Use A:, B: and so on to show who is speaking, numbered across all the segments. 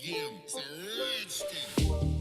A: game. It's a rich thing.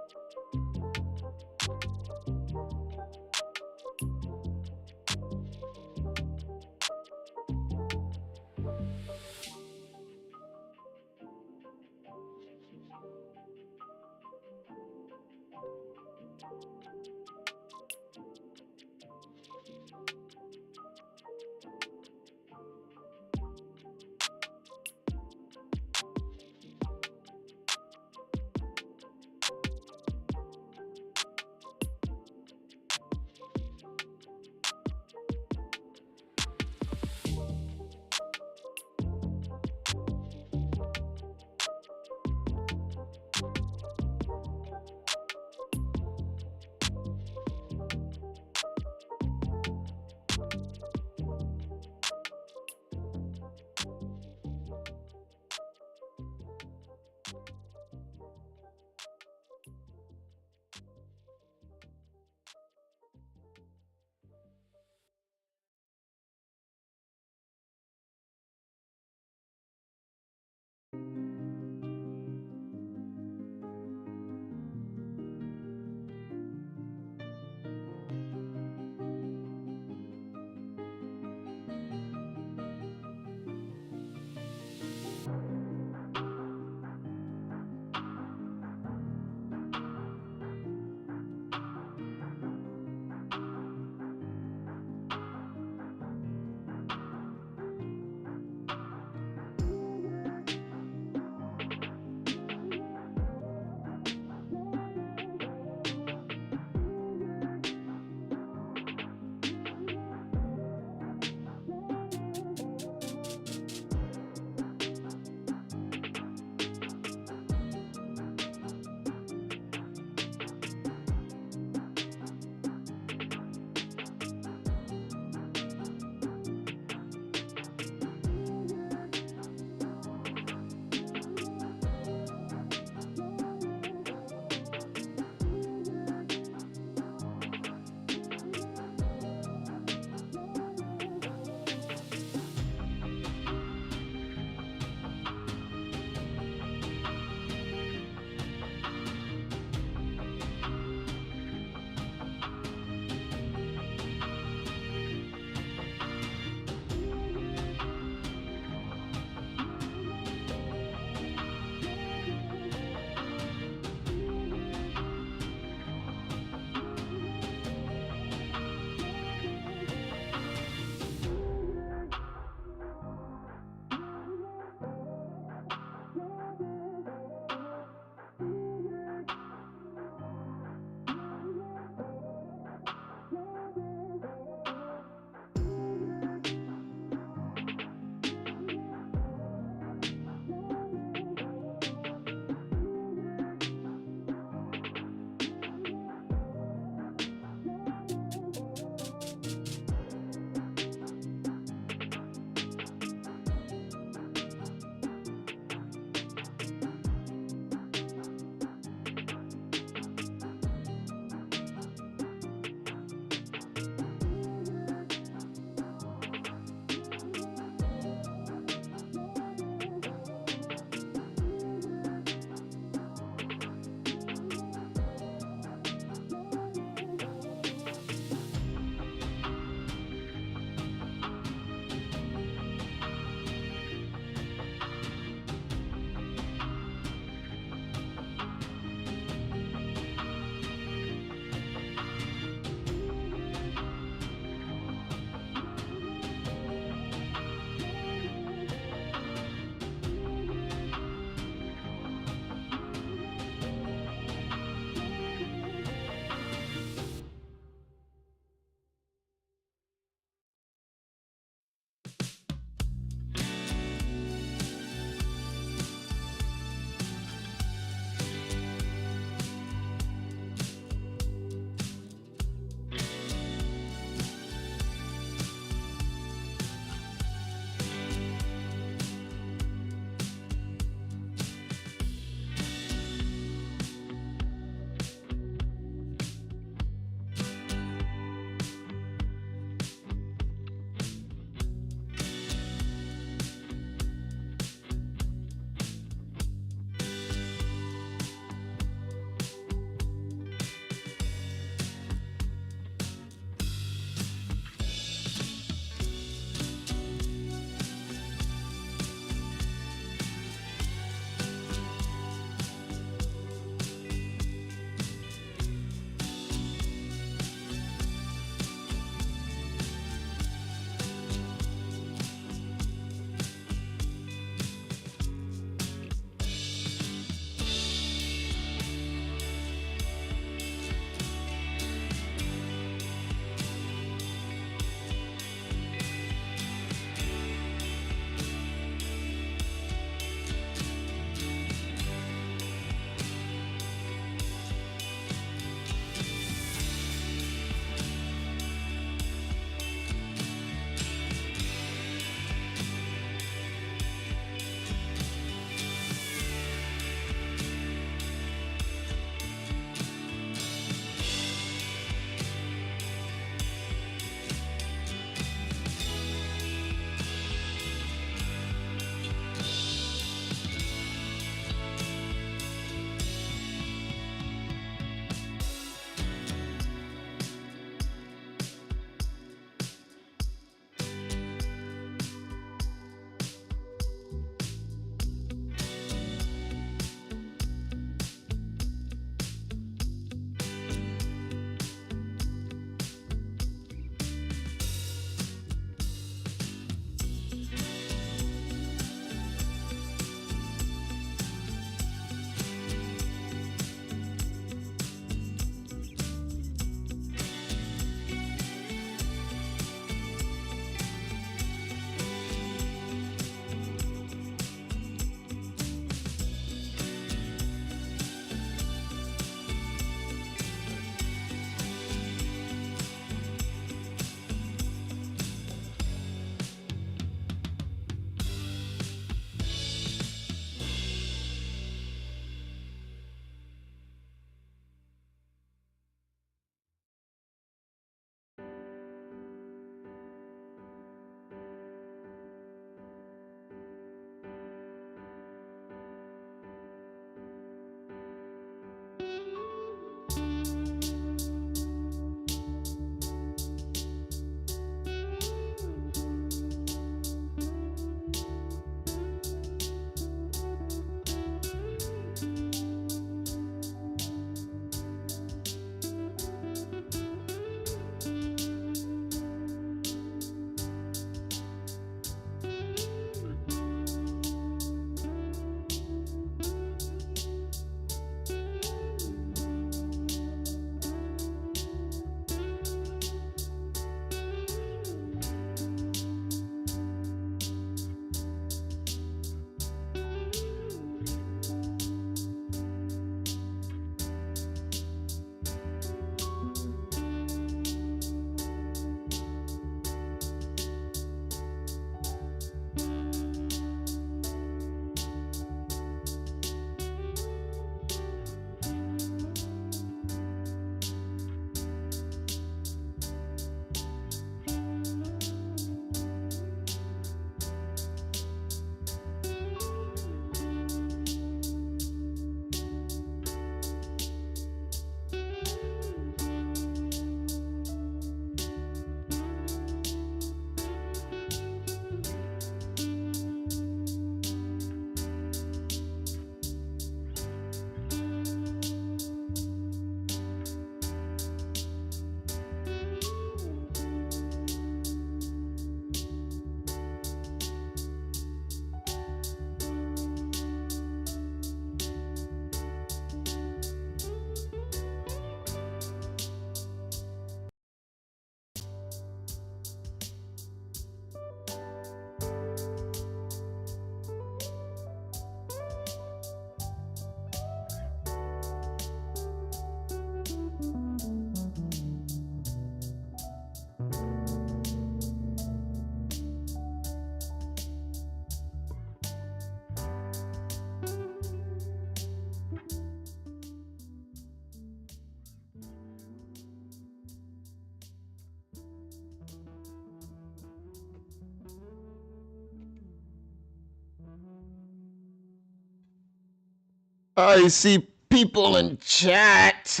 B: I see people in chat.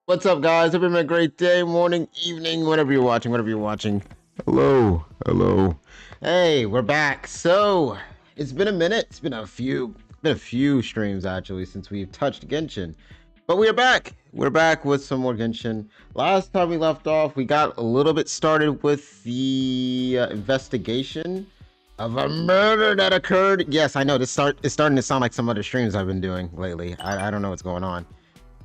B: What's up, guys? Hope you're having a great day, morning, evening, whatever you're watching. Hello. Hey, we're back. So, it's been a minute. It's been a few streams actually since we've touched Genshin. But we are back. We're back with some more Genshin. Last time we left off, we got a little bit started with the investigation of a murder that occurred. Yes, I know it's starting to sound like some other streams I've been doing lately. I don't know what's going on.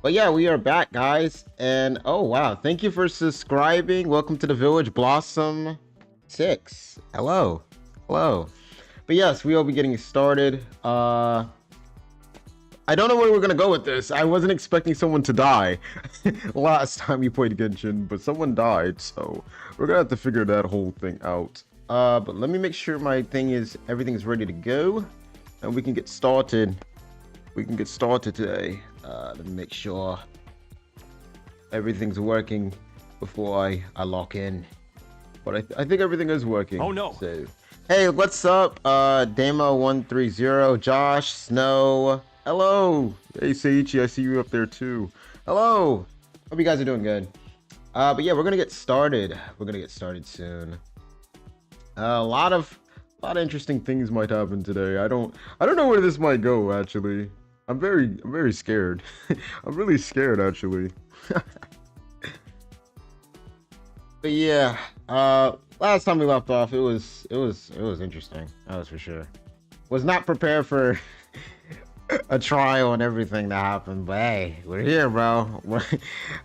B: But yeah, we are back, guys. And oh wow, thank you for subscribing. Welcome to the village, Blossom 6. Hello. But yes, we will be getting started. I don't know where we're gonna go with this. I wasn't expecting someone to die last time we played Genshin, but someone died, so we're gonna have to figure that whole thing out. But let me make sure everything is ready to go, and we can get started. Today. Let me make sure everything's working before I lock in. But I think everything is working.
C: Oh no.
B: So, hey, what's up? Damo130, Josh, Snow. Hello. Hey, Seiichi, I see you up there too. Hello. Hope you guys are doing good. But yeah, we're gonna get started. We're gonna get started soon. A lot of interesting things might happen today. I don't know where this might go actually. I'm very scared. I'm really scared actually. But yeah, last time we left off, it was interesting. That was for sure. Was not prepared for a trial and everything that happened, but hey, we're here, bro.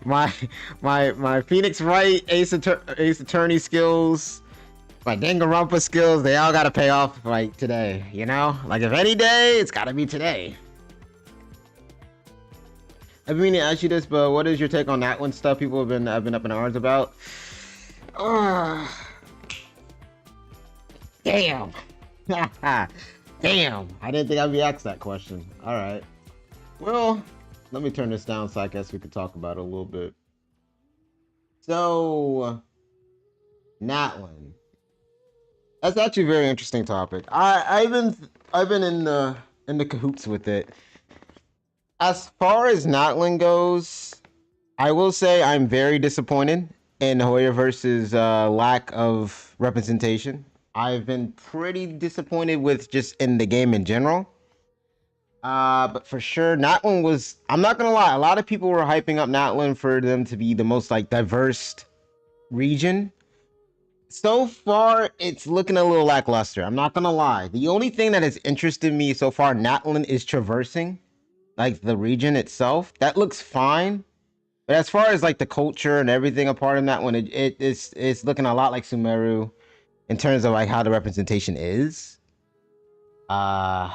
B: my Phoenix Wright Ace Attorney skills, my Danganronpa skills, they all gotta pay off like today, you know? Like if any day, it's gotta be today. I've been meaning to ask you this, but what is your take on that one stuff people have been up in arms about? Damn. Damn. I didn't think I'd be asked that question. All right. Well, let me turn this down so I guess we could talk about it a little bit. So, Natlin. That's actually a very interesting topic. I've been in the cahoots with it. As far as Natlin goes, I will say I'm very disappointed in Hoyoverse's lack of representation. I've been pretty disappointed with just in the game in general. But for sure, Natlin was, I'm not gonna lie, a lot of people were hyping up Natlin for them to be the most like diverse region. So far, it's looking a little lackluster. I'm not gonna lie. The only thing that has interested me so far, Natlin, is traversing. Like the region itself, that looks fine, but as far as like the culture and everything a part of that one, it's looking a lot like Sumeru in terms of like how the representation is. Yeah,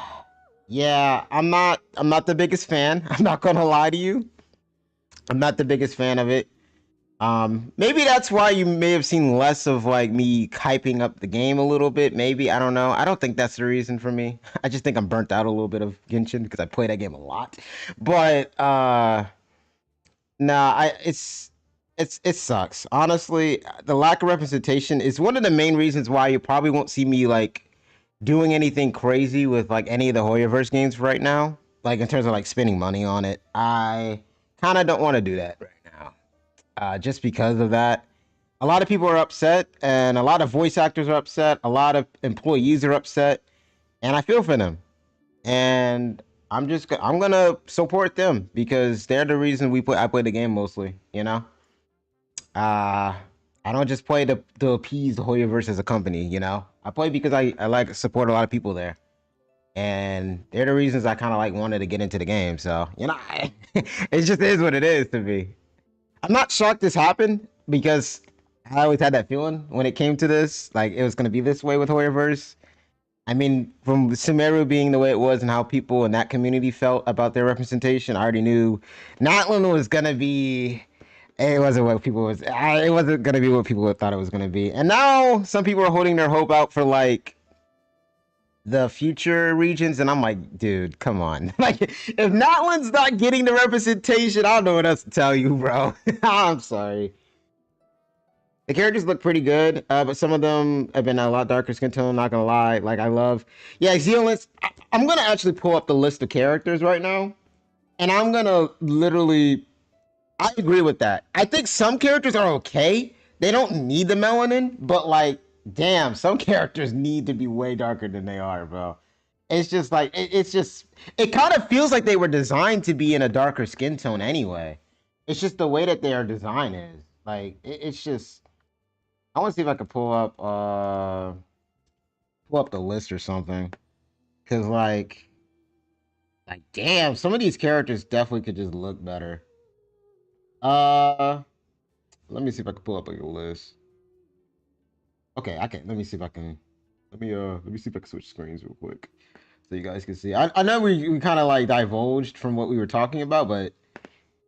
B: I'm not the biggest fan. I'm not gonna lie to you. I'm not the biggest fan of it. Maybe that's why you may have seen less of like me hyping up the game a little bit. Maybe, I don't know. I don't think that's the reason for me. I just think I'm burnt out a little bit of Genshin because I play that game a lot. But nah, it sucks. Honestly, the lack of representation is one of the main reasons why you probably won't see me like doing anything crazy with like any of the Hoyoverse games right now. Like in terms of like spending money on it. I kind of don't want to do that right now. Just because of that. A lot of people are upset, and a lot of voice actors are upset. A lot of employees are upset, and I feel for them. And I'm gonna support them because they're the reason I play the game mostly. You know, I don't just play to appease the Hoyoverse as a company. You know, I play because I like support a lot of people there, and they're the reasons I kind of like wanted to get into the game. So you know, it just is what it is to me. I'm not shocked this happened because I always had that feeling when it came to this, like it was going to be this way with Hoyoverse. I mean, from Sumeru being the way it was and how people in that community felt about their representation, I already knew Natlin was going to be, it wasn't what people was, it wasn't going to be what people thought it was going to be. And now some people are holding their hope out for like the future regions, and I'm like, dude, come on. Like, if Natlin's not getting the representation, I don't know what else to tell you, bro. I'm sorry. The characters look pretty good, but some of them have been a lot darker skin tone. Not gonna lie, like I love, yeah, Zealands. I'm gonna actually pull up the list of characters right now, and I'm gonna literally. I agree with that. I think some characters are okay. They don't need the melanin, but like, damn, some characters need to be way darker than they are, bro. It's just like it's just it kind of feels like they were designed to be in a darker skin tone anyway. It's just the way that their design is. Like it's just I want to see if I could pull up the list or something. Cause like damn, some of these characters definitely could just look better. Uh Let me see if I can pull up a list. Okay, I can let me see if I can let me see if I can switch screens real quick. So you guys can see. I know we kind of like divulged from what we were talking about, but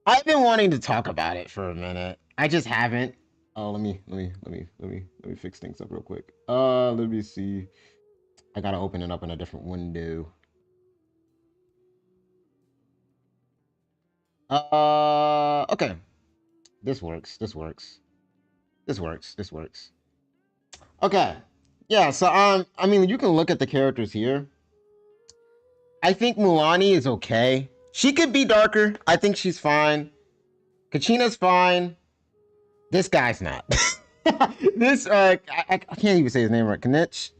B: I've been wanting to talk about it for a minute. I just haven't. Oh, let me fix things up real quick. Let me see. I gotta open it up in a different window. Okay. This works. This works. This works. This works. Okay. Yeah, so I mean you can look at the characters here. I think Mulani is okay. She could be darker. I think she's fine. Kachina's fine. This guy's not. This I can't even say his name right. Kanich.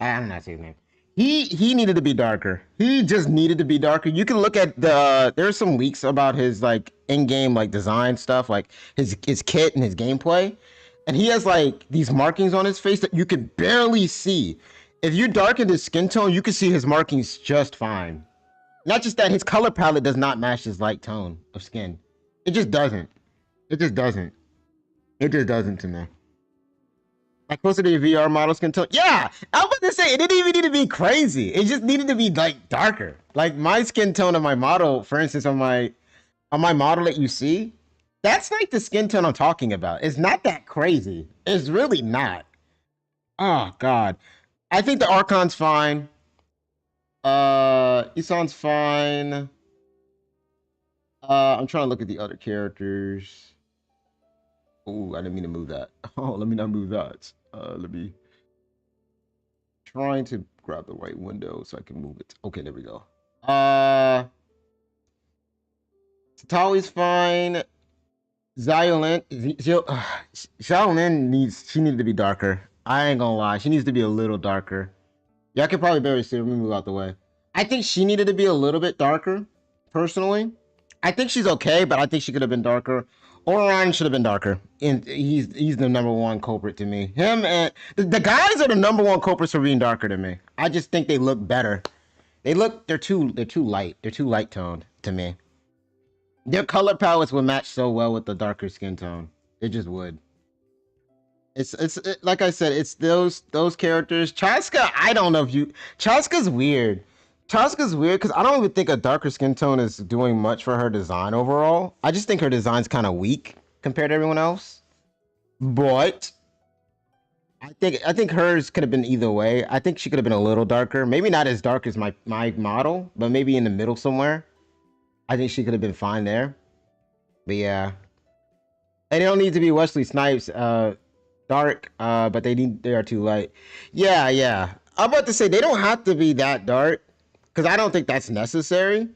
B: I'm not saying his name. He needed to be darker. He just needed to be darker. You can look at the there's some leaks about his like in-game like design stuff, like his kit and his gameplay. And he has like these markings on his face that you can barely see. If you darken his skin tone, you can see his markings just fine. Not just that, his color palette does not match his light tone of skin. It just doesn't. It just doesn't. It just doesn't to me. Like closer to your VR model skin tone. Yeah, I was about to say it didn't even need to be crazy. It just needed to be like darker. Like my skin tone of my model, for instance, on my model that you see, that's like the skin tone I'm talking about. It's not that crazy. It's really not. Oh God. I think the Archon's fine. Isan's fine. I'm trying to look at the other characters. Oh, I didn't mean to move that. Oh, let me not move that. Let me trying to grab the right window so I can move it. Okay, there we go. Tatawi's fine. Xiaolin, Xiaolin needed to be darker. I ain't gonna lie, she needs to be a little darker. Y'all can probably barely see her. Let me move out the way. I think she needed to be a little bit darker, personally. I think she's okay, but I think she could have been darker. Orion should have been darker. And he's the number one culprit to me. Him and the guys are the number one culprits for being darker to me. I just think they look better. They're too light. They're too light toned to me. Their color palettes would match so well with the darker skin tone. It just would. Like I said, it's those characters. Chaska, I don't know if you. Chaska's weird. Chaska's weird because I don't even think a darker skin tone is doing much for her design overall. I just think her design's kind of weak compared to everyone else. But I think hers could have been either way. I think she could have been a little darker. Maybe not as dark as my model, but maybe in the middle somewhere. I think she could have been fine there. But yeah. And they don't need to be Wesley Snipes dark, but they are too light. Yeah, yeah. I'm about to say they don't have to be that dark because I don't think that's necessary.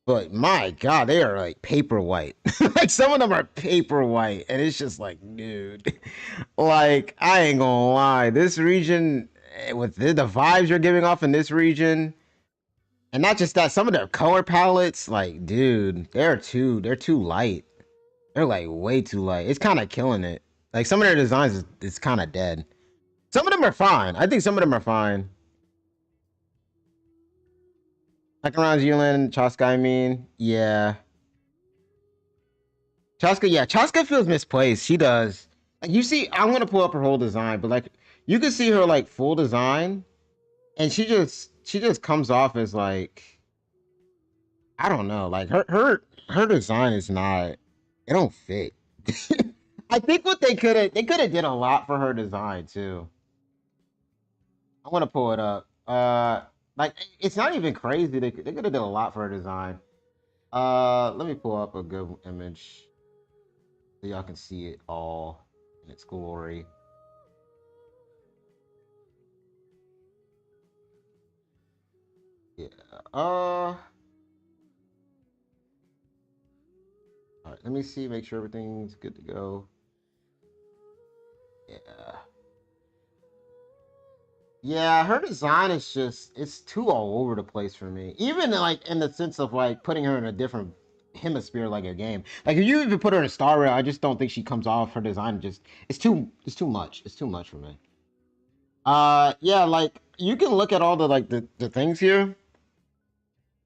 B: But my God, they are like paper white. Like some of them are paper white, and it's just like, dude. Like I ain't gonna lie, this region with the vibes you're giving off in this region, and not just that, some of their color palettes, like, dude, they're too light. They're like way too light. It's kind of killing it. Like some of their designs is kind of dead. Some of them are fine. I think some of them are fine. Like around Zealand, Chaska, I mean, yeah. Chaska, yeah, Chaska feels misplaced. She does. Like you see, I'm gonna pull up her whole design, but like you can see her like full design, and she just comes off as like I don't know, like her design is not. It don't fit. I think what they could have did a lot for her design too. I want to pull it up. Like it's not even crazy. They could have done a lot for her design. Let me pull up a good image so y'all can see it all its glory. Yeah. All right, let me see, make sure everything's good to go. Yeah. Yeah, her design is just it's too all over the place for me. Even like in the sense of like putting her in a different hemisphere like a game. Like if you even put her in Star Rail, I just don't think she comes off her design just it's too much. It's too much for me. Yeah, like you can look at all the like the things here.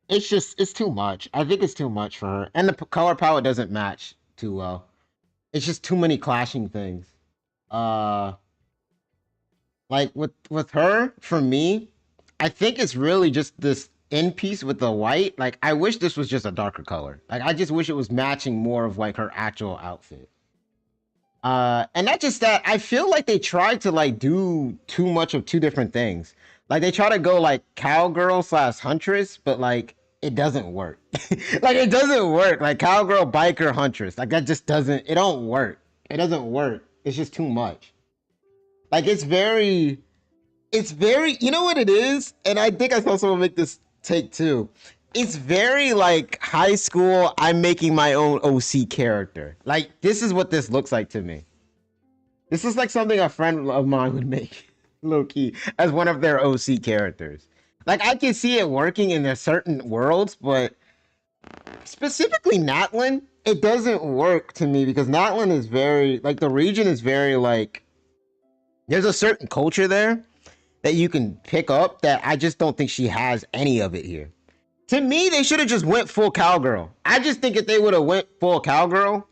B: It's just it's too much. I think it's too much for her. And the color palette doesn't match too well. It's just too many clashing things. Uh like with her, for me, I think it's really just this end piece with the white. Like I wish this was just a darker color. Like I just wish it was matching more of like her actual outfit. And not just that, I feel like they tried to like do too much of two different things. Like they try to go like cowgirl slash huntress, but like it doesn't work. Like it doesn't work. Like cowgirl, biker, huntress. Like that just doesn't. It don't work. It doesn't work. It's just too much. Like it's very, you know what it is? And I think I saw someone make this take too. It's very like high school, I'm making my own OC character. Like, this is what this looks like to me. This is like something a friend of mine would make, low key, as one of their OC characters. Like, I can see it working in a certain worlds, but specifically Natlin, it doesn't work to me because Natlin is very, like, the region is very, like, there's a certain culture there that you can pick up that I just don't think she has any of it here. To me, they should have just went full cowgirl. I just think if they would have went full cowgirl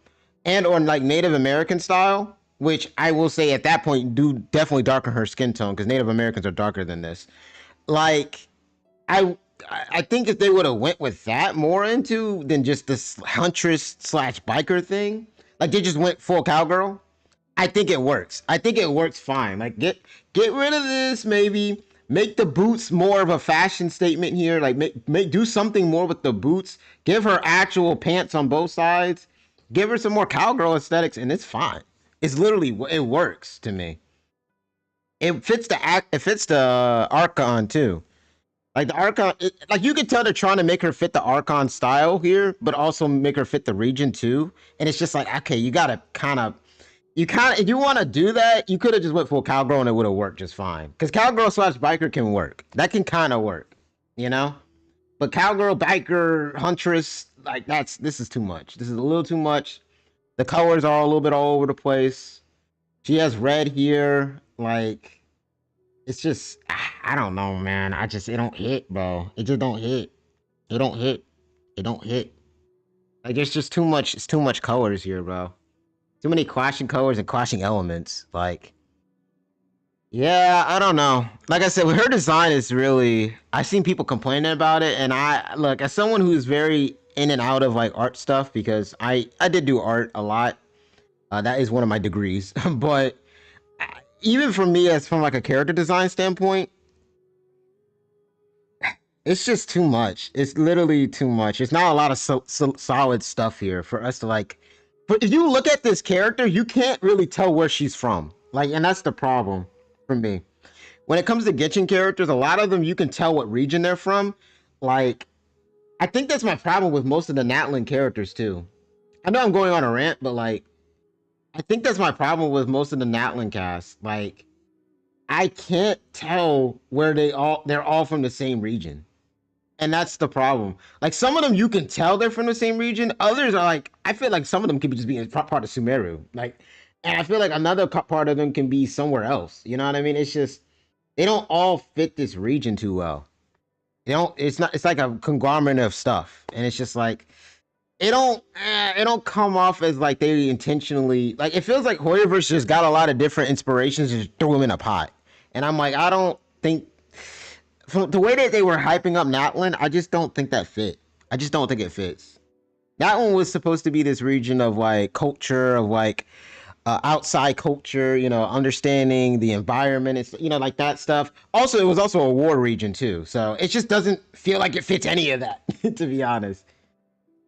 B: and or like Native American style, which I will say at that point do definitely darken her skin tone because Native Americans are darker than this. Like I I think if they would have went with that more into than just this huntress slash biker thing, like they just went full cowgirl, I think it works. I think it works fine. Like get rid of this, maybe make the boots more of a fashion statement here. Like make do something more with the boots. Give her actual pants on both sides. Give her some more cowgirl aesthetics, and it's fine. It's literally it works to me. It fits the act. It fits the Archon too. Like the Archon, like you can tell they're trying to make her fit the Archon style here, but also make her fit the region too. And it's just like, okay, you gotta if you want to do that, you could have just went full cowgirl and it would have worked just fine. Because cowgirl slash biker can work. That can kind of work, you know. But cowgirl, biker, huntress, like this is too much. This is a little too much. The colors are a little bit all over the place. She has red here, like it's just I don't know, man. It don't hit, bro. It just don't hit. It don't hit. It don't hit. Like it's just too much. It's too much colors here, bro. Too many clashing colors and clashing elements. Like, yeah, I don't know. Like I said, her design is really. I've seen people complaining about it, and I look as someone who's very in and out of like art stuff because I did do art a lot. That is one of my degrees, but even for me, as from like a character design standpoint, it's just too much. It's literally too much. It's not a lot of solid stuff here for us to like. But if you look at this character, you can't really tell where she's from. Like, and that's the problem for me. When it comes to Genshin characters, a lot of them you can tell what region they're from. Like, I think that's my problem with most of the Natlin characters too. I know I'm going on a rant, but like, I think that's my problem with most of the Natlin cast. Like, I can't tell where they're all from the same region. And that's the problem. Like some of them, you can tell they're from the same region. Others are like, I feel like some of them could just be a part of Sumeru. Like, and I feel like another part of them can be somewhere else. You know what I mean? It's just they don't all fit this region too well. They don't. It's not. It's like a conglomerate of stuff, and it's just like it don't come off as like they intentionally. Like it feels like Hoyoverse just got a lot of different inspirations and just threw them in a pot. And I'm like, I don't think from the way that they were hyping up Natlin, I just don't think that fit. I just don't think it fits. That one was supposed to be this region of like culture, of like outside culture, you know, understanding the environment. It's, you know, like that stuff. Also, it was also a war region too. So it just doesn't feel like it fits any of that, to be honest.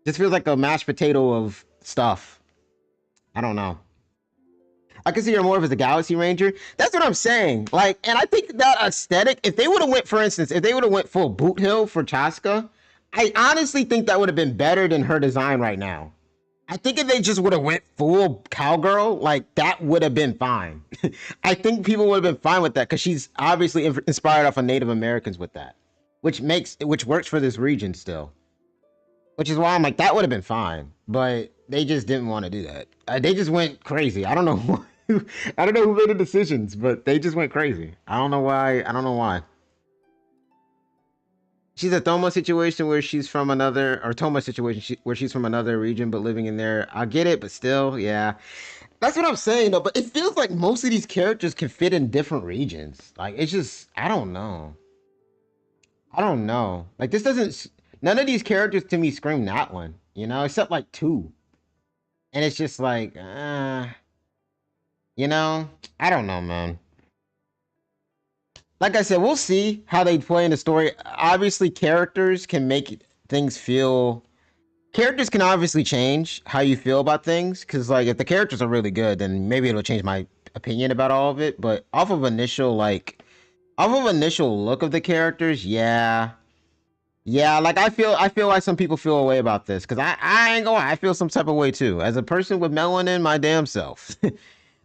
B: Just feels like a mashed potato of stuff. I don't know. I consider her more of as a Galaxy Ranger. That's what I'm saying. Like, and I think that aesthetic, if they would have went, for instance, if they would have went full boot hill for Chaska, I honestly think that would have been better than her design right now. I think if they just would have went full cowgirl, like that would have been fine. I think people would have been fine with that because she's obviously inspired off of Native Americans with that, which works for this region still. Which is why I'm like that would have been fine, but they just didn't want to do that. They just went crazy. I don't know why. I don't know who made the decisions, but they just went crazy. I don't know why. I don't know why. She's a Thoma situation where she's from another, or Toma situation where she's from another region but living in there. I get it, but still, yeah. That's what I'm saying though. But it feels like most of these characters can fit in different regions. Like it's just, I don't know. I don't know. Like this doesn't. None of these characters to me scream that one. You know, except like two. And it's just like, you know, I don't know, man. Like I said, we'll see how they play in the story. Obviously, characters can make things feel. Characters can obviously change how you feel about things. Because, like, if the characters are really good, then maybe it'll change my opinion about all of it. But off of initial look of the characters, yeah. Yeah, like I feel like some people feel a way about this. Because I ain't gonna lie, I feel some type of way too. As a person with melanin, my damn self.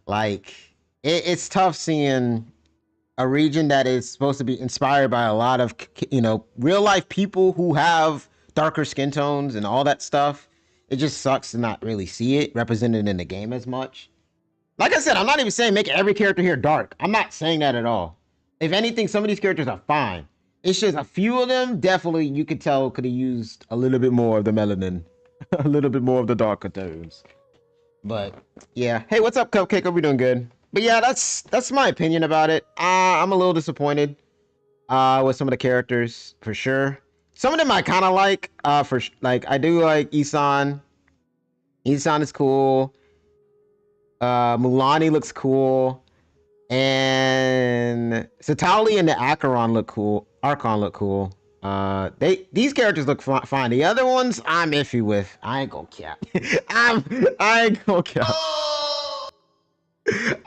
B: Like, it's tough seeing a region that is supposed to be inspired by a lot of real life people who have darker skin tones and all that stuff. It just sucks to not really see it represented in the game as much. Like I said, I'm not even saying make every character here dark. I'm not saying that at all. If anything, some of these characters are fine. It's just a few of them definitely you could tell could have used a little bit more of the melanin, a little bit more of the darker tones. But yeah, hey, what's up, Cupcake? Hope you're doing good. But yeah, that's my opinion about it. I'm a little disappointed with some of the characters for sure. Some of them I kind of like. Like I do like Isan. Isan is cool. Mulani looks cool, and Satali and the Acheron look cool. Archon look cool. These characters look fine. The other ones I'm iffy with. I ain't gonna cap. I ain't gonna cap.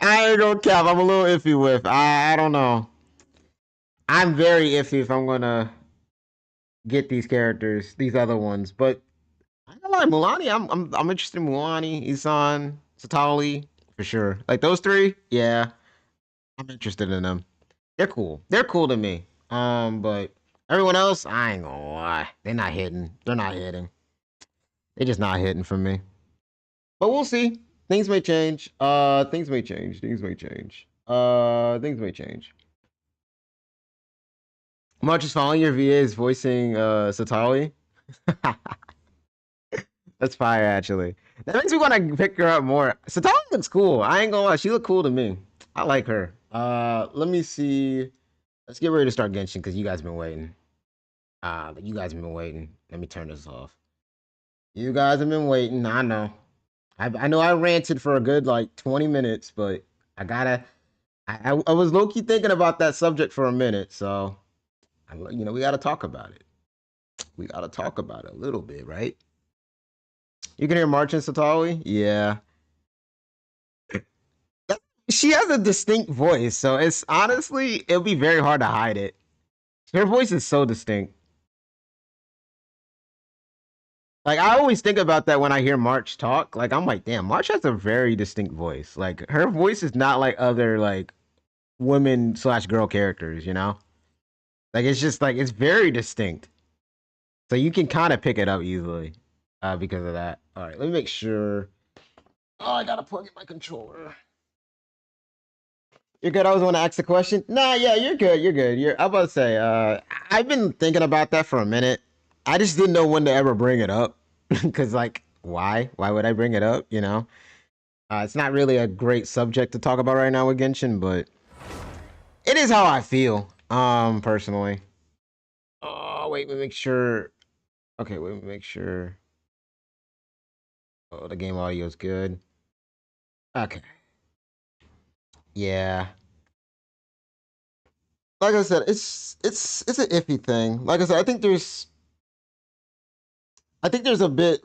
B: I ain't gonna cap. I'm a little iffy with. I don't know. I'm very iffy if I'm gonna get these characters, these other ones. But I don't like Mulani. I'm interested in Mulani, Isan, Satali for sure. Like those three, yeah, I'm interested in them. They're cool. They're cool to me. But everyone else, I ain't gonna lie. They're not hitting. They're not hitting. They're just not hitting for me. But we'll see. Things may change. Things may change. Things may change. Things may change. Much is following your VAs voicing Satali. That's fire, actually. That makes me want to pick her up more. Satali looks cool. I ain't gonna lie. She look cool to me. I like her. Let me see. Let's get ready to start Genshin because you guys have been waiting. You guys have been waiting. Let me turn this off. You guys have been waiting. I know. I know I ranted for a good like 20 minutes, but I gotta. I was low key thinking about that subject for a minute, so we gotta talk about it. We gotta talk about it a little bit, right? You can hear March and Satali? Yeah. She has a distinct voice, so it's honestly, it'll be very hard to hide it. Her voice is so distinct. Like, I always think about that when I hear March talk. Like, I'm like, damn, March has a very distinct voice. Like, her voice is not like other, like, women slash girl characters, you know? Like, it's just, like, it's very distinct. So you can kind of pick it up easily because of that. All right, let me make sure. Oh, I gotta plug in my controller. You're good. I was want to ask the question. Nah, yeah, you're good. You're good. I'm about to say. I've been thinking about that for a minute. I just didn't know when to ever bring it up, because like, why? Why would I bring it up? It's not really a great subject to talk about right now with Genshin, but it is how I feel. Personally. Oh, wait, let me make sure. Okay, wait, let me make sure. Oh, the game audio is good. Okay. Yeah. Like I said, it's an iffy thing. Like I said, I think there's a bit.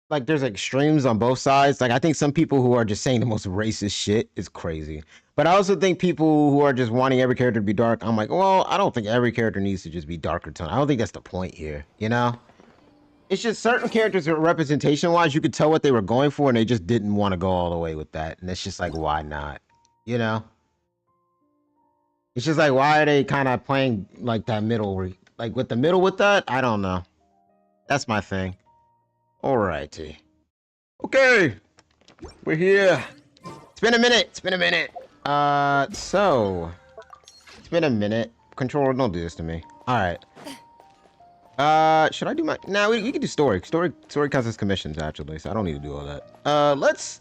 B: like there's extremes on both sides. Like I think some people who are just saying the most racist shit is crazy. But I also think people who are just wanting every character to be dark, I'm like, well, I don't think every character needs to just be darker tone. I don't think that's the point here, you know? It's just certain characters representation wise, you could tell what they were going for and they just didn't want to go all the way with that. And it's just like, why not? You know? It's just like, why are they kind of playing like that middle, like with the middle with that? I don't know. That's my thing. Alrighty. Okay. We're here. It's been a minute. It's been a minute. So. It's been a minute. Controller, don't do this to me. Alright. Should I do my... Nah, we can do story. Story counts as commissions, actually, so I don't need to do all that. Let's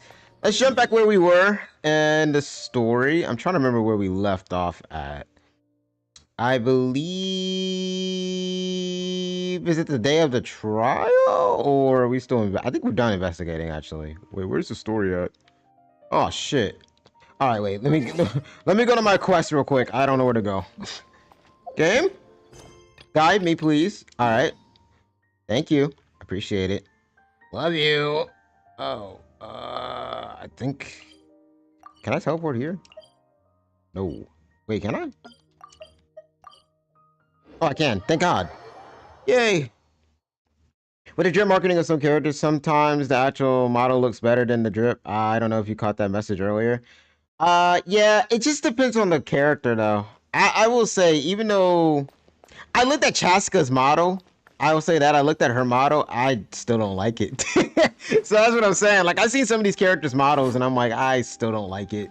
B: jump back where we were in the story. I'm trying to remember where we left off at. I believe... Is it the day of the trial? Or are we still... I think we're done investigating, actually. Wait, where's the story at? Oh, shit. Alright, wait. Let me go to my quest real quick. I don't know where to go. Game? Guide me, please. Alright. Thank you. Appreciate it. Love you. Oh, I think... Can I teleport here? No. Wait, can I? Oh, I can. Thank God. Yay. With the drip marketing of some characters, sometimes the actual model looks better than the drip. I don't know if you caught that message earlier. Yeah, it just depends on the character, though. I will say, even though I looked at Chaska's model, I will say that I looked at her model, I still don't like it. So that's what I'm saying. Like, I've seen some of these characters' models, and I'm like, I still don't like it.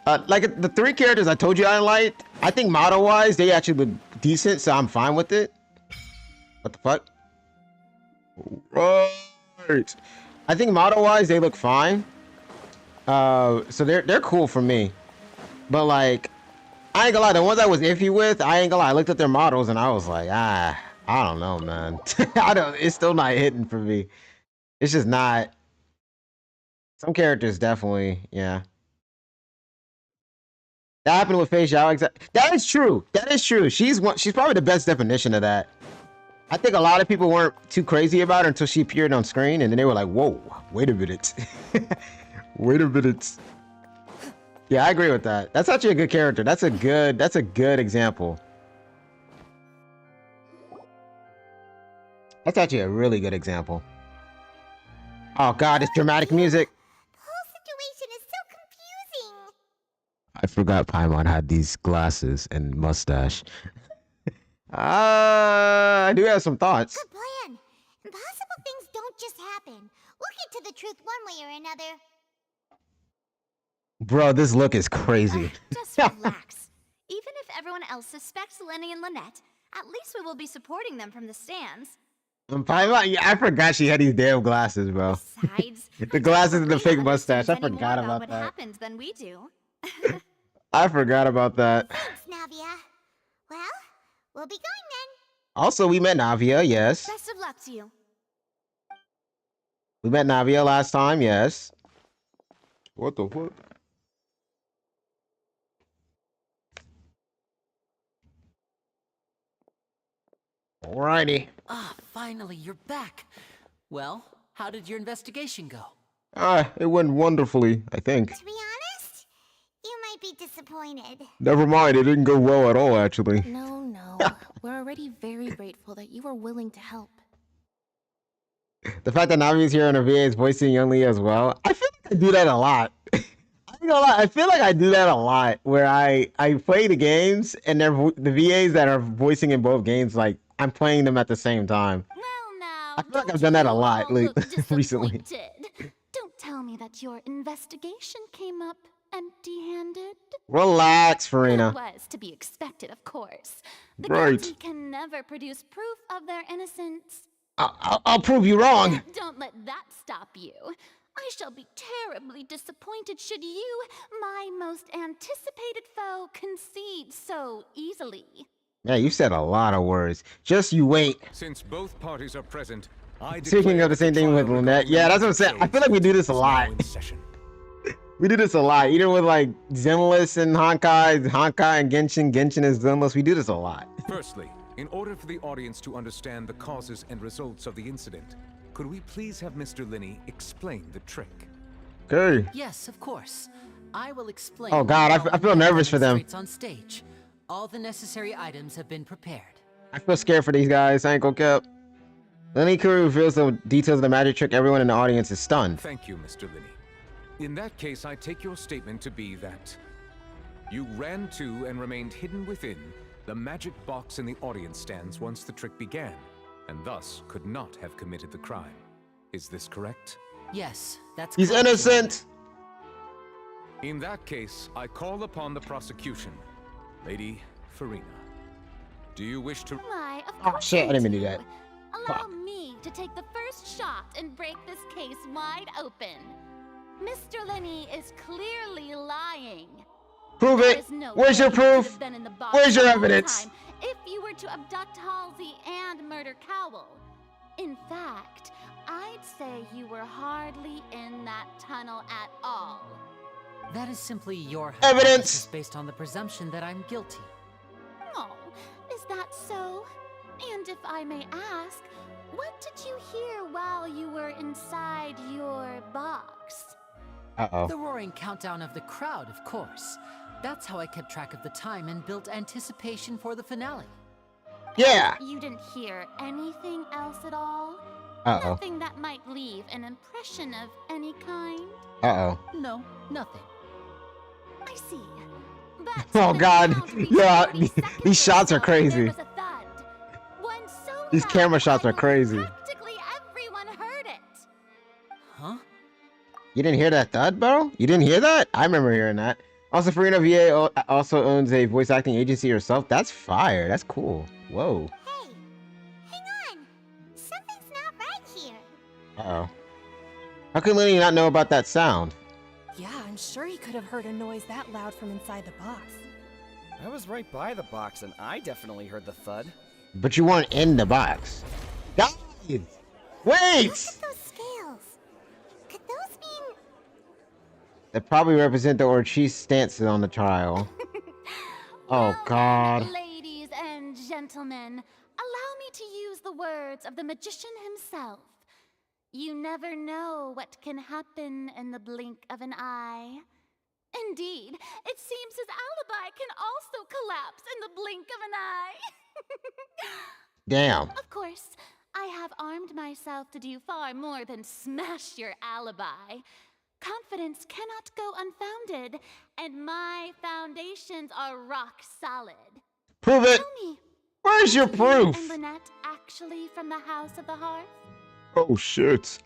B: Like, the 3 characters I told you I liked, I think model-wise, they actually look decent, so I'm fine with it. What the fuck? Right. I think model-wise, they look fine. So they're cool for me. But, like, I ain't gonna lie, the ones I was iffy with, I ain't gonna lie, I looked at their models, and I was like, I don't know, man. It's still not hitting for me. It's just not. Some characters definitely, yeah. That happened with Fei Xiao. That is true. That is true. She's probably the best definition of that. I think a lot of people weren't too crazy about her until she appeared on screen, and then they were like, "Whoa, wait a minute, wait a minute." Yeah, I agree with that. That's actually a good character. That's a good example. That's actually a really good example. Oh God, it's dramatic music.
C: The whole situation is so confusing.
B: I forgot Paimon had these glasses and mustache. I do have some thoughts.
C: Good plan. Impossible things don't just happen. We'll get to the truth one way or another.
B: Bro, this look is crazy.
D: Just relax. Even if everyone else suspects Lenny and Lynette, at least we will be supporting them from the stands.
B: Paimon, I forgot she had these damn glasses, bro.
D: Besides,
B: The glasses and the fake mustache. I
D: any more
B: forgot about
D: what
B: that.
D: happened than we do.
B: I forgot about that.
C: Thanks, Navia. Well, we'll be going then.
B: Also, we met Navia, yes.
D: Best of luck to you.
B: We met Navia last time, yes. What the fuck? Alrighty.
E: Ah, finally, you're back. Well, how did your investigation go?
B: It went wonderfully, I think.
C: To be honest, you might be disappointed.
B: Never mind, it didn't go well at all, actually.
F: No. We're already very grateful that you were willing to help.
B: The fact that Navi's here and her VA is voicing Young Lee as well, I feel like I do that a lot. I ain't gonna lie, I feel like I do that a lot, where I play the games, and the VAs that are voicing in both games, like, I'm playing them at the same time.
D: Well, now.
B: I feel like I've done that a lot recently.
D: Don't tell me that your investigation came up empty-handed.
B: Relax, Farina.
D: It was to be expected, of course. The
B: Right.
D: guilty can never produce proof of their innocence.
B: I'll prove you wrong.
D: Don't let that stop you. I shall be terribly disappointed should you, my most anticipated foe, concede so easily.
B: Yeah, you said a lot of words. Just you wait.
G: Since both parties are present,
B: Speaking of the same thing with Lynette, yeah, that's what I'm saying. I feel like we do this a lot. We do this a lot, either with like Zenless and Honkai and Genshin is Zenless. We do this a lot.
G: Firstly, in order for the audience to understand the causes and results of the incident, could we please have Mr. Linney explain the trick?
B: Okay.
E: Yes, of course. I will explain.
B: Oh, God, I
E: how
B: feel
E: one
B: nervous for them.
E: demonstrates on stage. All the necessary items have been prepared.
B: I feel scared for these guys. I ain't gonna cap. Lenny Kuru reveals the details of the magic trick. Everyone in the audience is stunned.
G: Thank you, Mr. Linney. In that case, I take your statement to be that you ran to and remained hidden within the magic box in the audience stands once the trick began, and thus could not have committed the crime. Is this correct?
E: Yes, that's
B: He's
E: correct,
B: innocent.
G: In that case, I call upon the prosecution. Lady Farina, do you wish to...
D: Why, of
B: Oh,
D: course
B: shit, I didn't mean to do
D: do.
B: that.
D: Allow
B: Fuck.
D: me to take the first shot and break this case wide open. Mr. Linney is clearly lying.
B: Prove
D: There
B: it.
D: is no
B: Where's
D: way
B: your
D: you could have
B: proof?
D: been in the box
B: Where's your
D: the whole
B: evidence?
D: time if you were to abduct Halsey and murder Cowell. In fact, I'd say you were hardly in that tunnel at all.
E: That is simply your
B: Evidence!
E: hypothesis based on the presumption that I'm guilty.
D: Oh, is that so? And if I may ask, what did you hear while you were inside your box?
B: Uh-oh.
E: The roaring countdown of the crowd, of course. That's how I kept track of the time and built anticipation for the finale.
B: Yeah.
D: You didn't hear anything else at all?
B: Uh-oh.
D: Nothing that might leave an impression of any kind?
B: Uh-oh.
E: No, nothing.
D: I see. But
B: Oh,
D: the
B: God.
D: sound reached
B: Yeah,
D: 40 seconds
B: these
D: or
B: shots are
D: so,
B: crazy.
D: there was a thud. One so
B: These
D: loud
B: camera shots
D: I
B: are
D: believe
B: crazy.
D: Practically everyone heard it.
E: Huh?
B: You didn't hear that thud, bro? You didn't hear that? I remember hearing that. Also, Farina VA also owns a voice acting agency herself. That's fire. That's cool. Whoa.
C: Hey, hang on. Something's not right here.
B: Uh-oh. How could Lenny not know about that sound?
F: Yeah, I'm sure he could have heard a noise that loud from inside the box.
H: I was right by the box and I definitely heard the thud.
B: But you weren't in the box. Guys! Wait!
C: Look at those scales. Could those mean...
B: That probably represent the Ortiz stances on the trial. Oh,
D: Well
B: God.
D: then, ladies and gentlemen, allow me to use the words of the magician himself. You never know what can happen in the blink of an eye. Indeed, it seems his alibi can also collapse in the blink of an eye.
B: Damn.
D: Of course, I have armed myself to do far more than smash your alibi. Confidence cannot go unfounded, and my foundations are rock solid.
B: Prove it!
D: Tell me,
B: Where's your
D: are you
B: proof?
D: and Lynette actually from the House of the Hearth?
B: Oh, shit.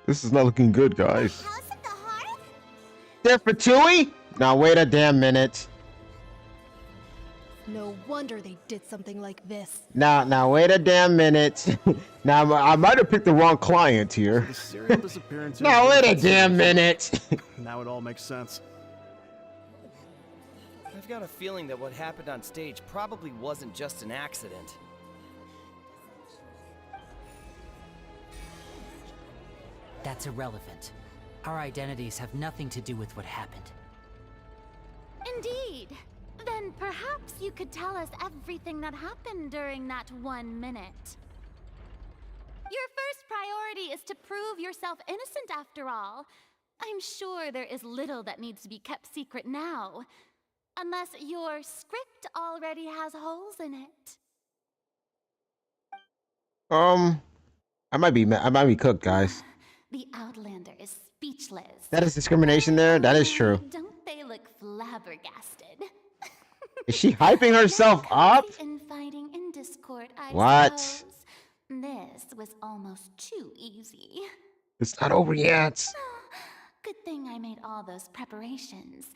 B: This is not looking good, guys.
C: House of the Hearth?
B: There for Tui? Now, wait a damn minute.
F: No wonder they did something like this.
B: Now, wait a damn minute. Now, I might have picked the wrong client here.
I: The serial disappearance.
B: Now, wait a damn minute.
I: Now it all makes sense.
H: I've got a feeling that what happened on stage probably wasn't just an accident.
E: That's irrelevant. Our identities have nothing to do with what happened.
D: Indeed. Then perhaps you could tell us everything that happened during that 1 minute. Your first priority is to prove yourself innocent after all. I'm sure there is little that needs to be kept secret now. Unless your script already has holes in it.
B: I might be cooked, guys.
D: The Outlander is speechless.
B: That is discrimination there. That is true.
D: Don't they look flabbergasted?
B: Is she hyping herself up?
D: Infighting in discord, I
B: What?
D: suppose. This was almost too easy.
B: It's not over yet.
D: Good thing I made all those preparations.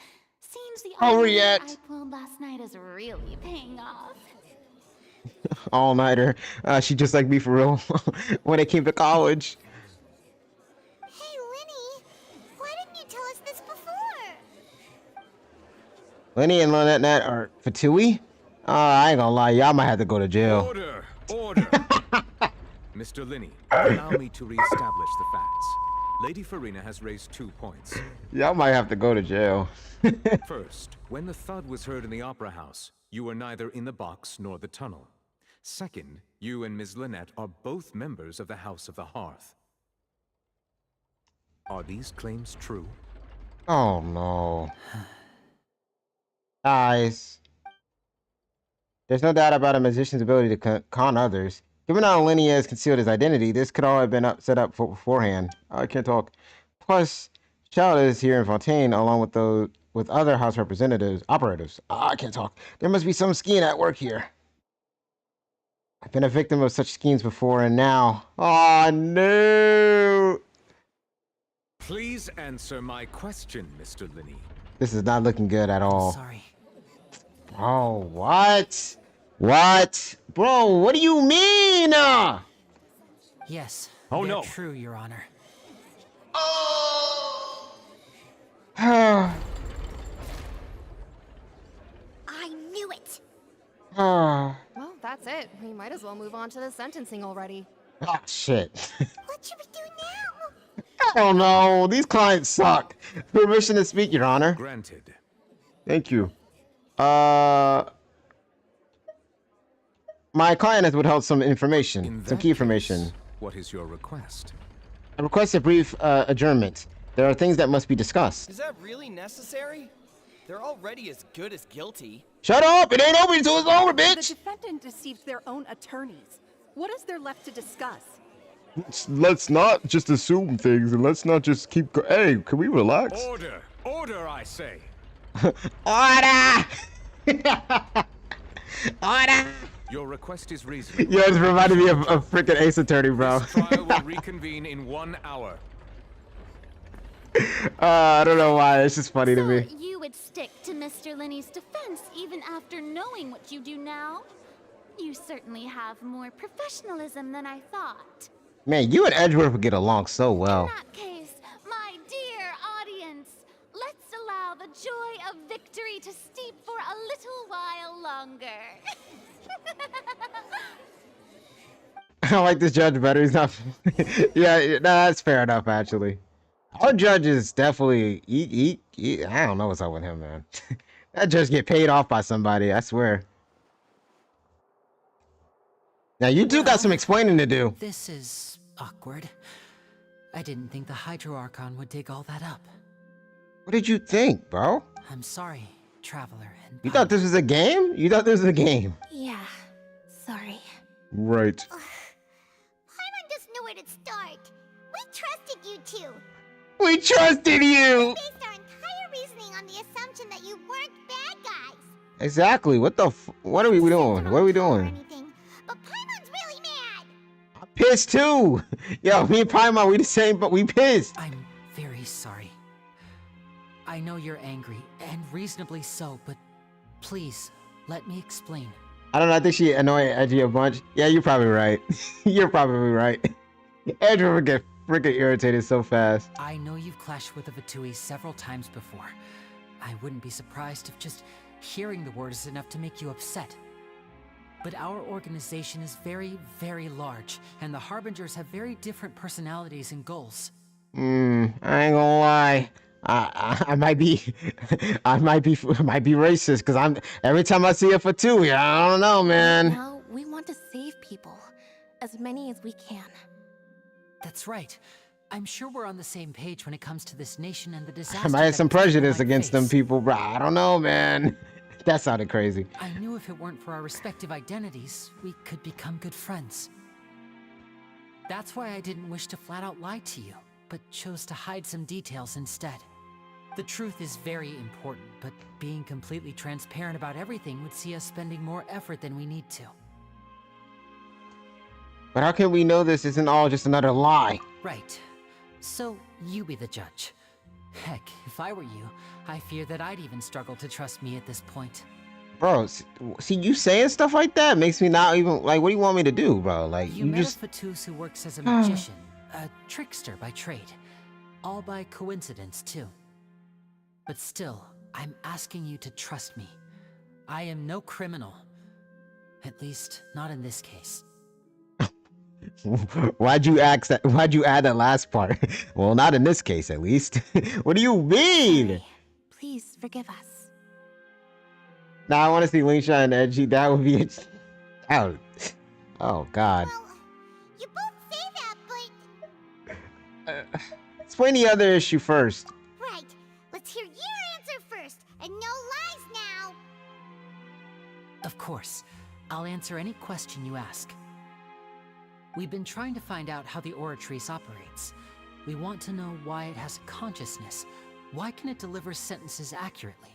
D: Seems the
B: Over
D: all-nighter
B: yet.
D: I pulled last night is really paying off.
B: All-nighter. She just like me for real. When I came to college.
C: Hey, Lenny. Why didn't you tell us this before?
B: Lenny and Lynette are Fatui? I ain't gonna lie, y'all might have to go to jail.
G: Order! Order! Mr. Linney, allow me to reestablish the facts. Lady Farina has raised 2 points.
B: Y'all might have to go to jail.
G: First, when the thud was heard in the opera house, you were neither in the box nor the tunnel. Second, you and Ms. Lynette are both members of the House of the Hearth. Are these claims true?
B: Oh no. Guys. There's no doubt about a magician's ability to con others. Given how Linnea has concealed his identity, this could all have been set up beforehand. I can't talk. Plus, Child is here in Fontaine along with other house operatives. I can't talk. There must be some scheme at work here. I've been a victim of such schemes before, and now, oh no!
G: Please answer my question, Mr. Linney.
B: This is not looking good at all.
E: Sorry.
B: Bro, what? What? Bro, what do you mean?
E: Yes.
G: Oh,
E: they're
G: no.
E: True, Your Honor.
C: I knew it.
B: Ah,
F: Well, that's it. We might as well move on to the sentencing already.
B: shit.
C: What should we do now?
B: I don't know. These clients suck. Permission to speak, Your Honor.
G: Granted.
B: Thank you. My client has withheld some information,
G: In
B: some
G: that
B: key information.
G: case, what is your request?
B: I request a brief adjournment. There are things that must be discussed.
H: Is that really necessary? They're already as good as guilty.
B: Shut up! It ain't over until it's over,
J: The
B: bitch!
J: defendant deceived their own attorneys. What is there left to discuss?
B: Let's not just assume things, and let's not just keep Hey, can we relax?
G: Order! Order, I say!
B: Order! Order!
G: Your request is reasonable.
B: Yo, it's reminded me of freaking Ace Attorney, bro.
G: This trial will reconvene in 1 hour.
B: I don't know why. It's just funny to me.
D: So you would stick to Mr. Linney's defense even after knowing what you do now? You certainly have more professionalism than I thought.
B: Man, you and Edgeworth would get along so well.
D: In that case, my dear audience, let's allow the joy of victory to steep for a little while longer.
B: I like this judge better. He's not. Yeah, no, that's fair enough, actually. Our judge is definitely. I don't know what's up with him, man. That judge get paid off by somebody, I swear. Now, you two got some explaining to do.
E: This is awkward. I didn't think the Hydro Archon would dig all that up.
B: What did you think, bro?
E: I'm sorry, Traveler. And
B: You thought this was a game? You thought this was a game?
F: Yeah. Sorry.
B: Right.
C: Paimon doesn't know where to start. We trusted you two.
B: We trusted you!
C: Based our entire reasoning on the assumption that you weren't bad guys.
B: Exactly. What the what are we doing? What are we
C: Or
B: doing?
C: anything, but Paimon's really mad.
B: I'm pissed too. Yo, me and Paimon, we the same, but we pissed.
E: I'm very sorry. I know you're angry, and reasonably so, but please, let me explain.
B: I don't know. I think she annoyed Edgy a bunch. Yeah, you're probably right. You're probably right. Edgy would get freaking irritated so fast.
E: I know you've clashed with the Vatui several times before. I wouldn't be surprised if just hearing the word is enough to make you upset. But our organization is very, very large, and the Harbingers have very different personalities and goals.
B: I ain't gonna lie. I might be, I might be racist because every time I see a Fatui, I don't know, man.
F: Now, we want to save people. As many as we can.
E: That's right. I'm sure we're on the same page when it comes to this nation and the disaster.
B: I might have
E: that
B: some
E: its people
B: prejudice
E: might
B: against them
E: face.
B: people, bro. I don't know, man. That sounded crazy.
E: I knew if it weren't for our respective identities, we could become good friends. That's why I didn't wish to flat out lie to you, but chose to hide some details instead. The truth is very important, but being completely transparent about everything would see us spending more effort than we need to.
B: But how can we know this isn't all just another lie?
E: Right. So, you be the judge. Heck, if I were you, I fear that I'd even struggle to trust me at this point.
B: Bro, see, you saying stuff like that makes me not even, like, what do you want me to do, bro? Like,
E: You
B: you
E: met
B: just...
E: a Fatus who works as a magician, a trickster by trade. All by coincidence, too. But still, I'm asking you to trust me. I am no criminal. At least, not in this case.
B: Why'd you add that last part? Well, not in this case, at least. What do you mean?
F: Please forgive us.
B: Now I want to see Lingsha and Edgy. That would be out. Oh God.
C: Well, you both say that, but
B: Explain the other issue first.
C: Right. Let's hear your answer first, and no lies now.
E: Of course. I'll answer any question you ask. We've been trying to find out how the Oratrice operates. We want to know why it has a consciousness. Why can it deliver sentences accurately?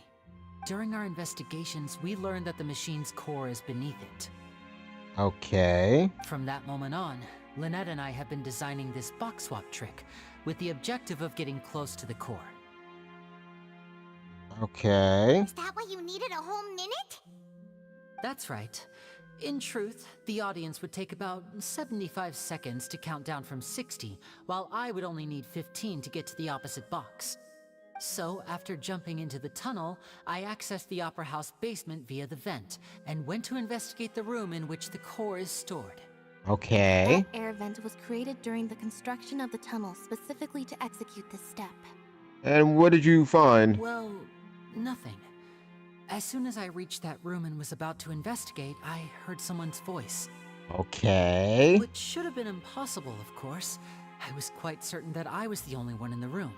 E: During our investigations, we learned that the machine's core is beneath it.
B: Okay.
E: From that moment on, Lynette and I have been designing this box swap trick with the objective of getting close to the core.
B: Okay.
C: Is that why you needed a whole minute?
E: That's right. In truth, the audience would take about 75 seconds to count down from 60, while I would only need 15 to get to the opposite box. So, after jumping into the tunnel, I accessed the Opera House basement via the vent, and went to investigate the room in which the core is stored.
B: Okay.
F: That air vent was created during the construction of the tunnel specifically to execute this step.
B: And what did you find?
E: Well, nothing. As soon as I reached that room and was about to investigate, I heard someone's voice.
B: Okay.
E: Which should have been impossible, of course. I was quite certain that I was the only one in the room.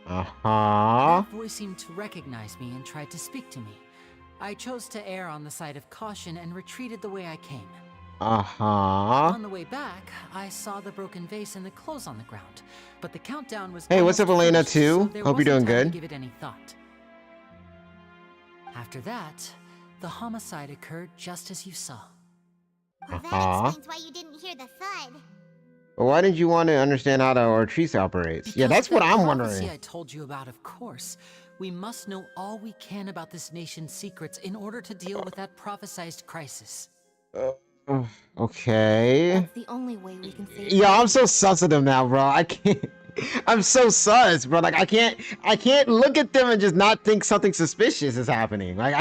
B: Uh-huh.
E: That voice seemed to recognize me and tried to speak to me. I chose to err on the side of caution and retreated the way I came.
B: Uh-huh.
E: On the way back, I saw the broken vase and the clothes on the ground, but the countdown was
B: Hey, what's up,
E: almost
B: Elena,
E: finished,
B: too?
E: so there
B: Hope you're doing
E: wasn't time to
B: good.
E: give it any thought. After that, the homicide occurred just as you saw.
C: Well, that
B: Uh-huh.
C: explains why you didn't hear the thud.
B: But why didn't you want to understand how the Oratrice operates? Yeah,
E: Because
B: that's what
E: the
B: I'm
E: prophecy
B: wondering.
E: I told you about, of course. We must know all we can about this nation's secrets in order to deal with that prophesized crisis.
B: Okay.
F: That's the only way we can save.
B: Yeah, I'm so sus of them now, bro. I can't. I'm so sus, bro. Like I can't look at them and just not think something suspicious is happening. Like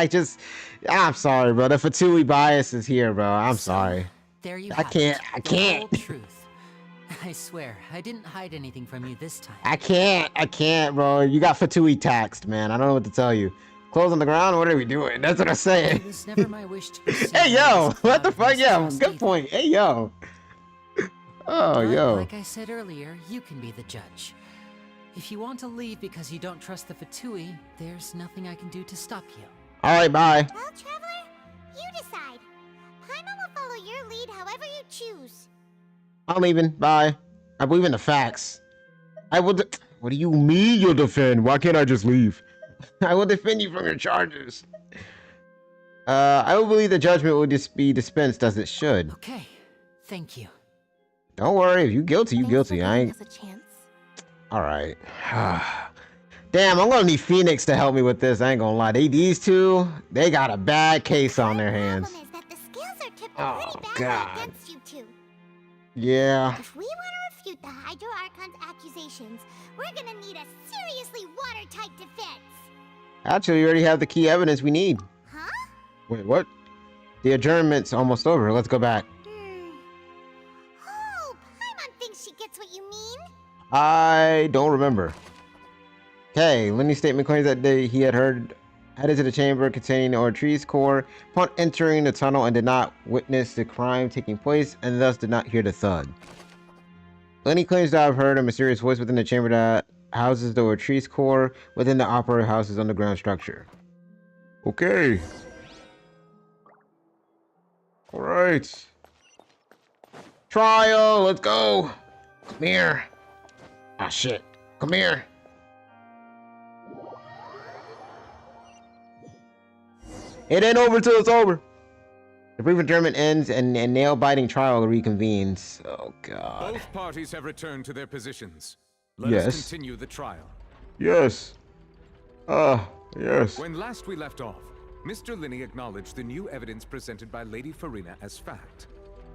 B: I'm sorry, bro. The Fatui bias is here, bro. I'm sorry.
E: There you
B: I
E: have
B: can't-
E: it.
B: I
E: The
B: can't.
E: whole truth. I swear, I didn't hide anything from you this time.
B: I can't, bro. You got Fatui taxed, man. I don't know what to tell you. Clothes on the ground? What are we doing? That's what I'm saying.
E: It was never my wish to pursue
B: Hey, yo.
E: this
B: What the
E: cloud
B: fuck?
E: of
B: Yeah,
E: mistrust
B: good
E: either.
B: point. Hey, yo. Oh,
E: But
B: yo.
E: like I said earlier, you can be the judge. If you want to leave because you don't trust the Fatui, there's nothing I can do to stop you.
B: All right, bye.
C: Well, Traveler, you decide. Paimon will follow your lead however you choose.
B: I'm leaving. Bye. I believe in the facts. I will. What do you mean you'll defend? Why can't I just leave? I will defend you from your charges. I will believe the judgment will just be dispensed as it should.
E: Okay, thank you.
B: Don't worry. If you guilty, you
F: Thanks
B: guilty.
F: for
B: I
F: giving
B: ain't.
F: us a chance.
B: All right. Damn, I'm gonna need Phoenix to help me with this. I ain't gonna lie. These two, they got a bad case on their hands.
C: The problem is that the scales are tipped
B: Oh,
C: pretty badly
B: God.
C: against you two.
B: Yeah.
C: If we want to refute the Hydro Archon's accusations, we're gonna need a seriously watertight defense.
B: Actually, we already have the key evidence we need.
C: Huh?
B: Wait, what? The adjournment's almost over. Let's go back.
C: Oh, Paimon thinks she gets what you mean.
B: I don't remember. Okay, Lenny's statement claims that he had headed to the chamber containing the Oratrice core upon entering the tunnel and did not witness the crime taking place and thus did not hear the thud. Lenny claims to have heard a mysterious voice within the chamber that houses the Oratrice core within the Opera House's underground structure. Okay. Alright. Trial, let's go. Come here. Ah, shit. Come here. It ain't over till it's over. The brief adjournment ends and nail-biting trial reconvenes. Oh, God.
G: Both parties have returned to their positions. Let
B: Yes.
G: us continue the trial.
B: Yes. Yes.
G: When last we left off, Mr. Linney acknowledged the new evidence presented by Lady Farina as fact.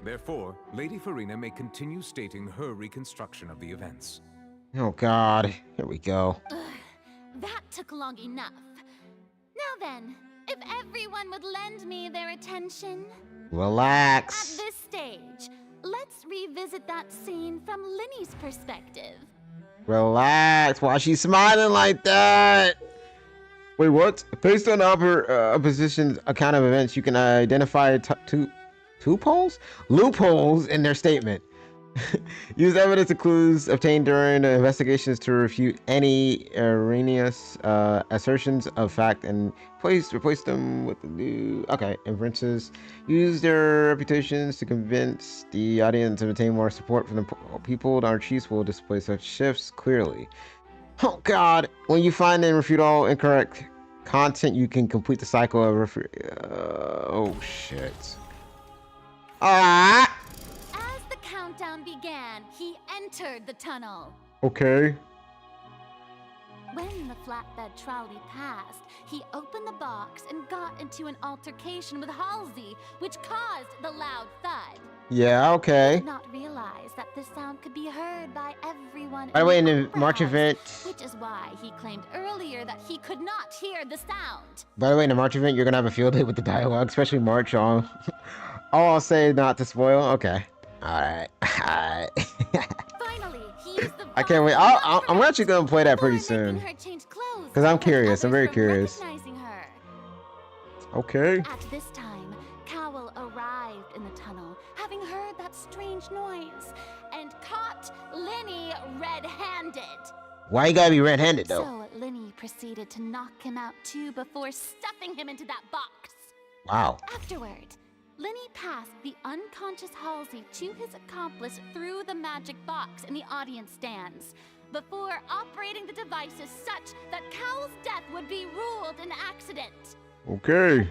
G: Therefore, Lady Farina may continue stating her reconstruction of the events.
B: Oh, God. Here we go.
D: That took long enough. Now then, if everyone would lend me their attention. At
B: Relax.
D: this stage, let's revisit that scene from Linny's perspective.
B: Relax. Why she's smiling like that? Wait, what? Based on opposition's account of events, you can identify loopholes in their statement. Use evidence and clues obtained during the investigations to refute any erroneous assertions of fact and replace them with the new inferences. Use their reputations to convince the audience and obtain more support from the people. Our chiefs will display such shifts clearly. Oh God! When you find and refute all incorrect content, you can complete the cycle of oh shit. Ah!
D: As the countdown began, he entered the tunnel.
B: Okay.
D: When the flatbed trolley passed, he opened the box and got into an altercation with Halsey, which caused the loud thud.
B: Yeah, okay.
D: He did not realize that this sound could be heard by everyone.
B: By the way, in the
D: opera
B: March
D: house,
B: event...
D: which is why he claimed earlier that he could not hear the sound.
B: By the way, in the March event, you're gonna have a field day with the dialogue, especially March on. All I'll say not to spoil. Okay. Alright. Alright.
D: Finally, he used the
B: I can't wait. I'm actually gonna play that pretty soon. Because I'm curious. I'm very curious.
D: Her.
B: Okay.
D: At this time, Cowell arrived in the tunnel, having heard that strange noise, and caught Linny red-handed.
B: Why you gotta be red-handed, though?
D: So Linny proceeded to knock him out too before stuffing him into that box.
B: Wow.
D: Afterward, Linny passed the unconscious Halsey to his accomplice through the magic box in the audience stands, before operating the devices such that Cowell's death would be ruled an accident.
B: Okay.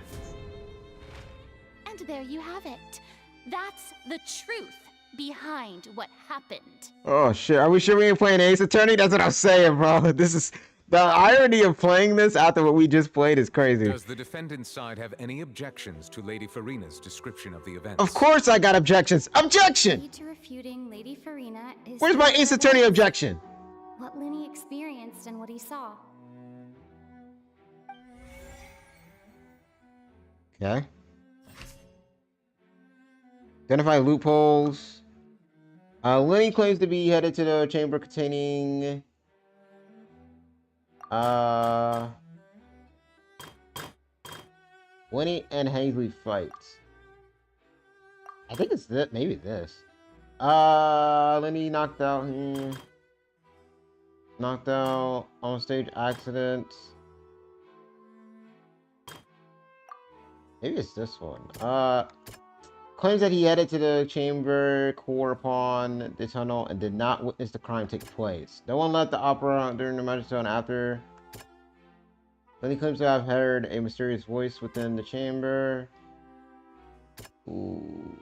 D: And there you have it. That's the truth behind what happened.
B: Oh shit. Are we sure we ain't playing Ace Attorney? That's what I'm saying, bro. This is the irony of playing this after what we just played is crazy.
G: Does the defendant's side have any objections to Lady Farina's description of the events?
B: Of course I got objections. Objection!
F: Key to refuting Lady Farina is
B: Where's my Ace Attorney objection?
F: what Linny experienced and what he saw.
B: Okay. Identify loopholes. Lenny claims to be headed to the chamber containing Winnie and Hazley fights. I think it's this, maybe this. Lenny knocked out knocked out on stage accident. Maybe it's this one. Claims that he headed to the chamber core upon the tunnel and did not witness the crime take place. No one left the opera during the magic show and after. Then he claims to have heard a mysterious voice within the chamber. Ooh.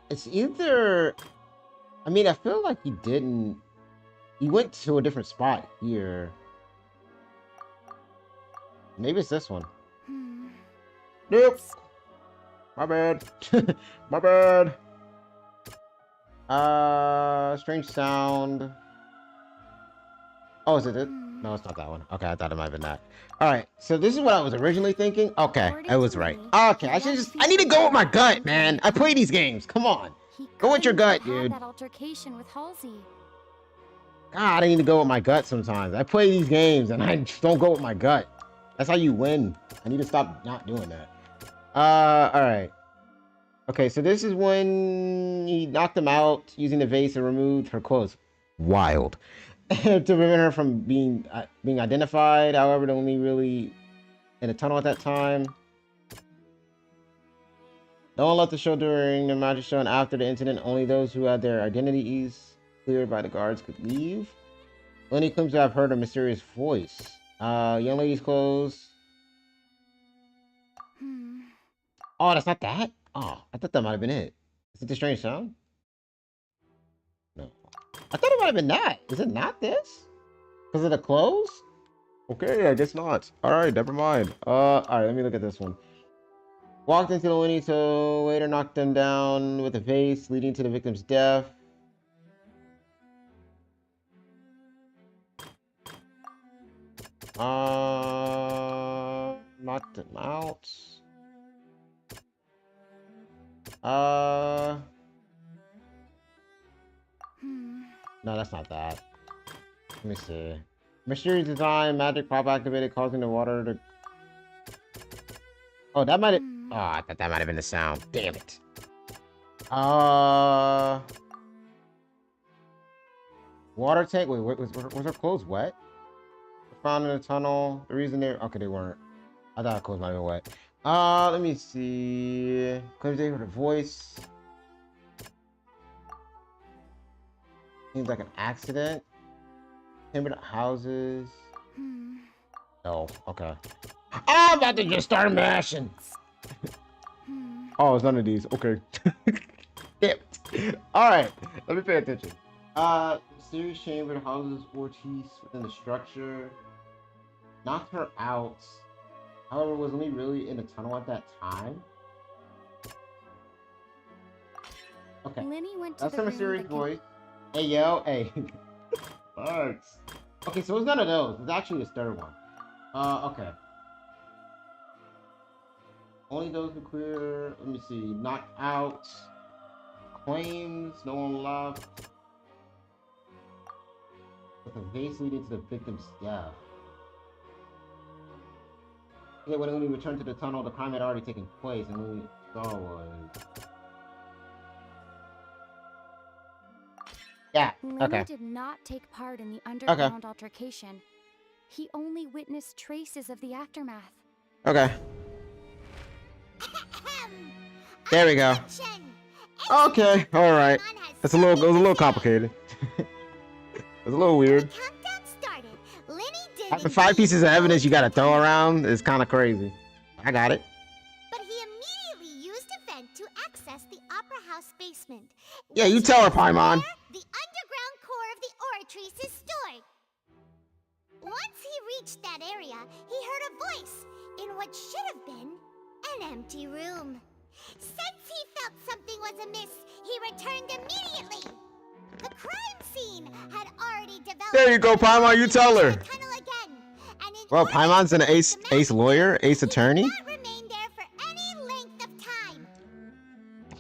B: It's either... I mean, I feel like he didn't... He went to a different spot here. Maybe it's this one. Nope. My bad. My bad. Strange sound. Oh, is it it? No, it's not that one. Okay, I thought it might have been that. Alright, so this is what I was originally thinking. Okay, I was right. Okay, I need to go with my gut, man. I play these games. Come on. Go with your gut, dude.
F: That altercation with Halsey.
B: God, I need to go with my gut sometimes. I play these games and I just don't go with my gut. That's how you win. I need to stop not doing that. Alright. Okay, so this is when he knocked him out using the vase and removed her clothes. Wild. To prevent her from being identified. However, they're only really in a tunnel at that time. No one left the show during the magic show, and after the incident, only those who had their identities cleared by the guards could leave. Lenny claims to have heard a mysterious voice. Young lady's clothes. Oh, that's not that? Oh, I thought that might have been it. Is it the strange sound? No. I thought it might have been that. Is it not this? Because of the clothes? Okay, I guess not. Alright, never mind. Alright, let me look at this one. Walked into the Winnie, so later knocked them down with a vase, leading to the victim's death. Knocked him out. No, that's not that. Let me see. Mysterious design, magic pop activated, causing the water to. Oh, that might have. Oh, I thought that might have been the sound. Damn it. Water tank. Wait, was her clothes wet? Found in the tunnel. The reason they. Okay, they weren't. I thought her clothes might have been wet. Let me see. Claims they heard a voice. Seems like an accident. Timbered houses. No. Okay. I'm about to just start mashing. Oh, it's none of these. Okay. Damn it. All right. Let me pay attention. Mysterious chamber houses Ortiz within the structure. Knocked her out. However, was only really in the tunnel at that time. Okay.
F: Lenny went to
B: That's
F: the
B: a
F: room
B: mysterious
F: that
B: voice. Hey, yo. Hey. Thanks. Okay, so it's none of those. It's actually the third one. Okay. Only those who clear. Let me see. Knocked out. Claims. No one left. With a vase leading to the victim's death. Yeah, when we returned to the tunnel, the crime had already taken place, and when we saw was. Yeah.
F: Lenny
B: Okay.
F: did not take part in the underground altercation. He only witnessed traces of the aftermath.
B: Okay. There we go. Okay. All right. It's a little. It was a little complicated. It's a little weird. Having 5 pieces of evidence you gotta throw around is kind of crazy. I got it.
C: But he immediately used a vent to access the Opera House basement.
B: Yeah, you tell her, Paimon.
C: The underground core of the Oratrice is stored. Once he reached that area, he heard a voice in what should have been an empty room. Since he felt something was amiss, he returned immediately. The crime scene had already developed.
B: There you go, Paimon. You tell her.
C: Tunnel again, and in
B: Well,
C: order
B: Paimon's
C: to
B: an
C: reach the
B: ace lawyer, ace attorney.
C: he did not remain there for any length of time.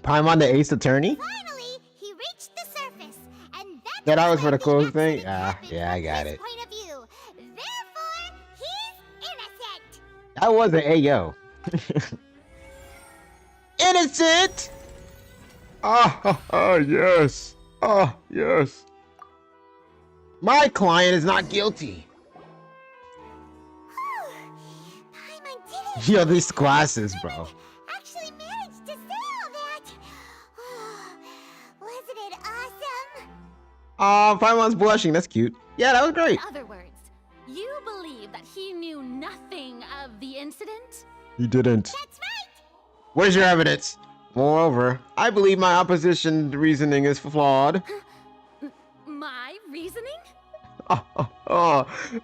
B: Paimon the ace attorney.
C: Finally, he reached the surface, and that's
B: Yeah, that was for
C: when
B: the clothes thing.
C: accident
B: Ah,
C: happened
B: yeah, I
C: from
B: got
C: his
B: it.
C: point of view. Therefore, he's innocent.
B: That was an Ayo. Innocent. Yes. Yes. My client is not guilty.
C: Paimon did it.
B: Yo, these glasses, bro.
C: Actually managed to say all that. Wasn't it awesome?
B: Paimon's blushing. That's cute. Yeah, that was great.
D: In other words, you believe that he knew nothing of the incident?
B: He didn't.
C: That's right.
B: Where's your evidence? Moreover, I believe my opposition reasoning is flawed.
D: My reasoning?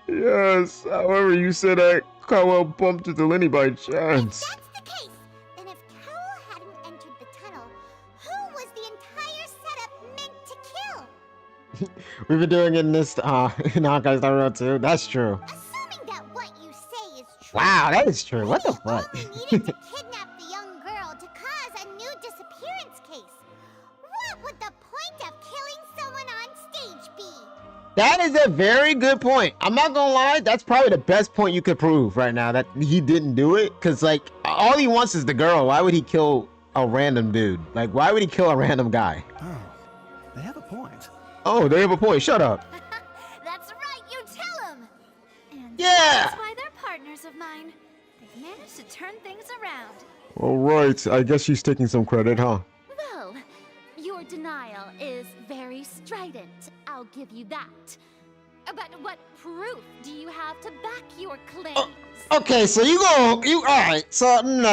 B: Yes. However, you said I Cowell bumped into Lenny by
C: If
B: chance.
C: that's the case, then if Cowell hadn't entered the tunnel, who was the entire setup meant to kill?
B: We've been doing it in this, in Honkai Star Rail 2. That's true.
C: Assuming that what you say is true.
B: Wow, that is true. What the
C: Lenny
B: fuck?
C: only needed to kidnap the young girl to cause a new disappearance case. What would the point of killing someone on stage be?
B: That is a very good point. I'm not gonna lie, that's probably the best point you could prove right now, that he didn't do it. Cause like, all he wants is the girl. Why would he kill a random dude? Like, why would he kill a random guy?
I: Oh, they have a point.
B: Oh, they have a point. Shut up.
F: That's right, you tell him. And
B: Yeah.
F: that's why they're partners of mine. They've managed to turn things around.
B: All right. I guess she's taking some credit, huh?
D: Well, your denial is very strident. I'll give you that. But what proof do you have to back your claims?
B: Okay, so you alright, so no.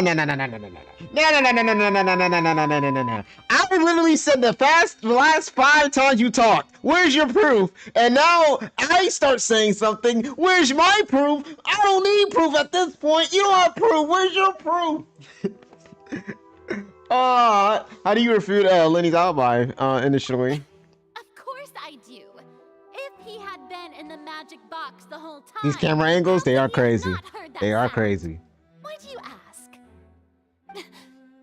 B: I literally said the last 5 times you talked, where's your proof? And now I start saying something, where's my proof? I don't need proof at this point, you don't have proof, where's your proof? How do you refute Lenny's alibi initially?
D: Of course I do. If he had been in the magic box the whole time,
B: These camera angles, they are
D: how could he
B: crazy.
D: not heard that
B: They are
D: sound?
B: crazy.
D: Why do you ask?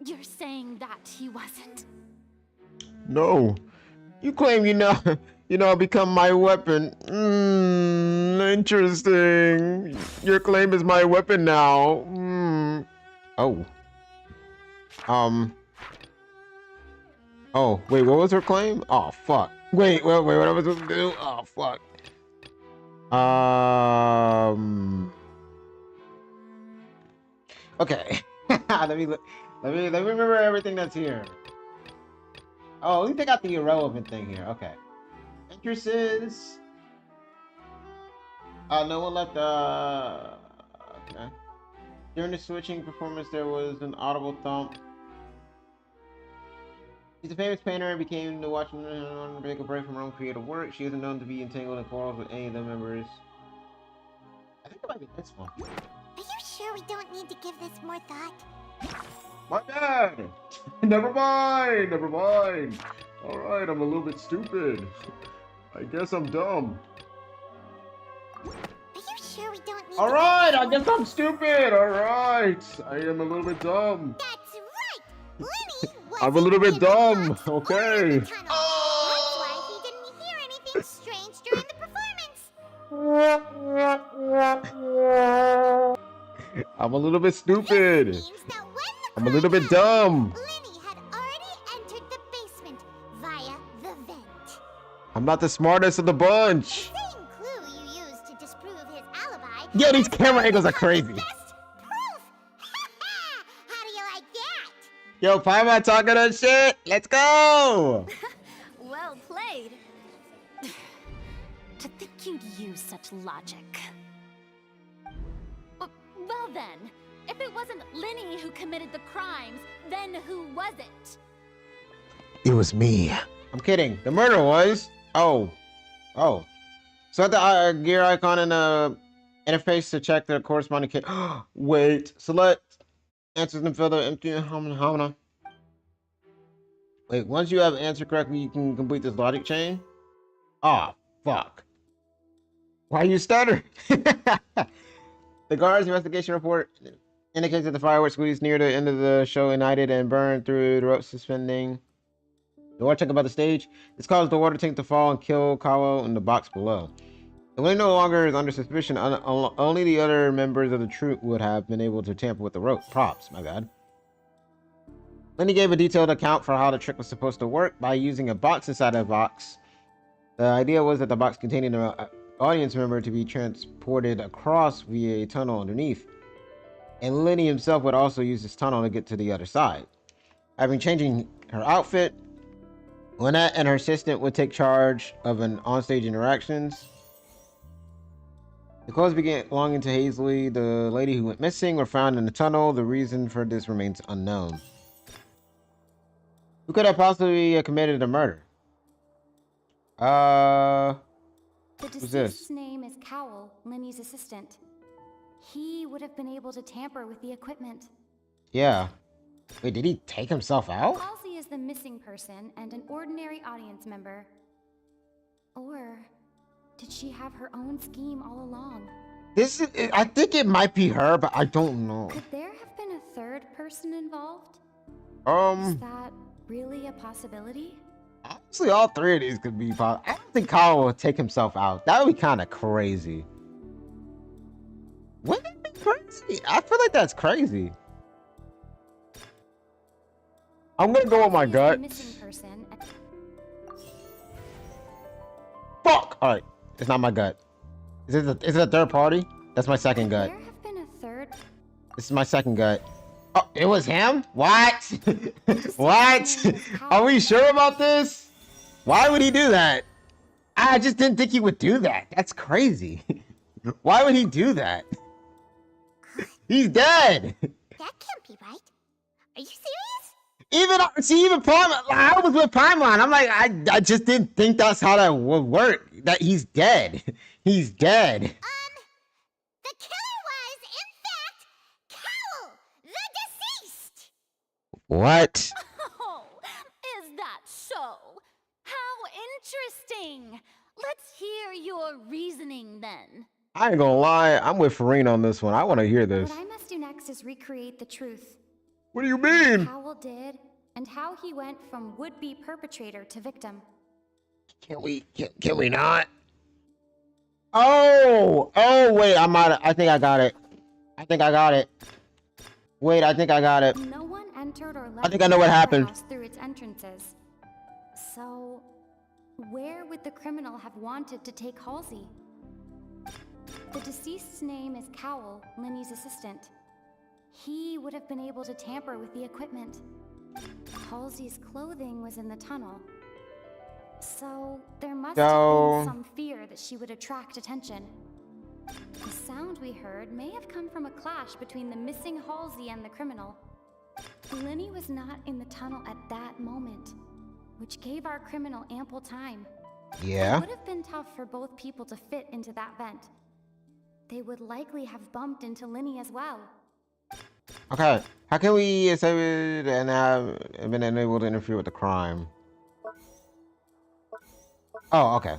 D: You're saying that he wasn't.
B: No. You claim you You know, become my weapon. Interesting. Your claim is my weapon now. Oh. Oh, wait, what was her claim? Oh, fuck. Wait, what am I supposed to do? Oh, fuck. Okay. let me remember everything that's here. Oh, at least they got the irrelevant thing here. Okay. Entrances. No one left. Okay. During the switching performance, there was an audible thump. She's a famous painter and became the watchman to make a break from her own creative work. She isn't known to be entangled in quarrels with any of the members. I think it might be this one.
C: Are you sure we don't need to give this more thought?
B: My bad! Never mind! Never mind! Alright, I'm a little bit stupid. I guess I'm dumb.
C: Are you sure we don't need
B: Alright, I guess I'm stupid! Alright! I am a little bit dumb.
C: That's right! Lenny was
B: I'm a little bit dumb, okay.
C: That's why he didn't hear anything strange during the performance.
B: I'm a little bit stupid.
C: Means that when the
B: I'm a little bit dumb.
C: Lenny had already entered the basement via the vent.
B: I'm not the smartest of the bunch.
C: The same clue you used to disprove his alibi.
B: Yo, these camera angles are crazy.
C: Best proof. How do you like that?
B: Yo, Paimon talking that shit. Let's go.
D: Well played. To think you'd use such logic. Well then, if it wasn't Lenny who committed the crimes, then who was it?
B: It was me. I'm kidding. The murder was. Oh. So at the gear icon in the interface to check the corresponding kit. Wait. Select answers and fill the empty. Wait. Once you have answered correctly, you can complete this logic chain. Ah, fuck. Why you stutter? The guard's investigation report indicates that the fireworks squeezed near the end of the show ignited and burned through the rope suspending. The water tank above the stage. This caused the water tank to fall and kill Kawo in the box below. The Lenny no longer is under suspicion. Only the other members of the troupe would have been able to tamper with the rope. Props, my bad. Lenny gave a detailed account for how the trick was supposed to work by using a box inside a box. The idea was that the box containing an audience member to be transported across via a tunnel underneath. And Lenny himself would also use this tunnel to get to the other side. Having changing her outfit, Lynette and her assistant would take charge of an onstage interactions. The clothes belonging to Hazley, the lady who went missing, were found in the tunnel. The reason for this remains unknown. Who could have possibly committed the murder?
F: The
B: Who's
F: deceased's
B: this?
F: name is Cowell, Lenny's assistant. He would have been able to tamper with the equipment.
B: Yeah. Wait, did he take himself out?
F: Halsey is the missing person and an ordinary audience member. Or did she have her own scheme all along?
B: I think it might be her, but I don't know.
F: Could there have been a third person involved? Is that really a possibility?
B: Honestly, all three of these could be possible. I don't think Kyle will take himself out. That would be kind of crazy. Wouldn't it be crazy? I feel like that's crazy. I'm gonna go with my gut. Fuck! Alright, it's not my gut. Is it a third party? That's my second gut.
F: There have been a third.
B: This is my second gut. Oh, it was him? What? What? Are we sure about this? Why would he do that? I just didn't think he would do that. That's crazy. Why would he do that? He's dead.
C: That can't be right. Are you serious?
B: Even Prime, I was with Primeline. I'm like, I just didn't think that's how that would work. That he's dead. He's dead.
C: The killer was, in fact, Cowell, the deceased.
B: What?
D: Oh, is that so? How interesting. Let's hear your reasoning then.
B: I ain't gonna lie, I'm with Farina on this one. I want to hear this.
F: What I must do next is recreate the truth.
B: What do you mean?
F: Cowell did, and how he went from would-be perpetrator to victim.
B: Can we not? Oh, wait, I think I got it. Wait, I think I got it.
F: No one entered or left
B: I think I know what
F: the
B: happened.
F: house through its entrances. So, where would the criminal have wanted to take Halsey? The deceased's name is Cowell, Linny's assistant. He would have been able to tamper with the equipment. Halsey's clothing was in the tunnel. So, there must have been some fear that she would attract attention. The sound we heard may have come from a clash between the missing Halsey and the criminal. Linny was not in the tunnel at that moment, which gave our criminal ample time.
B: Yeah.
F: It would have been tough for both people to fit into that vent. They would likely have bumped into Linny as well.
B: Okay. How can we say it and have been unable to interfere with the crime? Oh, okay.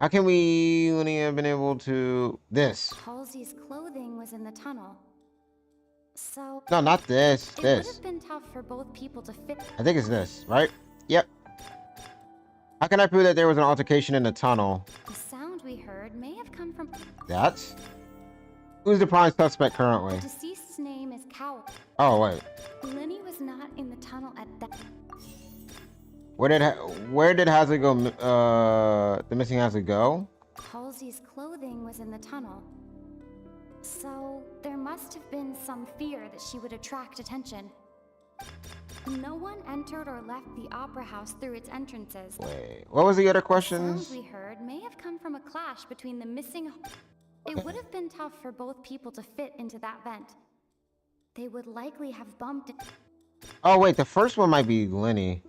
B: How can we Linny have been able to this?
F: Halsey's clothing was in the tunnel. So
B: No, not this.
F: it would
B: This.
F: have been tough for both people to fit.
B: I think it's this, right? Yep. How can I prove that there was an altercation in the tunnel?
F: The sound we heard may have come from.
B: That's. Who's the prime suspect currently?
F: The deceased's name is Cowell.
B: Oh wait.
F: Linny was not in the tunnel at that.
B: Where did Hazard go? The missing Hazard go?
F: Halsey's clothing was in the tunnel. So there must have been some fear that she would attract attention. No one entered or left the opera house through its entrances.
B: Wait, what was the other
F: The
B: questions?
F: sounds we heard may have come from a clash between the missing. It would have been tough for both people to fit into that vent. They would likely have bumped.
B: Oh wait, the first one might be Linny.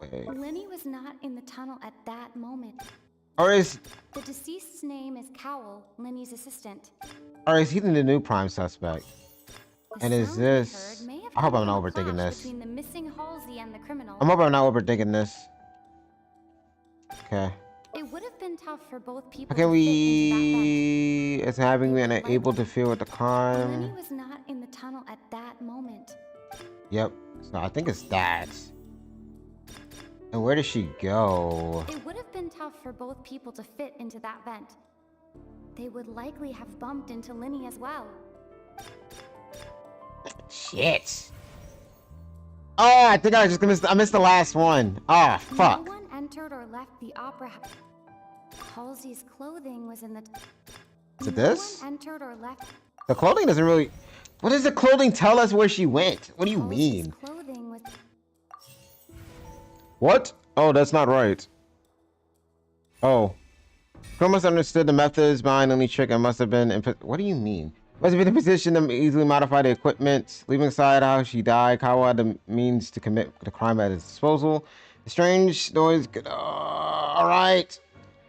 B: Wait.
F: Linny was not in the tunnel at that moment.
B: Or is
F: The deceased's name is Cowell, Linny's assistant.
B: he the new prime suspect?
F: The
B: And is
F: sound we
B: this?
F: heard may have
B: I hope
F: come
B: I'm not
F: from a
B: overthinking
F: clash
B: this.
F: Between the missing Halsey and the criminal.
B: I'm hoping I'm not overthinking this. Okay.
F: It would have been tough for both people.
B: How can
F: to fit into
B: we? It's having been unable to feel with the
F: that vent.
B: crime.
F: Linny was not in the tunnel at that moment.
B: Yep. So I think it's that. And where does she go?
F: It would have been tough for both people to fit into that vent. They would likely have bumped into Linny as well.
B: Shit. Oh, I think I just missed. I missed the last one. Ah, fuck.
F: No one entered or left the opera house. Halsey's clothing was in the.
B: Is it this?
F: No one entered or left.
B: The clothing doesn't really. What does the clothing tell us where she went? What do you
F: Halsey's
B: mean?
F: clothing was.
B: What? Oh, that's not right. Oh. Crow must have understood the methods behind any trick and must have been in. What do you mean? Must have been in a position to easily modify the equipment. Leaving aside how she died, Kawa had the means to commit the crime at his disposal. The strange noise could. Alright.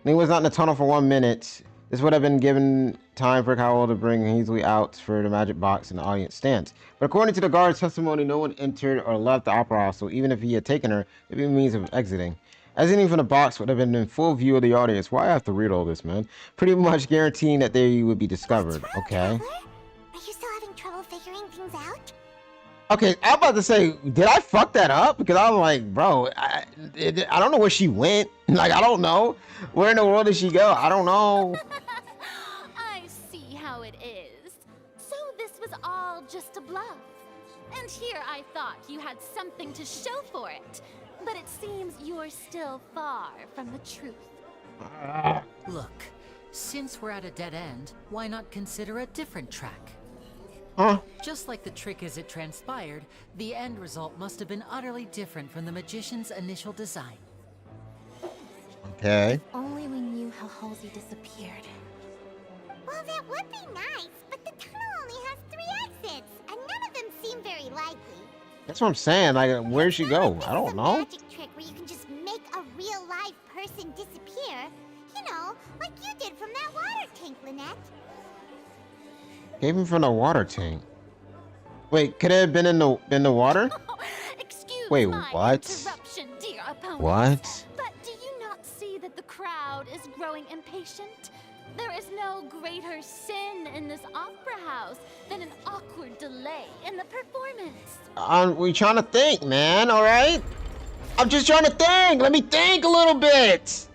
B: He was not in the tunnel for 1 minute. This would have been given time for Kawa to bring easily out for the magic box and the audience stands. But according to the guard's testimony, no one entered or left the opera house, so even if he had taken her, it would be a means of exiting. Exiting from the box would have been in full view of the audience. Why I have to read all this, man? Pretty much guaranteeing that they would be discovered. Okay.
C: Traveler? Are you still having trouble figuring things out?
B: Okay, I'm about to say, did I fuck that up? Because I'm like, bro, I don't know where she went. Like, I don't know. Where in the world did she go? I don't know.
D: I see how it is. So this was all just a bluff. And here I thought you had something to show for it. But it seems you're still far from the truth.
E: Look, since we're at a dead end, why not consider a different track?
B: Huh?
E: Just like the trick as it transpired, the end result must have been utterly different from the magician's initial design.
B: Okay.
C: Only we knew how Halsey disappeared. Well, that would be nice, but the tunnel only has 3 exits, and none of them seem very likely.
B: That's what I'm saying. Like, where'd she go? I don't know.
C: This is a magic trick where you can just make a real live person disappear. You know, like you did from that water tank, Lynette.
B: Came in from the water tank. Wait, could it have been in the water?
D: Excuse
B: Wait,
D: my
B: what?
D: interruption, dear opponent.
B: What?
D: But do you not see that the crowd is growing impatient? There is no greater sin in this opera house than an awkward delay in the performance.
B: We trying to think, man. All right. I'm just trying to think. Let me think a little bit.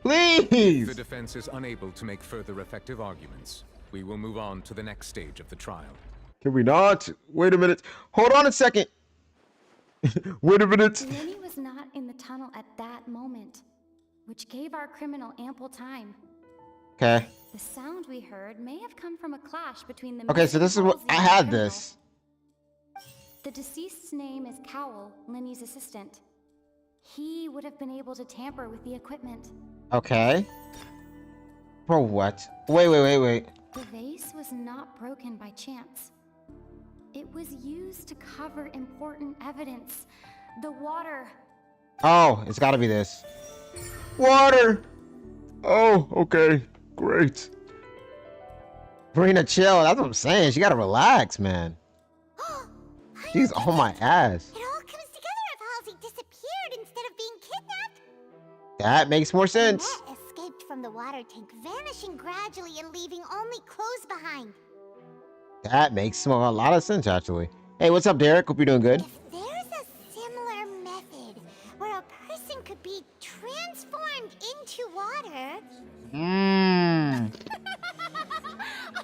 G: The
B: Please.
G: defense is unable to make further effective arguments. We will move on to the next stage of the trial.
B: Can we not? Wait a minute. Hold on a second. Wait a minute.
F: Lenny was not in the tunnel at that moment, which gave our criminal ample time.
B: Okay.
F: The sound we heard may have come from a clash between the
B: Okay, so this is what
F: Halsey
B: I
F: and the
B: had
F: criminal.
B: this.
F: The deceased's name is Cowell, Lenny's assistant. He would have been able to tamper with the equipment.
B: Okay. Bro, what? Wait.
F: The vase was not broken by chance. It was used to cover important evidence. The water.
B: Oh, it's gotta be this. Water! Oh, okay. Great. Brina, chill. That's what I'm saying. She gotta relax, man. She's on my ass.
C: It all comes together if Halsey disappeared instead of being kidnapped.
B: That makes more sense.
C: Annette escaped from the water tank, vanishing gradually and leaving only clothes behind.
B: That makes a lot of sense, actually. Hey, what's up, Derek? Hope you're doing good.
C: If there's a similar method where a person could be transformed into water,
B: Mmm.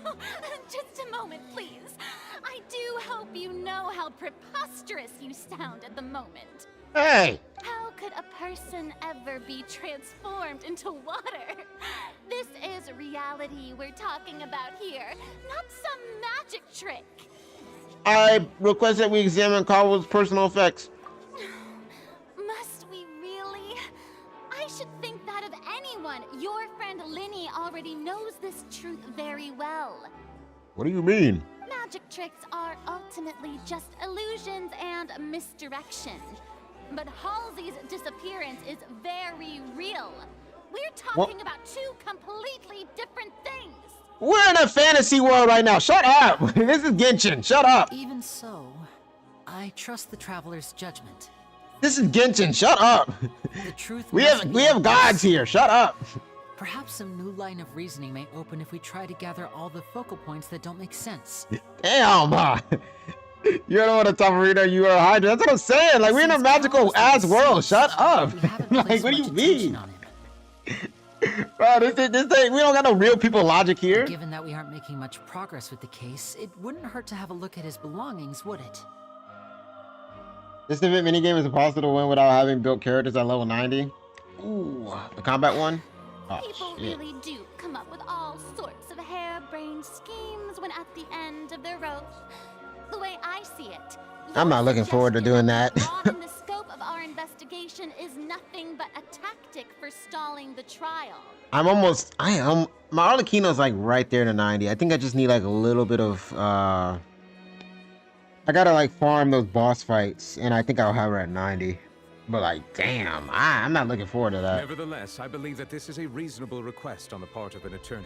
D: Oh, just a moment, please. I do hope you know how preposterous you sound at the moment.
B: Hey!
D: How could a person ever be transformed into water? This is reality we're talking about here, not some magic trick.
B: I request that we examine Cowell's personal effects.
D: Must we really? I should think that of anyone. Your friend Linny already knows this truth very well.
B: What do you mean?
D: Magic tricks are ultimately just illusions and misdirection. But Halsey's disappearance is very real. We're talking about two completely different things.
B: We're in a fantasy world right now. Shut up. This is Genshin. Shut up.
E: Even so, I trust the traveler's judgment.
B: This is Genshin. Shut up.
E: The truth
B: We
E: must
B: have
E: be obvious.
B: gods here. Shut up.
E: Perhaps some new line of reasoning may open if we try to gather all the focal points that don't make sense.
B: Damn. You don't want to talk Rita, you are Hydra. That's what I'm saying. Like, we're in a
E: Since
B: magical
E: Cowell's
B: ass world.
E: deceased,
B: Shut up.
E: we haven't
B: Like,
E: placed
B: what do you
E: much attention
B: mean?
E: on him.
B: Bro, this thing, we don't got no real people logic here.
E: Given that we aren't making much progress with the case, it wouldn't hurt to have a look at his belongings, would it?
B: This event minigame is impossible to win without having built characters at level 90. Ooh, the combat one? Oh,
D: People
B: shit.
D: really do come up with all sorts of harebrained schemes when at the end of their rope. The way I see it,
B: I'm not
D: your
B: looking forward to
D: suggestion
B: doing
D: that
B: that.
D: broaden the scope of our investigation is nothing but a tactic for stalling the trial.
B: I am. My Arlecchino's like right there to 90. I think I just need like a little bit of, I gotta like farm those boss fights, and I think I'll have her at 90. But like, damn, I'm not looking forward to that.
G: Nevertheless, I believe that this is a reasonable request on the part of an attorney.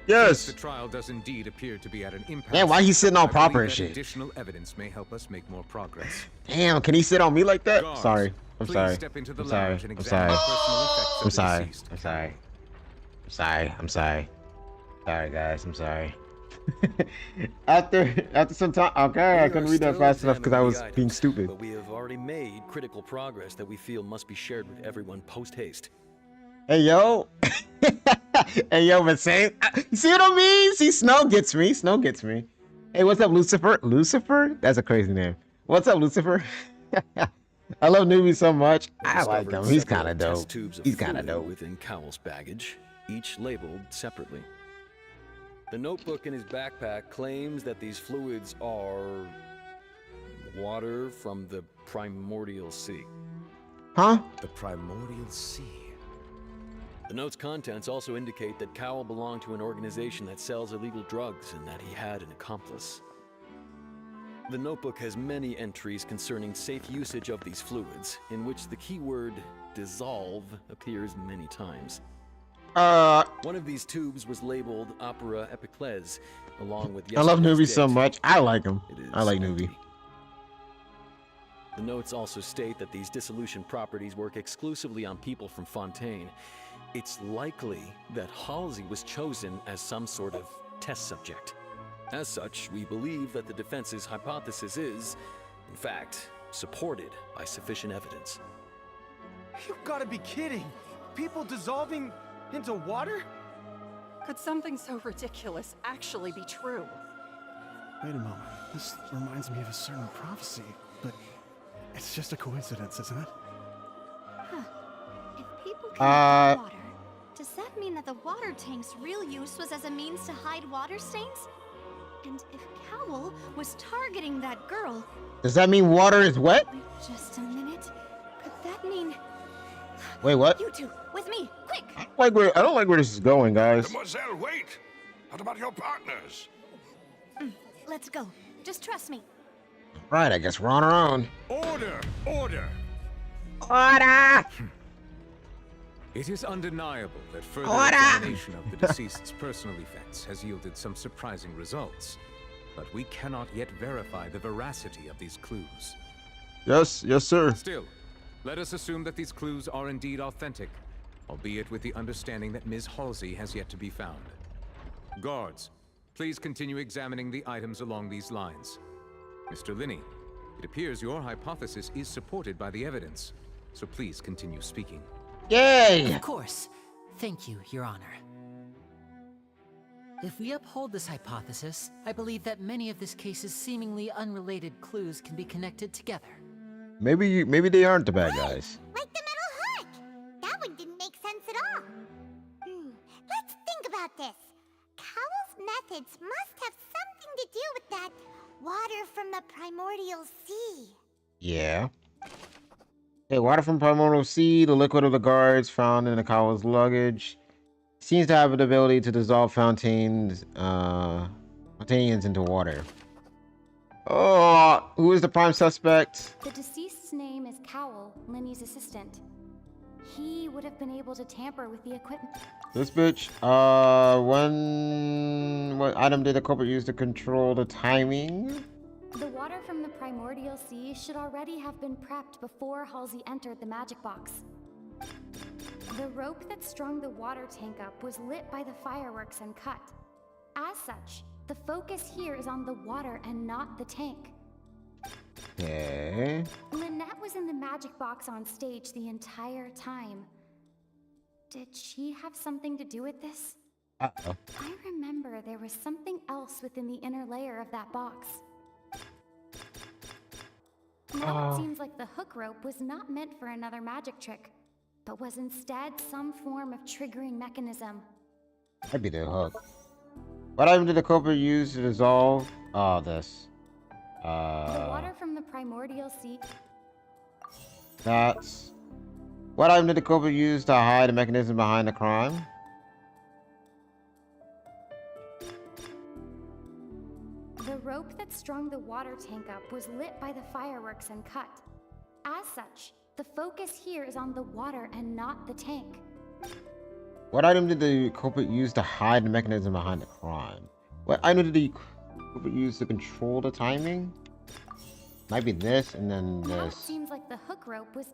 B: Yes.
G: Since the trial does indeed appear to be at an impasse.
B: Damn, why he sitting all
G: I
B: proper
G: believe
B: and
G: that
B: shit?
G: Additional evidence may help us make more progress.
B: Damn, can he sit on me like that?
G: Guards,
B: Sorry. I'm
G: please
B: sorry.
G: step into the
B: I'm sorry.
G: lounge and
B: I'm
G: examine
B: sorry.
G: the personal effects of
B: I'm
G: the
B: sorry.
G: deceased.
B: I'm sorry. I'm sorry. I'm sorry. Sorry, guys. I'm sorry. after some time, okay, I couldn't read that fast enough because I was being stupid.
K: But we have already made critical progress that we feel must be shared with everyone post-haste.
B: Hey, yo. Hey, yo, but same. You see what I mean? See, Snow gets me. Snow gets me. Hey, what's up, Lucifer? Lucifer? That's a crazy name. What's up, Lucifer? I love Newbie so much. I like him. He's kind of dope. He's kind of dope.
K: Within Cowell's baggage, each labeled separately. The notebook in his backpack claims that these fluids are water from the primordial sea.
B: Huh?
G: The primordial sea.
K: The note's contents also indicate that Cowell belonged to an organization that sells illegal drugs and that he had an accomplice. The notebook has many entries concerning safe usage of these fluids, in which the keyword dissolve appears many times. One of these tubes was labeled Opera Epiclese, along with
B: I love
K: yesterday's
B: Newbie so
K: date.
B: much. I like him.
K: It is
B: I like
K: empty.
B: Newbie.
K: The notes also state that these dissolution properties work exclusively on people from Fontaine. It's likely that Halsey was chosen as some sort of test subject. As such, we believe that the defense's hypothesis is, in fact, supported by sufficient evidence.
L: You gotta be kidding. People dissolving into water?
J: Could something so ridiculous actually be true?
I: Wait a moment. This reminds me of a certain prophecy, but it's just a coincidence, isn't it?
F: Huh. If people can water, does that mean that the water tank's real use was as a means to hide water stains? And if Cowl was targeting that girl...
B: Does that mean water is wet?
F: Wait just a minute. Could that mean...
B: Wait, what?
F: You two, with me, quick!
B: I don't like where this is going, guys.
A: Mademoiselle, wait! What about your partners?
F: Let's go. Just trust me.
B: Right, I guess we're on our own.
G: Order! Order!
B: Order!
G: It is undeniable that further examination of the deceased's personal effects has yielded some surprising results. But we cannot yet verify the veracity of these clues.
B: Yes, sir.
G: Still, let us assume that these clues are indeed authentic, albeit with the understanding that Ms. Halsey has yet to be found. Guards, please continue examining the items along these lines. Mr. Linney, it appears your hypothesis is supported by the evidence, so please continue speaking.
B: Yay!
E: Of course. Thank you, Your Honor. If we uphold this hypothesis, I believe that many of this case's seemingly unrelated clues can be connected together.
B: Maybe they aren't the bad guys.
C: Like the metal hook! That one didn't make sense at all. Let's think about this. Cowl's methods must have something to do with that water from the primordial sea.
B: Yeah. Hey, water from primordial sea, the liquid of the guards found in the Cowl's luggage. Seems to have an ability to dissolve fountains into water. Oh, who is the prime suspect?
F: The deceased's name is Cowl, Linny's assistant. He would have been able to tamper with the equipment.
B: This bitch. What item did the culprit use to control the timing?
F: The water from the primordial sea should already have been prepped before Halsey entered the magic box. The rope that strung the water tank up was lit by the fireworks and cut. As such, the focus here is on the water and not the tank.
B: Okay.
F: Lynette was in the magic box on stage the entire time. Did she have something to do with this?
B: Uh-oh.
F: I remember there was something else within the inner layer of that box. Now it seems like the hook rope was not meant for another magic trick, but was instead some form of triggering mechanism.
B: That'd be the hook. What item did the culprit use to dissolve? Oh, this.
F: The water from the primordial sea.
B: That's. What item did the culprit use to hide the mechanism behind the crime?
F: The rope that strung the water tank up was lit by the fireworks and cut. As such, the focus here is on the water and not the tank.
B: What item did the culprit use to hide the mechanism behind the crime? What item did the culprit use to control the timing? Might be this and then
F: Now it
B: this.
F: seems like the hook rope was...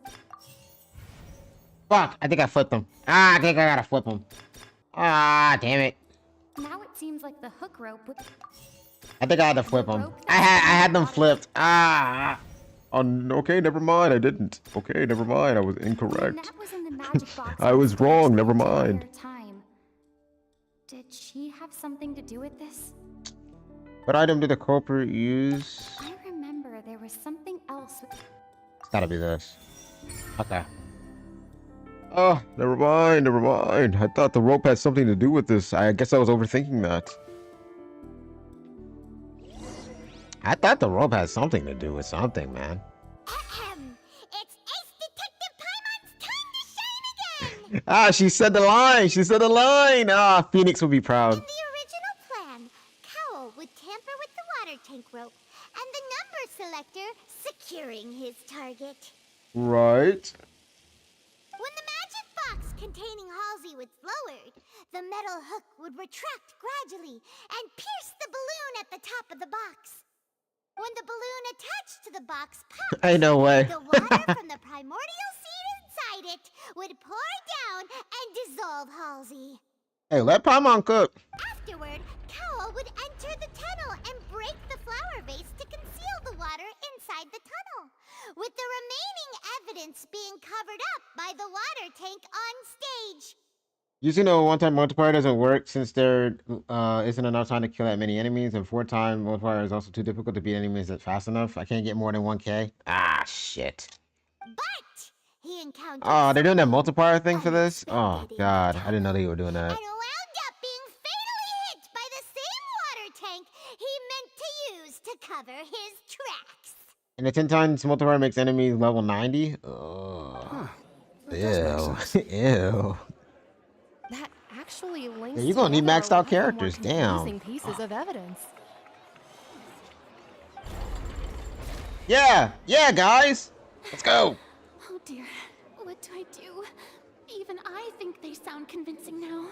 B: Fuck! I think I flipped them. I think I gotta flip them. Damn it.
F: Now it seems like the hook rope was...
B: I think I had to flip them. I had them flipped. Okay, never mind. I didn't. Okay, never mind. I was incorrect.
F: Was in the magic box
B: I was wrong. Never
F: the
B: mind.
F: entire time. Did she have something to do with this?
B: What item did the culprit use?
F: I remember there was something else.
B: It's gotta be this. Okay. Oh, never mind. Never mind. I thought the rope had something to do with this. I guess I was overthinking that. I thought the rope had something to do with something, man.
C: It's Ace Detective Paimon's time to shine again!
B: She said the line. She said the line. Phoenix will be proud.
C: In the original plan, Cowl would tamper with the water tank rope and the number selector securing his target.
B: Right.
C: When the magic box containing Halsey was lowered, the metal hook would retract gradually and pierce the balloon at the top of the box. When the balloon attached to the box popped,
B: Ain't no way.
C: the water from the primordial seed inside it would pour down and dissolve Halsey.
B: Hey, let Paimon cook.
C: Afterward, Cowl would enter the tunnel and break the flower vase to conceal the water inside the tunnel. With the remaining evidence being covered up by the water tank on stage.
B: Using the one-time multiplier doesn't work since there isn't enough time to kill that many enemies, and 4-time multiplier is also too difficult to beat enemies that fast enough. I can't get more than 1k. Ah, shit.
C: But he encountered
B: Oh, they're doing that
C: something
B: multiplier thing for this? Oh,
C: unexpected in
B: God.
C: the
B: I didn't know they were doing that.
C: and wound up being fatally hit by the same water tank he meant to use to cover his tracks.
B: And the 10 times multiplier makes enemies level 90? Ugh.
I: That does make sense.
B: Ew.
M: That actually links.
B: Yeah, you're gonna need
M: together
B: maxed
M: a
B: out
M: lot of more
B: characters. Damn.
M: confusing pieces of evidence.
B: Yeah, guys. Let's go.
D: Oh dear, what do I do? Even I think they sound convincing now.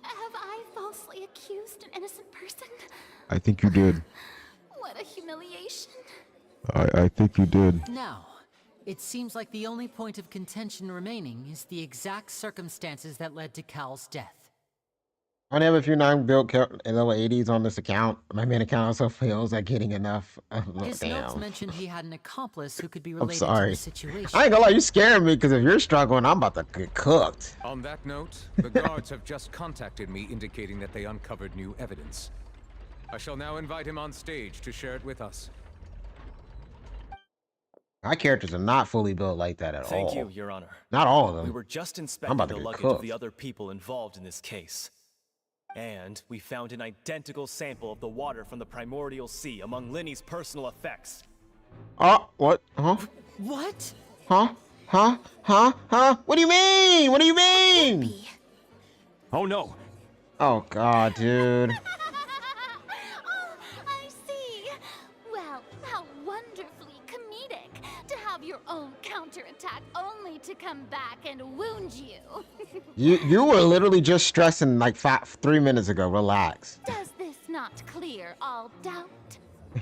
D: Have I falsely accused an innocent person?
B: I think you did.
D: What a humiliation.
B: I think you did.
E: Now, it seems like the only point of contention remaining is the exact circumstances that led to Cal's death.
B: I only have a few 9-built level 80s on this account. My main account also fails at getting enough.
E: His notes
B: Damn.
E: mentioned he had an accomplice who could be
B: I'm
E: related to
B: sorry.
E: the situation.
B: I ain't gonna lie, you scaring me because if you're struggling, I'm about to get cooked.
G: On that note, the guards have just contacted me indicating that they uncovered new evidence. I shall now invite him on stage to share it with us.
B: My characters are not fully built like that at all.
H: Thank you, Your Honor.
B: Not all of them.
H: We were just
B: I'm
H: inspecting
B: about to
H: the
B: get
H: luggage
B: cooked.
H: of the other people involved in this case. And we found an identical sample of the water from the primordial sea among Linny's personal effects.
B: Oh, what? Huh?
E: What?
B: Huh? Huh? Huh? Huh? What do you mean? What do you mean?
L: Oh no!
B: Oh, God, dude.
D: Oh, I see. Well, how wonderfully comedic to have your own counterattack only to come back and wound you.
B: You were literally just stressing like 3 minutes ago. Relax.
D: Does this not clear all doubt?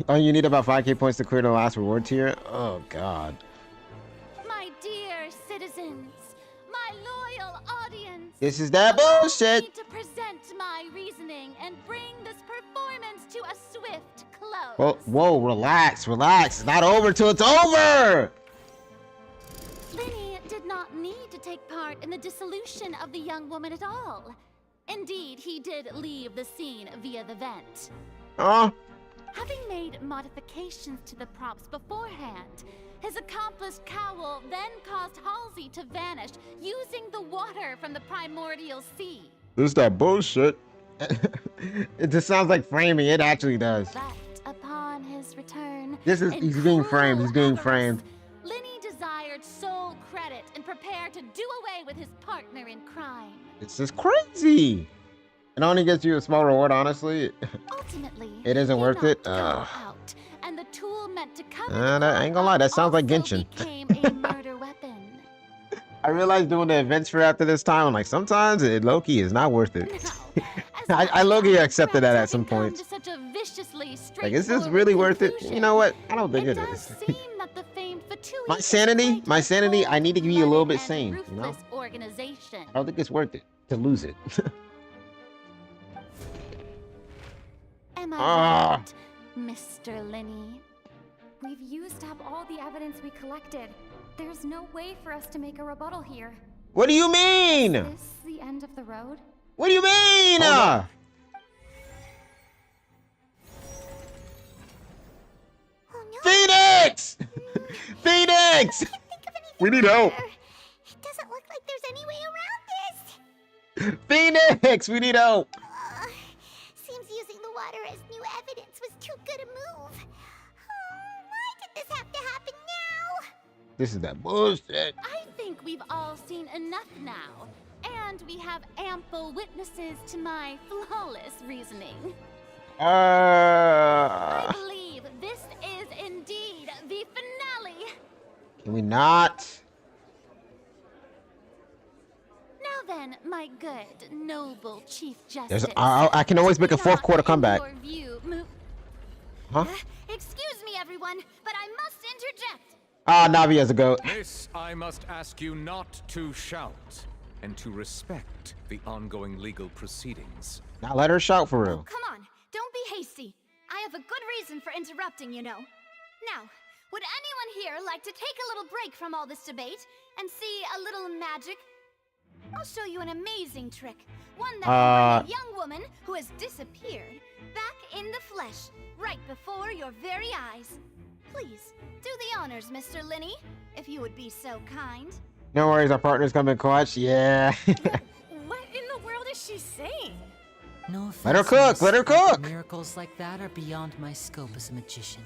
B: Oh, you need about 5k points to clear the last reward tier? Oh, God.
D: My dear citizens, my loyal audience,
B: This is that
D: allow
B: bullshit.
D: me to present my reasoning and bring this performance to a swift close.
B: Well, whoa, relax. It's not over till it's over.
D: Linny did not need to take part in the dissolution of the young woman at all. Indeed, he did leave the scene via the vent. Having made modifications to the props beforehand, his accomplice Cowl then caused Halsey to vanish using the water from the primordial sea.
B: This is that bullshit. It just sounds like framing. It actually does.
D: But upon his return,
B: He's being framed. He's being framed.
D: Linny desired sole credit and prepared to do away with his partner in crime.
B: This is crazy. It only gets you a small reward, honestly.
D: Ultimately,
B: It isn't
D: he
B: worth it.
D: knocked Cowl out, and the tool meant to cover
B: I ain't gonna lie, that sounds like
D: also
B: Genshin.
D: became a murder weapon.
B: I realized doing the events for after this time, I'm like, sometimes Loki is not worth it. I Loki accepted that at some point. Like, is this really worth it? You know what? I don't think it is. My sanity, I need to be a little bit sane, you know?
D: Organization.
B: I don't think it's worth it to lose it.
D: Am I right, Mr. Linny?
F: We've used up all the evidence we collected. There's no way for us to make a rebuttal here.
B: What do you mean?
F: Is this the end of the road?
B: What do you mean?
C: Oh, no.
B: Phoenix! Phoenix! We need help.
C: It doesn't look like there's any way around this.
B: Phoenix! We need help.
C: Seems using the water as new evidence was too good a move. Why did this have to happen now?
B: This is that bullshit.
D: I think we've all seen enough now, and we have ample witnesses to my flawless reasoning. I believe this is indeed the finale.
B: Can we not?
D: Now then, my good, noble Chief Justice.
B: I can always make a fourth quarter comeback. Huh?
C: Excuse me, everyone, but I must interject.
B: Navi has a goat.
G: Miss, I must ask you not to shout and to respect the ongoing legal proceedings.
B: Now let her shout for real.
C: Come on, don't be hasty. I have a good reason for interrupting, you know. Now,
D: Would anyone here like to take a little break from all this debate and see a little magic? I'll show you an amazing trick. One that will bring a young woman who has disappeared back in the flesh, right before your very eyes. Please, do the honors, Mr. Linny, if you would be so kind.
B: No worries, our partner's coming clutch. Yeah.
J: What in the world is she saying?
E: No offense,
B: Let her cook,
E: miss,
B: let her
E: but
B: cook.
E: Miracles like that are beyond my scope as a magician.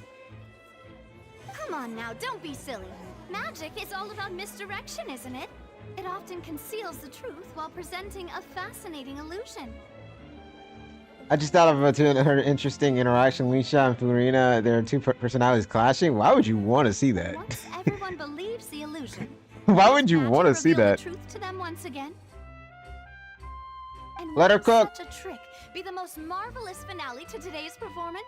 D: Come on now, don't be silly. Magic is all about misdirection, isn't it? It often conceals the truth while presenting a fascinating illusion.
B: I just thought of her interesting interaction. Lisha and Furina, their two personalities clashing. Why would you want to see that?
D: Once everyone believes the illusion,
B: Why would you
D: magic
B: want to see
D: reveal
B: that?
D: the truth to them once again? And
B: Let her
D: wouldn't
B: cook.
D: Such a trick be the most marvelous finale to today's performance?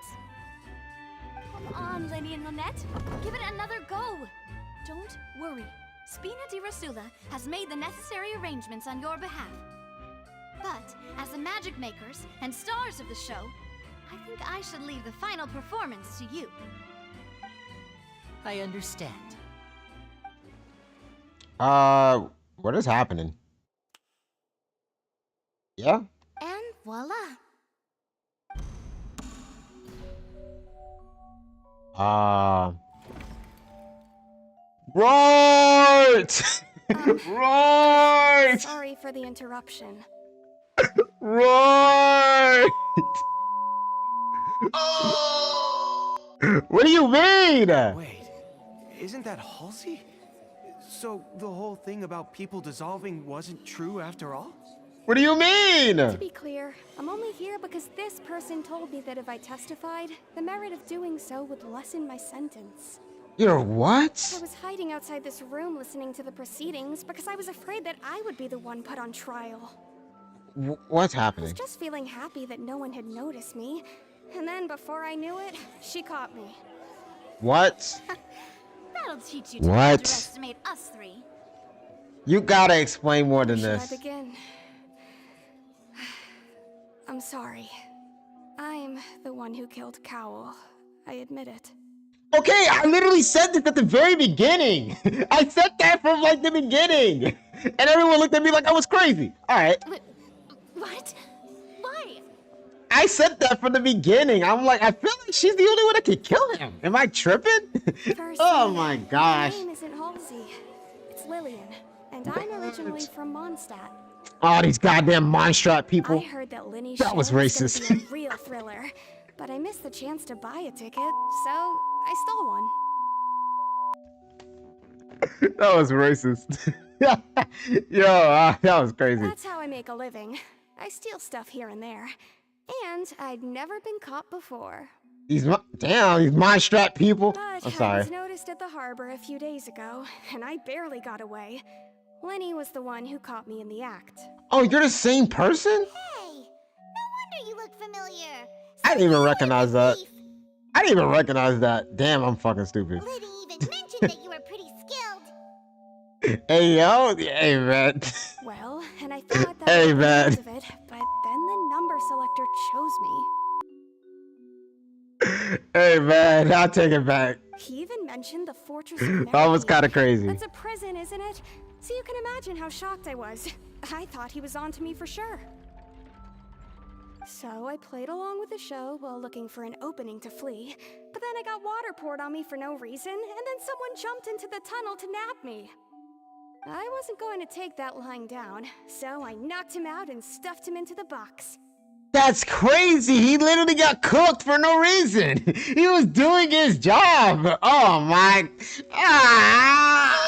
D: Come on, Lady and Lynette. Give it another go. Don't worry. Spina di Rasula has made the necessary arrangements on your behalf. But, as the magic makers and stars of the show, I think I should leave the final performance to you.
E: I understand.
B: What is happening? Yeah?
D: And voila.
B: Right! Right!
F: Sorry for the interruption.
B: Right! What do you mean?
L: Wait, isn't that Halsey? So the whole thing about people dissolving wasn't true after all?
B: What do you mean?
F: To be clear, I'm only here because this person told me that if I testified, the merit of doing so would lessen my sentence.
B: You're what?
F: I was hiding outside this room listening to the proceedings because I was afraid that I would be the one put on trial.
B: What's
F: I was
B: happening?
F: just feeling happy that no one had noticed me. And then before I knew it, she caught me.
B: What?
D: That'll teach you to
B: What?
D: underestimate us three.
B: You gotta explain more than
F: Where
B: this.
F: should I begin? I'm sorry. I'm the one who killed Cowl. I admit it.
B: Okay, I literally said this at the very beginning. I said that from like the beginning. And everyone looked at me like I was crazy. Alright.
D: What? Why?
B: I said that from the beginning. I'm like, I feel like she's the only one that could kill him. Am I tripping? Oh my gosh.
F: My name isn't Halsey. It's Lillian. And I'm originally from Mondstadt.
B: Oh, these goddamn Mondstadt people.
F: I heard that Linny's
B: That was
F: show was
B: racist.
F: gonna be a real thriller, but I missed the chance to buy a ticket, so I stole one.
B: That was racist. Yo, that was crazy.
F: That's how I make a living. I steal stuff here and there. And I'd never been caught before.
B: Damn, these Mondstadt people.
F: But
B: I'm
F: I
B: sorry.
F: was noticed at the harbor a few days ago, and I barely got away. Lenny was the one who caught me in the act.
B: Oh, you're the same person?
C: Hey, no wonder you look familiar.
B: I didn't even recognize that. I didn't even recognize that. Damn, I'm fucking stupid.
C: Liddy even mentioned that you were pretty skilled.
B: Hey, yo. Hey, man.
F: Well, and I thought that
B: Hey,
F: would be the
B: man.
F: end of it, but then the number selector chose me.
B: Hey, man. I'll take it back.
F: He even mentioned the Fortress of
B: That was
F: Memory.
B: kind of crazy.
F: That's a prison, isn't it? So you can imagine how shocked I was. I thought he was on to me for sure. So I played along with the show while looking for an opening to flee. But then I got water poured on me for no reason, and then someone jumped into the tunnel to nab me. I wasn't going to take that lying down, so I knocked him out and stuffed him into the box.
B: That's crazy. He literally got cooked for no reason. He was doing his job. Oh, my. Ah.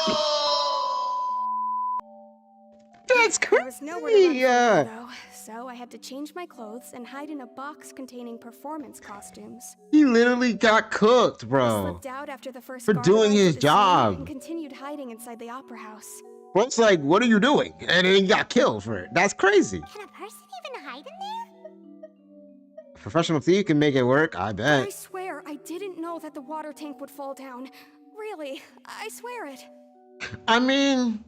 B: That's
F: There was nowhere to run
B: crazy.
F: from though, so I had to change my clothes and hide in a box containing performance costumes.
B: He literally got cooked,
F: I
B: bro.
F: slipped out after the first
B: For
F: guard
B: doing
F: arrived
B: his
F: at the scene
B: job.
F: and continued hiding inside the opera house.
B: Well, it's like, what are you doing? And then he got killed for it. That's crazy.
C: Can a person even hide in there?
B: Professional thief can make it work, I
F: I
B: bet.
F: swear I didn't know that the water tank would fall down. Really, I swear it.
B: I mean,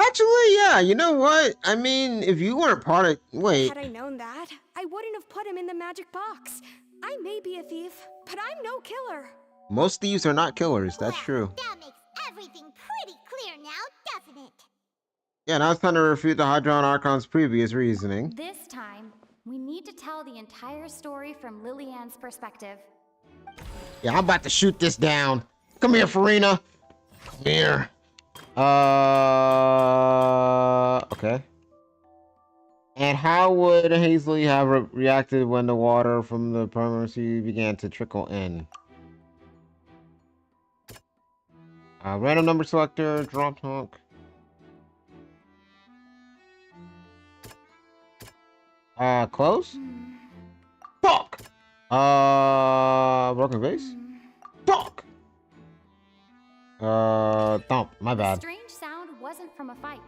B: Actually, yeah. You know what? I mean, if you weren't part of, wait.
N: Had I known that, I wouldn't have put him in the magic box. I may be a thief, but I'm no killer.
B: Most thieves are not killers. That's true.
C: That makes everything pretty clear now, doesn't it?
B: Yeah, now it's time to refute the Hadron Archon's previous reasoning.
F: This time, we need to tell the entire story from Lillian's perspective.
B: Yeah, I'm about to shoot this down. Come here, Farina. Come here. Okay. And how would Hazley have reacted when the water from the primary sea began to trickle in? Random number selector, drop honk. Close? Fuck! Broken vase? Fuck! Thump. My
F: The
B: bad.
F: strange sound wasn't from a fight.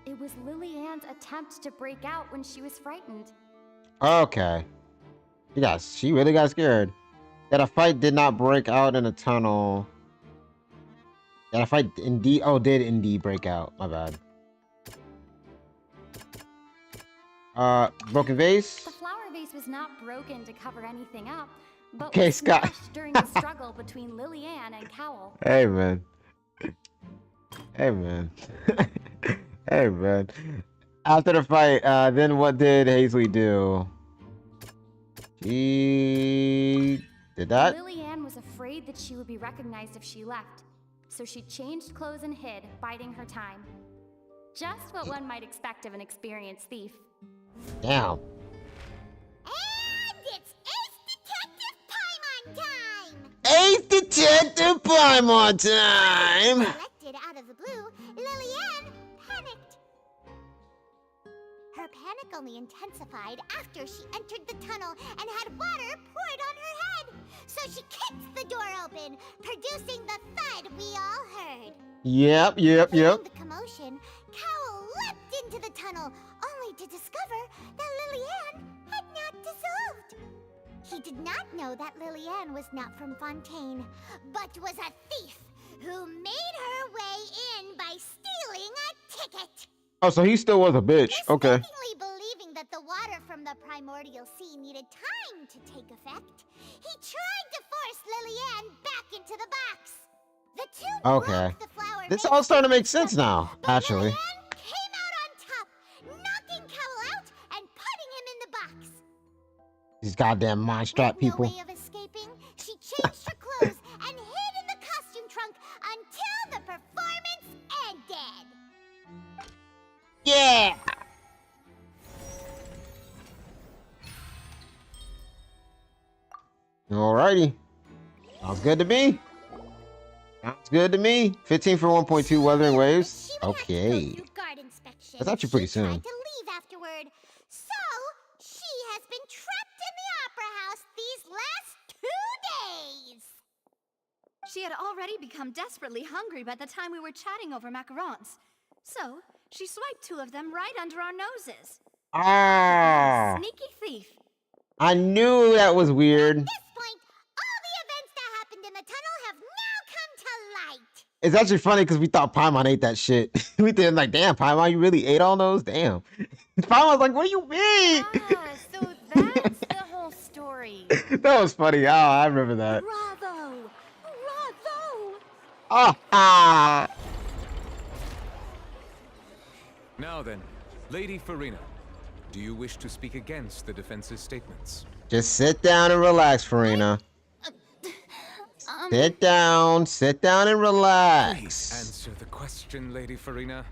F: It was Lillian's attempt to break out when she was frightened.
B: Okay. She really got scared. That a fight did not break out in a tunnel. That a fight indeed, did indeed break out. My bad. Broken vase?
F: The flower vase was not broken to cover anything up, but
B: Okay,
F: was
B: Scott.
F: smashed during the struggle between Lillian and Cowell.
B: Hey, man. Hey, man. Hey, man. After the fight, then what did Hazley do? She did that?
F: Lillian was afraid that she would be recognized if she left, so she changed clothes and hid, biding her time. Just what one might expect of an experienced thief.
B: Damn.
C: And it's Ace Detective Paimon time!
B: Ace Detective Paimon time!
C: Selected out of the blue, Lillian panicked. Her panic only intensified after she entered the tunnel and had water poured on her head. So she kicked the door open, producing the thud we all heard.
B: Yep.
C: Hearing the commotion, Cowell leapt into the tunnel, only to discover that Lillian had not dissolved. He did not know that Lillian was not from Fontaine, but was a thief who made her way in by stealing a ticket.
B: Oh, so he still was a bitch. Okay.
C: Mistakenly believing that the water from the primordial sea needed time to take effect, he tried to force Lillian back into the box. The two
B: Okay.
C: broke the flower
B: This
C: vase
B: all starting to make sense now, actually.
C: Lillian came out on top, knocking Cowell out and putting him in the box.
B: These goddamn mind strap
C: With no
B: people.
C: way of escaping, she changed her clothes and hid in the costume trunk until the performance ended.
B: Yeah! Alrighty. Sounds good to me. Sounds good to me. 15 for 1.2 weathering waves. Okay. That's actually pretty soon.
C: Tried to leave afterward, so she has been trapped in the opera house these last 2 days.
O: She had already become desperately hungry by the time we were chatting over macarons. So, she swiped 2 of them right under our noses.
B: Ah.
O: Sneaky thief.
B: I knew that was weird.
C: At this point, all the events that happened in the tunnel have now come to light.
B: It's actually funny because we thought Paimon ate that shit. We did like, damn, Paimon, you really ate all those? Damn. Paimon's like, what do you mean?
D: Ah, so that's the whole story.
B: That was funny. Oh, I remember that.
D: Bravo! Bravo!
B: Ah.
G: Now then, Lady Farina, do you wish to speak against the defense's statements?
B: Just sit down and relax, Farina. Sit down and relax.
G: Please answer the question, Lady Farina.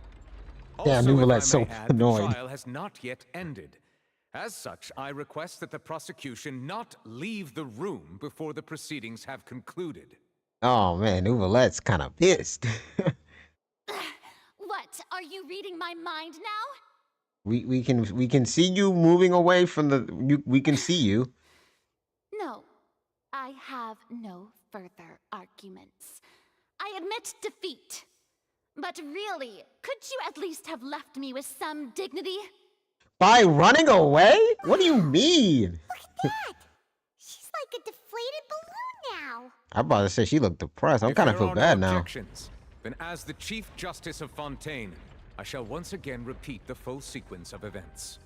B: Damn,
G: Also, if
B: Nouvelette's
G: I may
B: so
G: add,
B: annoyed.
G: The trial has not yet ended. As such, I request that the prosecution not leave the room before the proceedings have concluded.
B: Oh man, Nouvelette's kind of pissed.
D: What? Are you reading my mind now?
B: we can see you moving away from the. We can see you.
D: No, I have no further arguments. I admit defeat. But really, could you at least have left me with some dignity?
B: By running away? What do you mean?
C: Look at that! She's like a deflated balloon now.
B: I'm about to say she looked depressed. I'm
G: If
B: kind of
G: there
B: feel
G: are
B: bad
G: no
B: now.
G: objections, then as the Chief Justice of Fontaine, I shall once again repeat the full sequence of events.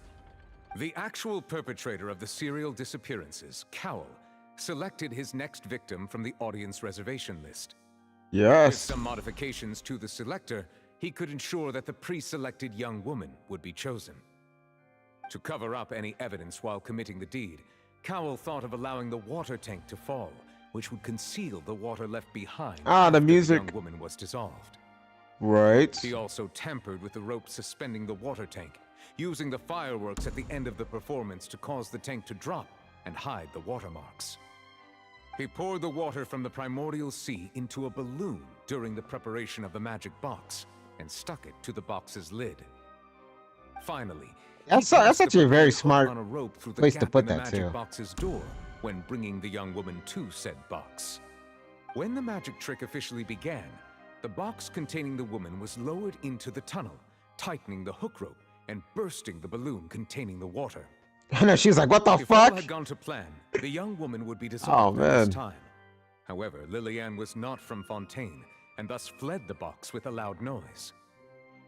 G: The actual perpetrator of the serial disappearances, Cowl, selected his next victim from the audience reservation list. With
B: Yes.
G: some modifications to the selector, he could ensure that the pre-selected young woman would be chosen. To cover up any evidence while committing the deed, Cowl thought of allowing the water tank to fall, which would conceal the water left behind
B: The
G: after
B: music.
G: the young woman was dissolved.
B: Right.
G: He also tampered with the rope suspending the water tank, using the fireworks at the end of the performance to cause the tank to drop and hide the watermarks. He poured the water from the primordial sea into a balloon during the preparation of the magic box and stuck it to the box's lid. Finally,
B: That's
G: he passed the
B: actually a very
G: balloon hook
B: smart
G: on a rope through the
B: place to
G: gap
B: put
G: in the
B: that,
G: magic
B: too.
G: box's door when bringing the young woman to said box. When the magic trick officially began, the box containing the woman was lowered into the tunnel, tightening the hook rope and bursting the balloon containing the water.
B: I know, she was like, what the
G: If all
B: fuck?
G: had gone to plan, the young woman would be dissolved at
B: man.
G: this time. However, Lillian was not from Fontaine, and thus fled the box with a loud noise.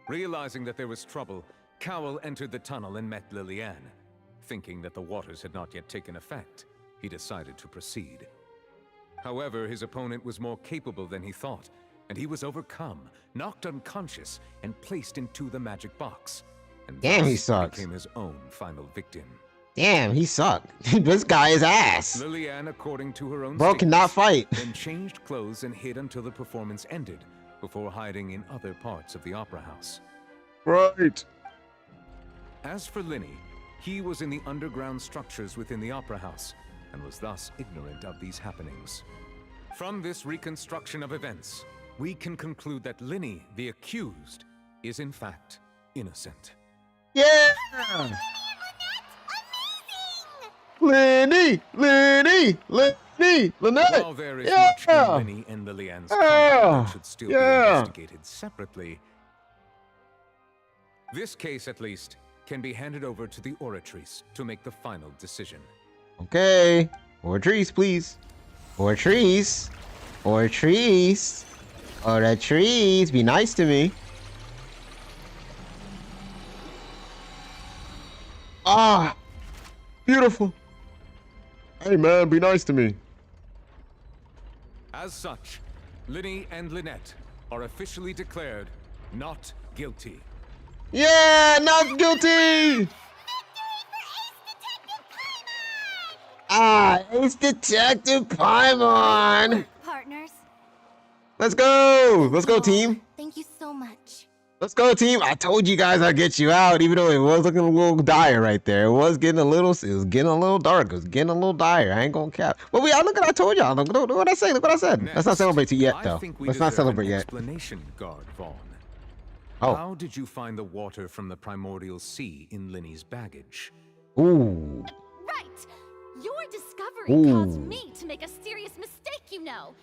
G: Realizing that there was trouble, Cowl entered the tunnel and met Lillian. Thinking that the waters had not yet taken effect, he decided to proceed. However, his opponent was more capable than he thought, and he was overcome, knocked unconscious, and placed into the magic box. And
B: Damn, he
G: thus
B: sucks.
G: became his own final victim.
B: Damn, he sucked. This guy is ass.
G: Lillian, according to her own
B: Bro cannot fight.
G: then changed clothes and hid until the performance ended, before hiding in other parts of the opera house.
B: Right.
G: As for Linny, he was in the underground structures within the opera house, and was thus ignorant of these happenings. From this reconstruction of events, we can conclude that Linny, the accused, is in fact innocent.
B: Yeah! Lenny! Lenny! Lenny! Lynette!
G: While there is
B: Yeah!
G: much in Linny and Lillian's
B: Yeah!
G: conduct that should still
B: Yeah!
G: be investigated separately, this case, at least, can be handed over to the Oratrice to make the final decision.
B: Okay. Oratrice, please. Oratrice. Oratrice. Oratrice. Be nice to me. Ah. Beautiful. Hey, man. Be nice to me.
G: As such, Linny and Lynette are officially declared not guilty.
B: Yeah, not guilty. Ah, Ace Detective Paimon.
C: Partners.
B: Let's go. Let's go, team.
C: Thank you so much.
B: Let's go, team. I told you guys I'd get you out, even though it was looking a little dire right there. It was getting a little dark. It was getting a little dire. I ain't gonna cap. But look what I told y'all. Look what I say. Look what I said. Let's not celebrate yet, though. Let's not celebrate yet.
G: Explanation, Guard Vaughn.
B: Oh.
G: How did you find the water from the primordial sea in Linny's baggage?
B: Ooh.
D: Right! Your discovery caused
B: Ooh.
D: me to make a serious mistake, you know.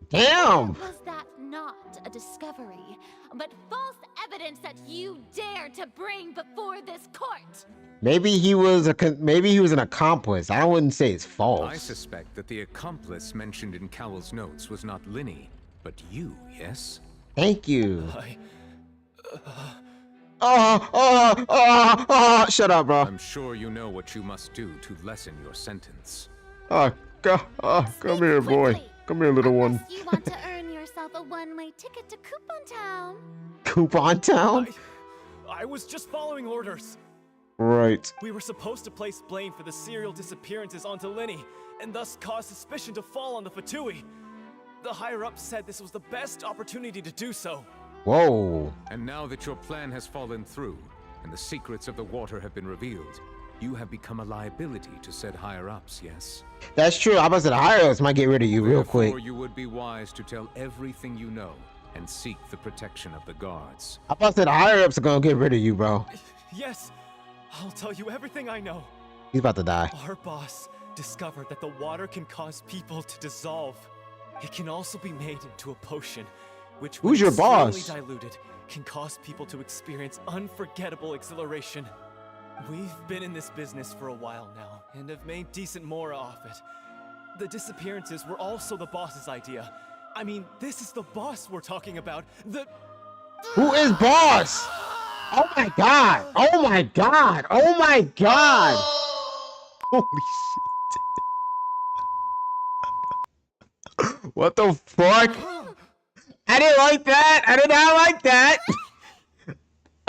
B: Damn.
D: Was that not a discovery, but false evidence that you dare to bring before this court?
B: Maybe he was an accomplice. I wouldn't say it's false.
G: I suspect that the accomplice mentioned in Cowell's notes was not Linny, but you, yes?
B: Thank you. Shut up, bro.
G: I'm sure you know what you must do to lessen your sentence.
B: Come here, boy. Come here, little one.
D: You want to earn yourself a one-way ticket to Coupon Town.
B: Coupon Town?
H: I was just following orders.
B: Right.
H: We were supposed to place blame for the serial disappearances onto Linny, and thus cause suspicion to fall on the Fatui. The higher-ups said this was the best opportunity to do so.
B: Whoa.
G: And now that your plan has fallen through, and the secrets of the water have been revealed, you have become a liability to said higher-ups, yes?
B: That's true. I was at the higher-ups might get rid of you real quick.
G: Therefore, you would be wise to tell everything you know, and seek the protection of the guards.
B: I thought the higher-ups are gonna get rid of you, bro.
H: Yes, I'll tell you everything I know.
B: He's about to die.
H: Our boss discovered that the water can cause people to dissolve. It can also be made into a potion, which
B: Who's your boss?
H: extremely diluted, can cause people to experience unforgettable exhilaration. We've been in this business for a while now, and have made decent more off it. The disappearances were also the boss's idea. I mean, this is the boss we're talking about.
B: Who is boss? Oh my god! Oh my god! Oh my god! Holy shit. What the fuck? I didn't like that! I did not like that!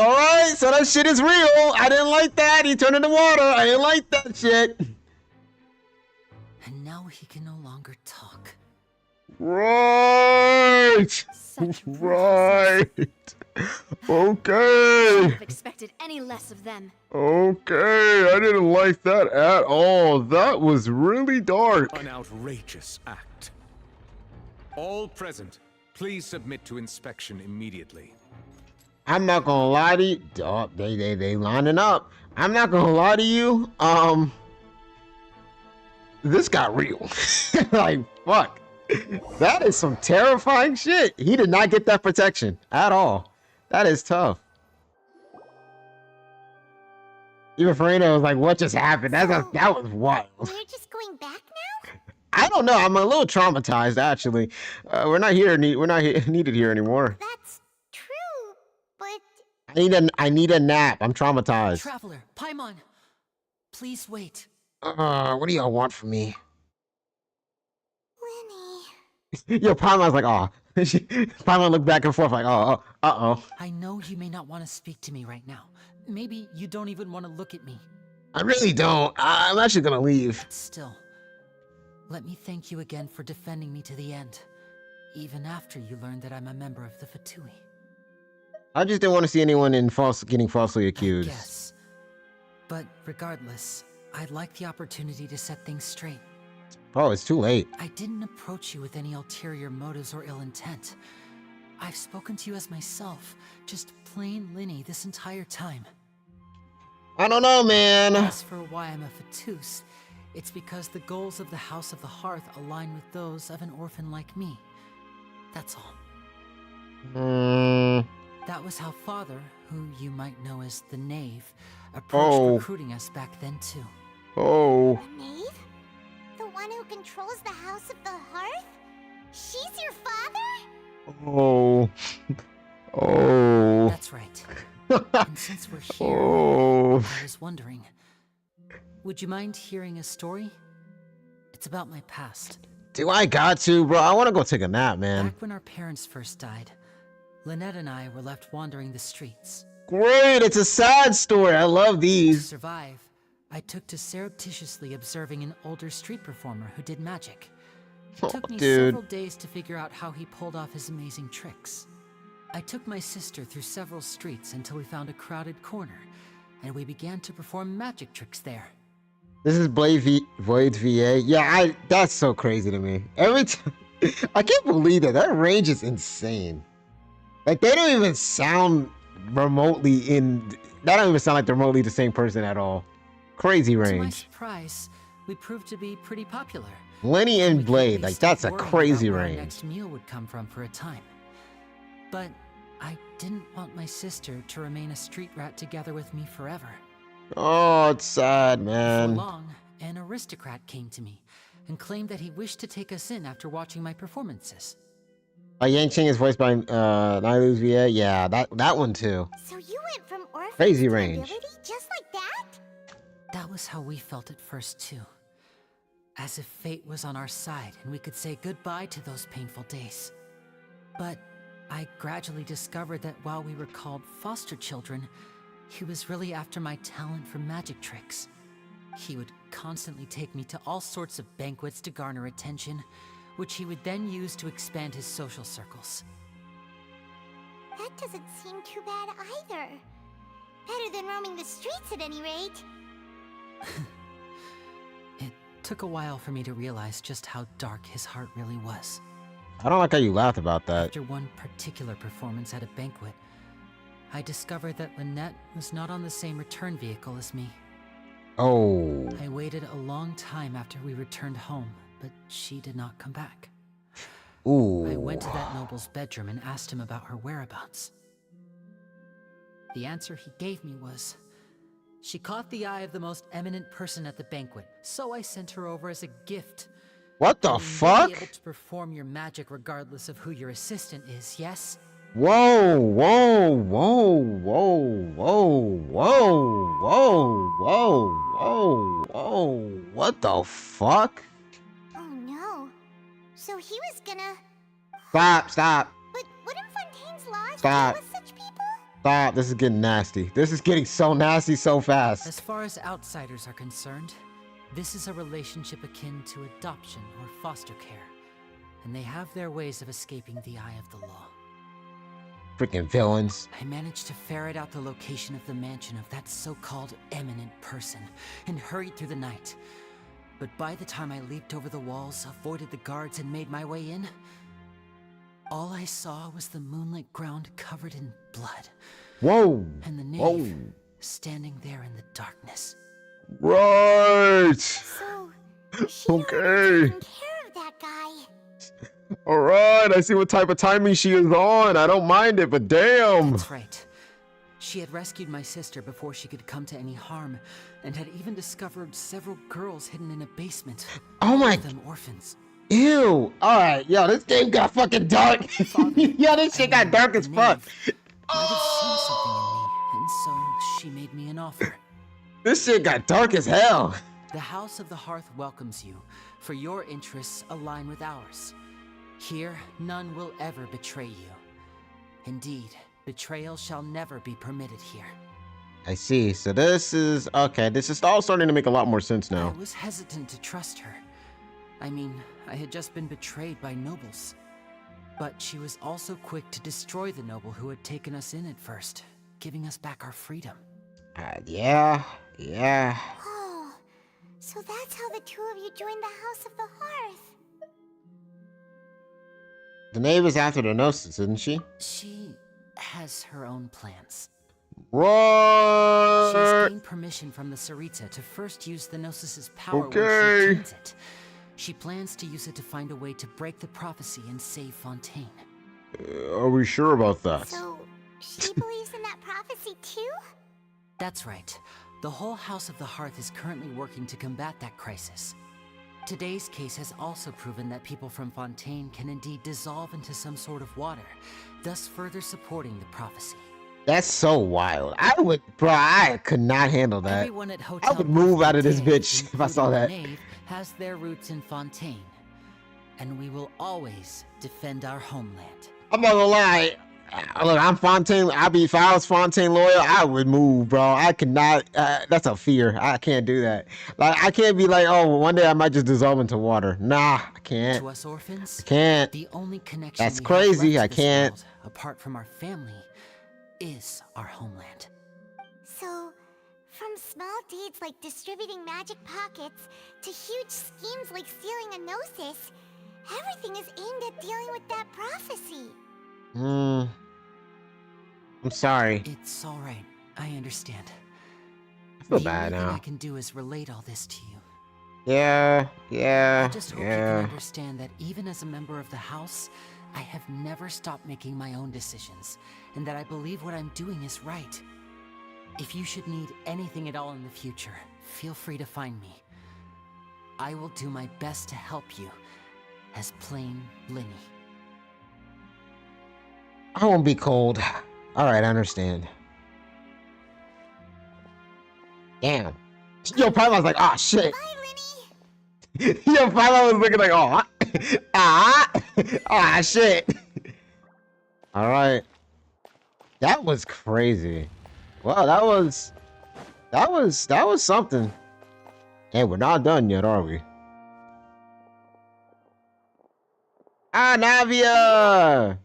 B: Alright, so that shit is real! I didn't like that! He turned into water! I didn't like that shit!
E: And now he can no longer talk.
B: Right! Right! Okay!
O: I've expected any less of them.
B: Okay, I didn't like that at all. That was really dark.
G: An outrageous act. All present, please submit to inspection immediately.
B: I'm not gonna lie to you. Oh, they lining up. I'm not gonna lie to you. This got real. Like, fuck. That is some terrifying shit. He did not get that protection at all. That is tough. Even Farina was like, what just happened? That was wild.
C: We're just going back now?
B: I don't know. I'm a little traumatized, actually. We're not here. We're not needed here anymore.
C: That's true, but
B: I need a nap. I'm traumatized.
E: Traveler, Paimon, please wait.
B: What do y'all want from me?
C: Lenny.
B: Yo, Paimon's like, oh. Paimon looked back and forth like, oh, uh-oh.
E: I know you may not want to speak to me right now. Maybe you don't even want to look at me.
B: I really don't. I'm actually gonna leave.
E: But still, let me thank you again for defending me to the end, even after you learned that I'm a member of the Fatui.
B: I just didn't want to see anyone getting falsely accused.
E: Yes. But regardless, I'd like the opportunity to set things straight.
B: Oh, it's too late.
E: I didn't approach you with any ulterior motives or ill intent. I've spoken to you as myself, just plain Linny this entire time.
B: I don't know, man.
E: As for why I'm a Fatus, it's because the goals of the House of the Hearth align with those of an orphan like me. That's all. That was how Father, who you might know as the Knave, approached recruiting us back then too.
B: Oh.
C: The Knave? The one who controls the House of the Hearth? She's your father?
B: Oh. Oh.
E: That's right. And since we're here, I was wondering, would you mind hearing a story? It's about my past.
B: Do I got to, bro? I want to go take a nap, man.
E: Back when our parents first died, Lynette and I were left wandering the streets.
B: Great, it's a sad story. I love these.
E: To survive, I took to surreptitiously observing an older street performer who did magic. It took me several days to figure out how he pulled off his amazing tricks. I took my sister through several streets until we found a crowded corner, and we began to perform magic tricks there.
B: This is Void VA. Yeah, that's so crazy to me. Every time, I can't believe that. That range is insane. Like, they don't even sound remotely that don't even sound like they're remotely the same person at all. Crazy range.
E: To my surprise, we proved to be pretty popular.
B: Lenny and Blade, like, that's a crazy range.
E: Where our next meal would come from for a time. But I didn't want my sister to remain a street rat together with me forever.
B: Oh, it's sad, man.
E: Before long, an aristocrat came to me and claimed that he wished to take us in after watching my performances.
B: Yang Ching is voiced by Nailu's VA. Yeah, that one too.
C: So you went from orphan
B: crazy
C: to
B: range.
C: ability just like that?
E: That was how we felt at first too. As if fate was on our side and we could say goodbye to those painful days. But I gradually discovered that while we were called foster children, he was really after my talent for magic tricks. He would constantly take me to all sorts of banquets to garner attention, which he would then use to expand his social circles.
C: That doesn't seem too bad either. Better than roaming the streets at any rate.
E: It took a while for me to realize just how dark his heart really was.
B: I don't like how you laughed about that.
E: After one particular performance at a banquet, I discovered that Lynette was not on the same return vehicle as me.
B: Oh.
E: I waited a long time after we returned home, but she did not come back.
B: Ooh.
E: I went to that noble's bedroom and asked him about her whereabouts. The answer he gave me was, she caught the eye of the most eminent person at the banquet, so I sent her over as a gift.
B: What the fuck?
E: Be able to perform your magic regardless of who your assistant is, yes?
B: Whoa, whoa, whoa, whoa, whoa, whoa, whoa, whoa, whoa, whoa. What the fuck?
C: Oh no. So he was gonna...
B: Stop.
C: But wouldn't Fontaine's laws
B: Stop.
C: deal with such people?
B: Stop. This is getting nasty. This is getting so nasty so fast.
E: As far as outsiders are concerned, this is a relationship akin to adoption or foster care, and they have their ways of escaping the eye of the law.
B: Freaking villains.
E: I managed to ferret out the location of the mansion of that so-called eminent person and hurried through the night. But by the time I leaped over the walls, avoided the guards, and made my way in, all I saw was the moonlit ground covered in blood.
B: Whoa.
E: And the knave
B: Whoa.
E: standing there in the darkness.
B: Right.
C: So,
B: Okay.
C: taking care of that guy.
B: All right. I see what type of timing she is on. I don't mind it, but damn.
E: That's right. She had rescued my sister before she could come to any harm, and had even discovered several girls hidden in a basement.
B: Oh my.
E: All of them orphans.
B: Ew. All right. Yo, this game got fucking dark. Yo, this shit got dark as fuck.
E: Might have seen something in me, and so she made me an offer.
B: This shit got dark as hell.
E: The House of the Hearth welcomes you, for your interests align with ours. Here, none will ever betray you. Indeed, betrayal shall never be permitted here.
B: I see. So this is okay. This is all starting to make a lot more sense
E: I
B: now.
E: was hesitant to trust her. I mean, I had just been betrayed by nobles. But she was also quick to destroy the noble who had taken us in at first, giving us back our freedom.
B: Yeah.
C: Oh, so that's how the two of you joined the House of the Hearth.
B: The knave is after the Gnosis, isn't she?
E: She has her own plans.
B: What?
E: She has gained permission from the Tsaritsa to first use the Gnosis' power when she
B: Okay.
E: obtains it. She plans to use it to find a way to break the prophecy and save Fontaine.
B: Are we sure about that?
C: So, she believes in that prophecy too?
E: That's right. The whole House of the Hearth is currently working to combat that crisis. Today's case has also proven that people from Fontaine can indeed dissolve into some sort of water, thus further supporting the prophecy.
B: That's so wild. I could not handle that.
E: Everyone at Hotel
B: I would move out of this
E: Fontaine,
B: bitch if I saw
E: including
B: that.
E: the Knave, has their roots in Fontaine, and we will always defend our homeland.
B: I'm not gonna lie. Look, I'm Fontaine. If I was Fontaine loyal, I would move, bro. I could not. That's a fear. I can't do that. Like, I can't be like, oh, one day I might just dissolve into water. Nah, I can't.
E: To us orphans,
B: I can't.
E: the only connection
B: That's
E: we
B: crazy.
E: have
B: I
E: left to this
B: can't.
E: world, apart from our family, is our homeland.
C: So, from small deeds like distributing magic pockets to huge schemes like stealing a Gnosis, everything is aimed at dealing with that prophecy.
B: I'm sorry.
E: It's all right. I understand.
B: I feel
E: The
B: bad
E: only thing
B: now.
E: I can do is relate all this to you.
B: Yeah.
E: I just hope you can understand that even as a member of the House, I have never stopped making my own decisions, and that I believe what I'm doing is right. If you should need anything at all in the future, feel free to find me. I will do my best to help you, as plain Linny.
B: I won't be cold. All right, I understand. Damn. Yo, Paimon was like, oh shit. Yo, Paimon was looking like, oh, shit. All right. That was crazy. Wow, that was something. Hey, we're not done yet, are we? Ah, Navia!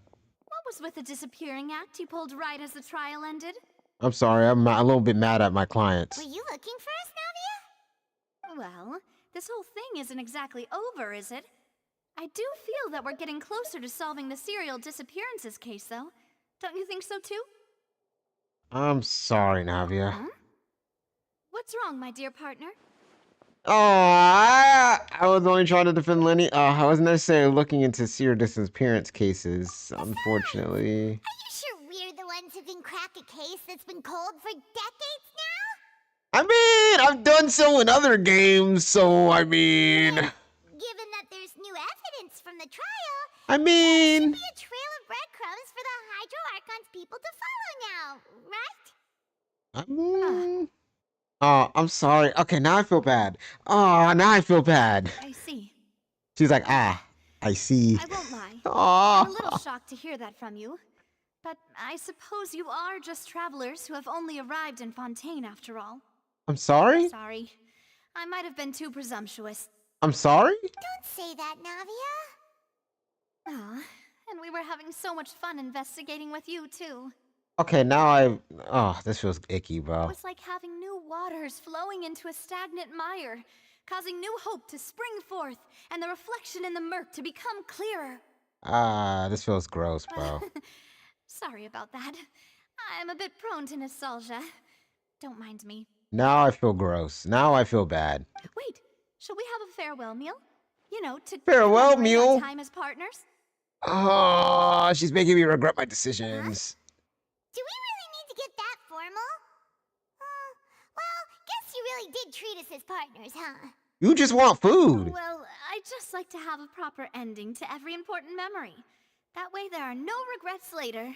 O: What was with the disappearing act you pulled right as the trial ended?
B: I'm sorry, I'm a little bit mad at my clients.
C: Were you looking for us, Navia?
O: Well, this whole thing isn't exactly over, is it? I do feel that we're getting closer to solving the serial disappearances case, though. Don't you think so, too?
B: I'm sorry, Navia.
O: Huh? What's wrong, my dear partner?
B: Oh, I was only trying to defend Lenny. I wasn't necessarily looking into serial disappearance cases, unfortunately.
C: Are you sure we're the ones who can crack a case that's been cold for decades now?
B: I mean, I've done so in other games, so I mean...
C: Given that there's new evidence from the trial,
B: I mean,
C: be a trail of breadcrumbs for the Hydro Archon's people to follow now, right?
B: oh, I'm sorry. Okay, now I feel bad. Oh, now I feel bad.
O: I see.
B: She's like, I see.
O: I won't lie.
B: Aw.
O: I'm a little shocked to hear that from you. But I suppose you are just travelers who have only arrived in Fontaine after all.
B: I'm sorry?
O: Sorry. I might have been too presumptuous.
B: I'm sorry?
C: Don't say that, Navia.
O: Ah, and we were having so much fun investigating with you, too.
B: Okay, oh, this feels icky,
O: It
B: bro.
O: was like having new waters flowing into a stagnant mire, causing new hope to spring forth, and the reflection in the murk to become clearer.
B: This feels gross, bro.
O: Sorry about that. I'm a bit prone to nostalgia. Don't mind me.
B: Now I feel gross. Now I feel bad.
O: Wait, shall we have a farewell meal? You know, to
B: Farewell
O: commemorate our
B: meal?
O: time as partners?
B: Oh, she's making me regret my decisions.
C: Do we really need to get that formal? Well, guess you really did treat us as partners, huh?
B: You just want food.
O: Well, I just like to have a proper ending to every important memory. That way there are no regrets later.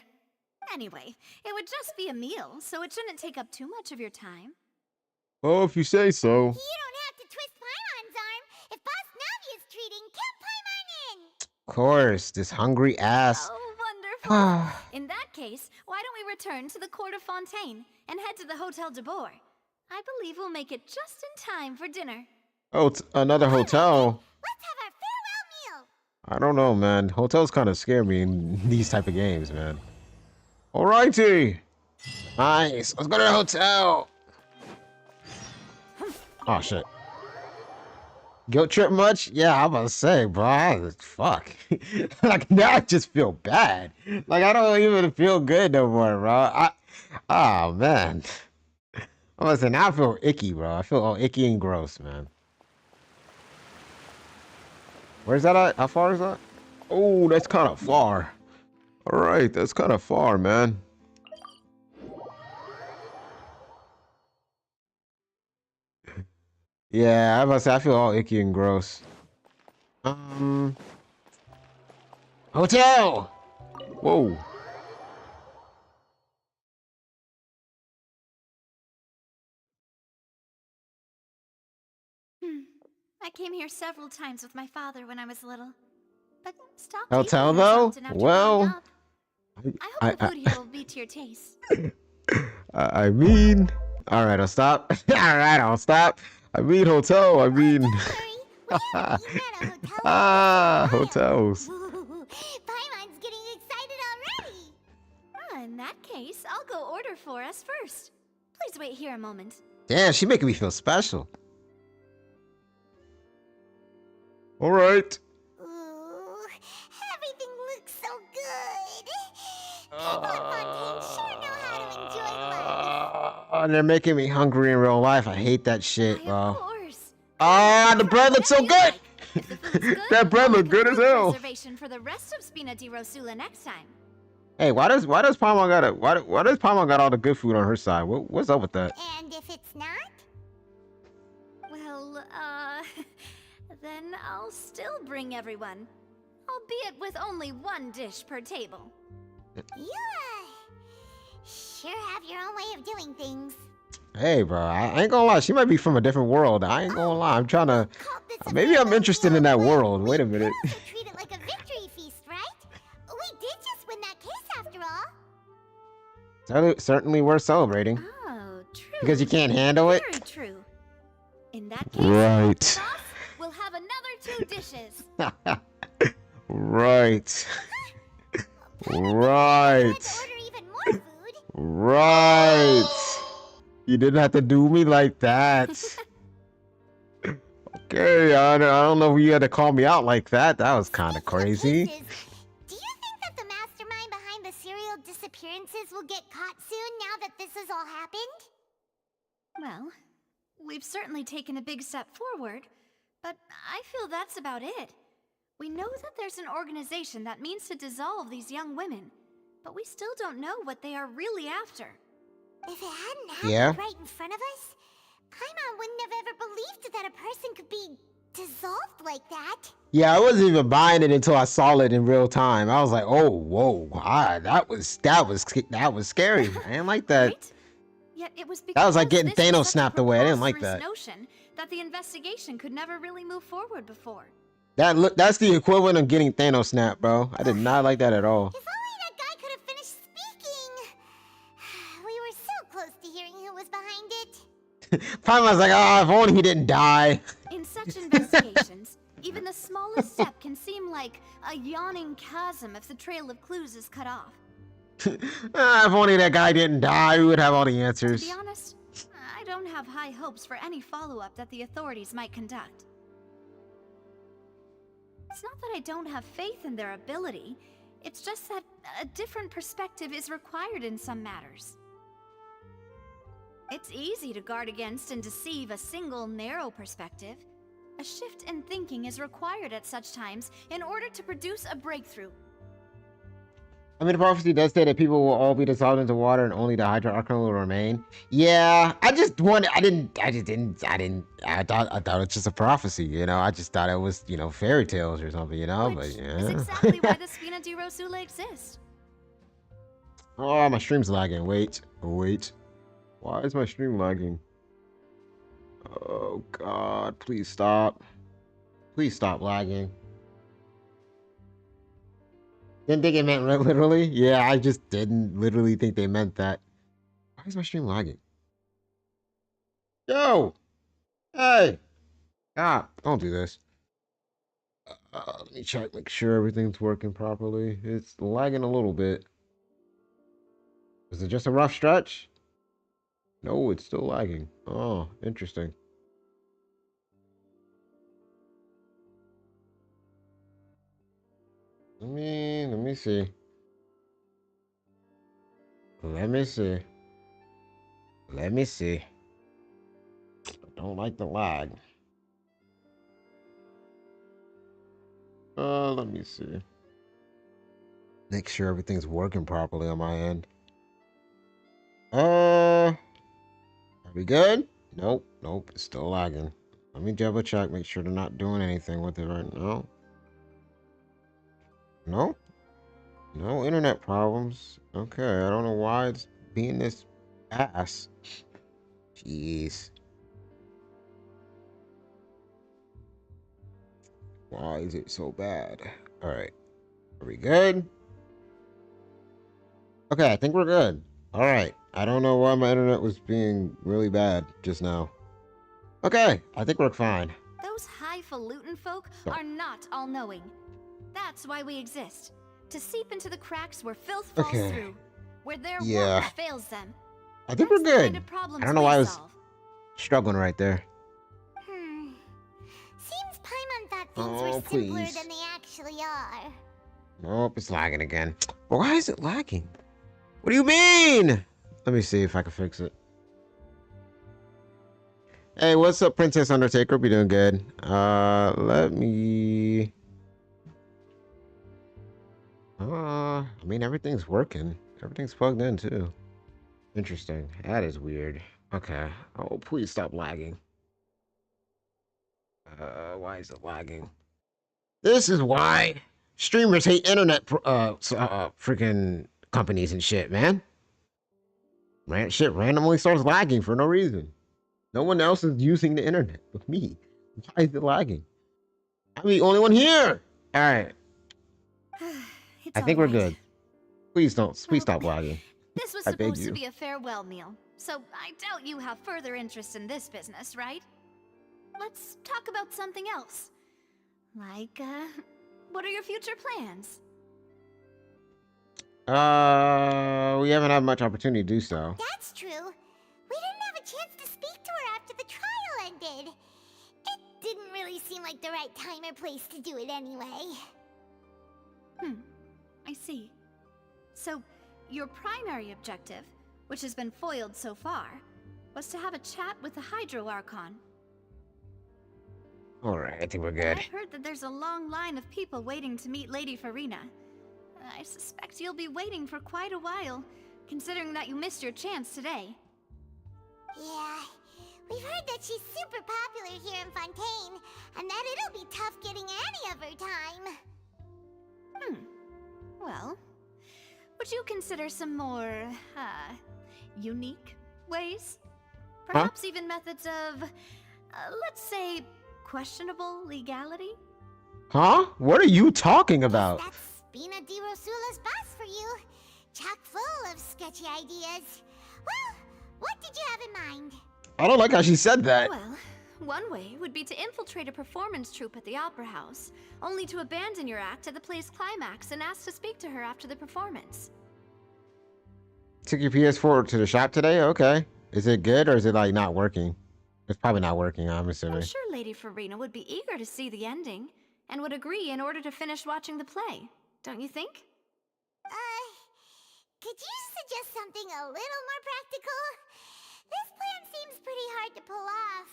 O: Anyway, it would just be a meal, so it shouldn't take up too much of your time.
B: Oh, if you say so.
C: You don't have to twist Paimon's arm. If Boss Navia's treating, count Paimon in.
B: Of course, this hungry ass.
O: Oh, wonderful. In that case, why don't we return to the Court of Fontaine and head to the Hotel de Boer? I believe we'll make it just in time for dinner.
B: Oh, it's another hotel.
C: Let's have our farewell meal.
B: I don't know, man. Hotels kind of scare me in these type of games, man. Alrighty. Nice. Let's go to the hotel. Oh, shit. Guilt trip much? Yeah, I'm about to say, bro. Fuck. Like, now I just feel bad. Like, I don't even feel good no more, bro. Oh, man. I'm gonna say, now I feel icky, bro. I feel all icky and gross, man. Where's that at? How far is that? Oh, that's kind of far. All right, that's kind of far, man. Yeah, I was about to say, I feel all icky and gross. Hotel! Whoa.
O: I came here several times with my father when I was little. But stop
B: Hotel,
O: teasing
B: though?
O: yourself after
B: Well,
O: growing up. I hope the food here will be to your taste.
B: I mean, all right, I'll stop. All right, I'll stop. I mean, hotel. I mean, hotels.
C: Paimon's getting excited already.
O: In that case, I'll go order for us first. Please wait here a moment.
B: Damn, she making me feel special. All right.
C: Ooh, everything looks so good. People at Fontaine sure know how to enjoy life.
B: Oh, they're making me hungry in real life. I hate that shit, bro.
O: Of course.
B: Ah, the bread looks so good.
O: If the food's good,
B: That bread look good as hell.
O: reservation for the rest of Spina di Rosula next time.
B: Hey, why does Paimon got all the good food on her side? What's up with that?
C: And if it's not?
O: Well, then I'll still bring everyone. Albeit with only one dish per table.
C: You, sure have your own way of doing things.
B: Hey, bro, I ain't gonna lie. She might be from a different world. I ain't gonna lie. I'm trying to. Maybe I'm interested in that world. Wait a minute.
C: Treat it like a victory feast, right? We did just win that case after all.
B: Certainly worth celebrating.
O: Oh, true.
B: Because you can't handle it.
O: Very true. In that case,
B: Right.
O: boss, we'll have another 2 dishes.
B: Right. Right. Right. You didn't have to do me like that. Okay, I don't know if you had to call me out like that. That was kind of crazy.
C: Do you think that the mastermind behind the serial disappearances will get caught soon now that this has all happened?
O: Well, we've certainly taken a big step forward, but I feel that's about it. We know that there's an organization that means to dissolve these young women, but we still don't know what they are really after.
C: If it hadn't happened right in front of us, Paimon wouldn't have ever believed that a person could be dissolved like that?
B: Yeah, I wasn't even buying it until I saw it in real time. I was like, oh, whoa, that was scary. I didn't like that.
O: Right? Yet it was
B: That was like
O: because
B: getting
O: this was
B: Thanos
O: such a
B: snapped away. I didn't like
O: preposterous
B: that.
O: notion that the investigation could never really move forward before.
B: That's the equivalent of getting Thanos snapped, bro. I did not like that at all.
C: If only that guy could have finished speaking. We were so close to hearing who was behind it.
B: Paimon's like, oh, if only he didn't die.
O: In such investigations, even the smallest step can seem like a yawning chasm if the trail of clues is cut off.
B: If only that guy didn't die, we would have all the
O: To
B: answers.
O: be honest, I don't have high hopes for any follow-up that the authorities might conduct. It's not that I don't have faith in their ability, it's just that a different perspective is required in some matters. It's easy to guard against and deceive a single narrow perspective. A shift in thinking is required at such times in order to produce a breakthrough.
B: I mean, the prophecy does say that people will all be dissolved into water and only the Hydra Archon will remain. Yeah, I thought it's just a prophecy, you know? I just thought it was, you know, fairy tales or something, you know? But yeah.
O: Is exactly why the Spina di Rosula exists.
B: Oh, my stream's lagging. Wait. Why is my stream lagging? Oh, God. Please stop. Please stop lagging. Didn't think it meant literally? Yeah, I just didn't literally think they meant that. Why is my stream lagging? Yo! Hey! Ah, don't do this. Let me check, make sure everything's working properly. It's lagging a little bit. Is it just a rough stretch? No, it's still lagging. Oh, interesting. Let me see. Let me see. I don't like the lag. Let me see. Make sure everything's working properly on my end. Are we good? Nope, it's still lagging. Let me double check, make sure they're not doing anything with it right now. No? No internet problems. Okay, I don't know why it's being this ass. Jeez. Why is it so bad? Alright. Are we good? Okay, I think we're good. Alright. I don't know why my internet was being really bad just now. Okay, I think we're fine.
O: Those highfalutin folk are not all-knowing. That's why we exist. To seep into the cracks where filth falls through. Where their work fails them.
B: I think we're good. I don't know why I was struggling right there.
C: Seems Paimon thought things were simpler than they actually are.
B: Nope, it's lagging again. But why is it lagging? What do you mean? Let me see if I can fix it. Hey, what's up, Princess Undertaker? Hope you're doing good. Let me... I mean, everything's working. Everything's plugged in, too. Interesting. That is weird. Okay. Oh, please stop lagging. Why is it lagging? This is why streamers hate internet freaking companies and shit, man. Shit randomly starts lagging for no reason. No one else is using the internet but me. Why is it lagging? I'm the only one here. All right. I think we're good. Please stop lagging.
O: This was supposed to be a farewell meal, so I doubt you have further interest in this business, right? Let's talk about something else. Like, what are your future plans?
B: We haven't had much opportunity to do so.
C: That's true. We didn't have a chance to speak to her after the trial ended. It didn't really seem like the right time or place to do it anyway.
O: I see. So, your primary objective, which has been foiled so far, was to have a chat with the Hydro Archon.
B: Alright, I think we're good.
O: I've heard that there's a long line of people waiting to meet Lady Farina. I suspect you'll be waiting for quite a while, considering that you missed your chance today.
C: Yeah, We've heard that she's super popular here in Fontaine, and that it'll be tough getting any of her time.
O: Well, would you consider some more, unique ways? Perhaps even methods of, let's say, questionable legality?
B: Huh? What are you talking about?
C: That's Spina di Rosula's boss for you. Chock full of sketchy ideas. Well, what did you have in mind?
B: I don't like how she said that.
O: Well, one way would be to infiltrate a performance troupe at the Opera House, only to abandon your act at the play's climax and ask to speak to her after the performance.
B: Took your PS4 to the shop today? Okay. Is it good or is it like not working? It's probably not working, I'm assuming.
O: I'm sure Lady Farina would be eager to see the ending, and would agree in order to finish watching the play. Don't you think?
C: Could you suggest something a little more practical? This plan seems pretty hard to pull off.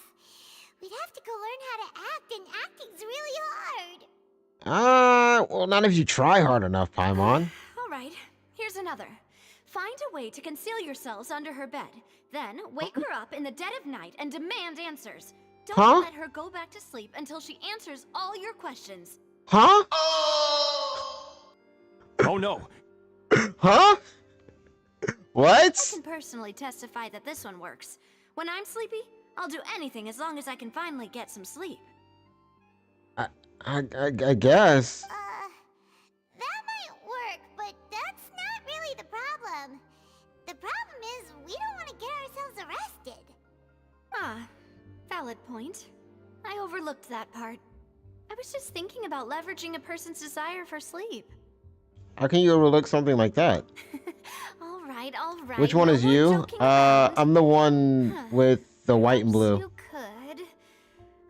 C: We'd have to go learn how to act, and acting's really hard.
B: Well, not if you try hard enough, Paimon.
O: All right, here's another. Find a way to conceal yourselves under her bed. Then wake her up in the dead of night and demand answers. Don't let her go back to sleep until she answers all your questions.
B: Huh?
H: Oh no!
B: Huh? What?
O: I can personally testify that this one works. When I'm sleepy, I'll do anything as long as I can finally get some sleep.
B: I guess.
C: That might work, but that's not really the problem. The problem is we don't want to get ourselves arrested.
O: Valid point. I overlooked that part. I was just thinking about leveraging a person's desire for sleep.
B: How can you overlook something like that?
O: All right.
B: Which one is you? I'm the one with the white and blue.
O: You could.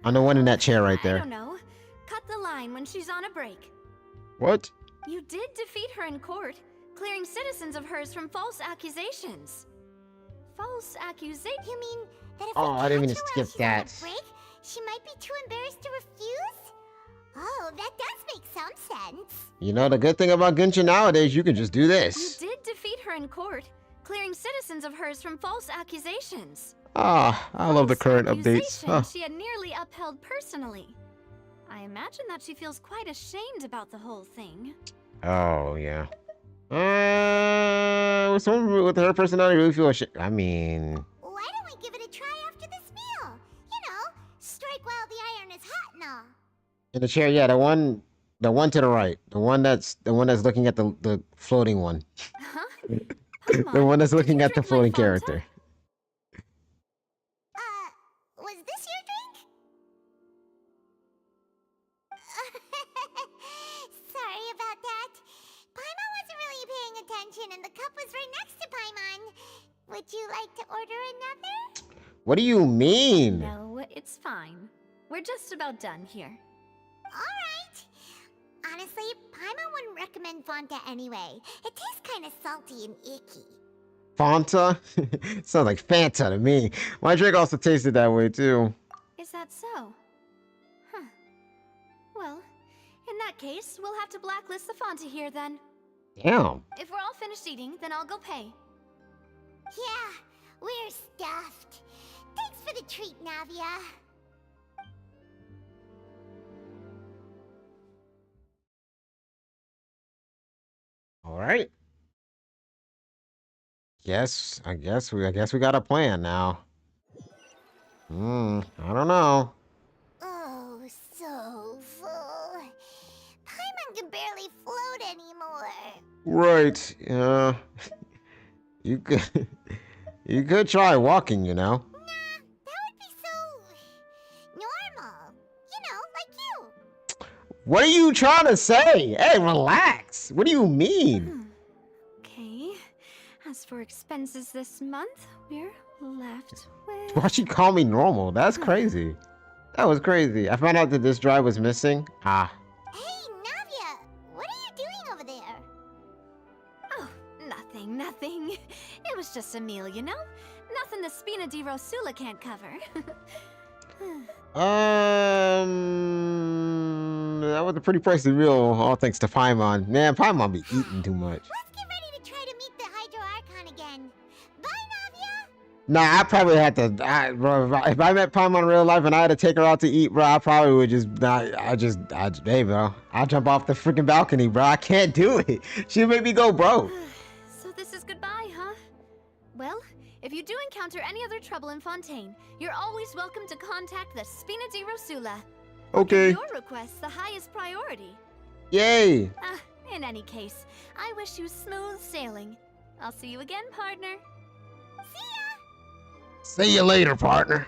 B: I'm the one in that chair right
O: I
B: there.
O: don't know. Cut the line when she's on a break.
B: What?
O: You did defeat her in court, clearing citizens of hers from false accusations. False accusation?
C: You mean that if
B: Oh,
C: we
B: I didn't mean
C: catch
B: to
C: her while
B: skip
C: she's on a
B: that.
C: break, she might be too embarrassed to refuse? Oh, that does make some sense.
B: You know, the good thing about Genshin nowadays, you can just do
O: You
B: this.
O: did defeat her in court, clearing citizens of hers from false accusations.
B: I love the current updates.
O: Accusation she had nearly upheld personally. I imagine that she feels quite ashamed about the whole thing.
B: Oh, yeah. Someone with her personality really feel ashamed. I mean...
C: Why don't we give it a try after this meal? You know, strike while the iron is hot and all.
B: In the chair, yeah, the one to the right. The one that's looking at the floating one.
O: Huh?
B: The one that's looking at the floating character.
C: Was this your drink? Sorry about that. Paimon wasn't really paying attention and the cup was right next to Paimon. Would you like to order another?
B: What do you mean?
O: No, it's fine. We're just about done here.
C: Alright. Honestly, Paimon wouldn't recommend Fanta anyway. It tastes kind of salty and icky.
B: Fanta? Sounds like Fanta to me. My drink also tasted that way too.
O: Is that so? Huh. Well, in that case, we'll have to blacklist the Fanta here then.
B: Damn.
O: If we're all finished eating, then I'll go pay.
C: Yeah, we're stuffed. Thanks for the treat, Navia.
B: All right. I guess we got a plan now. I don't know.
C: Oh, so full. Paimon can barely float anymore.
B: Right. You could try walking, you know.
C: Nah, that would be so normal. You know, like you.
B: What are you trying to say? Hey, relax. What do you mean?
O: Okay. As for expenses this month, we're left with...
B: Why'd she call me normal? That's crazy. That was crazy. I found out that this drive was missing.
C: Hey, Navia, what are you doing over there?
O: Oh, nothing. It was just a meal, you know? Nothing the Spina di Rosula can't cover.
B: That was a pretty pricey meal, all thanks to Paimon. Man, Paimon be eating too much.
C: Let's get ready to try to meet the Hydro Archon again. Bye, Navia!
B: Nah, I probably had to, bro. If I met Paimon in real life and I had to take her out to eat, bro, I probably would just not. Hey, bro, I'll jump off the freaking balcony, bro. I can't do it. She'll make me go, bro.
O: So this is goodbye, huh? Well, if you do encounter any other trouble in Fontaine, you're always welcome to contact the Spina di Rosula.
B: Okay.
O: Your request's the highest priority.
B: Yay.
O: In any case, I wish you smooth sailing. I'll see you again, partner.
B: See you later, partner.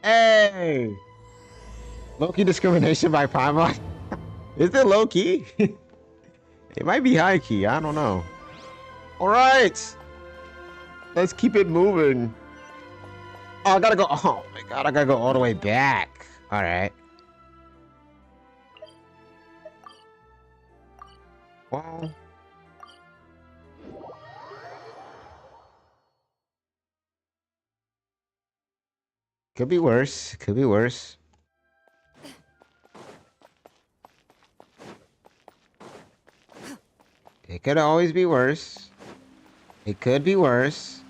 B: Hey. Low-key discrimination by Paimon. Is it low-key? It might be high-key. I don't know. All right. Let's keep it moving. Oh, I gotta go. Oh my god, I gotta go all the way back. All right. Well. Could be worse. Could be worse. It could always be worse. It could be worse.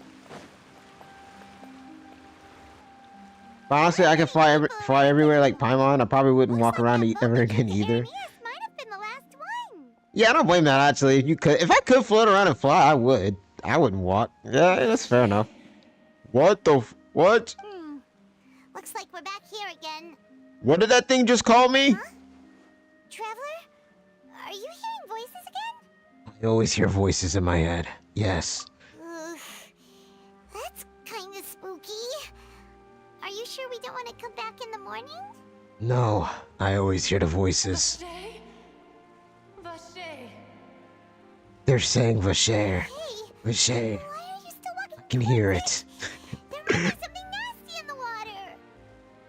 B: But honestly, I could fly everywhere like Paimon. I probably wouldn't walk around ever again either. Yeah, I don't blame that actually. If I could float around and fly, I would. I wouldn't walk. Yeah, that's fair enough. What the what?
C: Looks like we're back here again.
B: What did that thing just call me?
C: Huh? Traveler? Are you hearing voices again?
B: I always hear voices in my head. Yes.
C: That's kind of spooky. Are you sure we don't want to come back in the morning?
B: No, I always hear the voices. They're saying Vacher. Vacher. I can hear it.
C: There might be something nasty in the water.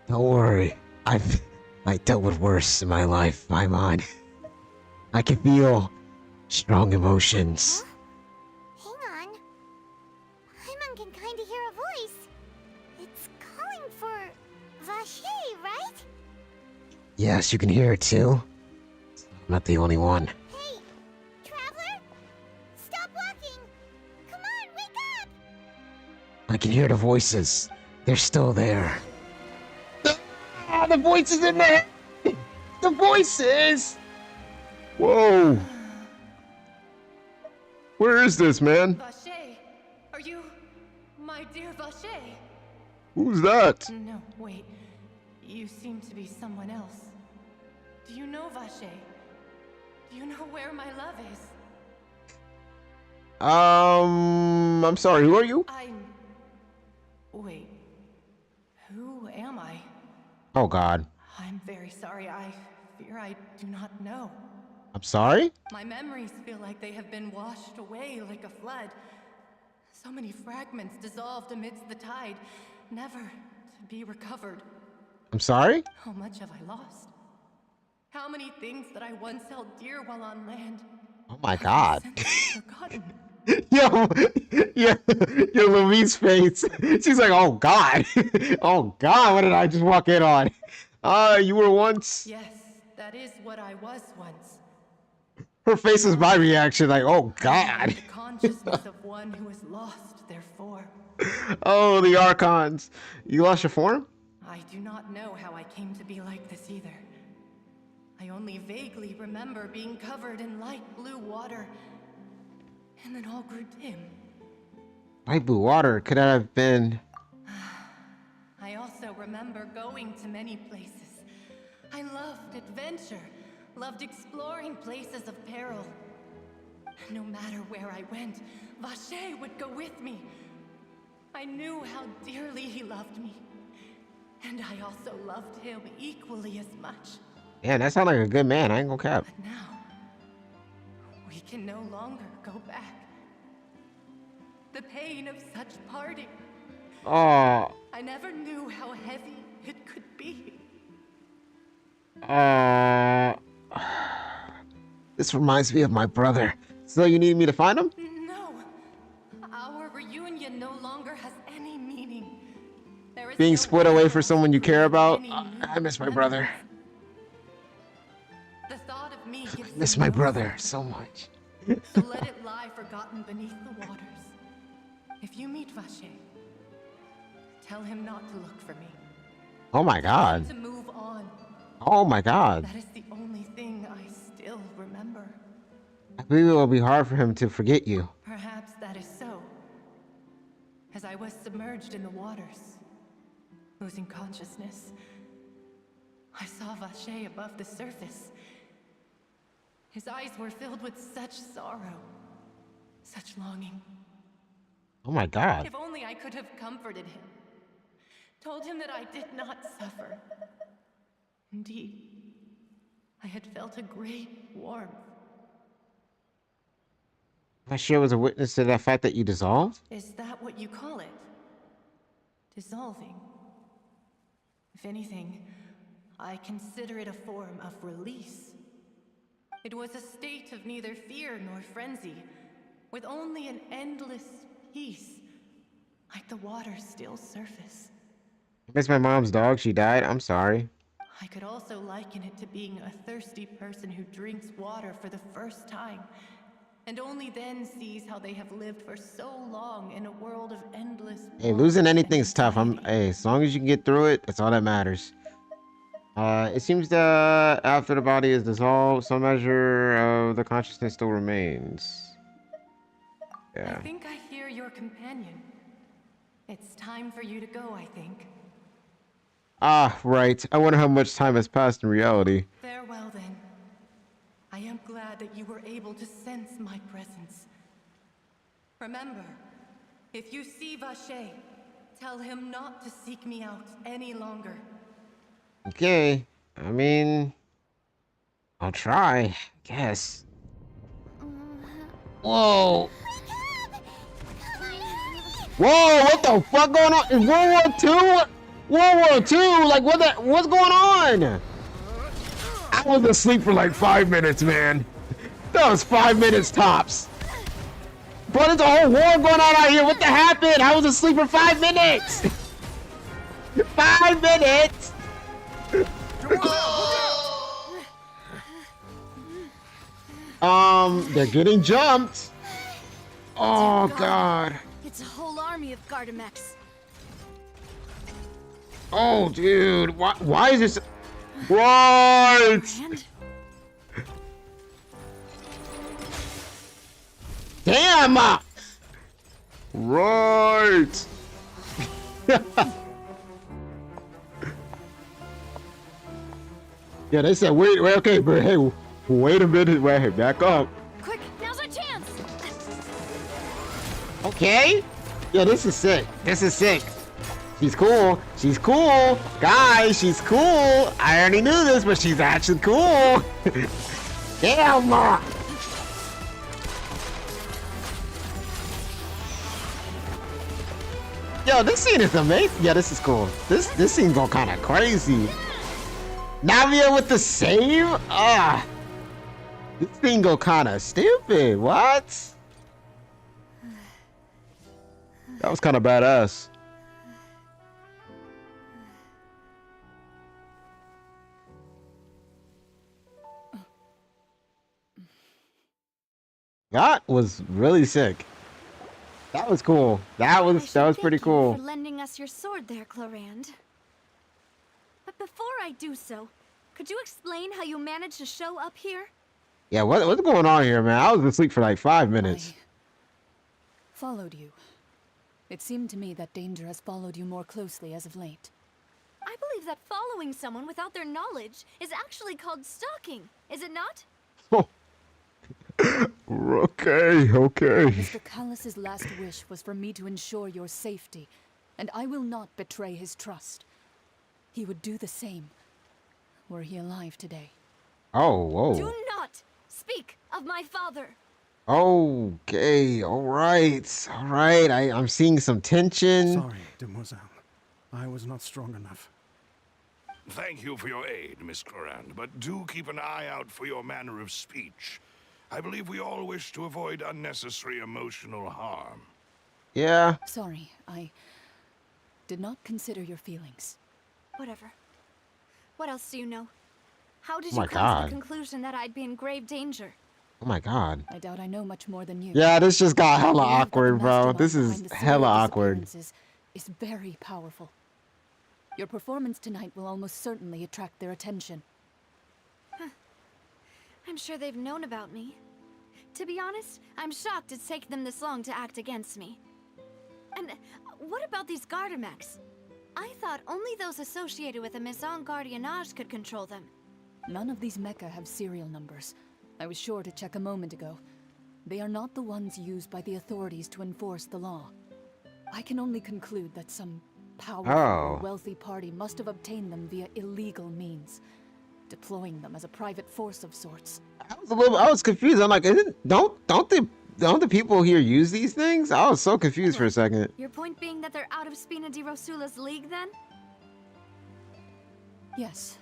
B: Don't worry. I dealt with worse in my life, Paimon. I can feel strong emotions.
C: Hang on. Paimon can kind of hear a voice. It's calling for Vacher, right?
B: Yes, you can hear it too. I'm not the only one.
C: Hey, Traveler! Stop walking! Come on, wake up!
B: I can hear the voices. They're still there. Ah, the voices in there! The voices! Whoa! Where is this, man?
P: Vacher, are you my dear Vacher?
B: Who's that?
P: No, wait. You seem to be someone else. Do you know Vacher? Do you know where my love is?
B: I'm sorry, who are you?
P: Wait. Who am I?
B: Oh god.
P: I'm very sorry. I fear I do not know.
B: I'm sorry?
P: My memories feel like they have been washed away like a flood. So many fragments dissolved amidst the tide, never to be recovered.
B: I'm sorry?
P: How much have I lost? How many things that I once held dear while on land?
B: Oh my god.
P: Forgotten.
B: Yo, Louise's face. She's like, oh god. Oh god, what did I just walk in on? You were once.
P: Yes, that is what I was once.
B: Her face is my reaction, like, oh god.
P: The consciousness of one who is lost their form.
B: Oh, the Archons. You lost your form?
P: I do not know how I came to be like this either. I only vaguely remember being covered in light blue water, and then all grew dim.
B: Light blue water? Could that have been...
P: I also remember going to many places. I loved adventure, loved exploring places of peril. No matter where I went, Vacher would go with me. I knew how dearly he loved me, and I also loved him equally as much.
B: Yeah, that sounds like a good man. I ain't gonna cap.
P: But now, we can no longer go back. The pain of such parting.
B: Oh.
P: I never knew how heavy it could be.
B: This reminds me of my brother. So you need me to find him?
P: No. Our reunion no longer has any meaning. There is
B: Being
P: no
B: split away for someone you care about? I miss my brother.
P: The thought of me
B: I miss my brother so much.
P: So let it lie forgotten beneath the waters. If you meet Vacher, Tell him not to look for me.
B: Oh my God.
P: To move on.
B: Oh my God.
P: That is the only thing I still remember.
B: I believe it will be hard for him to forget you.
P: Perhaps that is so. As I was submerged in the waters, losing consciousness, I saw Vacher above the surface. His eyes were filled with such sorrow, such longing.
B: Oh my God.
P: If only I could have comforted him, told him that I did not suffer. Indeed, I had felt a great warmth.
B: Vacher was a witness to that fact that you dissolved?
P: Is that what you call it? Dissolving? If anything, I consider it a form of release. It was a state of neither fear nor frenzy, with only an endless peace, like the water's still surface.
B: I miss my mom's dog. She died. I'm sorry.
P: I could also liken it to being a thirsty person who drinks water for the first time, and only then sees how they have lived for so long in a world of endless.
B: Hey, losing anything's tough. Hey, as long as you can get through it, that's all that matters. It seems that after the body is dissolved, some measure of the consciousness still remains. Yeah.
P: I think I hear your companion. It's time for you to go, I think.
B: Ah, right. I wonder how much time has passed in reality.
P: Farewell, then. I am glad that you were able to sense my presence. Remember, if you see Vacher, tell him not to seek me out any longer.
B: Okay. I mean, I'll try, I guess. Whoa. Whoa, what the fuck going on? Is World War II? World War II? Like, what's going on? I was asleep for like 5 minutes, man. That was 5 minutes tops. But there's a whole war going on out here. What the happened? I was asleep for 5 minutes. 5 minutes. They're getting jumped. Oh God.
N: It's a whole army of Gardamex.
B: Oh, dude. Why is this? Right. Damn. Right. Yeah, they said wait, okay, but hey, wait a minute, wait, back up.
N: Quick, now's our chance.
B: Okay. Yeah, this is sick. This is sick. She's cool. She's cool. Guys, she's cool. I already knew this, but she's actually cool. Damn. Yo, this scene is amazing. Yeah, this is cool. This scene go kind of crazy. Navia with the save? Ah. This thing go kind of stupid. What? That was kind of badass. That was really sick. That was cool. That was pretty cool.
N: Thank you for lending us your sword there, Clorand. But before I do so, could you explain how you managed to show up here?
B: Yeah, what's going on here, man? I was asleep for like 5 minutes.
M: Followed you. It seemed to me that danger has followed you more closely as of late.
N: I believe that following someone without their knowledge is actually called stalking, is it not?
B: Okay.
M: Mr. Callus's last wish was for me to ensure your safety, and I will not betray his trust. He would do the same, were he alive today.
B: Oh, whoa.
N: Do not speak of my father.
B: Okay, all right. I'm seeing some tension.
I: Sorry, demoiselle. I was not strong enough.
A: Thank you for your aid, Miss Clorand, but do keep an eye out for your manner of speech. I believe we all wish to avoid unnecessary emotional harm.
B: Yeah.
M: Sorry, I did not consider your feelings.
N: Whatever. What else do you know? How did
B: Oh my
N: you come to
B: God.
N: the conclusion that I'd be in grave danger?
B: Oh my God.
M: I doubt I know much more than you.
B: Yeah, this just got hella
M: I believe that the
B: awkward, bro.
M: mastermind
B: This is
M: behind the
B: hella
M: serial
B: awkward.
M: disappearances is very powerful. Your performance tonight will almost certainly attract their attention.
N: I'm sure they've known about me. To be honest, I'm shocked it's taken them this long to act against me. And what about these Gardamex? I thought only those associated with a Maison Gardiennage could control them.
M: None of these mecha have serial numbers. I was sure to check a moment ago. They are not the ones used by the authorities to enforce the law. I can only conclude that some powerful or wealthy party must have obtained them via illegal means, deploying them as a private force of sorts.
B: I was confused. I'm like, don't the people here use these things? I was so confused for a second.
N: Your point being that they're out of Spina di Rosula's league, then?
M: Yes.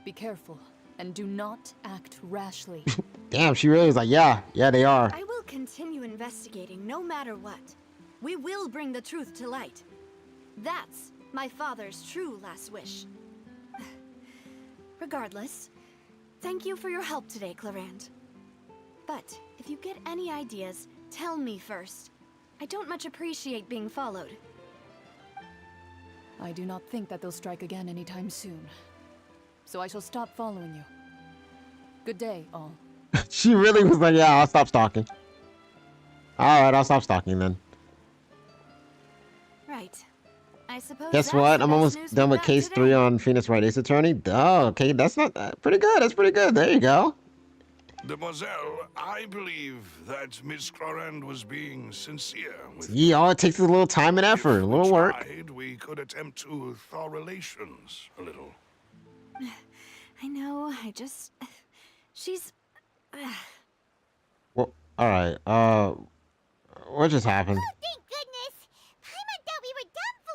M: Be careful, and do not act rashly.
B: Damn, she really was like, yeah, they are.
N: I will continue investigating no matter what. We will bring the truth to light. That's my father's true last wish. Regardless, thank you for your help today, Clarand. But if you get any ideas, tell me first. I don't much appreciate being followed.
M: I do not think that they'll strike again anytime soon. So I shall stop following you. Good day, all.
B: She really was like, yeah, I'll stop stalking. Alright, I'll stop stalking then.
N: Right. I suppose.
B: Guess what? I'm almost done with case 3 on Phoenix Wright Ace Attorney. Duh, okay, that's not pretty good. That's pretty good. There you go.
A: Demoiselle, I believe that Miss Clarand was being sincere with
B: Yeah, all it takes is a little time and effort, a little work.
A: we could attempt to thaw relations a little.
N: I know, she's...
B: Well, alright, what just happened?
C: Oh, thank goodness! Paimon thought we were done for!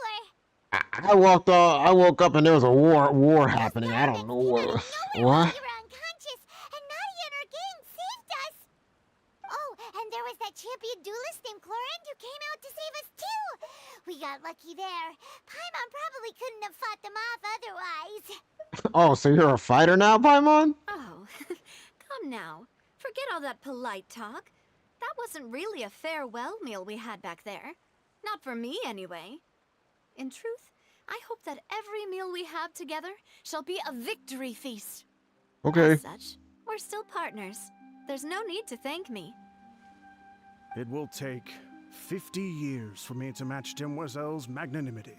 B: I woke up and there was a war happening. I don't know what. What?
C: You were unconscious, and Nadia and her gang saved us! Oh, and there was that champion duelist named Clarand who came out to save us too! We got lucky there. Paimon probably couldn't have fought them off otherwise.
B: Oh, so you're a fighter now, Paimon?
N: Oh, come now. Forget all that polite talk. That wasn't really a farewell meal we had back there. Not for me, anyway. In truth, I hope that every meal we have together shall be a victory feast.
B: Okay.
N: As such, we're still partners. There's no need to thank me.
I: It will take 50 years for me to match Demoiselle's magnanimity.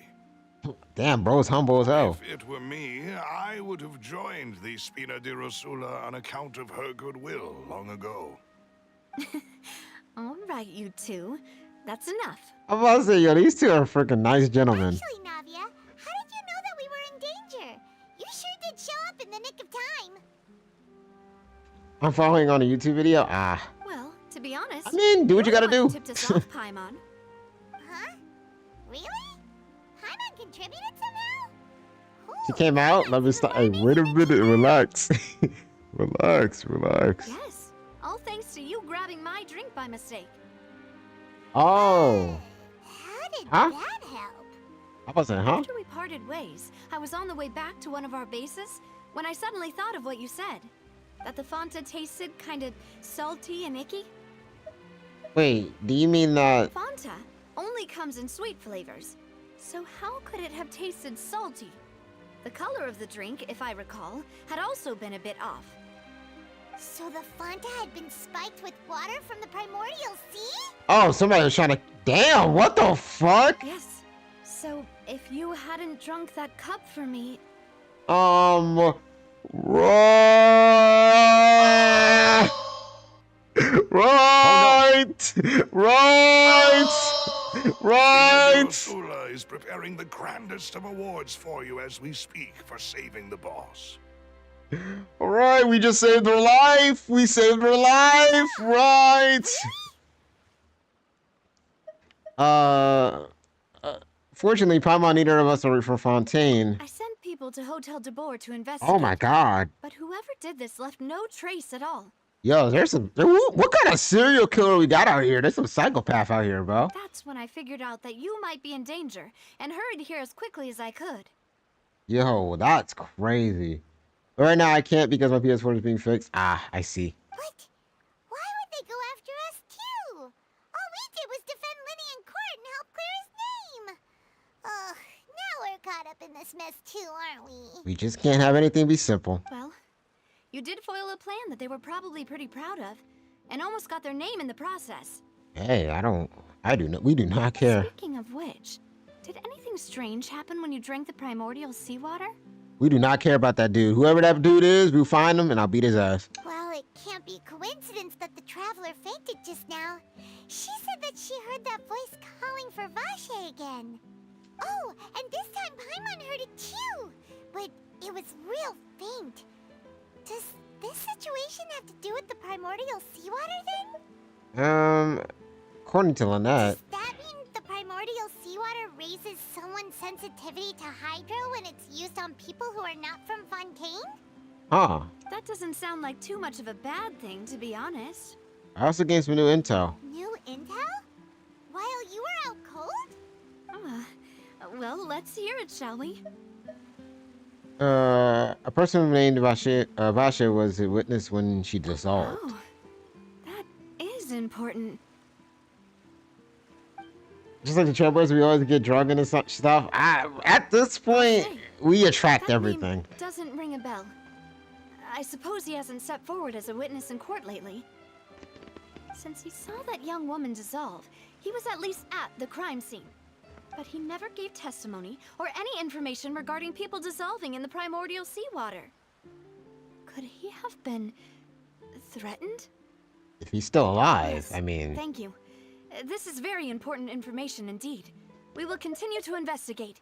B: Damn, bro's humble as hell.
A: If it were me, I would have joined the Spina di Rosula on account of her goodwill long ago.
N: All right, you two. That's enough.
B: I'm about to say, yo, these two are freaking nice gentlemen.
C: Actually, Navia, how did you know that we were in danger? You sure did show up in the nick of time.
B: I'm following on a YouTube video.
N: Well, to be honest,
B: I mean, do what you gotta do.
N: Tipped us off, Paimon.
C: Huh? Really? Paimon contributed somehow?
B: She came out. Let me stop. Hey, wait a minute. Relax. Relax.
N: Yes. All thanks to you grabbing my drink by mistake.
B: Oh.
C: How did
B: Huh?
C: that help?
B: I wasn't, huh?
N: After we parted ways, I was on the way back to one of our bases when I suddenly thought of what you said. That the Fanta tasted kind of salty and icky.
B: Wait, do you mean that?
N: Fanta only comes in sweet flavors. So how could it have tasted salty? The color of the drink, if I recall, had also been a bit off.
C: So the Fanta had been spiked with water from the primordial sea?
B: Oh, somebody was trying to. Damn, what the fuck?
N: Yes. So if you hadn't drunk that cup for me...
B: Right.
A: Rosula is preparing the grandest of awards for you as we speak for saving the boss.
B: All right, we just saved her life. We saved her life, right? Fortunately, Paimon neither of us are for Fontaine.
N: I sent people to Hotel de Boer to investigate.
B: Oh my god.
N: But whoever did this left no trace at all.
B: Yo, there's some. What kind of serial killer we got out here? There's some psychopath out here, bro.
N: That's when I figured out that you might be in danger and hurried here as quickly as I could.
B: Yo, that's crazy. But right now I can't because my PS4 is being fixed. I see.
C: What? Why would they go after us too? All we did was defend Linny in court and help clear his name. this mess too, aren't we?
B: We just can't have anything be simple.
N: Well, you did foil a plan that they were probably pretty proud of, and almost got their name in the process.
B: Hey, we do not care.
N: Speaking of which, did anything strange happen when you drank the primordial seawater?
B: We do not care about that dude. Whoever that dude is, we'll find him and I'll beat his ass.
C: Well, it can't be coincidence that the traveler fainted just now. She said that she heard that voice calling for Vache again. Oh, and this time Paimon heard it too, but it was real faint. Does this situation have to do with the primordial seawater then?
B: According to Lynette.
C: Does that mean the primordial seawater raises someone's sensitivity to hydro when it's used on people who are not from Fontaine?
B: Huh.
N: That doesn't sound like too much of a bad thing, to be honest.
B: I also gained some new intel.
C: New intel? While you were out cold?
N: Well, let's hear it, shall we?
B: A person named Vache was a witness when she dissolved.
N: Oh, that is important.
B: Just like the Trailblazers, we always get drunk into such stuff. At this point, we attract everything.
N: Doesn't ring a bell. I suppose he hasn't stepped forward as a witness in court lately. Since he saw that young woman dissolve, he was at least at the crime scene. But he never gave testimony or any information regarding people dissolving in the primordial seawater. Could he have been threatened?
B: If he's still alive,
N: Yes,
B: I mean...
N: Thank you. This is very important information indeed. We will continue to investigate.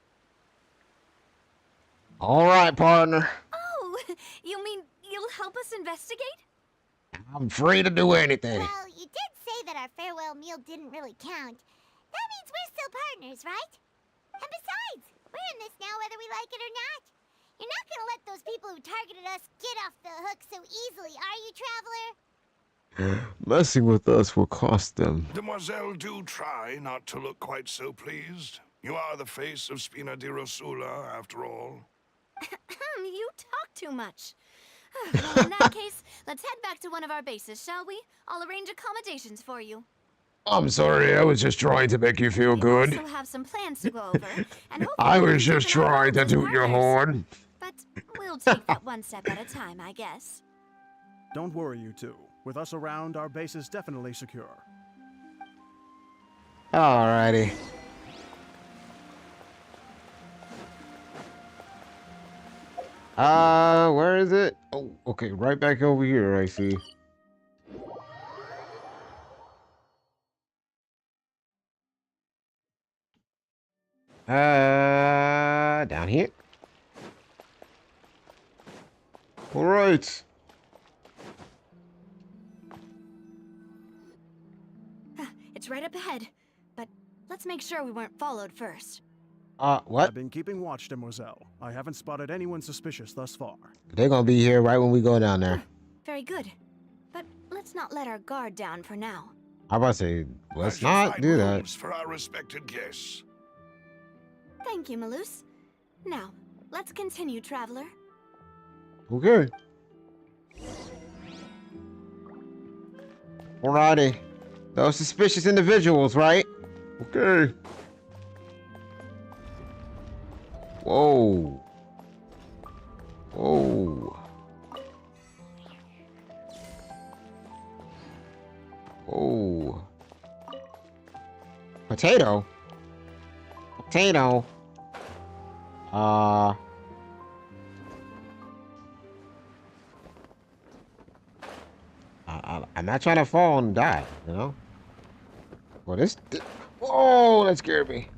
B: All right, partner.
N: Oh, you mean you'll help us investigate?
B: I'm free to do anything.
C: Well, you did say that our farewell meal didn't really count. That means we're still partners, right? And besides, we're in this now whether we like it or not. You're not gonna let those people who targeted us get off the hook so easily, are you, Traveler?
B: Messing with us will cost them.
A: Demoiselle, do try not to look quite so pleased. You are the face of Spina di Rosula, after all.
N: You talk too much. Well, in that case, let's head back to one of our bases, shall we? I'll arrange accommodations for you.
B: I'm sorry, I was just trying to make you feel good.
N: We also have some plans to go over, and hopefully
B: I was
N: we can
B: just
N: keep it on
B: trying to
N: as
B: toot your
N: partners.
B: horn.
N: But we'll take that one step at a time, I guess.
I: Don't worry, you two. With us around, our base is definitely secure.
B: Alrighty. Where is it? Oh, okay, right back over here, I see. Down here. All right.
N: It's right up ahead, but let's make sure we weren't followed first.
B: What?
I: I've been keeping watch, Demoiselle. I haven't spotted anyone suspicious thus far.
B: They're gonna be here right when we go down there.
N: Very good. But let's not let our guard down for now.
B: I'm about to say, let's
A: I shall
B: not
A: find
B: do that.
A: rooms for our respected guests.
N: Thank you, Malus. Now, let's continue, Traveler.
B: Okay. Alrighty. Those suspicious individuals, right? Okay. Whoa. Whoa. Whoa. Potato? Potato. I'm not trying to fall and die, you know? Well, whoa, that scared me.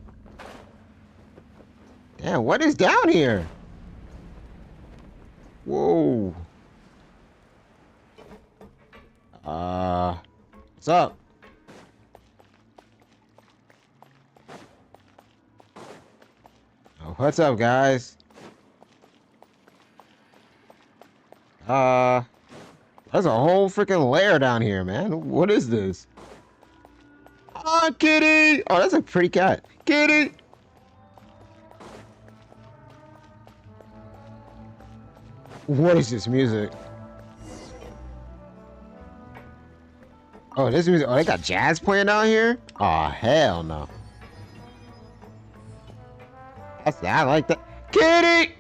B: Damn, what is down here? Whoa. What's up? Oh, what's up, guys? There's a whole freaking lair down here, man. What is this? Ah, kitty! Oh, that's a pretty cat. Kitty! What is this music? Oh, this music. Oh, they got jazz playing down here? Oh, hell no. I like that. Kitty!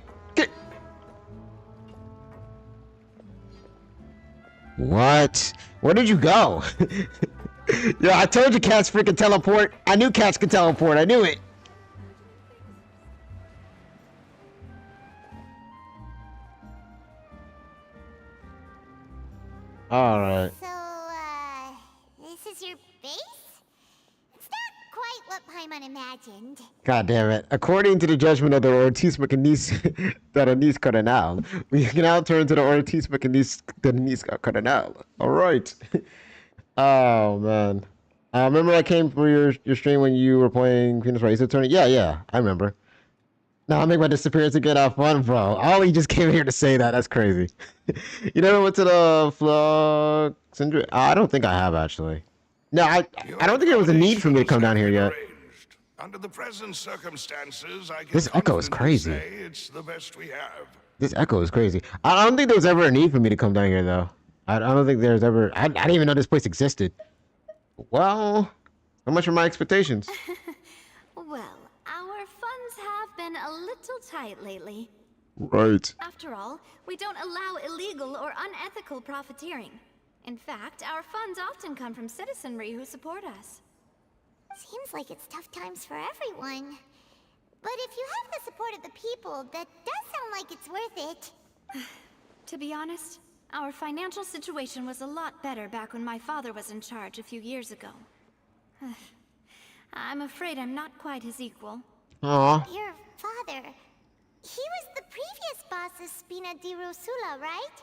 B: What? Where did you go? Yo, I told you cats freaking teleport. I knew cats could teleport. I knew it. All right.
C: So, this is your base? It's not quite what Paimon imagined.
B: God damn it. According to the judgment of the Ortiz Mecanis Coronel, we can now turn to the Ortiz Mecanis Coronel. All right. Oh, man. Remember I came for your stream when you were playing Phoenix Wright Attorney? Yeah, I remember. Now I make my disappearance again. Have fun, bro. Ollie just came here to say that. That's crazy. You never went to the Flux Syndrome? I don't think I have, actually. No, I don't think there was a need for me to come down here yet.
A: Under the present circumstances, I can
B: This echo is crazy.
A: say it's the best we have.
B: This echo is crazy. I don't think there was ever a need for me to come down here, though. I don't think there's ever... I didn't even know this place existed. Well, how much are my expectations?
N: Well, our funds have been a little tight lately.
B: Right.
N: After all, we don't allow illegal or unethical profiteering. In fact, our funds often come from citizenry who support us.
C: Seems like it's tough times for everyone. But if you have the support of the people, that does sound like it's worth it.
N: To be honest, our financial situation was a lot better back when my father was in charge a few years ago. I'm afraid I'm not quite his equal.
B: Aww.
C: Your father... He was the previous boss of Spina di Rosula, right?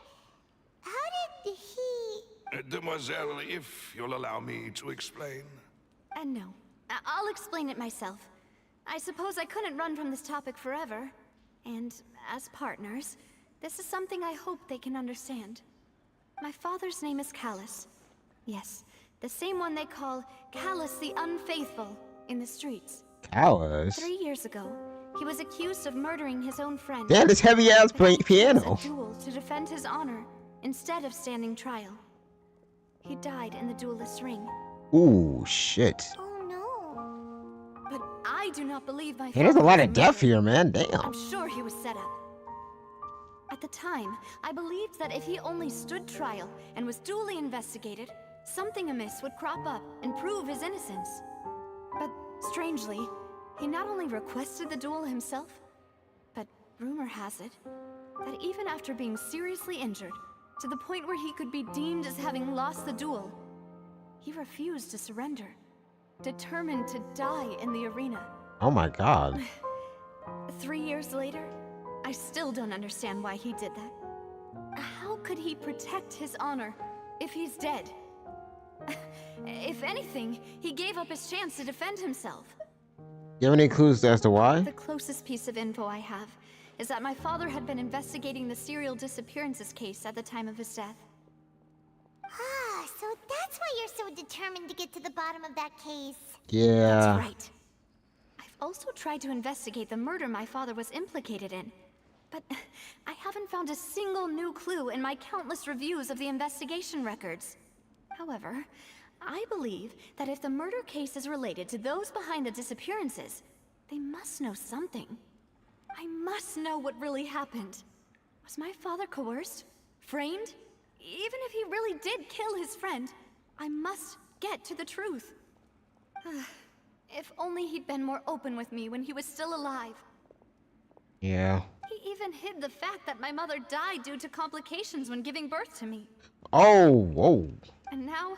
C: How did he...
A: Demoiselle, if you'll allow me to explain.
N: No. I'll explain it myself. I suppose I couldn't run from this topic forever. And as partners, this is something I hope they can understand. My father's name is Callus. Yes, the same one they call Callus the Unfaithful in the streets.
B: Callus?
N: 3 years ago, he was accused of murdering his own friend.
B: Damn, this heavy ass piano.
N: A duel to defend his honor instead of standing trial. He died in the duelist's ring.
B: Ooh, shit.
C: Oh no.
N: But I do not believe my
B: Hey, there's a
N: father
B: lot
N: was
B: of death
N: murdered.
B: here, man. Damn.
N: I'm sure he was set up. At the time, I believed that if he only stood trial and was duly investigated, something amiss would crop up and prove his innocence. But strangely, he not only requested the duel himself, but rumor has it that even after being seriously injured, to the point where he could be deemed as having lost the duel, he refused to surrender, determined to die in the arena.
B: Oh my god.
N: 3 years later, I still don't understand why he did that. How could he protect his honor if he's dead? If anything, he gave up his chance to defend himself.
B: You have any clues as to why?
N: The closest piece of info I have is that my father had been investigating the serial disappearances case at the time of his death.
C: Ah, so that's why you're so determined to get to the bottom of that case.
B: Yeah.
N: That's right. I've also tried to investigate the murder my father was implicated in, but I haven't found a single new clue in my countless reviews of the investigation records. However, I believe that if the murder case is related to those behind the disappearances, they must know something. I must know what really happened. Was my father coerced? Framed? Even if he really did kill his friend, I must get to the truth. If only he'd been more open with me when he was still alive.
B: Yeah.
N: He even hid the fact that my mother died due to complications when giving birth to me.
B: Oh, whoa.
N: And now,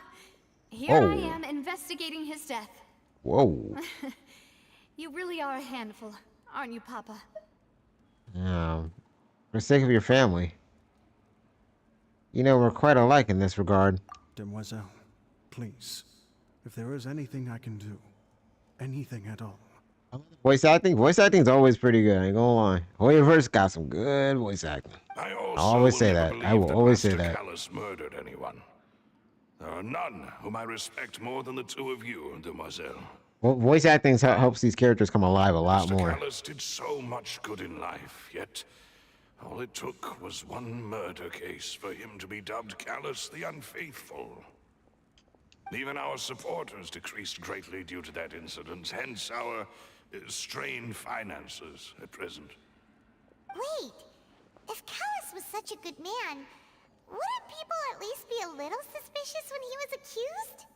N: here I am investigating his death.
B: Whoa.
N: You really are a handful, aren't you, Papa?
B: For the sake of your family. You know, we're quite alike in this regard.
I: Demoiselle, please, if there is anything I can do, anything at all.
B: Voice acting's always pretty good, I ain't gonna lie. Hoyoverse got some good voice acting.
A: I
B: always say that. I will always say that.
A: Callus murdered anyone. There are none whom I respect more than the two of you, Demoiselle.
B: Well, voice acting helps these characters come alive a lot
A: Mr.
B: more.
A: Callus did so much good in life, yet all it took was one murder case for him to be dubbed Callus the Unfaithful. Even our supporters decreased greatly due to that incident, hence our strained finances at present.
C: Wait, if Callus was such a good man, wouldn't people at least be a little suspicious when he was accused?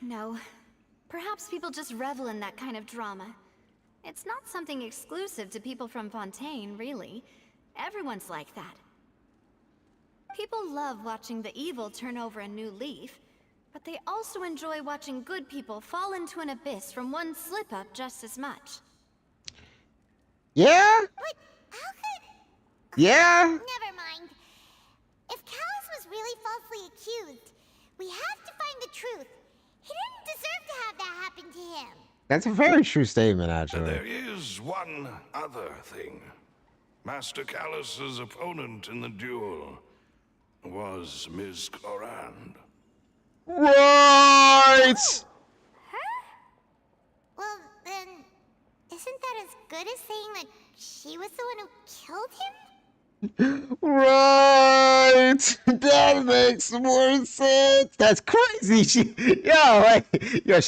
N: No. Perhaps people just revel in that kind of drama. It's not something exclusive to people from Fontaine, really. Everyone's like that. People love watching the evil turn over a new leaf, but they also enjoy watching good people fall into an abyss from one slip-up just as much.
B: Yeah?
C: But how could...
B: Yeah?
C: Never mind. If Callus was really falsely accused, we have to find the truth. He didn't deserve to have that happen to him.
B: That's a very true statement,
A: And
B: actually.
A: there is one other thing. Master Callus's opponent in the duel was Ms. Clorand.
B: Right!
C: Well, then, isn't that as good as saying that she was the one who killed him?
B: Right! That makes more sense. That's crazy. She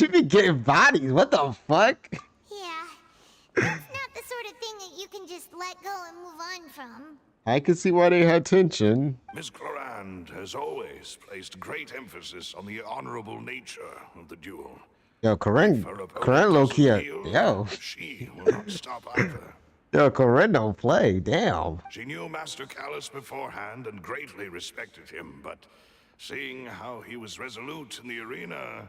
B: be getting bodies. What the fuck?
C: Yeah, that's not the sort of thing that you can just let go and move on from.
B: I can see why they had tension.
A: Ms. Clorand has always placed great emphasis on the honorable nature of the duel.
B: Yo, Corinne low-key, yo.
A: She will not stop either.
B: Yo, Corinne don't play, damn.
A: She knew Master Callus beforehand and greatly respected him, but seeing how he was resolute in the arena,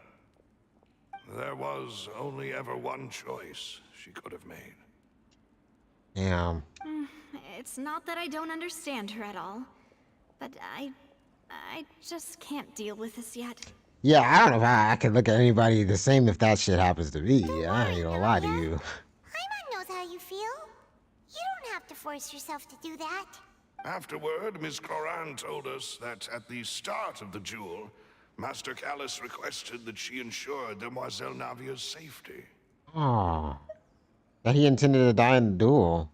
A: there was only ever one choice she could have made.
B: Damn.
N: It's not that I don't understand her at all, but I just can't deal with this yet.
B: Yeah, I don't know if I can look at anybody the same if that shit happens to me. I ain't gonna lie to you.
C: Paimon knows how you feel. You don't have to force yourself to do that.
A: Afterward, Ms. Clorand told us that at the start of the duel, Master Callus requested that she ensure Demoiselle Navia's safety.
B: Oh, that he intended to die in the duel.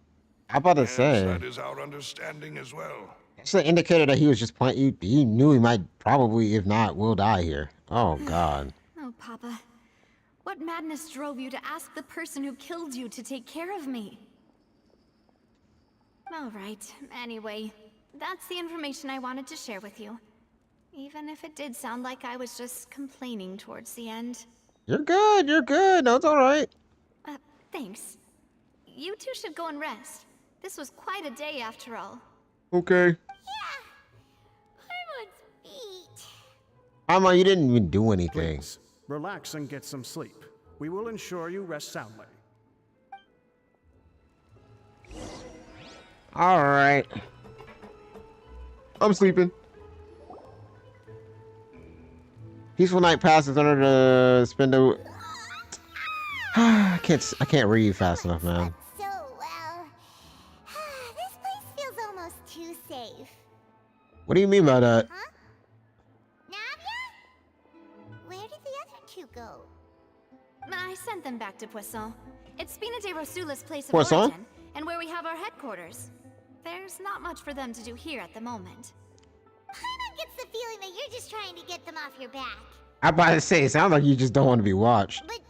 B: How about to say?
A: That is our understanding as well.
B: That's an indicator that he was just playing. He knew he might probably, if not, will die here. Oh God.
N: Oh, Papa. What madness drove you to ask the person who killed you to take care of me? All right. Anyway, that's the information I wanted to share with you. Even if it did sound like I was just complaining towards the end.
B: You're good. You're good. No, it's all right.
N: Thanks. You two should go and rest. This was quite a day after all.
B: Okay.
C: Paimon's feet.
B: Mama, you didn't even do anything.
I: Please, relax and get some sleep. We will ensure you rest soundly.
B: All right. I'm sleeping. Peaceful night passes under the spindle. I can't read fast enough, man.
C: So well. This place feels almost too safe.
B: What do you mean by that?
C: Huh? Navia? Where did the other two go?
N: I sent them back to Poisson. It's Spina de Rosula's place of
B: Poisson?
N: origin, and where we have our headquarters. There's not much for them to do here at the moment.
C: Paimon gets the feeling that you're just trying to get them off your back.
B: I'm about to say, it sounds like you just don't want to be watched.
C: But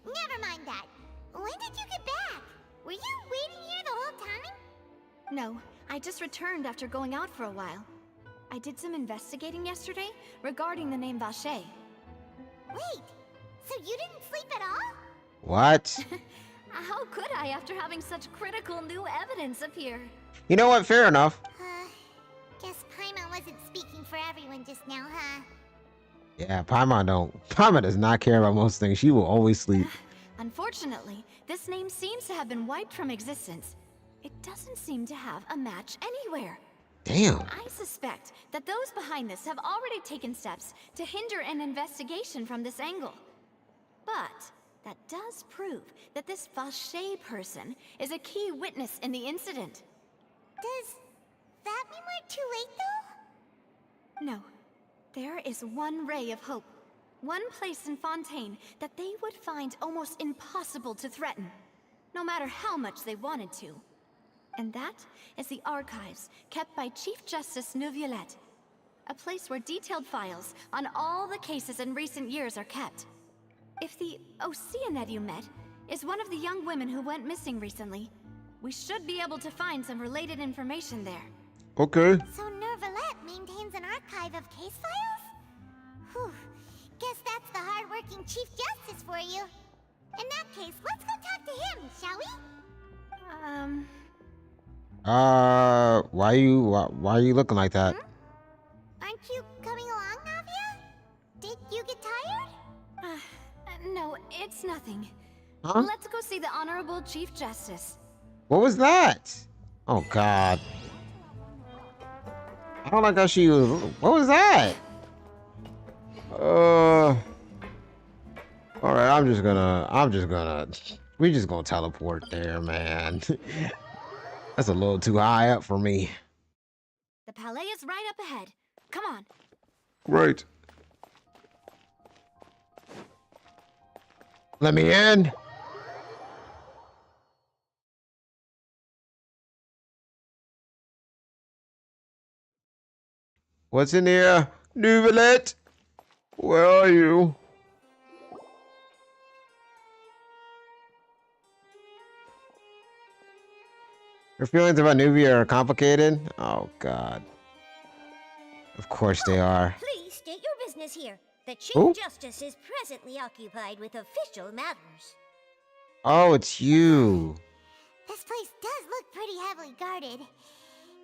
C: never mind that. When did you get back? Were you waiting here the whole time?
N: No, I just returned after going out for a while. I did some investigating yesterday regarding the name Vache.
C: Wait, so you didn't sleep at all?
B: What?
N: How could I after having such critical new evidence appear?
B: You know what? Fair enough.
C: Guess Paimon wasn't speaking for everyone just now, huh?
B: Yeah, Paimon does not care about most things. She will always sleep.
N: Unfortunately, this name seems to have been wiped from existence. It doesn't seem to have a match anywhere.
B: Damn.
N: I suspect that those behind this have already taken steps to hinder an investigation from this angle. But that does prove that this Vache person is a key witness in the incident.
C: Does that mean we're too late, though?
N: No. There is one ray of hope. One place in Fontaine that they would find almost impossible to threaten, no matter how much they wanted to. And that is the archives kept by Chief Justice Neuvillette. A place where detailed files on all the cases in recent years are kept. If the Oceanette you met is one of the young women who went missing recently, We should be able to find some related information there.
B: Okay.
C: So Nervalette maintains an archive of case files? Whew. Guess that's the hard-working Chief Justice for you. In that case, let's go talk to him, shall we?
B: Why are you looking like that?
C: Aren't you coming along, Navia? Did you get tired?
N: No, it's nothing.
B: Huh?
N: Let's go see the Honorable Chief Justice.
B: What was that? Oh God. I don't like how she was. What was that? All right, we just gonna teleport there, man. That's a little too high up for me.
N: The palais is right up ahead. Come on.
B: Great. Let me in. What's in here? Nuvelet? Where are you? Your feelings about Nuvia are complicated? Oh, God. Of course they are.
C: Please state your business here. The Chief
B: Who?
C: Justice is presently occupied with official matters.
B: Oh, it's you.
C: This place does look pretty heavily guarded.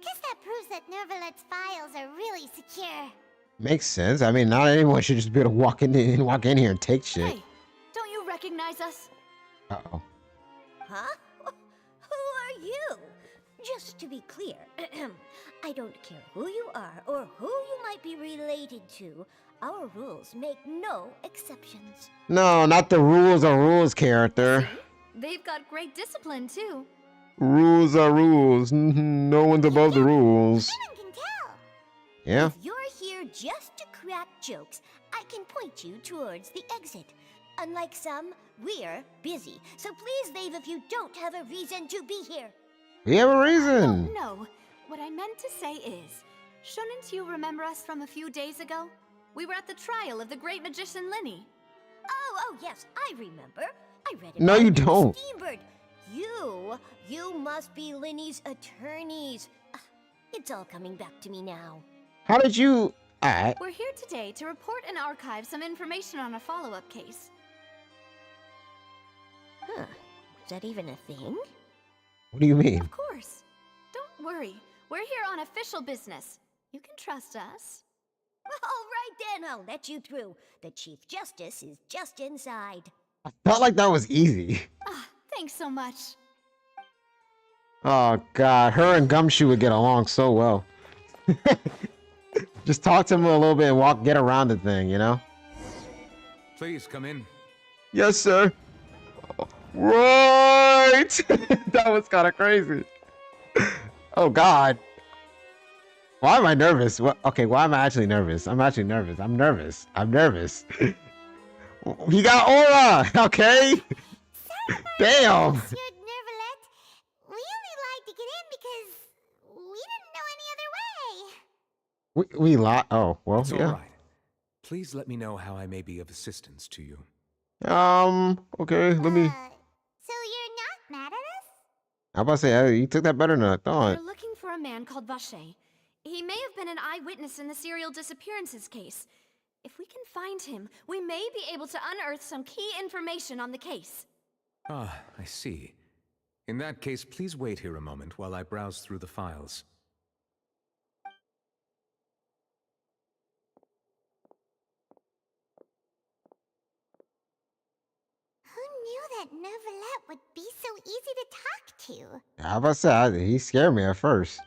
C: Guess that proves that Nervalette's files are really secure.
B: Makes sense. I mean, not anyone should just be able to walk in here and take shit.
N: Hey, don't you recognize us?
B: Uh-oh.
C: Huh? Who are you? Just to be clear, I don't care who you are or who you might be related to. Our rules make no exceptions.
B: No, not the rules are rules, character.
N: They've got great discipline, too.
B: Rules are rules. No one's above the rules.
C: Can tell.
B: Yeah.
C: If you're here just to crack jokes, I can point you towards the exit. Unlike some, we're busy, so please leave if you don't have a reason to be here.
B: We have a reason.
N: No, what I meant to say is, shouldn't you remember us from a few days ago? We were at the trial of the great magician Linny.
C: Oh, yes, I remember. I read it.
B: No, you don't.
C: Steambird. You must be Linny's attorneys. It's all coming back to me now.
B: How did you...
N: We're here today to report and archive some information on a follow-up case.
C: Huh. Is that even a thing?
B: What do you mean?
N: Of course. Don't worry. We're here on official business. You can trust us.
C: All right then, I'll let you through. The Chief Justice is just inside.
B: I felt like that was easy.
N: Thanks so much.
B: Oh, God. Her and Gumshoe would get along so well. Just talk to him a little bit and get around the thing, you know?
G: Please come in.
B: Yes, sir. Right! That was kind of crazy. Oh, God. Why am I nervous? Okay, why am I actually nervous? I'm actually nervous. I'm nervous. He got aura, okay? Damn.
C: Monsieur Nervalette, we only lied to get in because we didn't know any other way.
B: We lied. Oh, well,
G: It's
B: yeah.
G: all right. Please let me know how I may be of assistance to you.
B: Okay, let me...
C: So you're not mad at us?
B: I'm about to say, you took that better than I thought.
N: We're looking for a man called Vache. He may have been an eyewitness in the serial disappearances case. If we can find him, we may be able to unearth some key information on the case.
G: Ah, I see. In that case, please wait here a moment while I browse through the files.
C: Who knew that Nervalette would be so easy to talk to?
B: How about that? He scared me at first.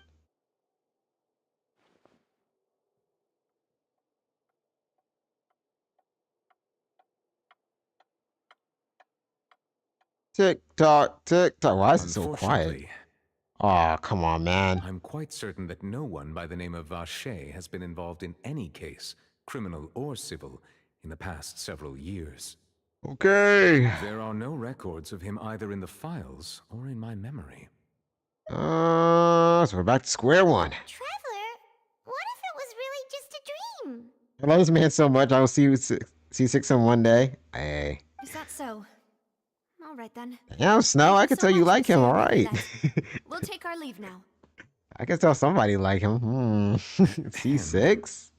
B: Tick tock, tick tock. Why is it so quiet?
G: Unfortunately,
B: Oh, come on, man.
G: I'm quite certain that no one by the name of Vache has been involved in any case, criminal or civil, in the past several years.
B: Okay.
G: There are no records of him either in the files or in my memory.
B: So we're back to square one.
C: Traveler, what if it was really just a dream?
B: I love this man so much. I will see 6 on one day. Hey.
N: Is that so? All All right then.
B: Yeah, Snow, I can tell you like him, all right.
N: We'll take our leave now.
B: I can tell somebody like him. C6?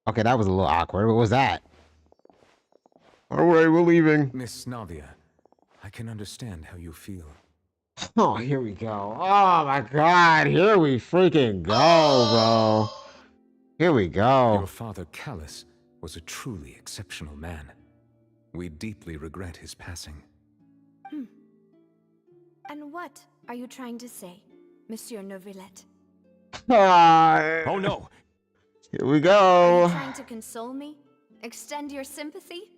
B: Okay, that was a little awkward. What was that? All right, we're leaving.
G: Miss Navia, I can understand how you feel.
B: Oh, here we go. Oh my god, here we freaking go, bro. Here we go.
G: Your father, Callus, was a truly exceptional man. We deeply regret his passing.
N: And what are you trying to say, Monsieur Neuvillette?
G: Oh no!
B: Here we
N: Are
B: go.
N: you trying to console me? Extend your sympathy?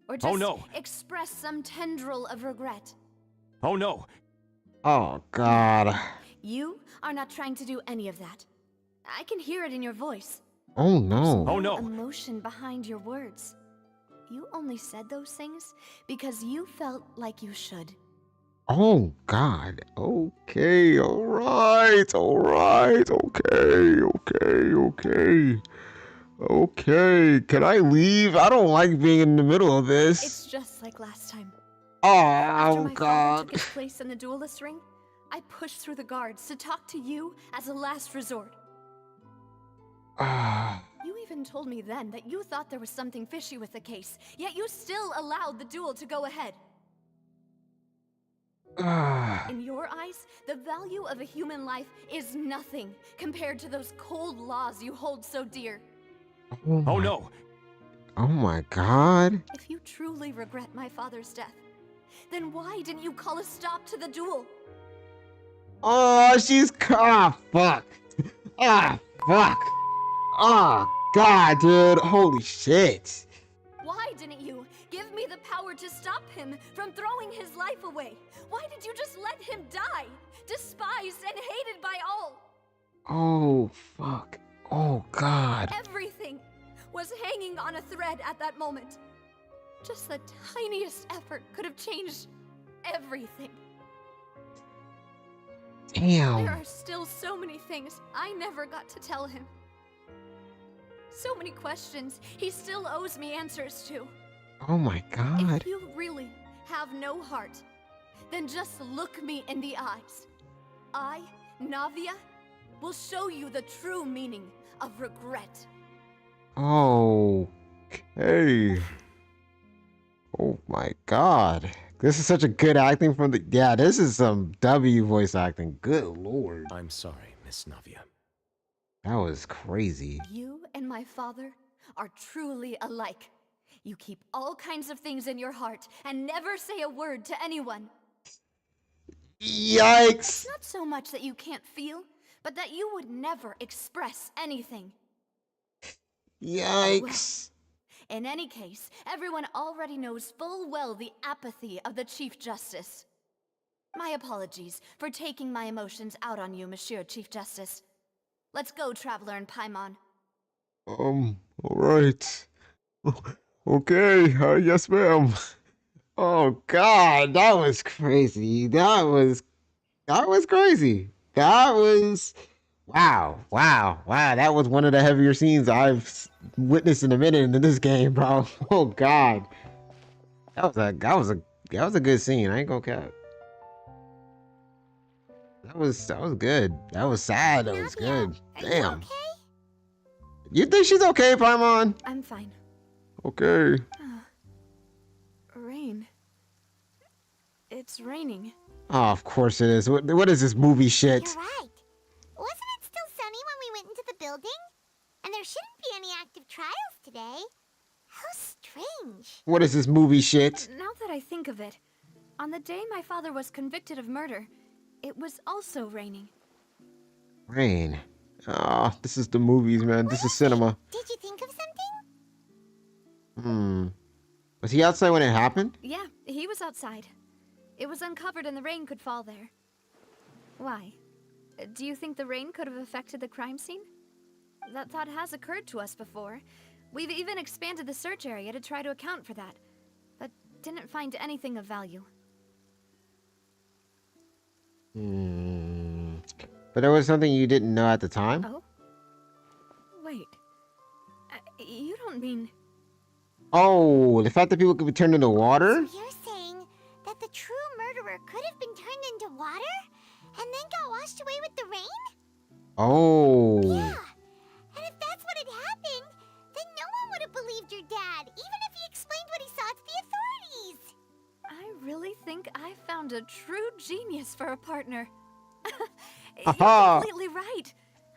N: Or just express some tendril of regret?
G: Oh no!
B: Oh god.
N: You are not trying to do any of that. I can hear it in your voice.
B: Oh no.
G: Oh no!
N: Emotion behind your words. You only said those things because you felt like you should.
B: Oh god. Okay, alright, alright, okay. Okay, can I leave? I don't like being in the middle of this.
N: It's just like last time.
B: Oh,
N: After my father
B: god.
N: took his place in the duelist ring, I pushed through the guards to talk to you as a last resort. You even told me then that you thought there was something fishy with the case, yet you still allowed the duel to go ahead. In your eyes, the value of a human life is nothing compared to those cold laws you hold so dear.
G: Oh no!
B: Oh my god.
N: If you truly regret my father's death, then why didn't you call a stop to the duel?
B: Oh, she's fuck. Fuck. Oh god, dude. Holy shit.
N: Why didn't you give me the power to stop him from throwing his life away? Why did you just let him die, despised and hated by all?
B: Oh fuck. Oh god.
N: Everything was hanging on a thread at that moment. Just the tiniest effort could have changed everything.
B: Damn.
N: There are still so many things I never got to tell him. So many questions he still owes me answers to.
B: Oh my god.
N: If you really have no heart, then just look me in the eyes. I, Navia, will show you the true meaning of regret.
B: Okay. Oh my god. This is such a good acting from the... Yeah, this is some W voice acting. Good lord.
G: I'm sorry, Miss Navia.
B: That was crazy.
N: You and my father are truly alike. You keep all kinds of things in your heart and never say a word to anyone.
B: Yikes.
N: It's not so much that you can't feel, but that you would never express anything.
B: Yikes.
N: In any case, everyone already knows full well the apathy of the Chief Justice. My apologies for taking my emotions out on you, Monsieur Chief Justice. Let's go, Traveler and Paimon.
B: Alright. Okay, yes ma'am. Oh god, that was crazy. That was crazy. That was... Wow. That was one of the heavier scenes I've witnessed in a minute in this game, bro. Oh god. That was a good scene. I ain't gonna cap. That was good. That was sad. That was good. Damn. You think she's okay, Paimon?
N: I'm fine.
B: Okay.
N: Rain. It's raining.
B: Oh, of course it is. What is this movie shit?
C: You're right. Wasn't it still sunny when we went into the building? And there shouldn't be any active trials today. How strange.
B: What is this movie shit?
N: Now that I think of it, on the day my father was convicted of murder, it was also raining.
B: Rain. Oh, this is the movies, man. This is cinema.
C: Did you think of something?
B: Was he outside when it happened?
N: Yeah, he was outside. It was uncovered and the rain could fall there. Why? Do you think the rain could have affected the crime scene? That thought has occurred to us before. We've even expanded the search area to try to account for that, but didn't find anything of value.
B: But there was something you didn't know at the time?
N: Oh? Wait. You don't mean...
B: Oh, the fact that people could be turned into water?
C: So you're saying that the true murderer could have been turned into water and then got washed away with the rain?
B: Oh.
C: Yeah. And if that's what had happened, then no one would have believed your dad, even if he explained what he saw to the authorities.
N: I really think I found a true genius for a partner.
B: Aha.
N: You're completely right.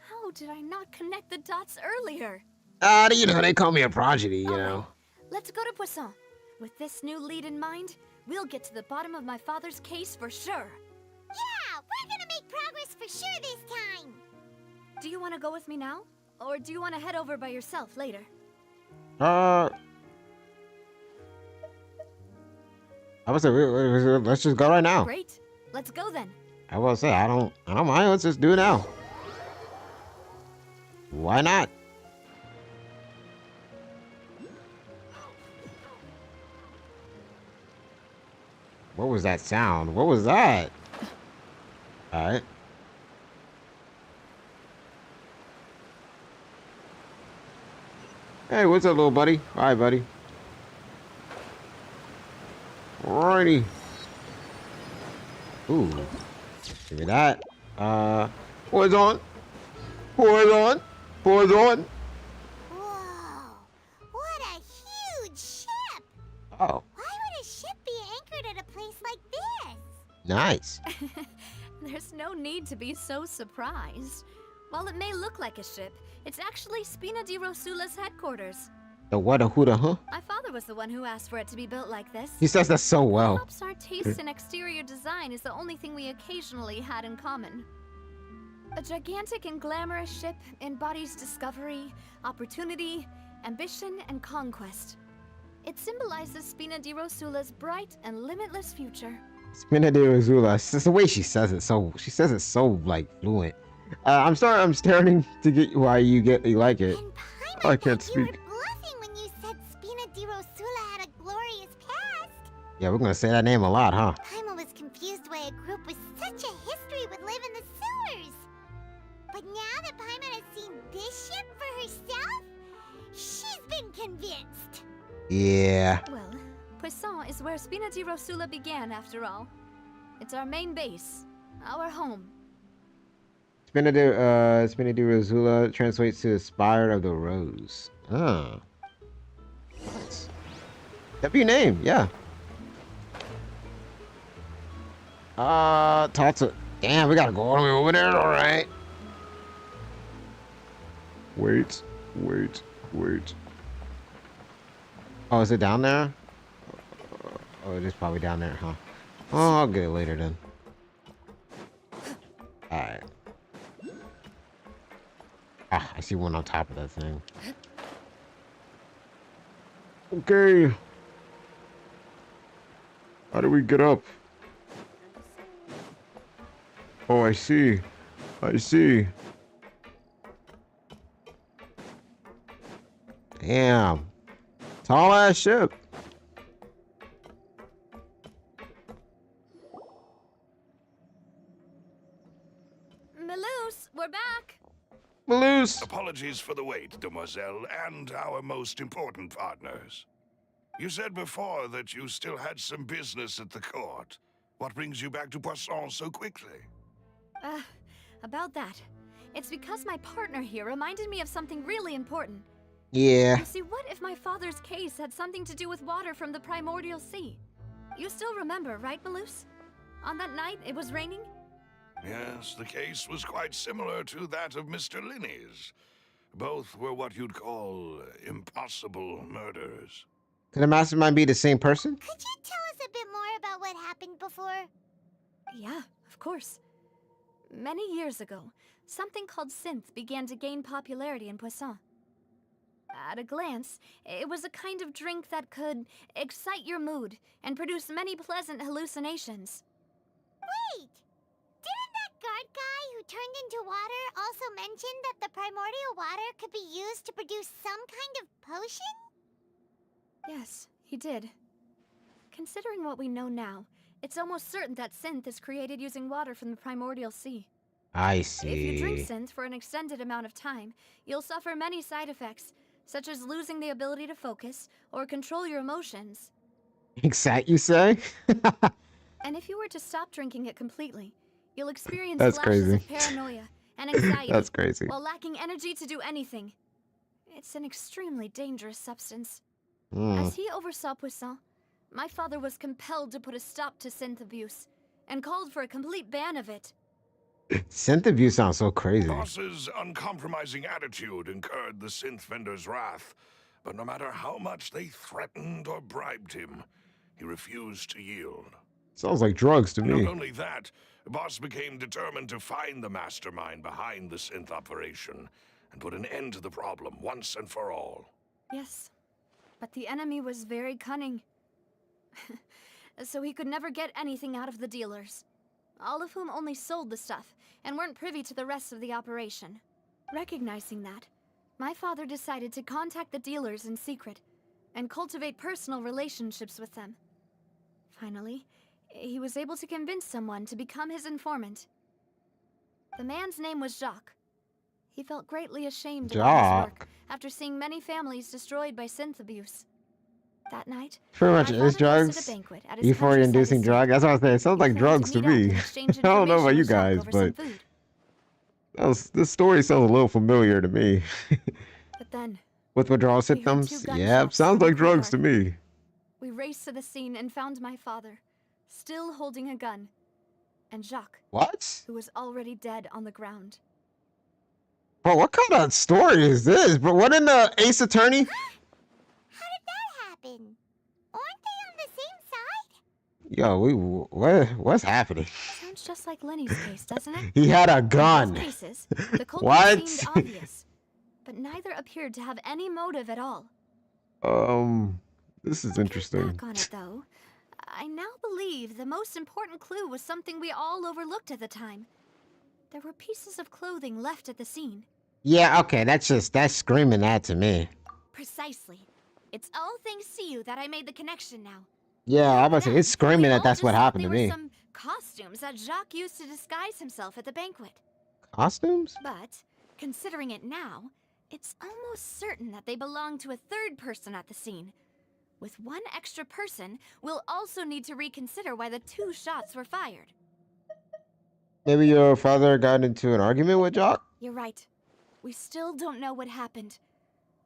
N: How did I not connect the dots earlier?
B: You know, they call me a prodigy, you know.
N: Let's go to Poisson. With this new lead in mind, we'll get to the bottom of my father's case for sure.
C: Yeah, we're gonna make progress for sure this time.
N: Do you want to go with me now? Or do you want to head over by yourself later?
B: I would say let's just go right now.
N: Great. Let's go then.
B: I will say I don't mind. Let's just do it now. Why not? What was that sound? What was that? All right. Hey, what's up, little buddy? Hi, buddy. Alrighty. Ooh. Give me that. Poison. Poison. Poison.
C: Whoa, what a huge ship!
B: Oh,
C: Why would a ship be anchored at a place like this?
B: nice.
N: There's no need to be so surprised. While it may look like a ship, it's actually Spina di Rosula's headquarters.
B: The what a hooda, huh?
N: My father was the one who asked for it to be built like this.
B: He says that so well.
N: Perhaps our taste in exterior design is the only thing we occasionally had in common. A gigantic and glamorous ship embodies discovery, opportunity, ambition, and conquest. It symbolizes Spina di Rosula's bright and limitless future.
B: Spina di Rosula. It's just the way she says it. So she says it so like fluent. I'm sorry. I'm starting to get why you like it. I can't speak.
C: You were bluffing when you said Spina di Rosula had a glorious past.
B: Yeah, we're gonna say that name a lot, huh?
C: Paimon was confused why a group with such a history would live in the sewers. But now that Paimon has seen this ship for herself, she's been convinced.
B: Yeah.
N: Well, Poisson is where Spina di Rosula began, after all. It's our main base, our home.
B: Spina di Rosula translates to the spire of the rose. Ah. Nice. That'd be a name, yeah. Tatsu. Damn, we gotta go all the way over there, alright. Wait. Oh, is it down there? Oh, it is probably down there, huh? Oh, I'll get it later then. Alright. Ah, I see one on top of that thing. Okay. How do we get up? Oh, I see. Damn. Tall ass ship.
N: Maloose, we're back.
B: Maloose.
A: Apologies for the wait, demoiselle, and our most important partners. You said before that you still had some business at the court. What brings you back to Poisson so quickly?
N: About that. It's because my partner here reminded me of something really important.
B: Yeah.
N: You see, what if my father's case had something to do with water from the primordial sea? You still remember, right, Maloose? On that night, it was raining?
A: Yes, the case was quite similar to that of Mr. Linney's. Both were what you'd call impossible murders.
B: Could the mastermind be the same person?
C: Could you tell us a bit more about what happened before?
N: Yeah, of course. Many years ago, something called synth began to gain popularity in Poisson. At a glance, it was a kind of drink that could excite your mood and produce many pleasant hallucinations.
C: Wait! Didn't that guard guy who turned into water also mention that the primordial water could be used to produce some kind of potion?
N: Yes, he did. Considering what we know now, it's almost certain that synth is created using water from the primordial sea.
B: I
N: If you drink
B: see.
N: synth for an extended amount of time, you'll suffer many side effects, such as losing the ability to focus or control your emotions.
B: Exact, you say?
N: And if you were to stop drinking it completely, you'll experience
B: That's
N: flashes
B: crazy.
N: of paranoia and anxiety
B: That's crazy.
N: while lacking energy to do anything. It's an extremely dangerous substance.
B: Mm.
N: As he oversaw Poisson, my father was compelled to put a stop to synth abuse and called for a complete ban of it.
B: Synth abuse sounds so crazy.
A: Boss's uncompromising attitude incurred the synth vendor's wrath, but no matter how much they threatened or bribed him, he refused to yield.
B: Sounds like drugs to me.
A: Not only that, Boss became determined to find the mastermind behind the synth operation and put an end to the problem once and for all.
N: Yes, but the enemy was very cunning. So he could never get anything out of the dealers, all of whom only sold the stuff and weren't privy to the rest of the operation. Recognizing that, my father decided to contact the dealers in secret and cultivate personal relationships with them. Finally, he was able to convince someone to become his informant. The man's name was Jacques. He felt greatly ashamed about his work after seeing many families destroyed by synth abuse. That night,
B: Pretty much
N: my
B: is
N: father hosted
B: drugs.
N: a banquet at his
B: Euphoria-inducing
N: countryside
B: drug. That's what I was saying. It sounds like drugs to me. I don't know about you guys, but this story sounds a little familiar to me.
N: But then,
B: With withdrawal
N: we heard 2
B: symptoms?
N: gunshots
B: Yeah, sounds
N: from
B: like
N: the
B: drugs to
N: courtyard.
B: me.
N: We raced to the scene and found my father, still holding a gun, and Jacques,
B: What?
N: who was already dead on the ground.
B: Bro, what kind of story is this? Bro, what in the Ace Attorney?
C: How did that happen? Aren't they on the same side?
B: Yo, what's happening?
N: Sounds just like Lenny's case, doesn't it?
B: He had a
N: In
B: gun.
N: both cases, the culprit
B: What?
N: seemed obvious, but neither appeared to have any motive at all.
B: This is interesting.
N: Back on it, though, I now believe the most important clue was something we all overlooked at the time. There were pieces of clothing left at the scene.
B: Yeah, okay, that's screaming that to me.
N: Precisely. It's all thanks to you that I made the connection now.
B: Yeah, I'm about to say, it's screaming that that's what happened
N: They
B: to
N: were
B: me.
N: some costumes that Jacques used to disguise himself at the banquet.
B: Costumes?
N: But, considering it now, it's almost certain that they belong to a third person at the scene. With one extra person, we'll also need to reconsider why the 2 shots were fired.
B: Maybe your father got into an argument with Jock?
N: You're right. We still don't know what happened.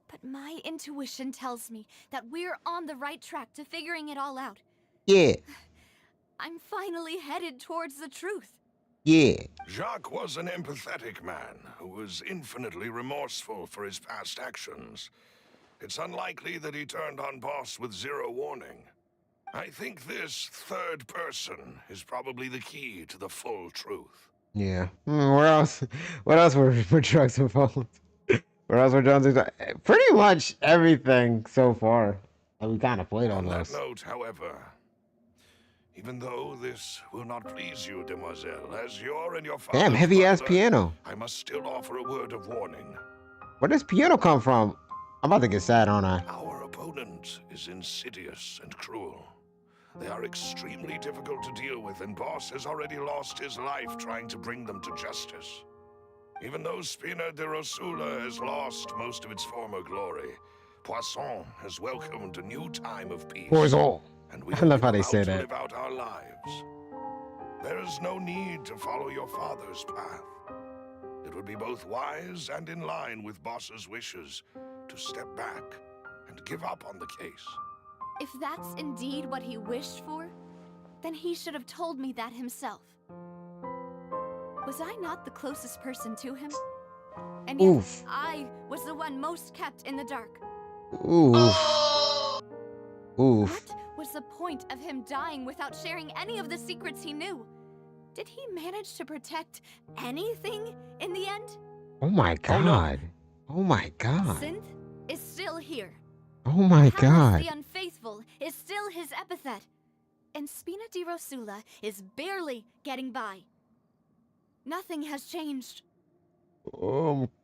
N: But my intuition tells me that we're on the right track to figuring it all out.
B: Yeah,
N: I'm finally headed towards the truth.
B: yeah.
A: Jacques was an empathetic man who was infinitely remorseful for his past actions. It's unlikely that he turned on Boss with 0 warning. I think this third person is probably the key to the full truth.
B: Yeah. Where else? What else were drugs involved? Where else were drugs involved? Pretty much everything so far. And we kind of played on
A: On that
B: this.
A: note, however, even though this will not please you, demoiselle, as you're and your father,
B: Damn, heavy-ass piano.
A: I must still offer a word of warning.
B: Where does piano come from? I'm about to get sad, aren't I?
A: Our opponent is insidious and cruel. They are extremely difficult to deal with, and Boss has already lost his life trying to bring them to justice. Even though Spina de Rosula has lost most of its former glory, Poisson has welcomed a new time of peace.
B: Poison.
A: And we
B: I love how they
A: are
B: say
A: about to
B: that.
A: live out our lives. There is no need to follow your father's path. It would be both wise and in line with Boss's wishes to step back and give up on the case.
N: If that's indeed what he wished for, then he should have told me that himself. Was I not the closest person to him? And yet,
B: Oof.
N: I was the one most kept in the dark.
B: Oof. Oof.
N: What was the point of him dying without sharing any of the secrets he knew? Did he manage to protect anything in the end?
B: Oh my god. Oh my god.
N: Synth is still here.
B: Oh my
N: Callus
B: god.
N: the Unfaithful is still his epithet. And Spina di Rosula is barely getting by. Nothing has changed.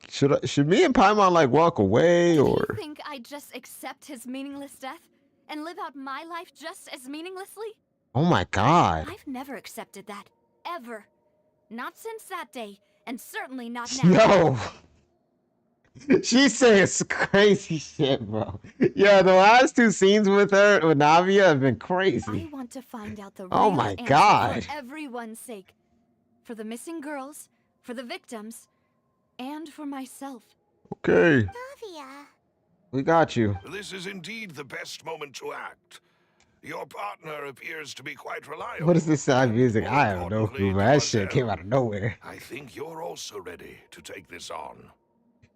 B: Should me and Paimon like walk away
N: Do
B: or?
N: you think I'd just accept his meaningless death and live out my life just as meaninglessly?
B: Oh my god.
N: I've never accepted that. Ever. Not since that day, and certainly not now.
B: No. She says crazy shit, bro. Yeah, the last two scenes with her, with Navia, have been
O: I
B: crazy.
O: want to find out the
B: Oh
O: real
B: my
O: answer
B: God.
O: for everyone's sake. For the missing girls, for the victims, and for myself.
B: Okay,
C: Navia.
B: we got you.
A: This is indeed the best moment to act. Your partner appears to be quite reliable.
B: What is this sad music?
A: More
B: I have no clue, but that shit came out of nowhere.
A: I think you're also ready to take this on.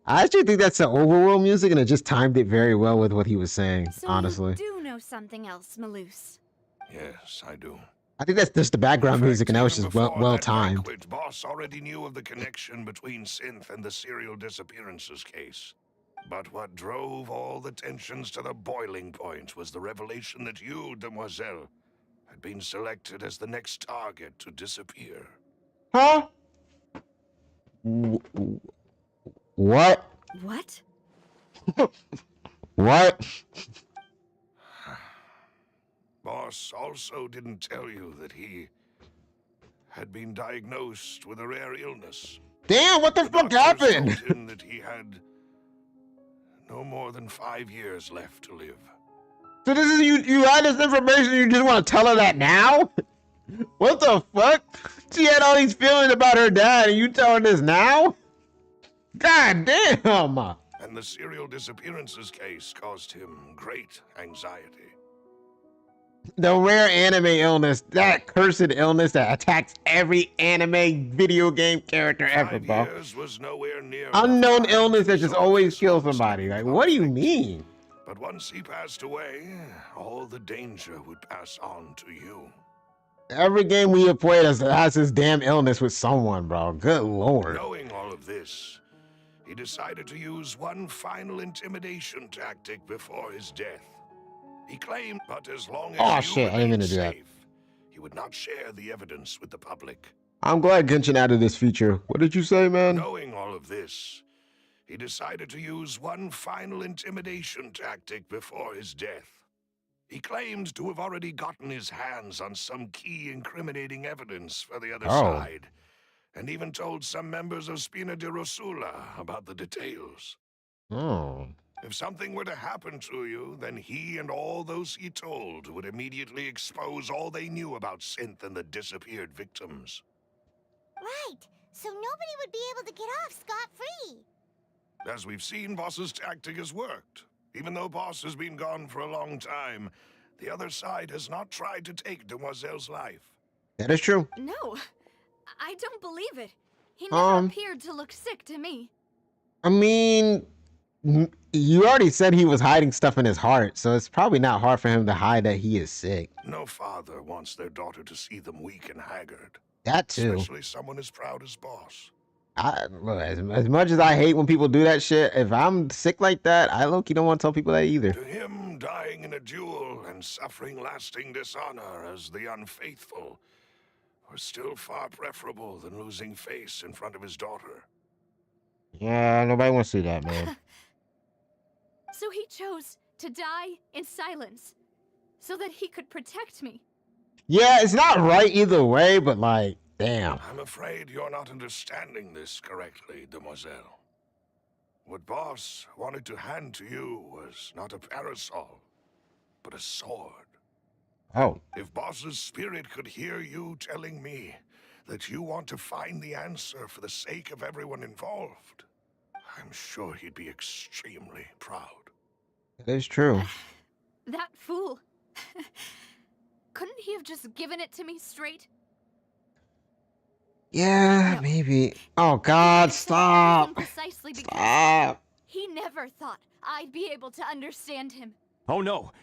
B: I actually think that's the overworld music, and it just timed it very well with what he was saying,
O: So
B: honestly.
O: you do know something else, Maloose.
A: Yes, I do.
B: I think that's just the background music, and that was just well timed.
A: Banquet, Boss already knew of the connection between Synth and the serial disappearances case. But what drove all the tensions to the boiling point was the revelation that you, Demoiselle, had been selected as the next target to disappear.
B: Huh? What?
O: What?
B: What?
A: Boss also didn't tell you that he had been diagnosed with a rare illness.
B: Damn, what the fuck happened?
A: Told him that he had no more than 5 years left to live.
B: So this is you had this information, you just want to tell her that now? What the fuck? She had all these feelings about her dad, and you telling this now? God damn!
A: And the serial disappearances case caused him great anxiety.
B: The rare anime illness, that cursed illness that attacks every anime video game character ever, bro.
A: 5 years was nowhere near
B: Unknown illness that just always kills somebody. Like, what do you mean?
A: But once he passed away, all the danger would pass on to you.
B: Every game we have played has this damn illness with someone, bro. Good lord.
A: Knowing all of this, he decided to use one final intimidation tactic before his death. He claimed, but as long as
B: Oh
A: you
B: shit, I didn't mean to do that.
A: safe, he would not share the evidence with the public.
B: I'm glad Genshin added this feature. What did you say, man?
A: Knowing all of this, he decided to use one final intimidation tactic before his death. He claimed to have already gotten his hands on some key incriminating evidence for the other side, and even told some members of Spina di Rosula about the details.
B: Oh.
A: If something were to happen to you, then he and all those he told would immediately expose all they knew about Synth and the disappeared victims.
C: Right. So nobody would be able to get off scot-free.
A: As we've seen, Boss's tactic has worked. Even though Boss has been gone for a long time, the other side has not tried to take Demoiselle's life.
B: That is true.
O: No, I don't believe it. He never appeared to look sick to me.
B: I mean, you already said he was hiding stuff in his heart, so it's probably not hard for him to hide that he is sick.
A: No father wants their daughter to see them weak and haggard.
B: That too.
A: Especially someone as proud as Boss.
B: Look, as much as I hate when people do that shit, if I'm sick like that, I low-key don't want to tell people that either.
A: To him, dying in a duel and suffering lasting dishonor as the unfaithful was still far preferable than losing face in front of his daughter.
B: Yeah, nobody wants to see that, man.
O: So he chose to die in silence, so that he could protect me.
B: Yeah, it's not right either way, but like, damn.
A: I'm afraid you're not understanding this correctly, Demoiselle. What Boss wanted to hand to you was not a parasol, but a sword.
B: Oh.
A: If Boss's spirit could hear you telling me that you want to find the answer for the sake of everyone involved, I'm sure he'd be extremely proud.
B: That is true.
O: That fool. Couldn't he have just given it to me straight?
B: Yeah, maybe. Oh God, stop.
O: Precisely because
B: Stop.
O: he never thought I'd be able to understand him.
G: Oh no.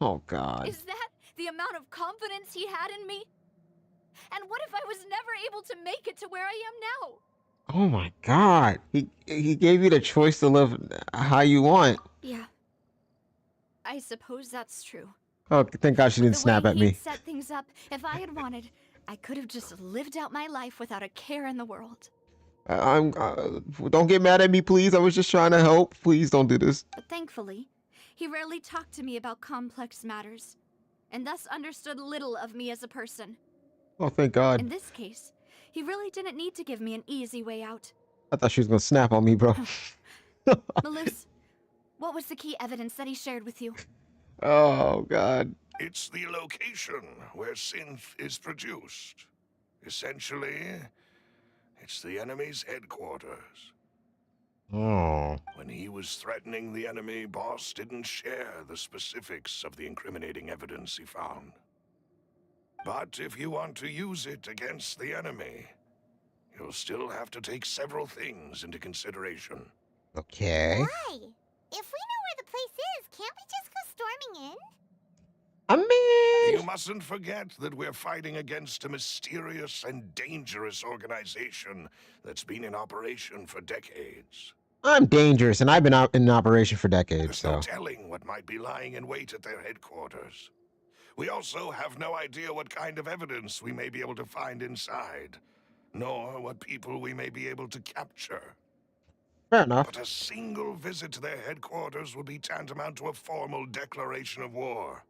B: Oh God.
O: Is that the amount of confidence he had in me? And what if I was never able to make it to where I am now?
B: Oh my God. He gave you the choice to live how you want.
O: Yeah. I suppose that's true.
B: Oh, thank God she didn't snap at me.
O: Set things up. If I had wanted, I could have just lived out my life without a care in the world.
B: Don't get mad at me, please. I was just trying to help. Please don't do this.
O: But thankfully, he rarely talked to me about complex matters, and thus understood little of me as a person.
B: Oh, thank God.
O: In this case, he really didn't need to give me an easy way out.
B: I thought she was gonna snap on me, bro.
N: Malus, what was the key evidence that he shared with you?
B: Oh God.
A: It's the location where synth is produced. Essentially, it's the enemy's headquarters.
B: Oh.
A: When he was threatening the enemy, Boss didn't share the specifics of the incriminating evidence he found. But if you want to use it against the enemy, you'll still have to take several things into consideration.
B: Okay.
C: Why? If we know where the place is, can't we just go storming in?
B: I mean,
A: You mustn't forget that we're fighting against a mysterious and dangerous organization that's been in operation for decades.
B: I'm dangerous, and I've been out in operation for decades,
A: There's no
B: so.
A: telling what might be lying in wait at their headquarters. We also have no idea what kind of evidence we may be able to find inside, nor what people we may be able to capture.
B: Fair enough.
A: But a single visit to their headquarters would be tantamount to a formal declaration of war.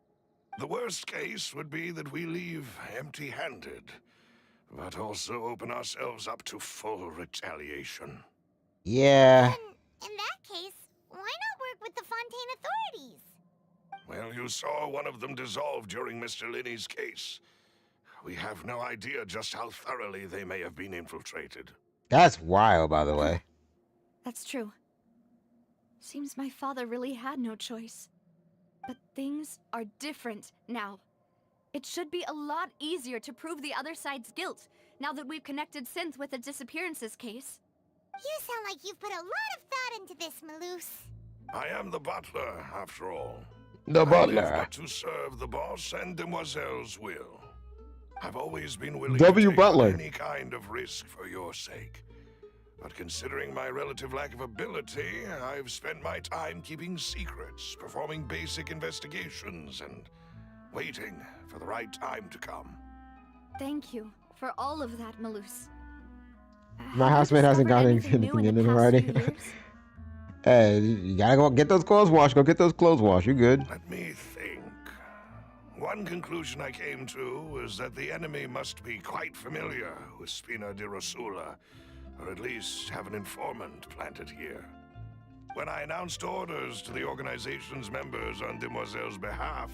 A: The worst case would be that we leave empty-handed, but also open ourselves up to full retaliation.
B: Yeah.
C: In that case, why not work with the Fontaine authorities?
A: Well, you saw one of them dissolve during Mr. Linney's case. We have no idea just how thoroughly they may have been infiltrated.
B: That's wild, by the way.
N: That's true. Seems my father really had no choice. But things are different now. It should be a lot easier to prove the other side's guilt, now that we've connected Synth with the disappearances case.
C: You sound like you've put a lot of thought into this, Malus.
A: I am the butler, after all.
B: The
A: I
B: butler.
A: live but to serve the boss and Demoiselle's will. I've always been willing
B: W.
A: to take
B: Butler.
A: on any kind of risk for your sake. But considering my relative lack of ability, I've spent my time keeping secrets, performing basic investigations, and waiting for the right time to come.
N: Thank you for all of that, Malus.
B: My housemate hasn't got anything in it already. Hey, you gotta go get those clothes washed. Go get those clothes washed. You good?
A: Let me think. One conclusion I came to was that the enemy must be quite familiar with Spina di Rosula, or at least have an informant planted here. When I announced orders to the organization's members on Demoiselle's behalf,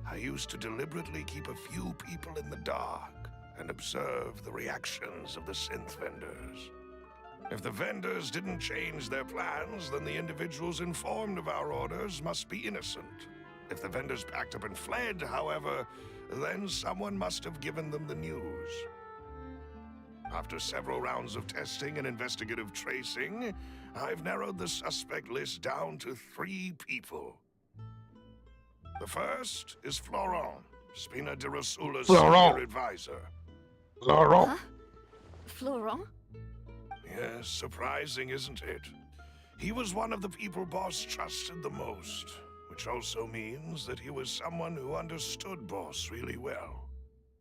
A: I used to deliberately keep a few people in the dark and observe the reactions of the synth vendors. If the vendors didn't change their plans, then the individuals informed of our orders must be innocent. If the vendors packed up and fled, however, then someone must have given them the news. After several rounds of testing and investigative tracing, I've narrowed the suspect list down to 3 people. The first is Florent, Spina di Rosula's senior advisor.
B: Florent?
N: Huh? Florent?
A: Yes, surprising, isn't it? He was one of the people Boss trusted the most, which also means that he was someone who understood Boss really well.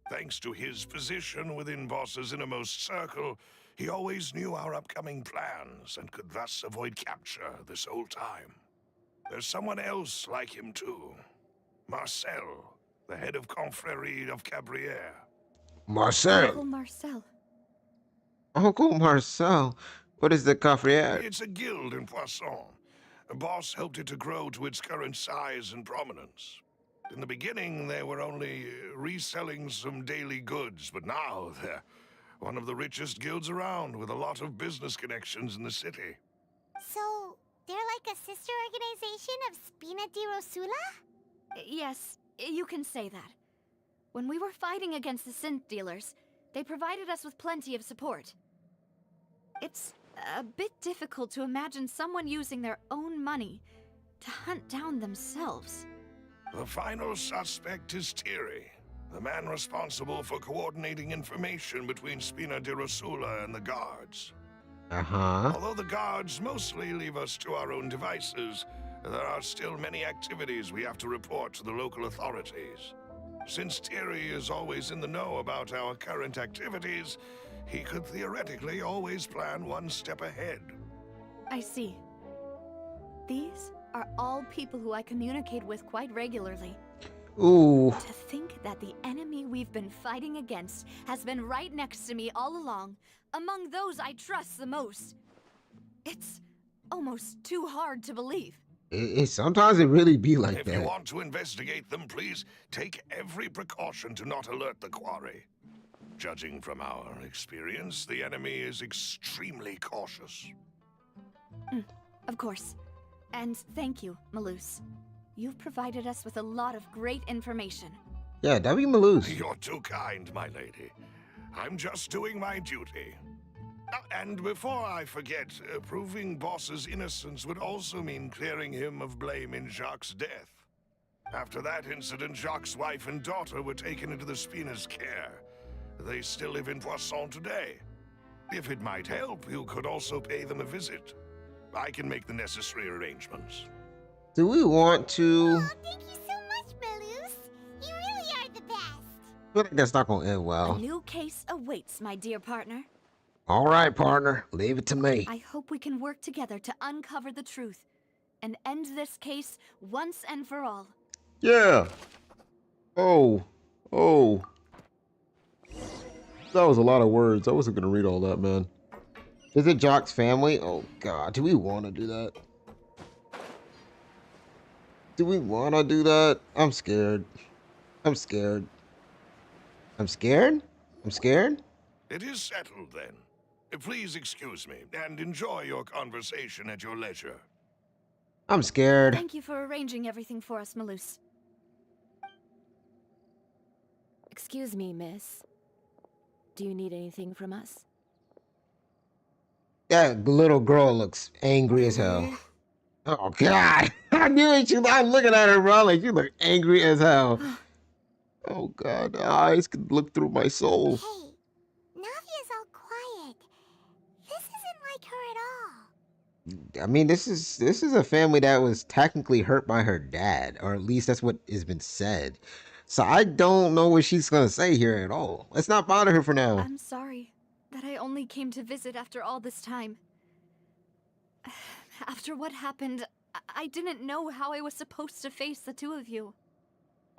A: Thanks to his position within Boss's innermost circle, he always knew our upcoming plans and could thus avoid capture this whole time. There's someone else like him too. Marcel, the head of Confrérie of Cabrières.
B: Marcel.
N: Uncle Marcel.
B: Uncle Marcel. What is the Confrérie?
A: It's a guild in Poisson. Boss helped it to grow to its current size and prominence. In the beginning, they were only reselling some daily goods, but now they're one of the richest guilds around, with a lot of business connections in the city.
C: So, they're like a sister organization of Spina di Rosula?
N: Yes, you can say that. When we were fighting against the synth dealers, they provided us with plenty of support. It's a bit difficult to imagine someone using their own money to hunt down themselves.
A: The final suspect is Thierry, the man responsible for coordinating information between Spina di Rosula and the guards.
B: Uh-huh.
A: Although the guards mostly leave us to our own devices, there are still many activities we have to report to the local authorities. Since Thierry is always in the know about our current activities, he could theoretically always plan one step ahead.
N: I see. These are all people who I communicate with quite regularly.
B: Ooh.
N: To think that the enemy we've been fighting against has been right next to me all along, among those I trust the most. It's
O: almost too hard to believe.
B: Sometimes it really be like
A: If
B: that.
A: you want to investigate them, please take every precaution to not alert the quarry. Judging from our experience, the enemy is extremely cautious.
O: Of course. And thank you, Malus. You've provided us with a lot of great information.
B: Yeah, W. Malus.
A: You're too kind, my lady. I'm just doing my duty. And before I forget, proving Boss's innocence would also mean clearing him of blame in Jacques' death. After that incident, Jacques' wife and daughter were taken into the Spina's care. They still live in Poisson today. If it might help, you could also pay them a visit. I can make the necessary arrangements.
B: Do we want to?
C: Oh, thank you so much, Malus. You really are the best.
B: I feel like that's not gonna end well.
O: A new case awaits, my dear partner.
B: All right, partner, leave it to me.
O: I hope we can work together to uncover the truth and end this case once and for all.
B: Yeah. Oh. That was a lot of words. I wasn't gonna read all that, man. Is it Jock's family? Oh God, do we want to do that? Do we want to do that? I'm scared. I'm scared. I'm scared? I'm scared?
A: It is settled then. Please excuse me, and enjoy your conversation at your leisure.
B: I'm scared.
O: Thank you for arranging everything for us, Malus.
Q: Excuse me, miss. Do you need anything from us?
B: That little girl looks angry as hell. Oh God! I knew it. I'm looking at her, bro. Like, you look angry as hell. Oh God, the eyes could look through my soul.
C: Hey, Navia's all quiet. This isn't like her at all.
B: I mean, this is a family that was technically hurt by her dad, or at least that's what has been said. So I don't know what she's gonna say here at all. Let's not bother her for now.
O: I'm sorry that I only came to visit after all this time. After what happened, I didn't know how I was supposed to face the two of you.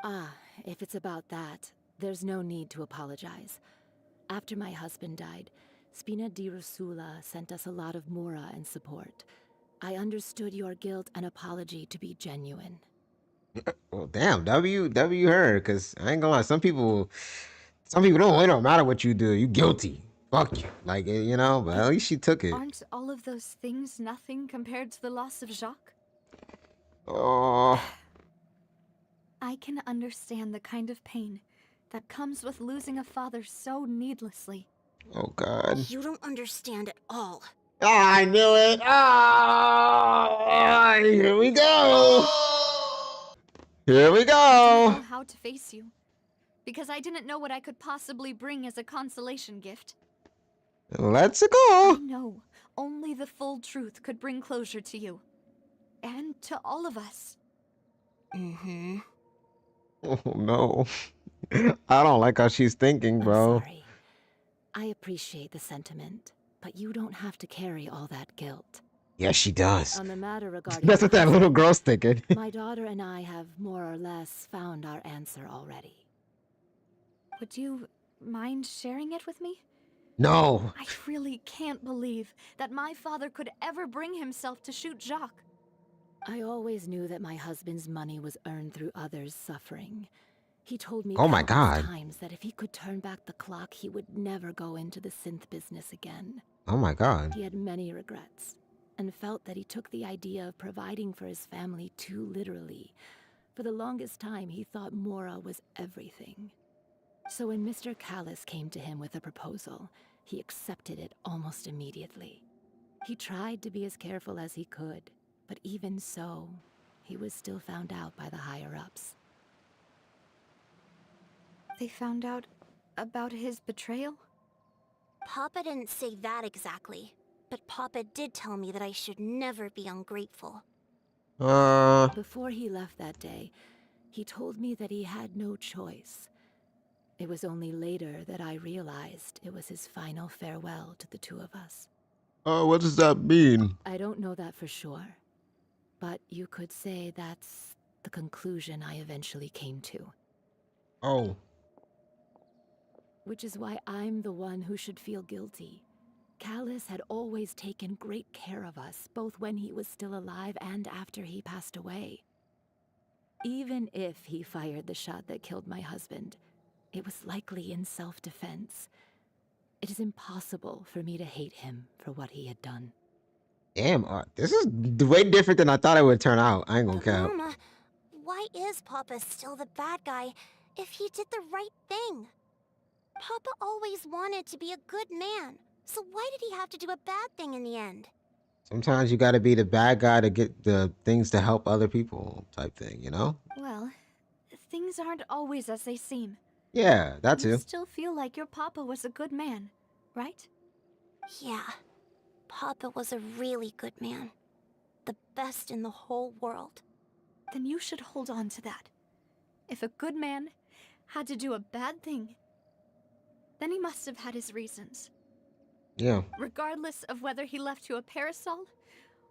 Q: Ah, if it's about that, there's no need to apologize. After my husband died, Spina di Rosula sent us a lot of mora and support. I understood your guilt and apology to be genuine.
B: Well, damn, W her, because I ain't gonna lie, some people don't, it don't matter what you do, you guilty. Fuck you. Like, you know, but at least she took it.
O: Aren't all of those things nothing compared to the loss of Jacques?
B: Oh.
O: I can understand the kind of pain that comes with losing a father so needlessly.
B: Oh God.
C: You don't understand at all.
B: Oh, I knew it. Oh, here we go. Here we
O: I didn't know
B: go.
O: how to face you, because I didn't know what I could possibly bring as a consolation gift.
B: Let's
O: I
B: go.
O: know only the full truth could bring closure to you. And to all of us.
B: Mm-hmm. Oh no. I don't like how she's thinking, bro.
Q: I'm sorry. I appreciate the sentiment, but you don't have to carry all that guilt.
B: Yes, she does.
Q: On the matter regarding
B: That's
Q: my
B: what that
Q: husband,
B: little girl's thinking.
Q: my daughter and I have more or less found our answer already.
O: Would you mind sharing it with me?
B: No.
O: I really can't believe that my father could ever bring himself to shoot Jacques.
Q: I always knew that my husband's money was earned through others' suffering. He told me
B: Oh my
Q: countless
B: God.
Q: times that if he could turn back the clock, he would never go into the synth business again.
B: Oh my God.
Q: He had many regrets, and felt that he took the idea of providing for his family too literally. For the longest time, he thought Mora was everything. So when Mr. Callis came to him with a proposal, he accepted it almost immediately. He tried to be as careful as he could, but even so, he was still found out by the higher-ups.
O: They found out about his betrayal?
C: Papa didn't say that exactly, but Papa did tell me that I should never be ungrateful.
Q: Before he left that day, he told me that he had no choice. It was only later that I realized it was his final farewell to the two of us.
B: What does that mean?
Q: I don't know that for sure, but you could say that's the conclusion I eventually came to.
B: Oh.
Q: Which is why I'm the one who should feel guilty. Callus had always taken great care of us, both when he was still alive and after he passed away. Even if he fired the shot that killed my husband, it was likely in self-defense. It is impossible for me to hate him for what he had done.
B: Damn, this is way different than I thought it would turn out. I ain't gonna cap.
C: Mama, why is Papa still the bad guy if he did the right thing? Papa always wanted to be a good man, so why did he have to do a bad thing in the end?
B: Sometimes you gotta be the bad guy to get the things to help other people type thing, you know?
O: Well, things aren't always as they seem.
B: Yeah, that
O: You
B: too.
O: still feel like your Papa was a good man, right?
C: Yeah, Papa was a really good man. The best in the whole world.
O: Then you should hold on to that. If a good man had to do a bad thing, then he must have had his reasons.
B: Yeah.
O: Regardless of whether he left you a parasol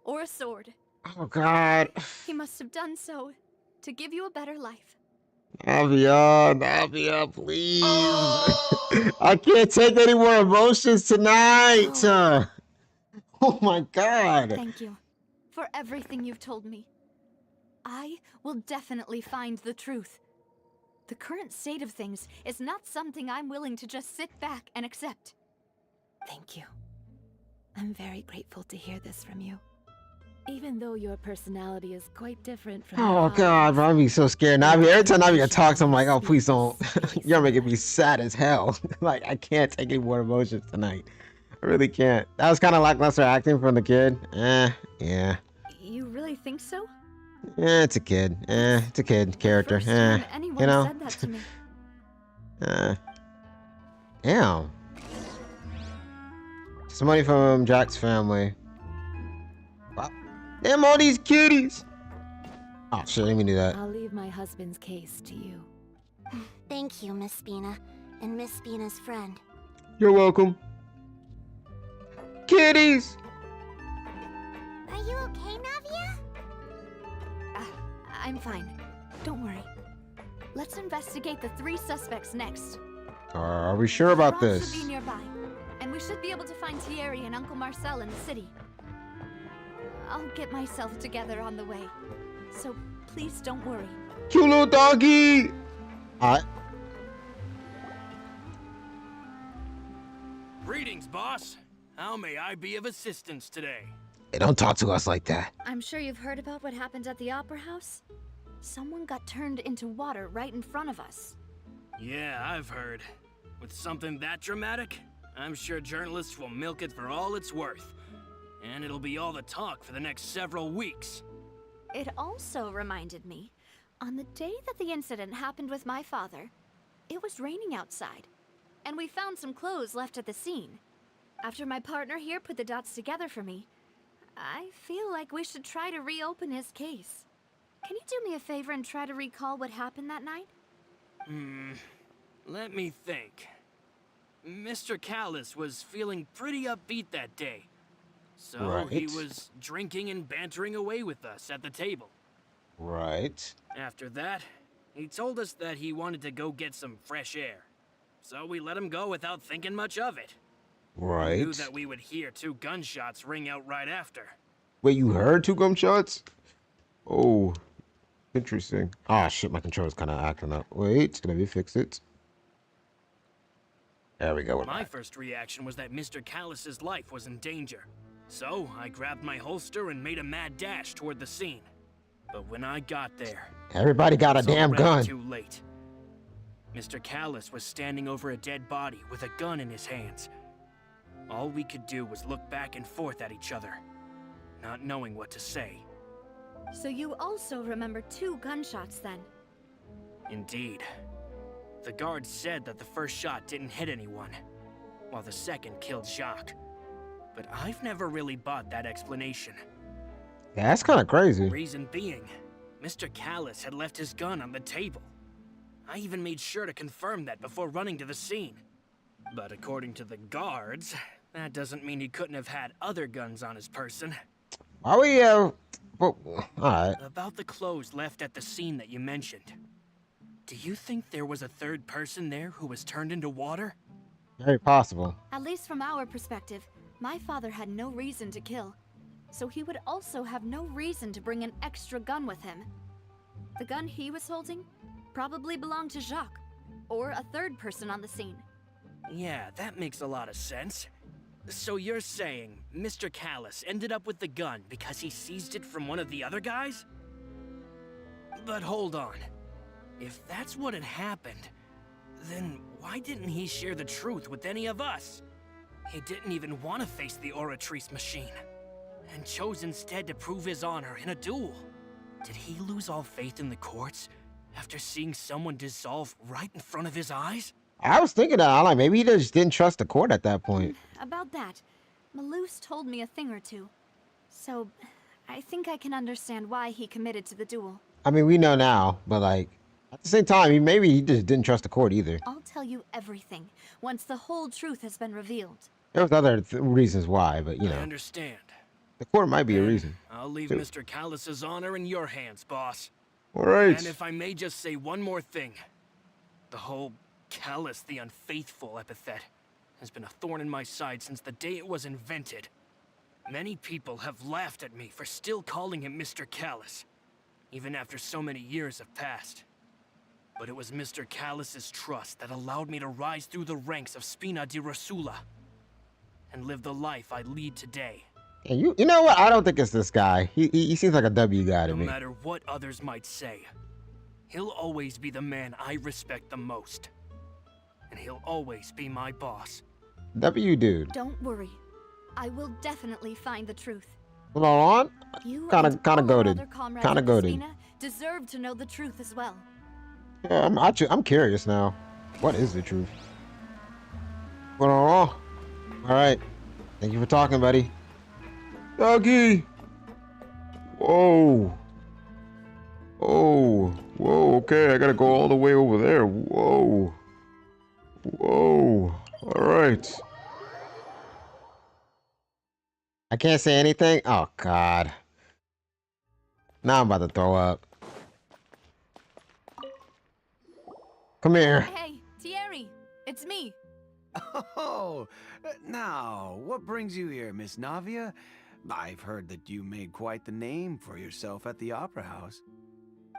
O: or a sword.
B: Oh God.
O: He must have done so to give you a better life.
B: Avion, please. I can't take any more emotions tonight. Oh my God.
O: Thank you for everything you've told me. I will definitely find the truth. The current state of things is not something I'm willing to just sit back and accept.
Q: Thank you. I'm very grateful to hear this from you. Even though your personality is quite different from
B: Oh God, bro, I'm be so scared. Navi, every time Navi talks, I'm like, oh please don't. You're making me sad as hell. Like I can't take any more emotions tonight. I really can't. That was kind of lackluster acting from the kid. Yeah.
O: You really think so?
B: It's a kid. It's a kid character.
O: First time anyone
B: You know.
O: said that to me.
B: Damn. Some money from Jack's family. Wow. Damn all these kitties. Oh shit, let me do that.
Q: I'll leave my husband's case to you.
C: Thank you, Miss Spina, and Miss Spina's friend.
B: You're welcome. Kitties.
C: Are you okay, Navia?
O: I'm fine. Don't worry. Let's investigate the 3 suspects next.
B: Are we sure about
O: Rob
B: this?
O: should be nearby, and we should be able to find Thierry and Uncle Marcel in the city. I'll get myself together on the way, so please don't worry.
B: Cute little doggy. Alright.
R: Greetings, boss. How may I be of assistance today?
B: Hey, don't talk to us like that.
O: I'm sure you've heard about what happened at the Opera House. Someone got turned into water right in front of us.
R: Yeah, I've heard. With something that dramatic, I'm sure journalists will milk it for all it's worth. And it'll be all the talk for the next several weeks.
O: It also reminded me, on the day that the incident happened with my father, it was raining outside, and we found some clothes left at the scene. After my partner here put the dots together for me, I feel like we should try to reopen his case. Can you do me a favor and try to recall what happened that night?
R: Let me think. Mr. Callus was feeling pretty upbeat that day. So he
B: Right.
R: was drinking and bantering away with us at the table.
B: Right.
R: After that, he told us that he wanted to go get some fresh air. So we let him go without thinking much of it.
B: Right.
R: We knew that we would hear 2 gunshots ring out right after.
B: Wait, you heard 2 gunshots? Oh, interesting. Ah, shit, my controller's kind of acting up. Wait, let me fix it. There we go. We're
R: My
B: back.
R: first reaction was that Mr. Callus's life was in danger. So I grabbed my holster and made a mad dash toward the scene. But when I got there,
B: Everybody got a
R: it was
B: damn
R: already
B: gun.
R: Too late. Mr. Callus was standing over a dead body with a gun in his hands. All we could do was look back and forth at each other, not knowing what to say.
O: So you also remember 2 gunshots then?
R: Indeed. The guard said that the first shot didn't hit anyone, while the second killed Jacques. But I've never really bought that explanation.
B: Yeah, that's kind of crazy.
R: Reason being, Mr. Callus had left his gun on the table. I even made sure to confirm that before running to the scene. But according to the guards, that doesn't mean he couldn't have had other guns on his person.
B: Why we well, alright.
R: About the clothes left at the scene that you mentioned. Do you think there was a 3rd person there who was turned into water?
B: Very possible.
O: At least from our perspective,
N: My father had no reason to kill, so he would also have no reason to bring an extra gun with him. The gun he was holding probably belonged to Jacques, or a third person on the scene.
R: Yeah, that makes a lot of sense. So you're saying Mr. Callus ended up with the gun because he seized it from one of the other guys? But hold on. If that's what had happened, then why didn't he share the truth with any of us? He didn't even want to face the Oratrice machine, and chose instead to prove his honor in a duel. Did he lose all faith in the courts after seeing someone dissolve right in front of his eyes?
B: I was thinking that. I'm like, maybe he just didn't trust the court at that point.
N: About that, Malus told me a thing or two. So, I think I can understand why he committed to the duel.
B: I mean, we know now, but like, at the same time, maybe he just didn't trust the court either.
N: I'll tell you everything once the whole truth has been revealed.
B: There was other reasons why, but you know.
R: I understand.
B: The court might be a reason.
R: I'll leave
B: too.
R: Mr. Callus's honor in your hands, boss.
B: All right.
R: And if I may just say one more thing. The whole Callus the Unfaithful epithet has been a thorn in my side since the day it was invented. Many people have laughed at me for still calling him Mr. Callus, even after so many years have passed. But it was Mr. Callus's trust that allowed me to rise through the ranks of Spina di Rosula and live the life I lead today.
B: And you know what? I don't think it's this guy. He seems like a W guy to me.
R: No matter what others might say, he'll always be the man I respect the most. And he'll always be my boss.
B: W dude.
N: Don't worry. I will definitely find the truth.
B: Hold on.
N: You
B: Kind
N: and
B: of
N: all our
B: goaded.
N: other comrades
B: Kind
N: at
B: of
N: the
B: goaded.
N: Spina deserve to know the truth as well.
B: Yeah, I'm curious now. What is the truth? Hold on. All right. Thank you for talking, buddy. Doggy. Whoa. Oh. Whoa. Okay, I gotta go all the way over there. Whoa. Whoa. All right. I can't say anything. Oh God. Now I'm about to throw up. Come here.
N: Hey, Thierry, it's me.
L: Oh, now, what brings you here, Miss Navia? I've heard that you made quite the name for yourself at the Opera House.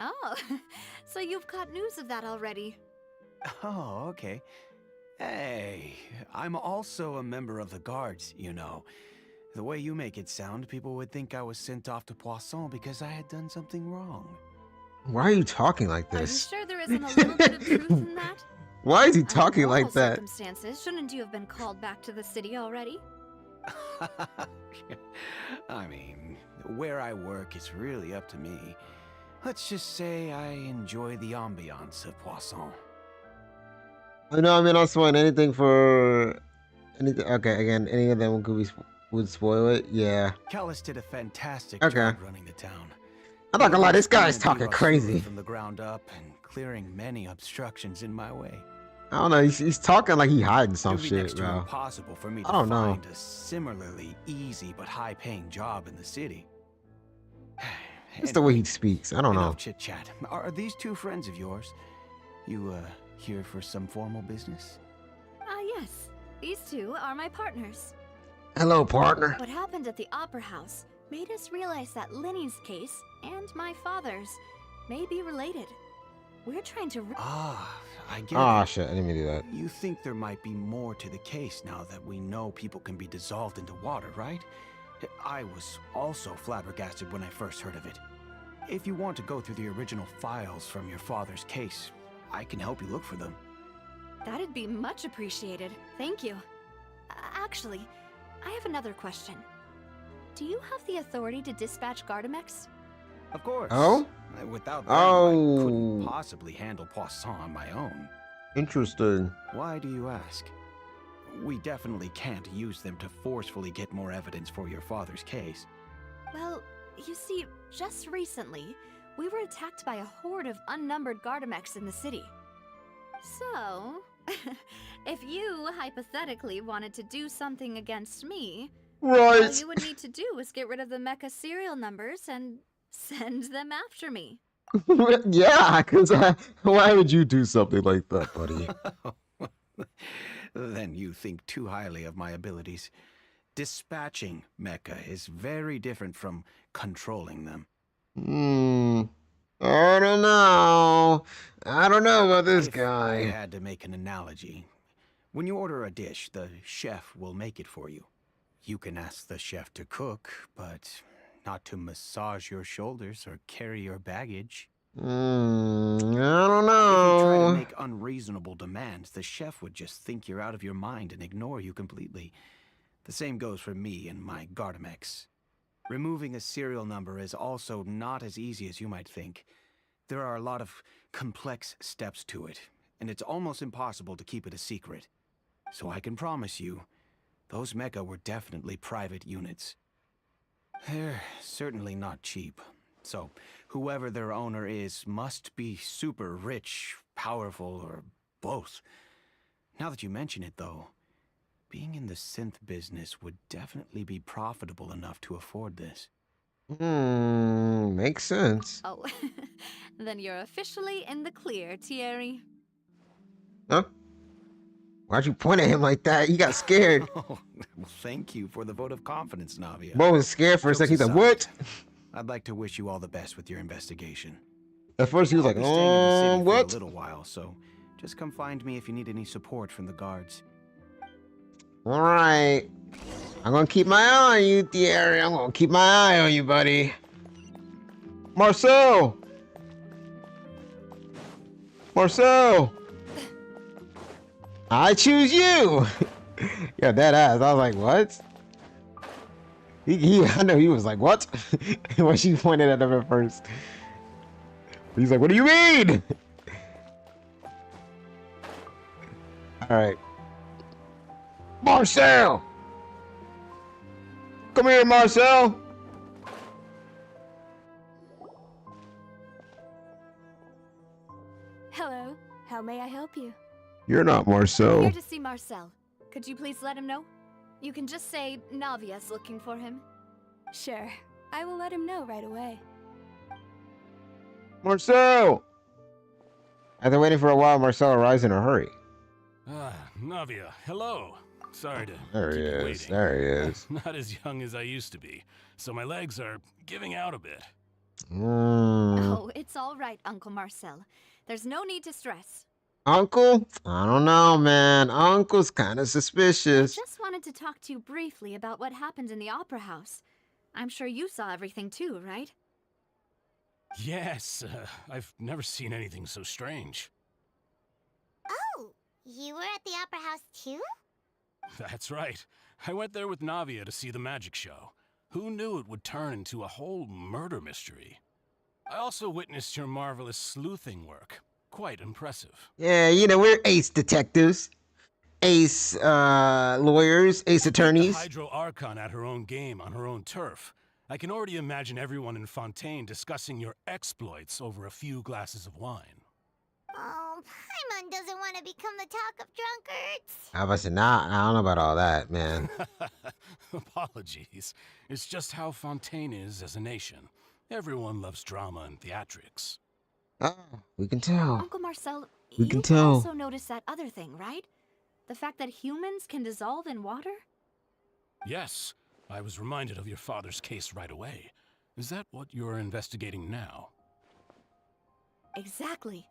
N: Oh, so you've caught news of that already.
L: Oh, okay. Hey, I'm also a member of the guards, you know. The way you make it sound, people would think I was sent off to Poisson because I had done something wrong.
B: Why are you talking like
N: Are you
B: this?
N: sure there isn't a little bit of truth in that?
B: Why is he talking
N: Under
B: like that?
N: normal circumstances, shouldn't you have been called back to the city already?
L: I mean, where I work is really up to me. Let's just say I enjoy the ambiance of Poisson.
B: I know, I mean, I'll spoil anything for anything. Okay, again, any of them would spoil it. Yeah.
L: Callus did a fantastic
B: Okay.
L: job running the town.
B: I'm not gonna lie, this guy's
L: He
B: talking
L: built
B: crazy.
L: from the ground up and clearing many obstructions in my way.
B: I don't know. He's talking like he hiding
L: It
B: some
L: would be next
B: shit,
L: to
B: bro.
L: impossible for me to
B: I don't know.
L: find a similarly easy but high-paying job in the city.
B: It's the way he speaks. I don't know.
L: Enough chit-chat. Are these two friends of yours? You, here for some formal business?
N: Ah, yes. These two are my partners.
B: Hello, partner.
N: What happened at the Opera House made us realize that Linny's case and my father's may be related. We're trying to...
L: I get
B: Oh
L: it.
B: shit! I didn't mean to do that.
L: You think there might be more to the case now that we know people can be dissolved into water, right? I was also flabbergasted when I first heard of it. If you want to go through the original files from your father's case, I can help you look for them.
N: That'd be much appreciated. Thank you. Actually, I have another question. Do you have the authority to dispatch Gardamex?
L: Of course.
B: Oh?
L: Without them, I couldn't
B: Oh.
L: possibly handle Poisson on my own.
B: Interesting.
L: Why do you ask? We definitely can't use them to forcefully get more evidence for your father's case.
N: Well, you see, just recently, we were attacked by a horde of unnumbered Gardamex in the city. So, if you hypothetically wanted to do something against me, all
B: Right.
N: you would need to do is get rid of the mecha serial numbers and send them after me.
B: Yeah, because why would you do something like that, buddy?
L: Then you think too highly of my abilities. Dispatching mecha is very different from controlling them.
B: I don't know. I don't know about this guy.
L: I had to make an analogy. When you order a dish, the chef will make it for you. You can ask the chef to cook, but not to massage your shoulders or carry your baggage.
B: I don't
L: If you try
B: know.
L: to make unreasonable demands, the chef would just think you're out of your mind and ignore you completely. The same goes for me and my Gardamex. Removing a serial number is also not as easy as you might think. There are a lot of complex steps to it, and it's almost impossible to keep it a secret. So I can promise you, those mecha were definitely private units. They're certainly not cheap. So, whoever their owner is must be super rich, powerful, or both. Now that you mention it, though, being in the synth business would definitely be profitable enough to afford this.
B: Makes sense.
N: Oh, then you're officially in the clear, Thierry.
B: Huh? Why'd you point at him like that? You got scared.
L: Well, thank you for the vote of confidence, Navia.
B: Bo was scared for a second. He's like, what?
L: I'd like to wish you all the best with your investigation.
B: At first he was
L: I'll
B: like,
L: be staying in the city
B: what?
L: for a little while, so just come find me if you need any support from the guards.
B: All right. I'm gonna keep my eye on you, Thierry. I'm gonna keep my eye on you, buddy. Marcel! Marcel! I choose you! Yeah, that ass. I was like, what? I know he was like, what? When she pointed at him at first. He's like, what do you mean? Alright. Marcel! Come here, Marcel!
N: Hello, how may I help you?
B: You're not Marcel.
N: Here to see Marcel. Could you please let him know? You can just say Navia's looking for him.
F: Sure, I will let him know right away.
B: Marcel! After waiting for a while, Marcel arrives in a hurry.
S: Ah, Navia, hello. Sorry to
B: There he
S: keep you
B: is.
S: waiting.
B: There he is.
S: Not as young as I used to be, so my legs are giving out a bit.
N: Oh, it's all right, Uncle Marcel. There's no need to stress.
B: Uncle? I don't know, man. Uncle's kind of suspicious.
N: Just wanted to talk to you briefly about what happened in the Opera House. I'm sure you saw everything too, right?
S: Yes, I've never seen anything so strange.
C: Oh, you were at the Opera House too?
S: That's right. I went there with Navia to see the magic show. Who knew it would turn into a whole murder mystery? I also witnessed your marvelous sleuthing work. Quite impressive.
B: Yeah, you know, we're ace detectives. Ace lawyers, ace
S: The
B: attorneys.
S: Hydro Archon at her own game on her own turf. I can already imagine everyone in Fontaine discussing your exploits over a few glasses of wine.
C: Oh, Paimon doesn't want to become the talk of drunkards.
B: I was not. I don't know about all that, man.
S: Apologies. It's just how Fontaine is as a nation. Everyone loves drama and theatrics.
B: Oh, we can tell.
N: Uncle Marcel,
B: We can
N: you
B: tell.
N: also noticed that other thing, right? The fact that humans can dissolve in water?
S: Yes, I was reminded of your father's case right away. Is that what you're investigating now?
N: Exactly.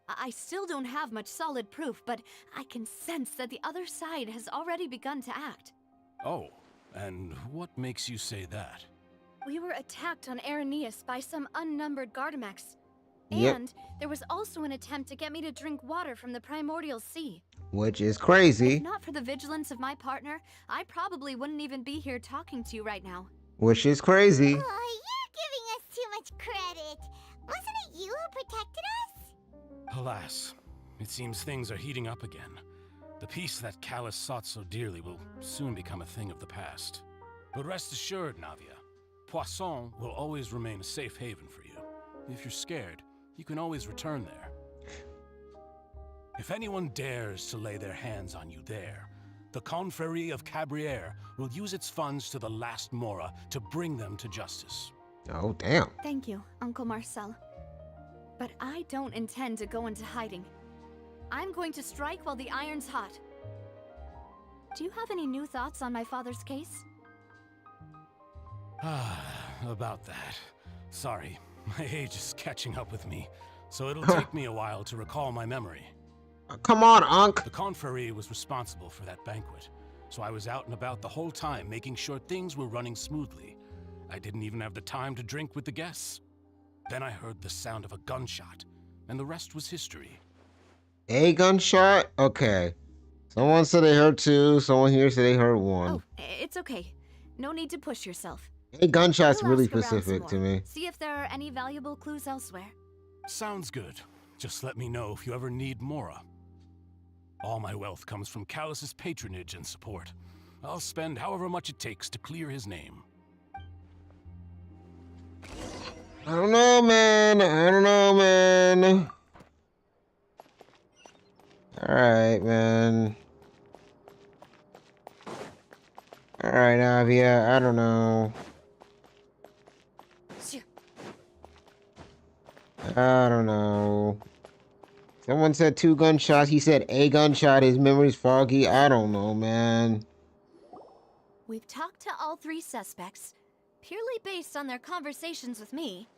N: I still don't have much solid proof, but I can sense that the other side has already begun to act.
S: Oh, and what makes you say that?
N: We were attacked on Araneus by some unnumbered Gardamex.
B: Yep.
N: And there was also an attempt to get me to drink water from the primordial sea.
B: Which is crazy.
N: If not for the vigilance of my partner, I probably wouldn't even be here talking to you right now.
B: Which is crazy.
C: Oh, you're giving us too much credit. Wasn't it you who protected us?
S: Alas, it seems things are heating up again. The peace that Callus sought so dearly will soon become a thing of the past. But rest assured, Navia, Poisson will always remain a safe haven for you. If you're scared, you can always return there. If anyone dares to lay their hands on you there, the Confrérie of Cabriere will use its funds to the last Mora to bring them to justice.
B: Oh, damn.
N: Thank you, Uncle Marcel. But I don't intend to go into hiding. I'm going to strike while the iron's hot. do you have any new thoughts on my father's case?
S: About that. Sorry, my age is catching up with me, so it'll take me a while to recall my memory.
B: Come on, Unc.
S: The Confrérie was responsible for that banquet, so I was out and about the whole time making sure things were running smoothly. I didn't even have the time to drink with the guests. Then I heard the sound of a gunshot, and the rest was history.
B: A gunshot? Okay. Someone said they heard two, someone here said they heard one.
N: Oh, it's okay. No need to push yourself.
B: A gunshot's
N: We'll
B: really
N: ask around some
B: specific to
N: more.
B: me.
N: See if there are any valuable clues elsewhere.
S: Sounds good. Just let me know if you ever need Mora. All my wealth comes from Callus's patronage and support. I'll spend however much it takes to clear his name.
B: I don't know, man. I don't know, man. Alright, man. Alright, Avia. I don't know. I don't know. Someone said 2 gunshots. He said a gunshot. His memory's foggy. I don't know, man.
N: We've talked to all 3 suspects, purely based on their conversations with me.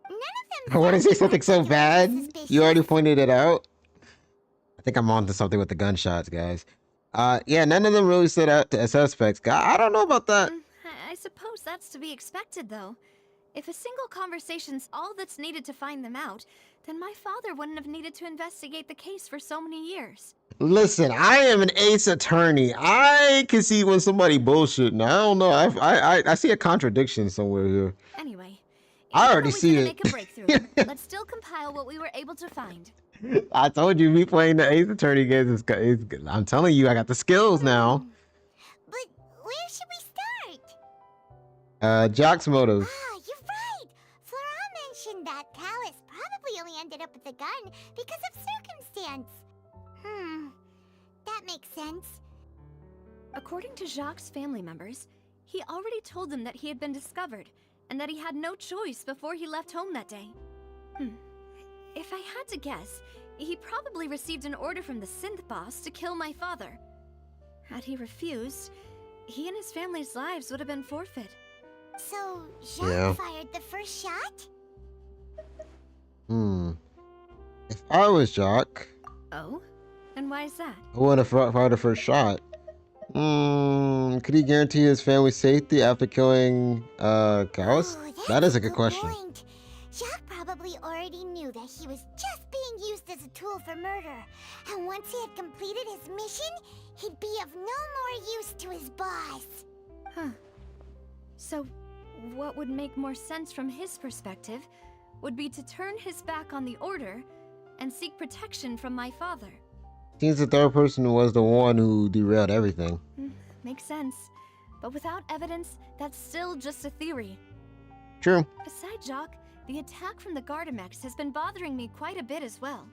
C: None of
B: I
C: them.
B: want to say something so bad. You already pointed it out. I think I'm on to something with the gunshots, guys. Yeah, none of them really stood out as suspects. I don't know about that.
N: I suppose that's to be expected, though. If a single conversation's all that's needed to find them out, then my father wouldn't have needed to investigate the case for so many years.
B: Listen, I am an ace attorney. I can see when somebody bullshitting. I don't know. I see a contradiction somewhere here.
N: Anyway,
B: I already see it.
N: make a breakthrough. Let's still compile what we were able to find.
B: I told you, me playing the ace attorney game is good. I'm telling you, I got the skills now.
C: But where should we start?
B: Jock's motives.
C: Ah, you're right. Flora mentioned that Callus probably only ended up with the gun because of circumstance. That makes sense.
N: According to Jacques' family members, he already told them that he had been discovered, and that he had no choice before he left home that day. If I had to guess, he probably received an order from the synth boss to kill my father. Had he refused, he and his family's lives would have been forfeit.
C: So, Jacques fired the first shot?
B: If I was Jock,
N: Oh? And why is that?
B: I wouldn't have fired the first shot. Could he guarantee his family's safety after killing Callus? That is a good question.
C: Point. Jacques probably already knew that he was just being used as a tool for murder. And once he had completed his mission, he'd be of no more use to his boss.
N: So, what would make more sense from his perspective would be to turn his back on the Order and seek protection from my father.
B: Seems the third person was the one who derailed everything.
N: Makes sense. But without evidence, that's still just a theory.
B: True.
N: Besides Jacques, the attack from the Gardamex has been bothering me quite a bit as well.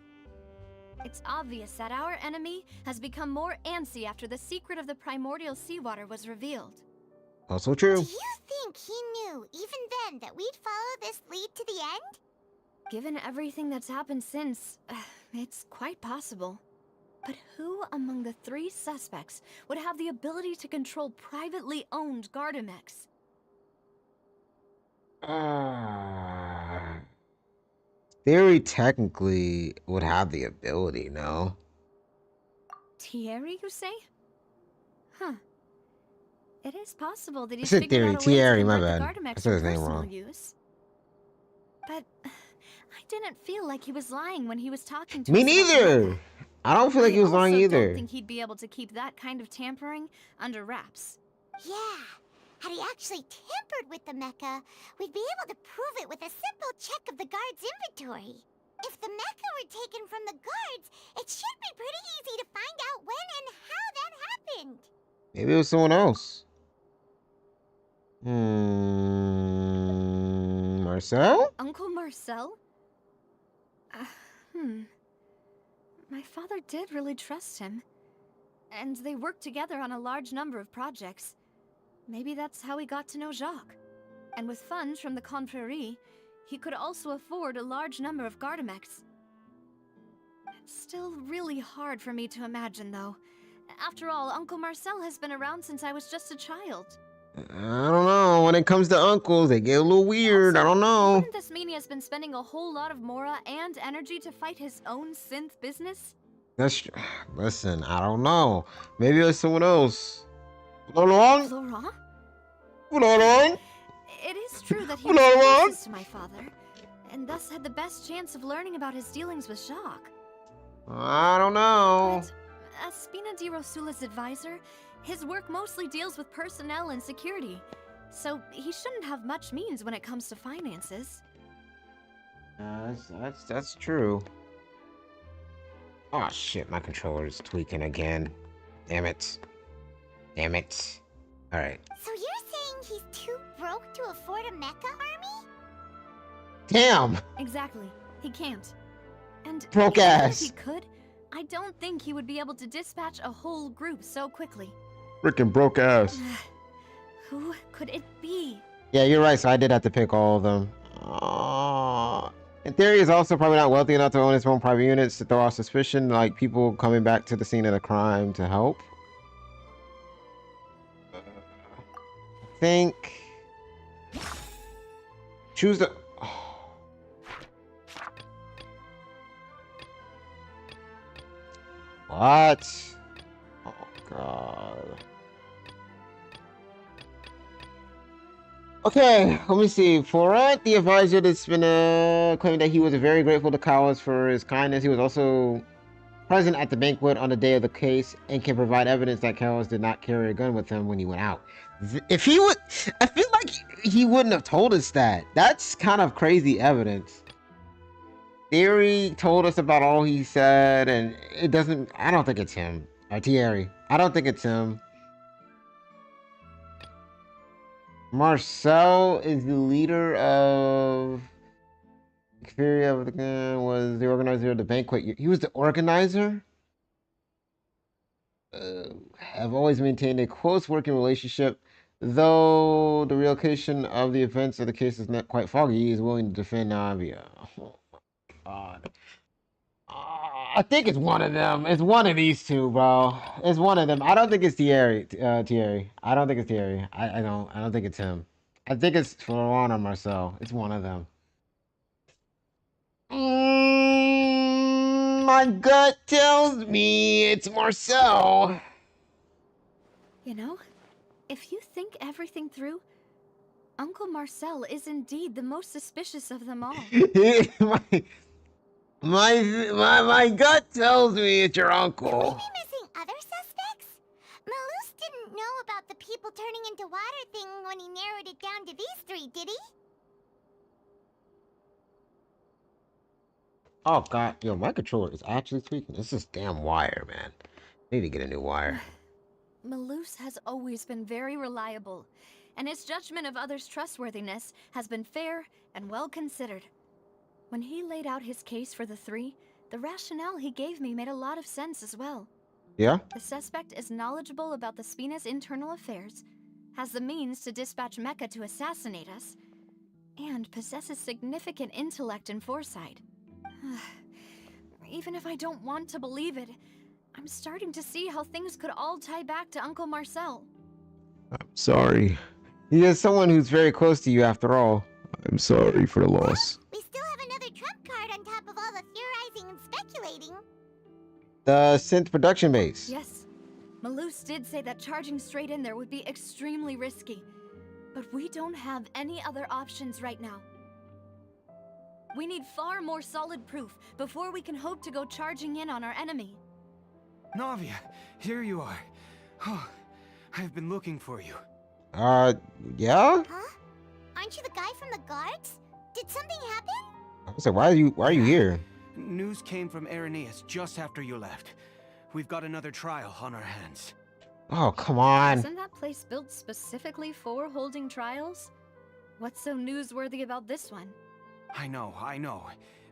N: It's obvious that our enemy has become more antsy after the secret of the primordial seawater was revealed.
B: Also true.
C: Do you think he knew, even then, that we'd follow this lead to the end?
N: Given everything that's happened since, it's quite possible. But who among the 3 suspects would have the ability to control privately owned Gardamex?
B: Theory technically would have the ability, no?
N: Thierry, you say? It is possible that
B: I
N: he's
B: said
N: figured
B: theory,
N: out a way to
B: Thierry, my
N: convert the
B: bad.
N: Gardamex
B: I said
N: for
B: his name
N: personal
B: wrong.
N: use. But I didn't feel like he was lying when he was talking to
B: Me
N: us about the
B: neither.
N: Mecca.
B: I don't feel like he was lying
N: I
B: either.
N: don't think he'd be able to keep that kind of tampering under wraps.
C: Yeah. Had he actually tampered with the mecha, we'd be able to prove it with a simple check of the guard's inventory. If the mecha were taken from the guards, it should be pretty easy to find out when and how that happened.
B: Maybe it was someone else. Marcel?
N: Uncle Marcel? My father did really trust him. And they worked together on a large number of projects. Maybe that's how he got to know Jacques. And with funds from the Confrérie, he could also afford a large number of Gardamex. It's still really hard for me to imagine, though. After all, Uncle Marcel has been around since I was just a child.
B: I don't know. When it comes to uncles, they get a little weird. I don't know.
N: Wouldn't this mean he has been spending a whole lot of mora and energy to fight his own synth business?
B: Listen, I don't know. Maybe it's someone else. Florent?
N: Florent?
B: Florent?
N: It is true that he was closest to my father, and thus had the best chance of learning about his dealings with Jacques.
B: I don't know.
N: But as Spina di Rosula's advisor, his work mostly deals with personnel and security, so he shouldn't have much means when it comes to finances.
B: That's true. Oh shit, my controller is tweaking again. Damn it. Damn it. Alright.
C: So you're saying he's too broke to afford a mecha army?
B: Damn!
N: Exactly. He can't. And
B: Broke
N: even
B: ass.
N: if he could, I don't think he would be able to dispatch a whole group so quickly.
B: Freaking broke ass.
N: Who could it be?
B: Yeah, you're right, so I did have to pick all of them. In theory, he's also probably not wealthy enough to own his own private units to throw off suspicion, like people coming back to the scene of the crime to help. I think... Choose the... What? Oh, God. Okay, let me see. Florent, the advisor that's been claimed that he was very grateful to Cowles for his kindness. He was also present at the banquet on the day of the case and can provide evidence that Cowles did not carry a gun with him when he went out. If he would, I feel like he wouldn't have told us that. That's kind of crazy evidence. Thierry told us about all he said, and it doesn't. I don't think it's him. Thierry. I don't think it's him. Marcel is the leader of Xperia was the organizer of the banquet. He was the organizer? Have always maintained a close working relationship, though the relocation of the events of the case is not quite foggy. He is willing to defend Navia. Oh my god. I think it's one of them. It's one of these two, bro. It's one of them. I don't think it's Thierry. Thierry. I don't think it's Thierry. I don't think it's him. I think it's Florent or Marcel. It's one of them. My gut tells me it's Marcel.
N: You know, if you think everything through, Uncle Marcel is indeed the most suspicious of them all.
B: My gut tells me it's your uncle.
C: Could we be missing other suspects? Malus didn't know about the people turning into water thing when he narrowed it down to these three, did he?
B: Oh god, yo, my controller is actually tweaking. This is damn wire, man. I need to get a new wire.
N: Malus has always been very reliable, and his judgment of others' trustworthiness has been fair and well considered. When he laid out his case for the three, the rationale he gave me made a lot of sense as well.
B: Yeah?
N: The suspect is knowledgeable about the Spina's internal affairs, has the means to dispatch Mecha to assassinate us, and possesses significant intellect and foresight. Even if I don't want to believe it, I'm starting to see how things could all tie back to Uncle Marcel.
B: I'm sorry. He is someone who's very close to you after all. I'm sorry for the loss.
C: We still have another trump card on top of all the theorizing and speculating.
B: The synth production base.
N: Yes, Malus did say that charging straight in there would be extremely risky, but we don't have any other options right now. We need far more solid proof before we can hope to go charging in on our enemy.
L: Navia, here you are. Oh, I've been looking for you.
B: Yeah?
C: Huh? Aren't you the guy from the guards? Did something happen?
B: So why are you here?
L: News came from Irenaeus just after you left. We've got another trial on our hands.
B: Oh, come on.
N: Isn't that place built specifically for holding trials? What's so newsworthy about this one?
L: I know.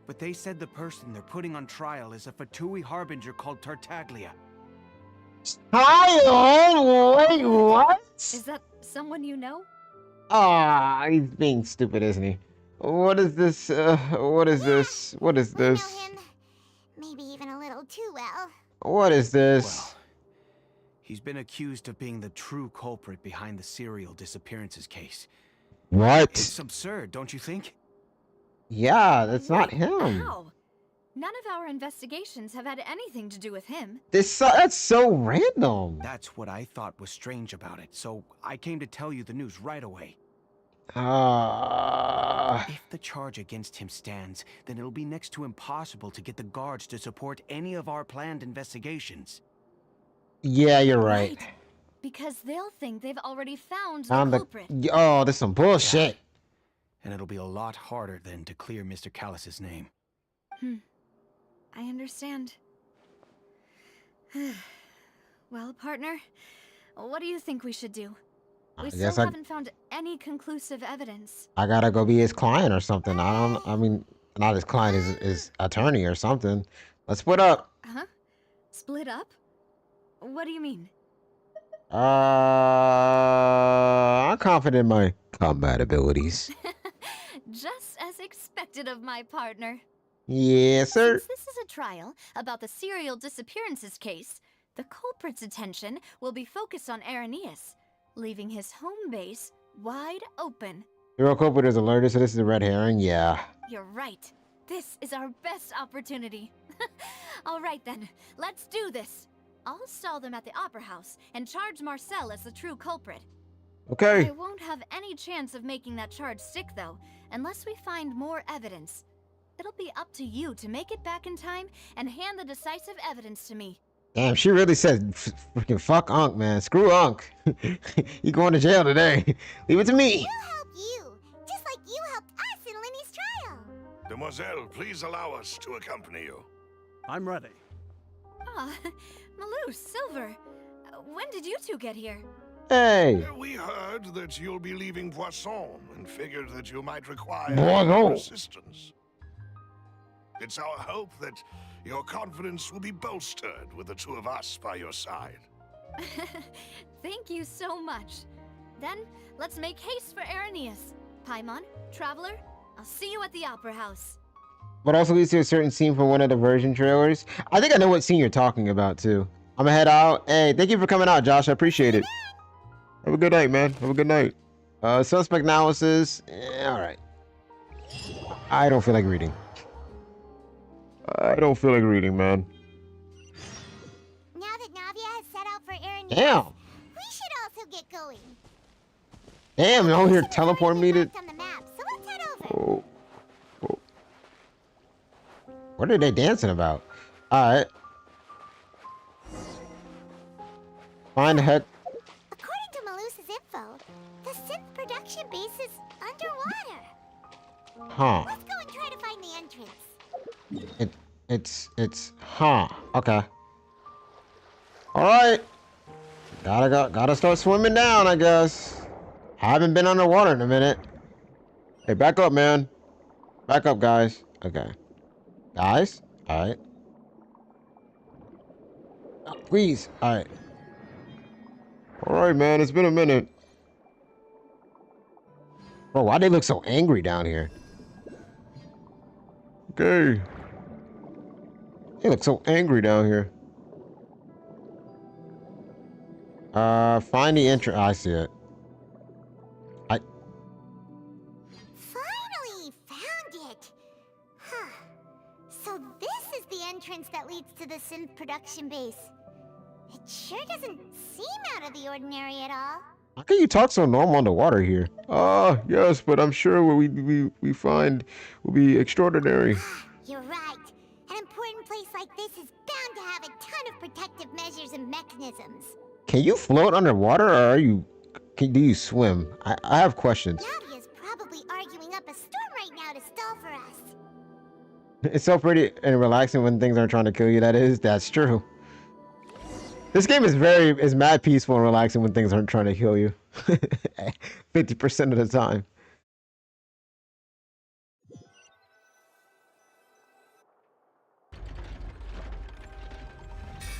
L: But they said the person they're putting on trial is a Fatui harbinger called Tartaglia.
B: Trial? Wait, what?
N: Is that someone you know?
B: Ah, he's being stupid, isn't he? What is this? What is this? What is this?
C: Maybe even a little too well.
B: What is this?
L: Well, He's been accused of being the true culprit behind the serial disappearances case.
B: What?
L: It's absurd, don't you think?
B: Yeah, that's not him.
N: How? None of our investigations have had anything to do with him.
B: That's so random.
L: That's what I thought was strange about it, so I came to tell you the news right away. If the charge against him stands, then it'll be next to impossible to get the guards to support any of our planned investigations.
B: Yeah, you're right.
N: Because they'll think they've already found the
B: Found
N: culprit.
B: Oh, this is some bullshit.
L: And it'll be a lot harder then to clear Mr. Callus's name.
N: I understand. Well, partner, what do you think we should do? We still haven't found any conclusive evidence.
B: I gotta go be his client or something. I mean, not his client, his attorney or something. Let's split up.
N: Huh? Split up? What do you mean?
B: I'm confident in my combat abilities.
N: Just as expected of my partner.
B: Yes, sir.
N: Since this is a trial about the serial disappearances case, the culprit's attention will be focused on Irenaeus, leaving his home base wide open.
B: The real culprit is alerted, so this is a red herring. Yeah.
N: You're right. This is our best opportunity. All right then, let's do this. I'll stall them at the Opera House and charge Marcel as the true culprit.
B: Okay.
N: I won't have any chance of making that charge stick, though, unless we find more evidence. It'll be up to you to make it back in time and hand the decisive evidence to me.
B: Damn, she really said freaking fuck Unc, man. Screw Unc. You going to jail today. Leave it to me.
C: We'll help you, just like you helped us in Linny's trial.
A: Demoiselle, please allow us to accompany you.
I: I'm ready.
N: Ah, Malou, Silver, when did you two get here?
B: Hey.
A: We heard that you'll be leaving Poisson and figured that you might require
B: Poisson.
A: our assistance. It's our hope that your confidence will be bolstered with the two of us by your side.
N: Thank you so much. Then, let's make haste for Irenaeus. Paimon, Traveler, I'll see you at the Opera House.
B: But also leads to a certain scene from one of the version trailers. I think I know what scene you're talking about, too. I'm gonna head out. Hey, thank you for coming out, Josh. I appreciate it. Have a good night, man. Have a good night. Suspect analysis. All right. I don't feel like reading. I don't feel like reading, man.
C: Now that Navia has set out for Irenaeus,
B: Damn.
C: we should also get going.
B: Damn, y'all here teleporting me to...
C: On the map, so let's head over.
B: Oh. Oh. What are they dancing about? Alright. Find the head.
C: According to Malusa's info, the synth production base is underwater.
B: Huh.
C: Let's go and try to find the entrance.
B: Okay. Alright. Gotta start swimming down, I guess. Haven't been underwater in a minute. Hey, back up, man. Back up, guys. Okay. Guys? Alright. Oh, please. Alright. Alright, man. It's been a minute. Bro, why they look so angry down here? Okay. They look so angry down here. Find the entrance. I see it.
C: Finally found it. Huh. So this is the entrance that leads to the synth production base. It sure doesn't seem out of the ordinary at all.
B: How can you talk so normal underwater here? Yes, but I'm sure what we find will be extraordinary.
C: You're right. An important place like this is bound to have a ton of protective measures and mechanisms.
B: Can you float underwater, or do you swim? I have questions.
C: Navia's probably arguing up a storm right now to stall for us.
B: It's so pretty and relaxing when things aren't trying to kill you. That's true. This game is mad peaceful and relaxing when things aren't trying to kill you. 50% of the time.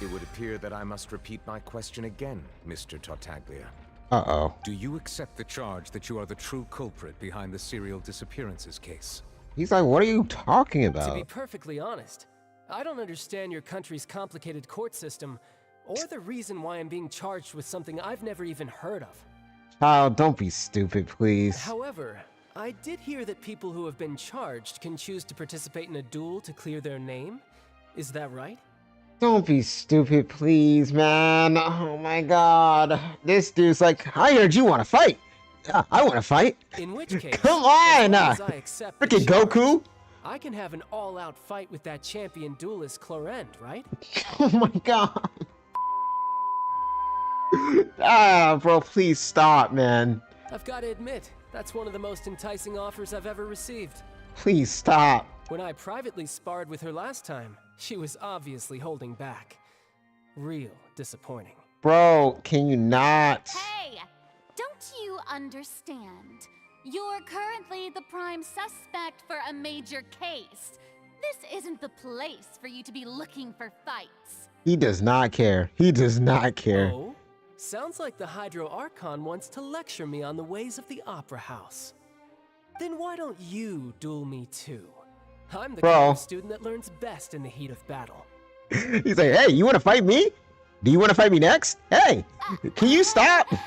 G: It would appear that I must repeat my question again, Mr. Tartaglia.
B: Uh-oh.
G: Do you accept the charge that you are the true culprit behind the serial disappearances case?
B: He's like, what are you talking about?
T: To be perfectly honest, I don't understand your country's complicated court system or the reason why I'm being charged with something I've never even heard of.
B: Child, don't be stupid, please.
T: However, I did hear that people who have been charged can choose to participate in a duel to clear their name. Is that right?
B: Don't be stupid, please, man. Oh my god. This dude's like, I heard you want to fight. Yeah, I want to fight.
T: In which case,
B: come on!
T: as long as I accept the
B: Freaking
T: challenge,
B: Goku!
T: I can have an all-out fight with that champion duelist Clorend, right?
B: Oh my god. Bro, please stop, man.
T: I've got to admit, that's one of the most enticing offers I've ever received.
B: Please stop.
T: When I privately sparred with her last time, she was obviously holding back. Real disappointing.
B: Bro, can you not?
D: Hey! Don't you understand? You're currently the prime suspect for a major case. This isn't the place for you to be looking for fights.
B: He does not care. He does not care.
T: Oh? Sounds like the Hydro Archon wants to lecture me on the ways of the Opera House. Then why don't you duel me too? I'm the kind of student that learns best in the heat of battle.
B: He's like, hey, you want to fight me? Do you want to fight me next? Hey, can you stop?
D: No.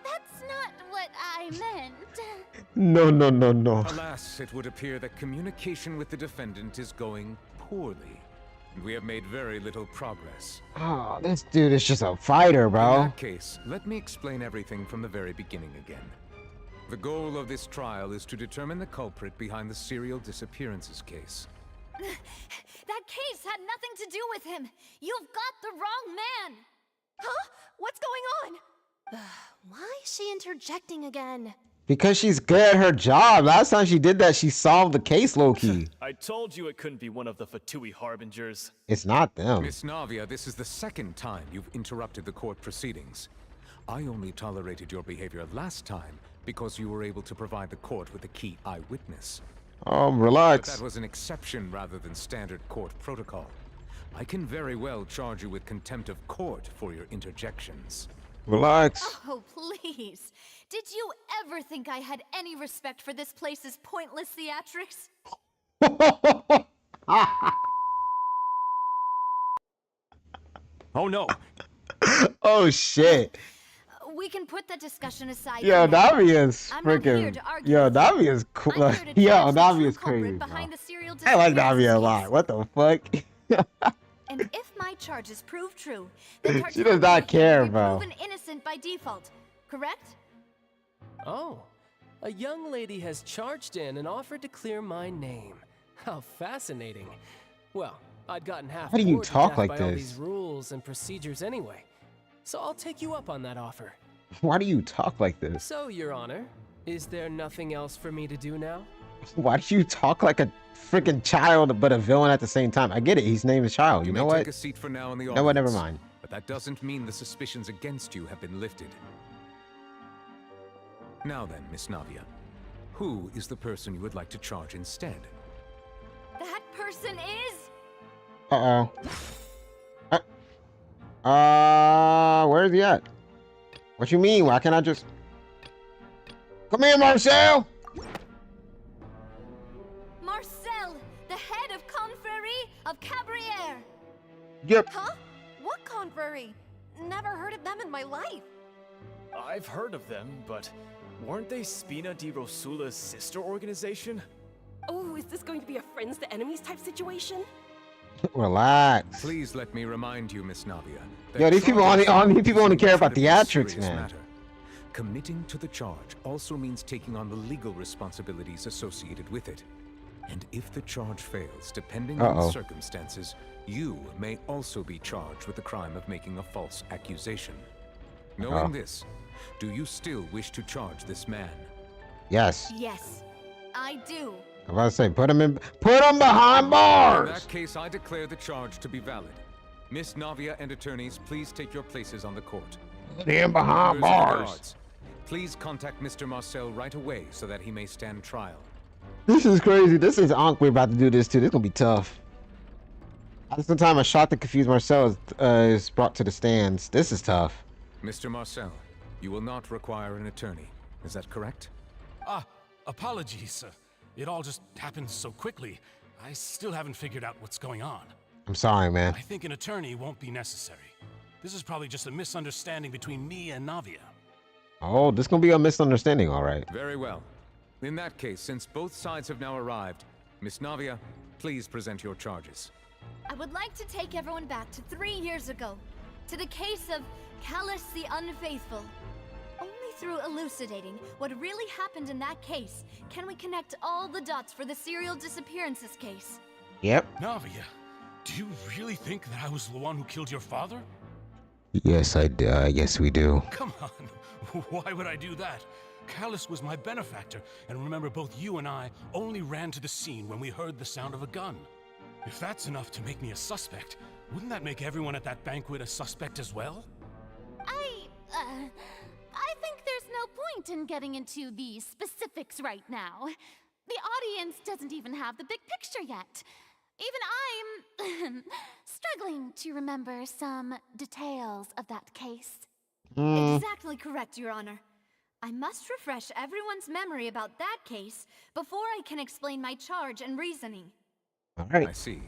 D: That's not what I meant.
B: No.
G: Alas, it would appear that communication with the defendant is going poorly. We have made very little progress.
B: Oh, this dude is just a fighter, bro.
G: In that case, let me explain everything from the very beginning again. The goal of this trial is to determine the culprit behind the serial disappearances case.
O: That case had nothing to do with him. You've got the wrong man. Huh? What's going on? Why is she interjecting again?
B: Because she's good at her job. Last time she did that, she solved the case low-key.
H: I told you it couldn't be one of the Fatui Harbingers.
B: It's not them.
G: Miss Navia, this is the second time you've interrupted the court proceedings. I only tolerated your behavior last time because you were able to provide the court with a key eyewitness.
B: Relax.
G: But that was an exception rather than standard court protocol. I can very well charge you with contempt of court for your interjections.
B: Relax.
O: Oh, please. Did you ever think I had any respect for this place's pointless theatrics?
H: Oh no.
B: Oh shit.
O: We can put the discussion aside.
B: Yo, Navia's
O: I'm not here
B: freaking.
O: to argue
B: Yo,
O: with you.
B: Navia's cool.
O: I'm here to
B: Yo,
O: judge the
B: Navia's
O: true culprit
B: crazy.
O: behind
B: Bro.
O: the serial
B: I like
O: disappearance
B: Navia a
O: case.
B: lot. What the fuck?
O: And if my charges prove true, then
B: She does not care,
O: will be
B: bro.
O: proven innocent by default, correct?
T: Oh, a young lady has charged in and offered to clear my name. How fascinating. Well, I'd gotten half
B: Why do you
T: bored to
B: talk
T: death
B: like
T: by all
B: this?
T: these rules and procedures anyway. So I'll take you up on that offer.
B: Why do you talk like this?
T: So, Your Honor, is there nothing else for me to do now?
B: Why do you talk like a freaking child but a villain at the same time? I get it. His name is Child. You know
G: may
B: what?
G: Take a seat for now in the
B: No, what? Never
G: audience,
B: mind.
G: But that doesn't mean the suspicions against you have been lifted. Now then, Miss Navia, who is the person you would like to charge instead?
O: That person is...
B: Where's he at? What you mean? Why can't I just... Come here, Marcel!
O: Marcel, the head of Confrérie of Cabriere.
B: Yep.
O: Huh? What Confrérie? Never heard of them in my life.
H: I've heard of them, but weren't they Spina di Rosula's sister organization?
J: Oh, is this going to be a friends to enemies type situation?
B: Relax.
G: Please let me remind you, Miss Navia. that
B: Yo, these people only care about
G: incredibly
B: theatrics,
G: serious
B: man.
G: matter. Committing to the charge also means taking on the legal responsibilities associated with it. And if the charge fails, depending on the circumstances, you may also be charged with the crime of making a false accusation. Knowing this, do you still wish to charge this man?
B: Yes.
O: Yes, I do.
B: I'm about to say, put him behind
G: In
B: bars!
G: that case, I declare the charge to be valid. Miss Navia and attorneys, please take your places on the court.
B: Put him behind
G: Members of the
B: bars.
G: guards, please contact Mr. Marcel right away so that he may stand trial.
B: This is crazy. This is Ankh we're about to do this too. This is gonna be tough. At the same time, a shot that confused Marcel is brought to the stands. This is tough.
G: Mr. Marcel, you will not require an attorney. Is that correct?
S: Apologies, sir. It all just happened so quickly. I still haven't figured out what's going on.
B: I'm sorry, man.
S: I think an attorney won't be necessary. This is probably just a misunderstanding between me and Navia.
B: Oh, this gonna be a misunderstanding, all right.
G: Very well. In that case, since both sides have now arrived, Miss Navia, please present your charges.
N: I would like to take everyone back to 3 years ago, to the case of Callus the Unfaithful. Only through elucidating what really happened in that case can we connect all the dots for the serial disappearances case.
B: Yep.
S: Navia, do you really think that I was the one who killed your father?
B: Yes, I do. Yes, we do.
S: Come on. Why would I do that? Callus was my benefactor, and remember, both you and I only ran to the scene when we heard the sound of a gun. If that's enough to make me a suspect, wouldn't that make everyone at that banquet a suspect as well?
D: I think there's no point in getting into the specifics right now. The audience doesn't even have the big picture yet. Even I'm struggling to remember some details of that case.
N: Exactly correct, Your Honor. I must refresh everyone's memory about that case before I can explain my charge and reasoning.
B: All right.
G: I see.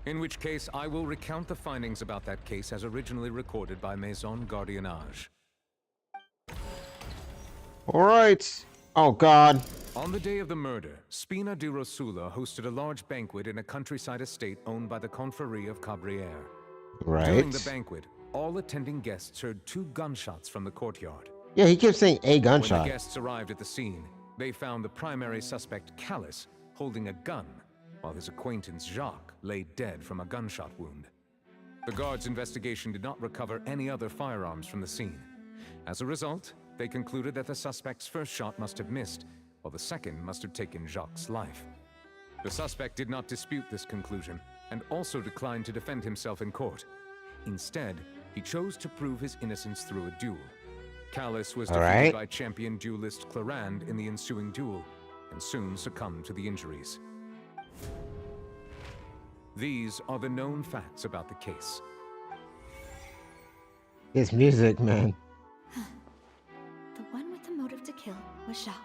G: In which case, I will recount the findings about that case as originally recorded by Maison Gardiennage.
B: All right. Oh, God.
G: On the day of the murder, Spina di Rosula hosted a large banquet in a countryside estate owned by the Confrérie of Cabrières.
B: Right.
G: During the banquet, all attending guests heard 2 gunshots from the courtyard.
B: Yeah, he kept saying a
G: When
B: gunshot.
G: the guests arrived at the scene, they found the primary suspect, Callus, holding a gun, while his acquaintance, Jacques, lay dead from a gunshot wound. The guards' investigation did not recover any other firearms from the scene. As a result, they concluded that the suspect's first shot must have missed, while the second must have taken Jacques' life. The suspect did not dispute this conclusion, and also declined to defend himself in court. Instead, he chose to prove his innocence through a duel. Callus was defeated by champion duelist Clarand in the ensuing duel, and soon succumbed to the injuries. These are the known facts about the case.
B: This music, man.
N: The one with the motive to kill was Jacques,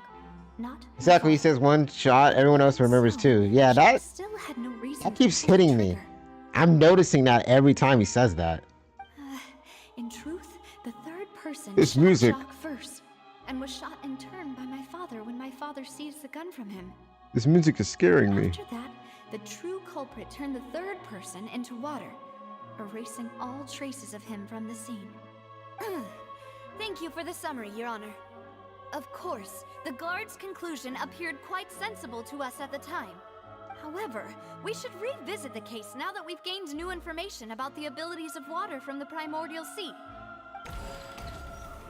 N: not
B: Exactly. He says one shot. Everyone else remembers too. Yeah, that
N: still had no reason
B: that keeps hitting me. I'm noticing that every time he says that.
N: In truth, the third person
B: This
N: shot
B: music.
N: Jacques first, and was shot in turn by my father when my father seized the gun from him.
B: This music is scaring me.
N: After that, the true culprit turned the third person into water, erasing all traces of him from the scene. Thank you for the summary, Your Honor. Of course, the guard's conclusion appeared quite sensible to us at the time. However, we should revisit the case now that we've gained new information about the abilities of water from the primordial sea.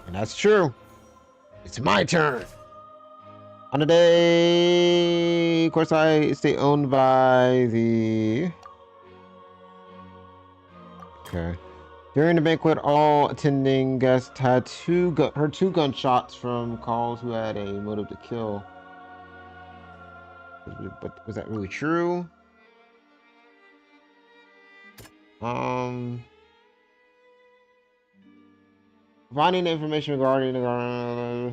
B: And that's true. It's my turn. On the day, of course, I stay owned by the. Okay. During the banquet, all attending guests had heard 2 gunshots from calls who had a motive to kill. But was that really true? Finding the information regarding the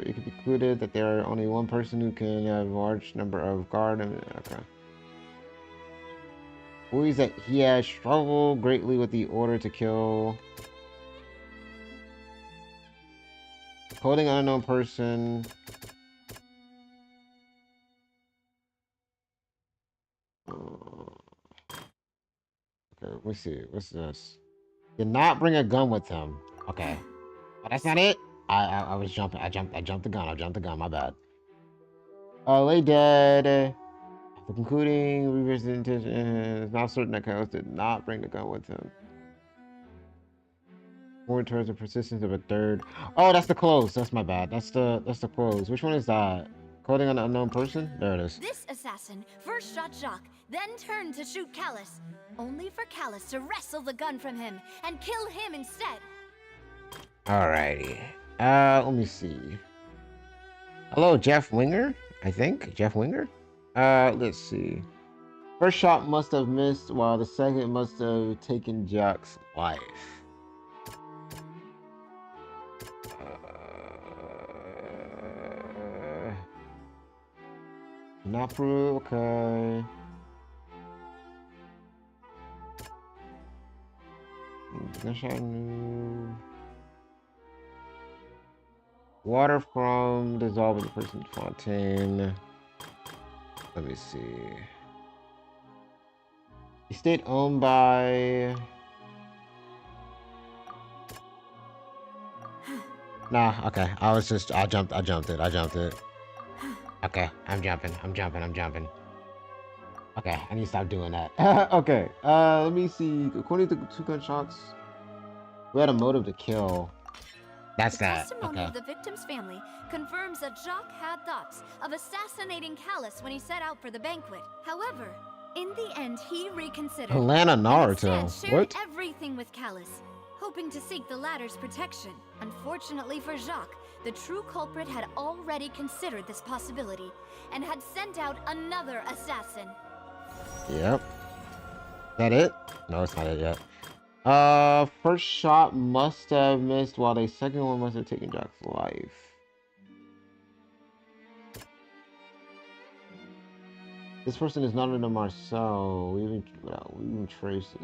B: it could be concluded that there are only one person who can have a large number of guard. Okay. Worries that he has struggled greatly with the order to kill. Holding an unknown person. Okay, let me see. What's this? Did not bring a gun with him. Okay. Oh, that's not it? I was jumping. I jumped the gun. My bad. Lay dead. After concluding, revisiting it's not certain that Callus did not bring the gun with him. More towards the persistence of a third. Oh, that's the clothes. That's my bad. That's the clothes. Which one is that? Clothing on an unknown person? There it is.
N: This assassin first shot Jacques, then turned to shoot Callus, only for Callus to wrestle the gun from him and kill him instead.
B: Alrighty. Let me see. Hello, Jeff Winger? I think. Jeff Winger? Let's see. First shot must have missed, while the second must have taken Jack's life. Not prove, okay. Gunshot new. Water from dissolving the person's fontaine. Let me see. Estate owned by. Nah, okay. I jumped it. Okay, I'm jumping. Okay, I need to stop doing that. Okay, let me see. According to 2 gunshots, we had a motive to kill. That's that.
N: Testimony
B: Okay.
N: of the victim's family confirms that Jacques had thoughts of assassinating Callus when he set out for the banquet. However, in the end, he reconsidered.
B: Atlanta
N: and
B: Naruto.
N: instead shared
B: What?
N: everything with Callus, hoping to seek the latter's protection. Unfortunately for Jacques, the true culprit had already considered this possibility and had sent out another assassin.
B: Yep. Is that it? No, it's not it yet. First shot must have missed, while the second one must have taken Jack's life. This person is not in the Marcel, leaving traces.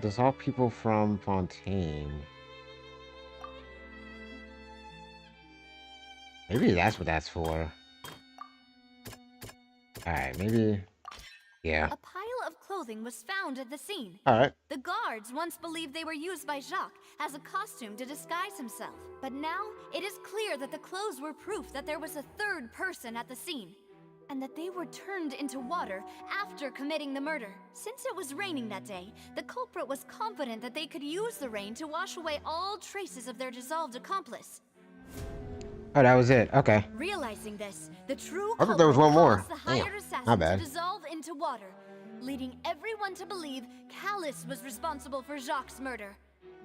B: Dissolve people from Fontaine. Maybe that's what that's for. Alright, maybe. Yeah.
N: A pile of clothing was found at the scene.
B: Alright.
N: The guards once believed they were used by Jacques as a costume to disguise himself. But now, it is clear that the clothes were proof that there was a third person at the scene, and that they were turned into water after committing the murder. Since it was raining that day, the culprit was confident that they could use the rain to wash away all traces of their dissolved accomplice.
B: Oh, that was it. Okay.
N: Realizing this, the true
B: I thought there was one more.
N: caused the hired assassin
B: not bad.
N: to dissolve into water, leading everyone to believe Callus was responsible for Jacques' murder.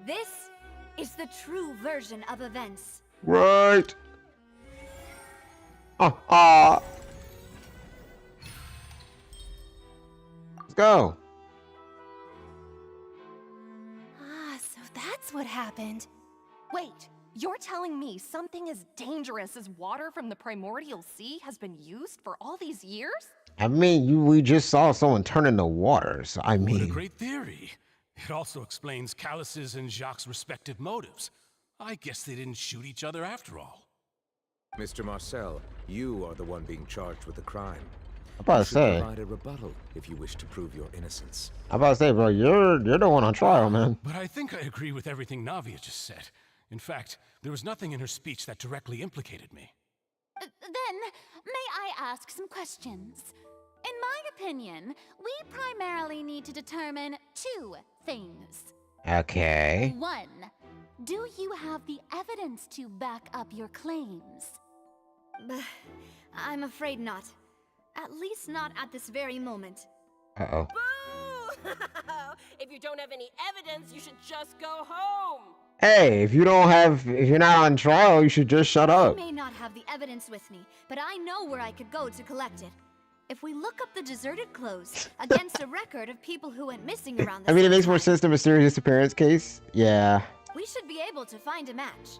N: This is the true version of events.
B: Right. Let's go.
U: Ah, so that's what happened. Wait, you're telling me something as dangerous as water from the primordial sea has been used for all these years?
B: I mean, we just saw someone turn into water, so I mean.
S: What a great theory. It also explains Callus's and Jacques' respective motives. I guess they didn't shoot each other after all.
G: Mr. Marcel, you are the one being charged with the crime.
B: I'm about to
G: You should
B: say.
G: provide a rebuttal if you wish to prove your innocence.
B: I'm about to say, bro, you're the one on trial, man.
S: But I think I agree with everything Navia just said. In fact, there was nothing in her speech that directly implicated me.
D: Then, may I ask some questions? In my opinion, we primarily need to determine 2 things.
B: Okay.
D: 1. Do you have the evidence to back up your claims?
N: I'm afraid not. At least not at this very moment.
B: Uh-oh.
U: Boo! If you don't have any evidence, you should just go home.
B: Hey, if you're not on trial, you should just shut
N: I
B: up.
N: may not have the evidence with me, but I know where I could go to collect it. If we look up the deserted clothes against a record of people who went missing around the
B: I mean, it
N: same
B: makes more
N: time,
B: sense than mysterious disappearance case. Yeah.
N: we should be able to find a match.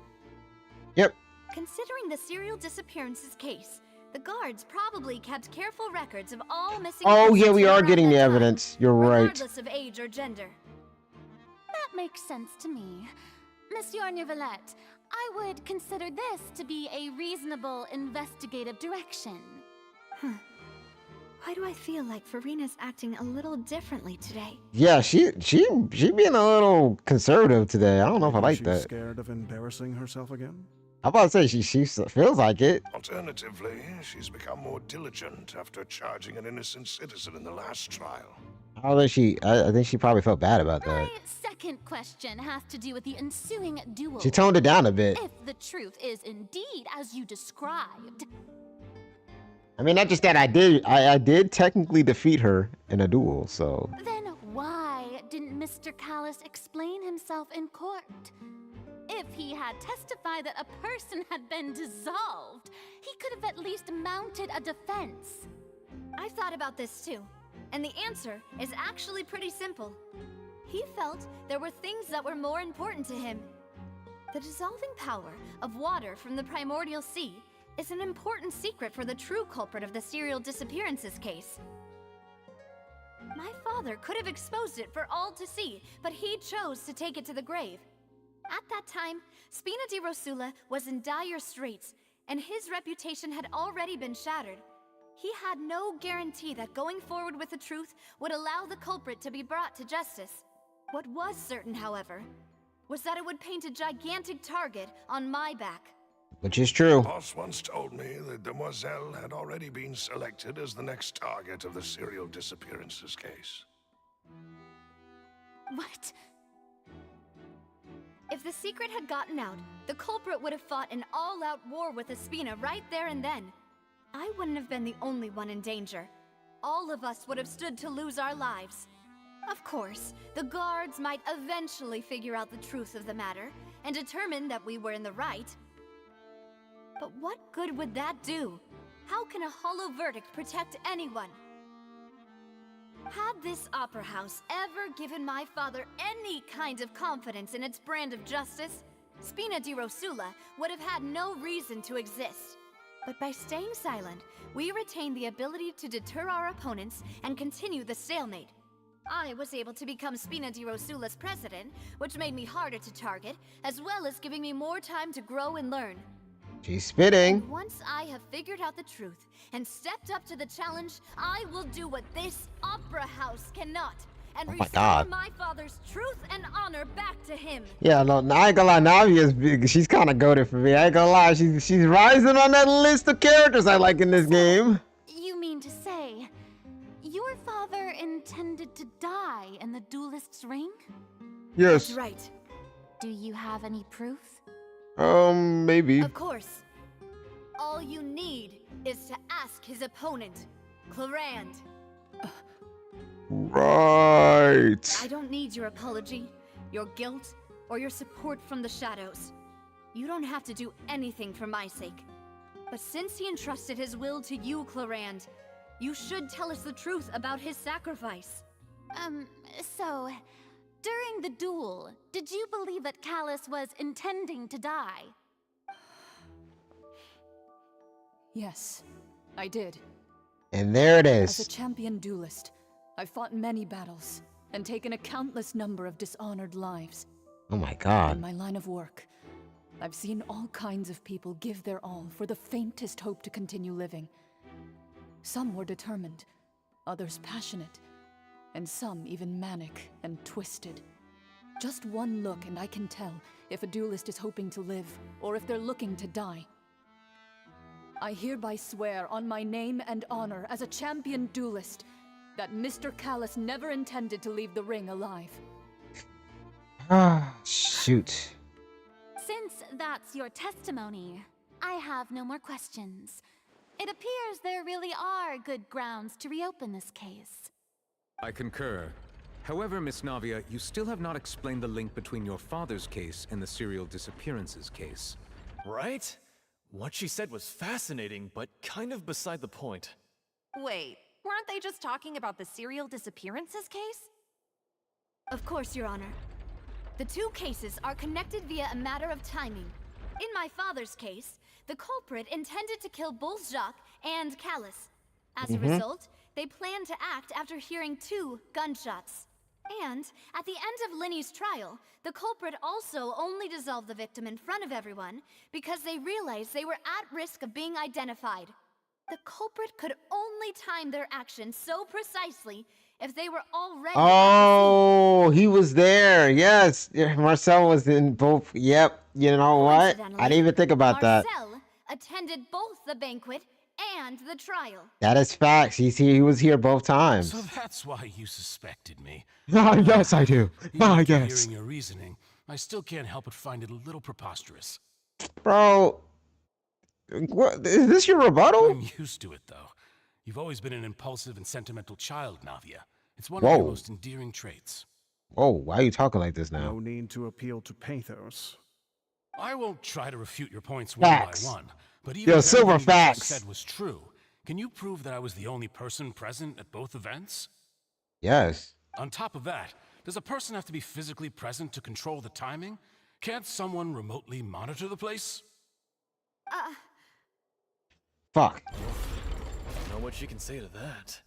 B: Yep.
N: Considering the serial disappearances case, the guards probably kept careful records of all missing
B: Oh, yeah,
N: persons
B: we
N: from
B: are
N: around
B: getting
N: that
B: the
N: time,
B: evidence. You're right.
N: regardless of age or gender.
D: That makes sense to me. Monsieur Neuvillette, I would consider this to be a reasonable investigative direction.
N: Why do I feel like Farina's acting a little differently today?
B: Yeah, she being a little conservative today. I don't know if I like
I: She's
B: that.
I: scared of embarrassing herself again?
B: I'm about to say she feels like it.
A: Alternatively, she's become more diligent after charging an innocent citizen in the last trial.
B: Although I think she probably felt bad about that.
D: My second question has to do with the ensuing duel.
B: She toned it down a bit.
D: If the truth is indeed as you described,
B: I mean, not just that, I did technically defeat her in a duel, so.
D: then why didn't Mr. Callus explain himself in court? If he had testified that a person had been dissolved, he could have at least mounted a defense.
N: I've thought about this too, and the answer is actually pretty simple. He felt there were things that were more important to him. The dissolving power of water from the primordial sea is an important secret for the true culprit of the serial disappearances case. My father could have exposed it for all to see, but he chose to take it to the grave. At that time, Spina di Rosula was in dire straits, and his reputation had already been shattered. He had no guarantee that going forward with the truth would allow the culprit to be brought to justice. What was certain, however, was that it would paint a gigantic target on my back.
B: Which is true.
A: Boss once told me that Demoiselle had already been selected as the next target of the serial disappearances case.
N: What? If the secret had gotten out, the culprit would have fought an all-out war with Espina right there and then. I wouldn't have been the only one in danger. All of us would have stood to lose our lives. Of course, the guards might eventually figure out the truth of the matter and determine that we were in the right. But what good would that do? How can a hollow verdict protect anyone? Had this opera house ever given my father any kind of confidence in its brand of justice, Spina di Rosula would have had no reason to exist. But by staying silent, we retained the ability to deter our opponents and continue the stalemate. I was able to become Spina di Rosula's president, which made me harder to target, as well as giving me more time to grow and learn.
B: She's spitting.
N: And once I have figured out the truth and stepped up to the challenge, I will do what this opera house cannot, and restore my father's truth and honor back to him.
B: Yeah, no, I ain't gonna lie, Navia's big. She's kind of goated for me. I ain't gonna lie, she's rising on that list of characters I like in this game.
D: You mean to say, your father intended to die in the duelist's ring?
B: Yes.
N: That's right.
D: Do you have any proof?
B: Maybe.
N: Of course. All you need is to ask his opponent, Clarand.
B: Right.
N: I don't need your apology, your guilt, or your support from the shadows. You don't have to do anything for my sake. But since he entrusted his will to you, Clarand, you should tell us the truth about his sacrifice.
D: So, during the duel, did you believe that Callus was intending to die?
M: Yes, I did.
B: And there it
M: As a
B: is.
M: champion duelist, I've fought many battles and taken a countless number of dishonored lives.
B: Oh my
M: In
B: god.
M: my line of work, I've seen all kinds of people give their all for the faintest hope to continue living. Some were determined, others passionate, and some even manic and twisted. Just one look and I can tell if a duelist is hoping to live or if they're looking to die. I hereby swear on my name and honor as a champion duelist that Mr. Callus never intended to leave the ring alive.
B: Ah, shoot.
D: Since that's your testimony, I have no more questions. It appears there really are good grounds to reopen this case.
G: I concur. However, Miss Navia, you still have not explained the link between your father's case and the serial disappearances case.
H: Right? What she said was fascinating, but kind of beside the point.
U: Wait, weren't they just talking about the serial disappearances case?
N: Of course, Your Honor. The two cases are connected via a matter of timing. In my father's case, the culprit intended to kill both Jacques and Callus. As a result, they planned to act after hearing 2 gunshots. And at the end of Linny's trial, the culprit also only dissolved the victim in front of everyone because they realized they were at risk of being identified. The culprit could only time their actions so precisely if they were already
B: Oh, he was there. Yes. Yeah, Marcel was in both. Yep. You know what? I didn't even think about that.
N: Marcel attended both the banquet and the trial.
B: That is facts. He was here both times.
S: So that's why you suspected me.
B: Yes, I do.
S: Even
B: I
S: after
B: guess.
S: hearing your reasoning, I still can't help but find it a little preposterous.
B: Bro, what is this your rebuttal?
S: I'm used to it, though. You've always been an impulsive and sentimental child, Navia. It's one of your most endearing traits.
B: Whoa, why are you talking like this now?
I: No need to appeal to pathos.
S: I won't try to refute your points one
B: Facts.
S: by one, but even
B: Yo,
S: if
B: silver
S: everything you just
B: facts.
S: said was true, can you prove that I was the only person present at both events?
B: Yes.
S: On top of that, does a person have to be physically present to control the timing? Can't someone remotely monitor the place?
B: Fuck.
H: Know what she can say to that.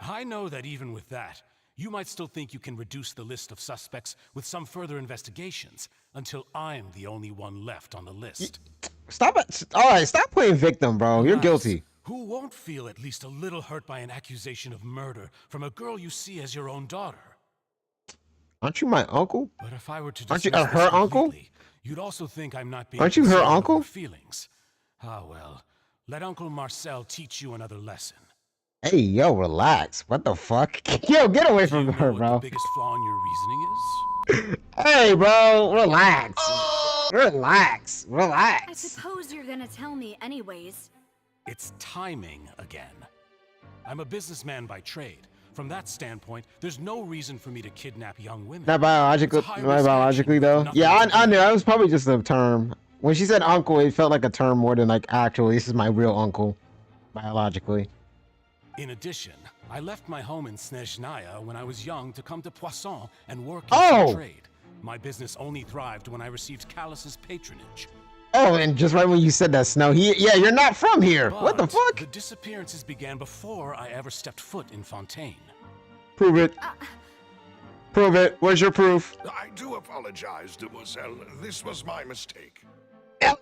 S: I know that even with that, you might still think you can reduce the list of suspects with some further investigations until I'm the only one left on the list.
B: Stop it. All right, stop playing victim, bro. You're
S: Alas,
B: guilty.
S: Who won't feel at least a little hurt by an accusation of murder from a girl you see as your own daughter?
B: Aren't you my uncle?
S: But if I were to
B: Aren't you
S: dismiss
B: her
S: this
B: uncle?
S: completely, you'd also think I'm not being
B: Aren't you her
S: considerate of
B: uncle?
S: your feelings. Ah well, let Uncle Marcel teach you another lesson.
B: Hey, yo, relax. What the fuck? Yo, get away from her, bro.
S: The biggest flaw in your reasoning is?
B: Hey, bro, relax. Relax.
N: I
B: Relax.
N: suppose you're gonna tell me anyways.
S: It's timing again. I'm a businessman by trade. From that standpoint, there's no reason for me to kidnap young women.
B: Not biologically, not biologically though. Yeah, I knew. It was probably just a term. When she said uncle, it felt like a term more than like actually, this is my real uncle, biologically.
S: In addition, I left my home in Snezhnaya when I was young to come to Poisson and work in trade. My business only thrived when I received Callus's patronage.
B: Oh, and just right when you said that, Snow, yeah, you're not from here. What the
S: But
B: fuck?
S: The disappearances began before I ever stepped foot in Fontaine.
B: Prove it. Prove it. Where's your proof?
A: I do apologize, Demoiselle. This was my mistake.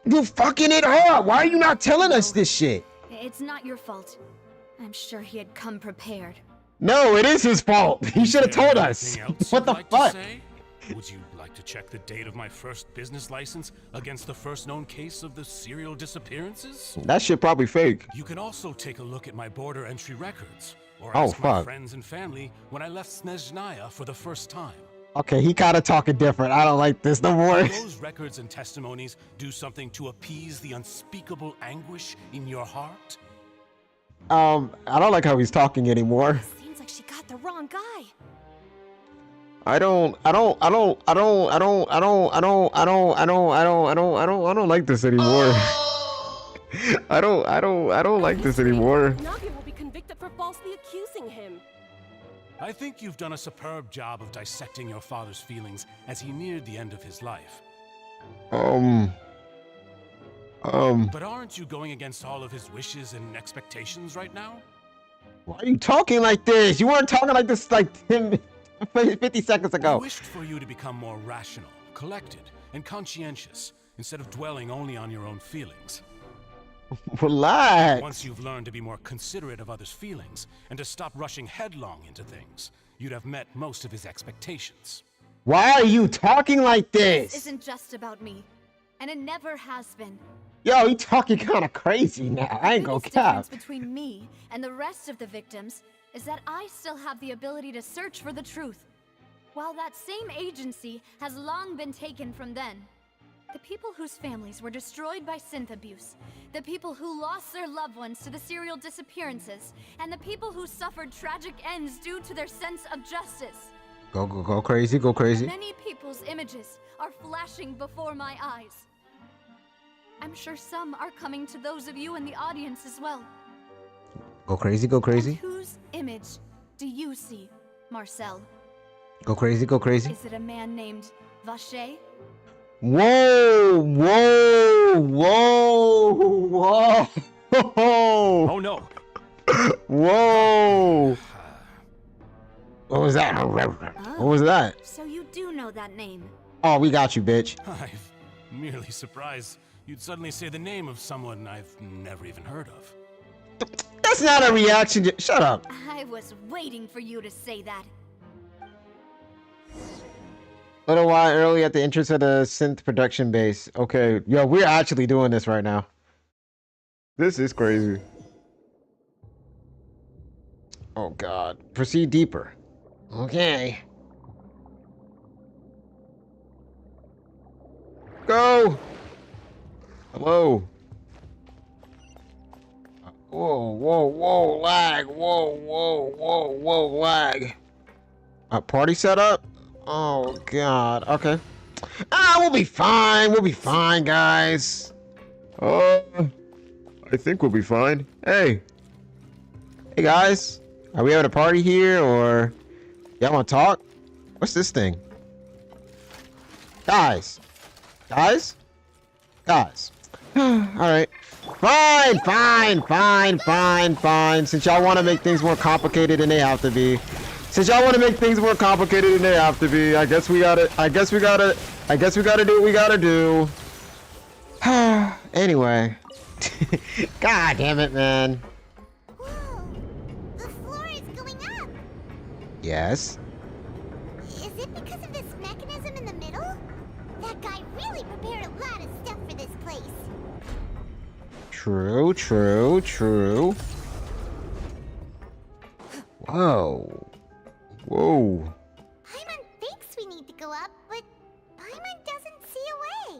B: You fucking it up. Why are you not telling us this shit?
N: It's not your fault. I'm sure he had come prepared.
B: No, it is his fault. He should have told us. What the fuck?
S: Would you like to check the date of my first business license against the first known case of the serial disappearances?
B: That shit probably fake.
S: You can also take a look at my border entry records, or
B: Oh,
S: ask my
B: fuck.
S: friends and family when I left Snezhnaya for the first time.
B: Okay, he kind of talking different. I don't like this no more.
S: Do those records and testimonies do something to appease the unspeakable anguish in your heart?
B: I don't like how he's talking anymore.
U: Seems like she got the wrong guy.
B: I don't like this anymore. I don't like this anymore.
U: Navia will be convicted for falsely accusing him.
S: I think you've done a superb job of dissecting your father's feelings as he neared the end of his life. But aren't you going against all of his wishes and expectations right now?
B: Why are you talking like this? You weren't talking like this like 50 seconds
S: I
B: ago.
S: wished for you to become more rational, collected, and conscientious, instead of dwelling only on your own feelings.
B: Relax.
S: Once you've learned to be more considerate of others' feelings, and to stop rushing headlong into things, you'd have met most of his expectations.
B: Why are you talking like
N: This
B: this?
N: isn't just about me, and it never has been.
B: Yo, he talking kind of crazy now. I ain't gonna
N: The
B: cap.
N: difference between me and the rest of the victims is that I still have the ability to search for the truth, while that same agency has long been taken from them. The people whose families were destroyed by synth abuse, the people who lost their loved ones to the serial disappearances, and the people who suffered tragic ends due to their sense of justice.
B: Go crazy, go crazy.
N: Many people's images are flashing before my eyes. I'm sure some are coming to those of you in the audience as well.
B: Go crazy, go crazy.
N: Whose image do you see, Marcel?
B: Go crazy, go crazy.
N: Is it a man named Vacher?
B: Whoa, whoa, whoa, whoa.
G: Oh no.
B: Whoa. What was that? What was that?
N: So you do know that name.
B: Oh, we got you, bitch.
S: I'm merely surprised you'd suddenly say the name of someone I've never even heard of.
B: That's not a reaction. Shut up.
N: I was waiting for you to say that.
B: A little while early at the entrance of the synth production base. Okay, yo, we're actually doing this right now. This is crazy. Oh God. Proceed deeper. Okay. Go. Hello. Whoa, whoa, whoa, lag. Whoa, whoa, whoa, whoa, lag. A party setup? Oh God. Okay. We'll be fine. We'll be fine, guys. I think we'll be fine. Hey. Hey, guys. Are we having a party here, or y'all want to talk? What's this thing? Guys. Guys? Guys. All right. Fine, fine, fine, fine, fine. Since y'all want to make things more complicated than they have to be. Since y'all want to make things more complicated than they have to be, I guess we gotta do what we gotta do. Anyway. God damn it, man.
C: Whoa, the floor is going up.
B: Yes.
C: Is it because of this mechanism in the middle? That guy really prepared a lot of stuff for this place.
B: True, true, true. Whoa. Whoa.
C: Paimon thinks we need to go up, but Paimon doesn't see a way.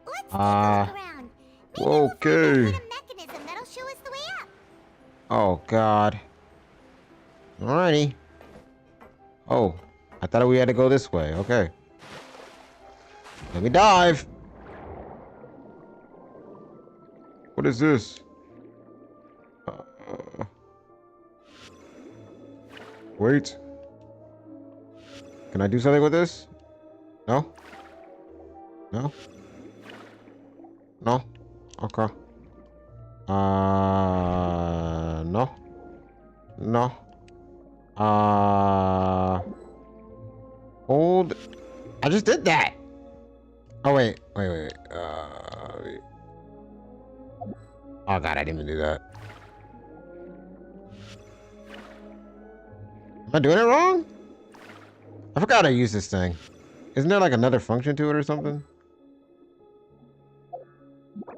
C: Let's take a look around.
B: Okay.
C: Find a mechanism that'll show us the way up.
B: Oh, God. Alrighty. Oh, I thought we had to go this way. Okay. Let me dive. What is this? Wait. Can I do something with this? No? No? No? Okay. No. No. Hold. I just did that. Oh, wait. Wait. Oh, God, I didn't even do that. Am I doing it wrong? I forgot I used this thing. Isn't there like another function to it or something?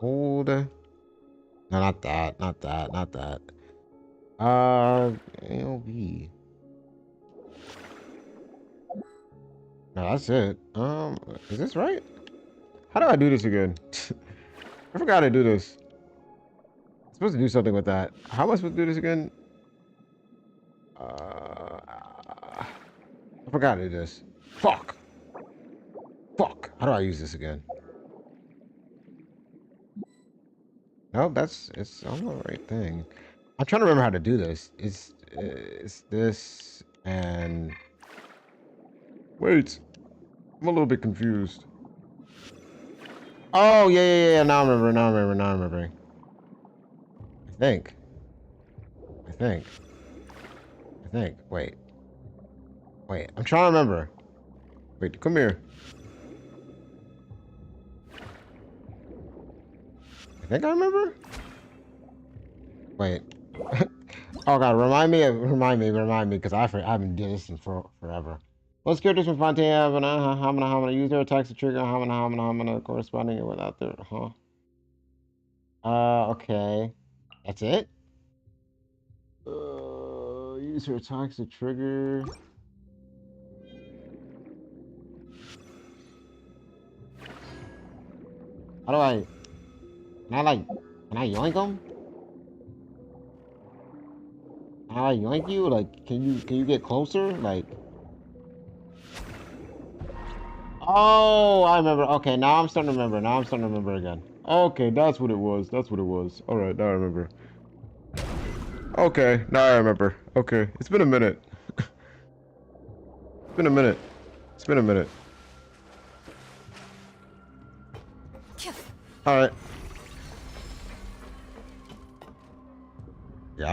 B: Hold. No, not that. Not that. Not that. AOB. No, that's it. Is this right? How do I do this again? I forgot how to do this. I'm supposed to do something with that. How am I supposed to do this again? I forgot to do this. Fuck. Fuck. How do I use this again? Nope, it's on the right thing. I'm trying to remember how to do this. It's this and wait. I'm a little bit confused. Oh yeah. Now I'm remembering. I think. Wait. I'm trying to remember. Wait, come here. I think I remember. Wait. Oh God, remind me, because I've been doing this for forever. Most characters from Fontaine have an hamana use their attacks to trigger hamana corresponding without their okay. That's it? Use her attacks to trigger. How do I? Can I yoink them? Can I yoink you? Like, can you get closer? Like. Oh, I remember. Okay, now I'm starting to remember again. Okay, that's what it was. All right, now I remember. Okay, now I remember. Okay, it's been a minute. It's been a minute. All right. You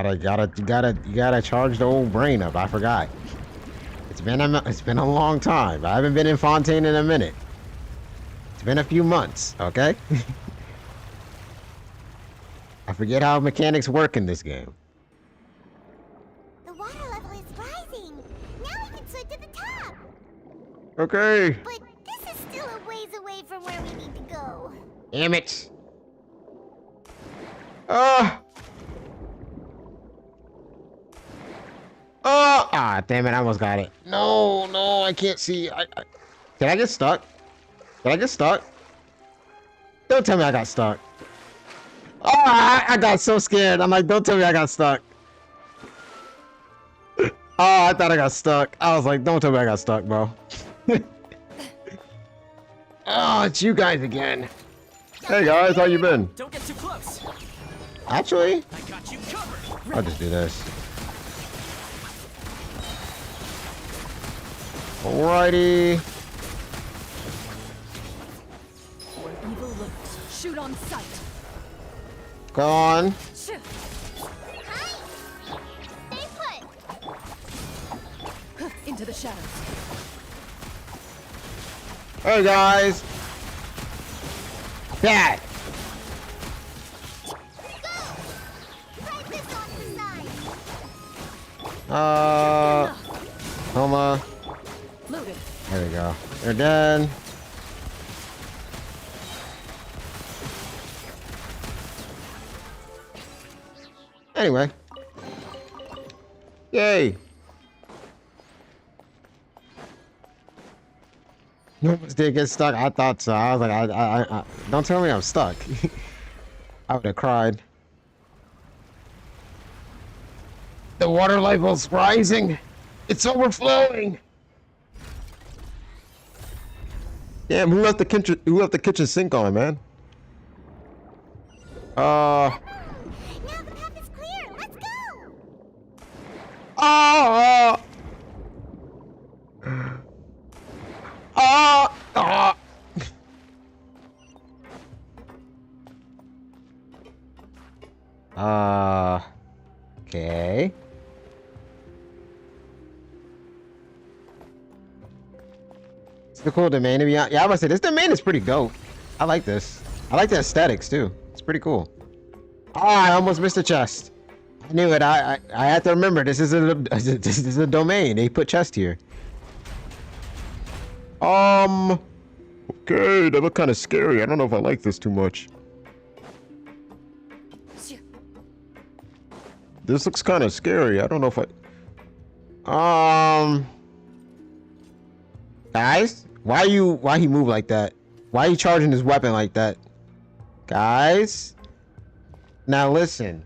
B: gotta charge the old brain up. I forgot. It's been a long time. I haven't been in Fontaine in a minute. It's been a few months. Okay. I forget how mechanics work in this game.
C: The water level is rising. Now we can swim to the top.
B: Okay.
C: But this is still a ways away from where we need to go.
B: Damn it. Damn it, I almost got it. No, I can't see. Did I get stuck? Don't tell me I got stuck. Oh, I got so scared. I'm like, don't tell me I got stuck. Oh, I thought I got stuck. I was like, don't tell me I got stuck, bro. Oh, it's you guys again. Hey guys, how you been?
T: Don't get too close.
B: Actually,
T: I got you covered.
B: I'll just do this. Alrighty.
M: Where evil lurks, shoot on sight.
B: Go on.
C: Stay put.
M: Into the shadows.
B: Hey guys. That. Homa.
M: Loaded.
B: There we go. They're done. Anyway. Yay. You almost did get stuck. I thought so. I was like, I don't tell me I'm stuck. I would have cried. The water level's rising. It's overflowing. Damn, who left the kitchen sink on, man?
C: Now the path is clear. Let's go.
B: Okay. It's the cool domain to be honest. Yeah, I was say this domain is pretty dope. I like this. I like the aesthetics too. It's pretty cool. I almost missed a chest. I knew it. I had to remember this is a domain. They put chest here. Okay, that looked kind of scary. I don't know if I like this too much. This looks kind of scary. I don't know if I. Guys, why he move like that? Why he charging his weapon like that? Guys, now listen.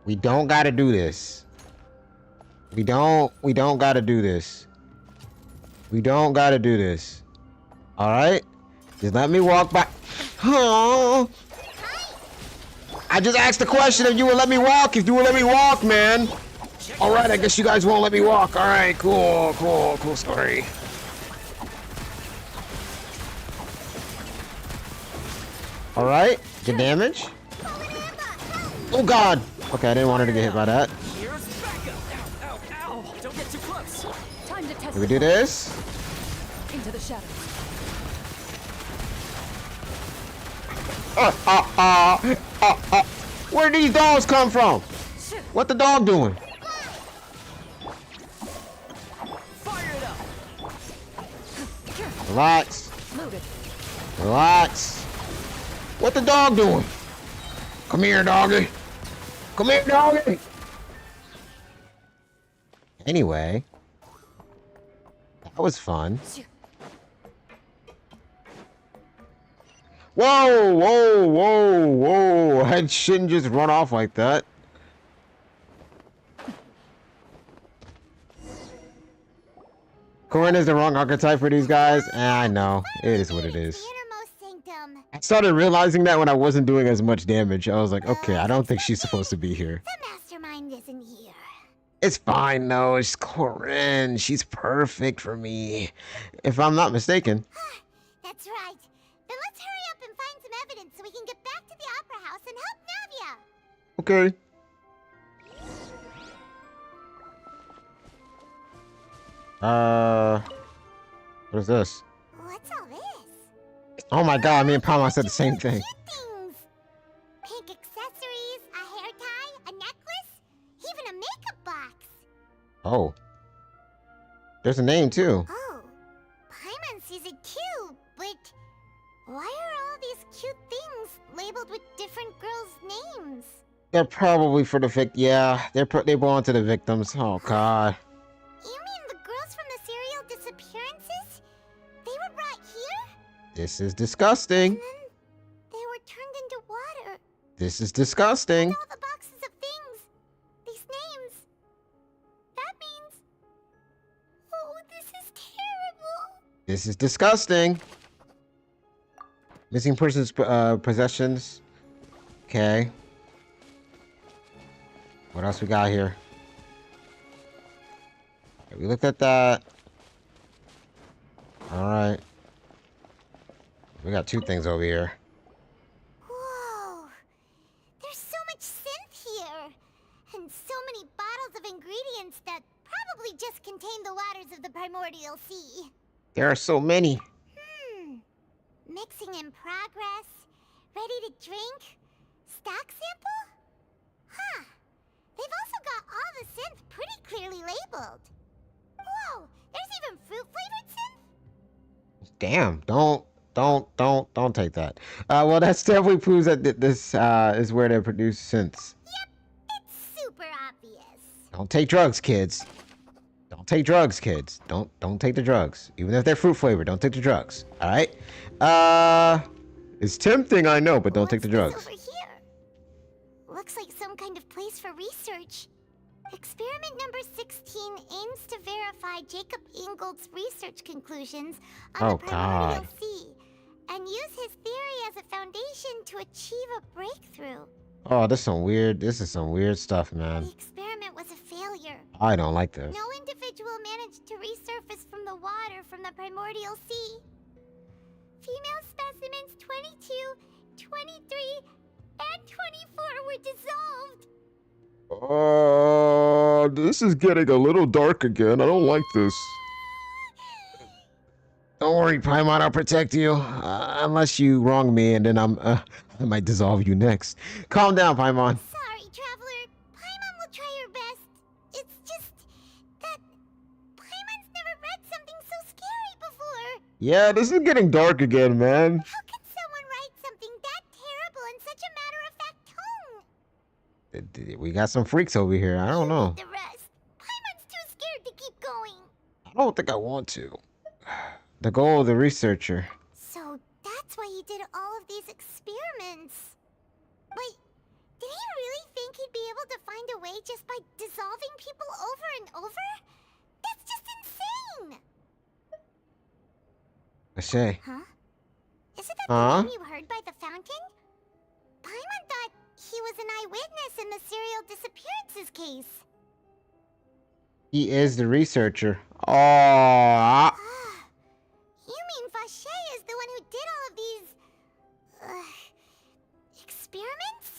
B: We don't gotta do this. We don't gotta do this. We don't gotta do this. All right, just let me walk by. Oh. I just asked the question if you would let me walk. If you would let me walk, man. All right, I guess you guys won't let me walk. All right, cool story. All right, good damage. Oh God. Okay, I didn't want her to get hit by that.
M: Don't get too close. Time to test.
B: Can we do this?
M: Into the shadows.
B: Where did these dogs come from? What the dog doing?
M: Fire it up.
B: Relax.
M: Loaded.
B: Relax. What the dog doing? Come here, doggy. Come here, doggy. Anyway, that was fun. Whoa! I shouldn't just run off like that. Corinne is the wrong archetype for these guys. I know. It is what it is. I started realizing that when I wasn't doing as much damage. I was like, okay, I don't think she's supposed to be here.
C: The mastermind isn't here.
B: It's fine, though. It's Corinne. She's perfect for me. If I'm not mistaken.
C: That's right. Then let's hurry up and find some evidence so we can get back to the Opera House and help Navia.
B: Okay. What is this?
C: What's all this?
B: Oh my God, me and Palma said the same thing.
C: Things. Pink accessories, a hair tie, a necklace, even a makeup box.
B: Oh. There's a name too.
C: Oh. Paimon sees it too, but why are all these cute things labeled with different girls' names?
B: They're probably for the yeah, they belong to the victims. Oh God.
C: You mean the girls from the serial disappearances? They were brought here?
B: This is disgusting.
C: And then they were turned into water.
B: This is disgusting.
C: All the boxes of things. These names. That means... Oh, this is terrible.
B: This is disgusting. Missing persons possessions. Okay. What else we got here? We looked at that. Alright. We got two things over here.
C: Whoa. bottles of ingredients that probably just contain the waters of the primordial sea.
B: There are so many.
C: Mixing in progress. Ready to drink? Stock sample? Huh. They've also got all the synth pretty clearly labeled. Whoa, there's even fruit-flavored synth?
B: Damn, don't take that. Well, that's definitely proves that this is where they produce synths.
C: It's super obvious.
B: Don't take drugs, kids. Don't take drugs, kids. Don't take the drugs. Even if they're fruit flavored, don't take the drugs. All right? It's tempting, I know, but don't take the drugs.
C: Over here. Looks like some kind of place for research. Experiment number 16 aims to verify Jacob Ingold's research conclusions on the primordial sea and use his theory as a foundation to achieve a breakthrough.
B: Oh, this is some weird stuff, man.
C: The experiment was a failure.
B: I don't like this.
C: No individual managed to resurface from the water from the primordial sea. Female specimens 22, 23, and 24 were dissolved.
B: This is getting a little dark again. I don't like this. Don't worry, Paimon, I'll protect you. Unless you wrong me, and then I might dissolve you next. Calm down, Paimon.
C: Sorry, Traveler. Paimon will try her best. It's just that Paimon's never read something so scary before.
B: Yeah, this is getting dark again, man.
C: How could someone write something that terrible in such a matter-of-fact tone?
B: We got some freaks over here. I don't know.
C: The rest. Paimon's too scared to keep going.
B: I don't think I want to. The goal of the researcher.
C: So that's why he did all of these experiments. Wait, did he really think he'd be able to find a way just by dissolving people over and over? That's just insane!
B: Ashay.
C: Huh? Is it that the name you heard by the fountain? Paimon thought he was an eyewitness in the serial disappearances case.
B: He is the researcher. Oh.
C: You mean Vache is the one who did all of these... experiments?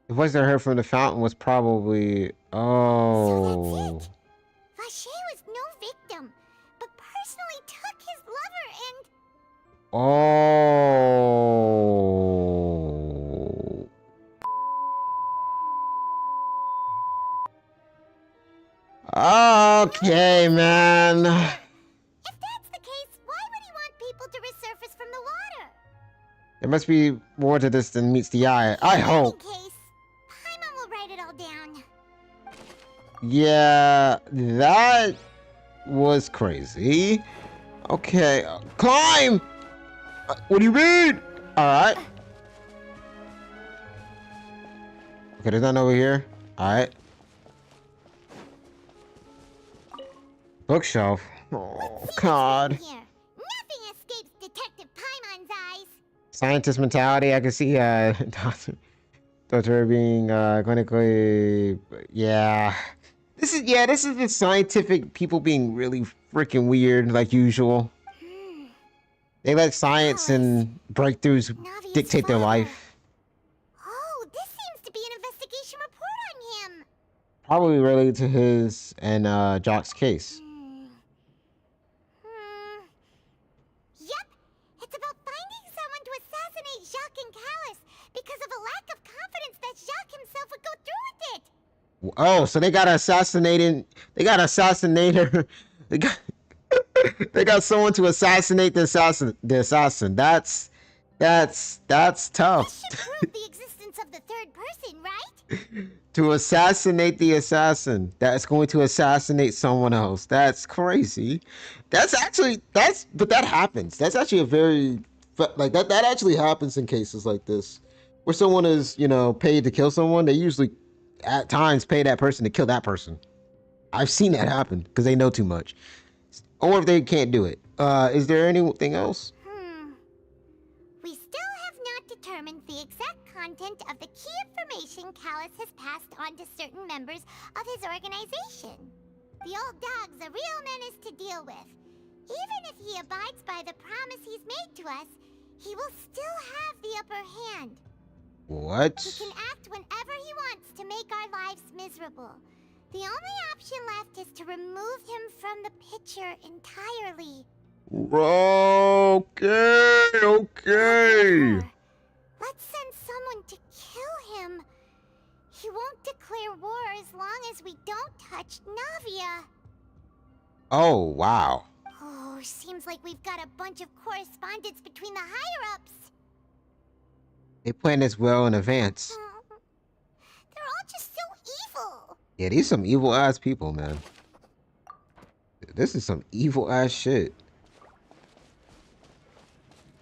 B: The voice that I heard from the fountain was probably... Oh.
C: Vache was no victim, but personally took his lover and...
B: Oh. Okay, man.
C: If that's the case, why would he want people to resurface from the water?
B: There must be more to this than meets the eye. I hope.
C: In case, Paimon will write it all down.
B: Yeah, that was crazy. Okay, climb! What do you mean? Alright. Okay, there's none over here. Alright. Bookshelf. Oh, God.
C: Here, nothing escapes Detective Paimon's eyes.
B: Scientist mentality. I can see Doctor being clinically, yeah. This is the scientific people being really freaking weird, like usual. They let science and breakthroughs dictate their life.
C: Oh, this seems to be an investigation report on him.
B: Probably related to his and Jock's case.
C: Yep, it's about finding someone to assassinate Jacques and Callus because of a lack of confidence that Jacques himself would go through with it.
B: Oh, so they got assassinated. They got assassinator. They got someone to assassinate the assassin. That's tough.
C: This should prove the existence of the third person, right?
B: To assassinate the assassin that's going to assassinate someone else. That's crazy. But that happens. That's actually a very, like, that actually happens in cases like this where someone is, paid to kill someone. They usually at times pay that person to kill that person. I've seen that happen because they know too much, or if they can't do it. Is there anything else?
C: We still have not determined the exact content of the key information Callus has passed on to certain members of his organization. The old dog's a real menace to deal with. Even if he abides by the promise he's made to us, he will still have the upper hand.
B: What?
C: He can act whenever he wants to make our lives miserable. The only option left is to remove him from the picture entirely.
B: Okay.
C: Let's send someone to kill him. He won't declare war as long as we don't touch Navia.
B: Oh, wow.
C: Oh, seems like we've got a bunch of correspondence between the higher-ups.
B: They plan this well in advance.
C: They're all just so evil.
B: Yeah, these some evil ass people, man. This is some evil ass shit.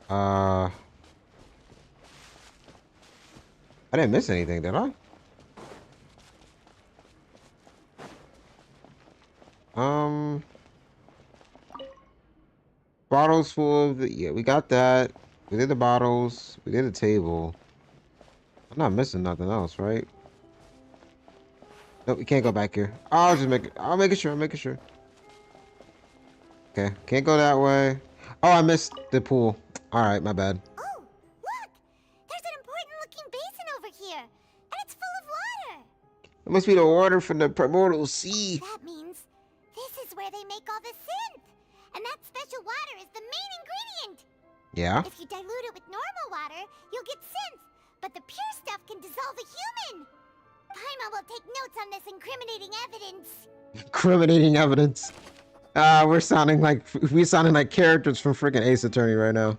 B: I didn't miss anything, did I? Bottles full of the, yeah, we got that. We did the bottles. We did the table. I'm not missing nothing else, right? Nope, we can't go back here. I'll make sure. Okay, can't go that way. Oh, I missed the pool. All right, my bad.
C: Oh, look! There's an important-looking basin over here, and it's full of water.
B: It must be the water from the primordial sea.
C: That means this is where they make all the synth, and that special water is the main ingredient.
B: Yeah?
C: If you dilute it with normal water, you'll get synth, but the pure stuff can dissolve a human. Paimon will take notes on this incriminating evidence.
B: Incriminating evidence. We're sounding like characters from freaking Ace Attorney right now.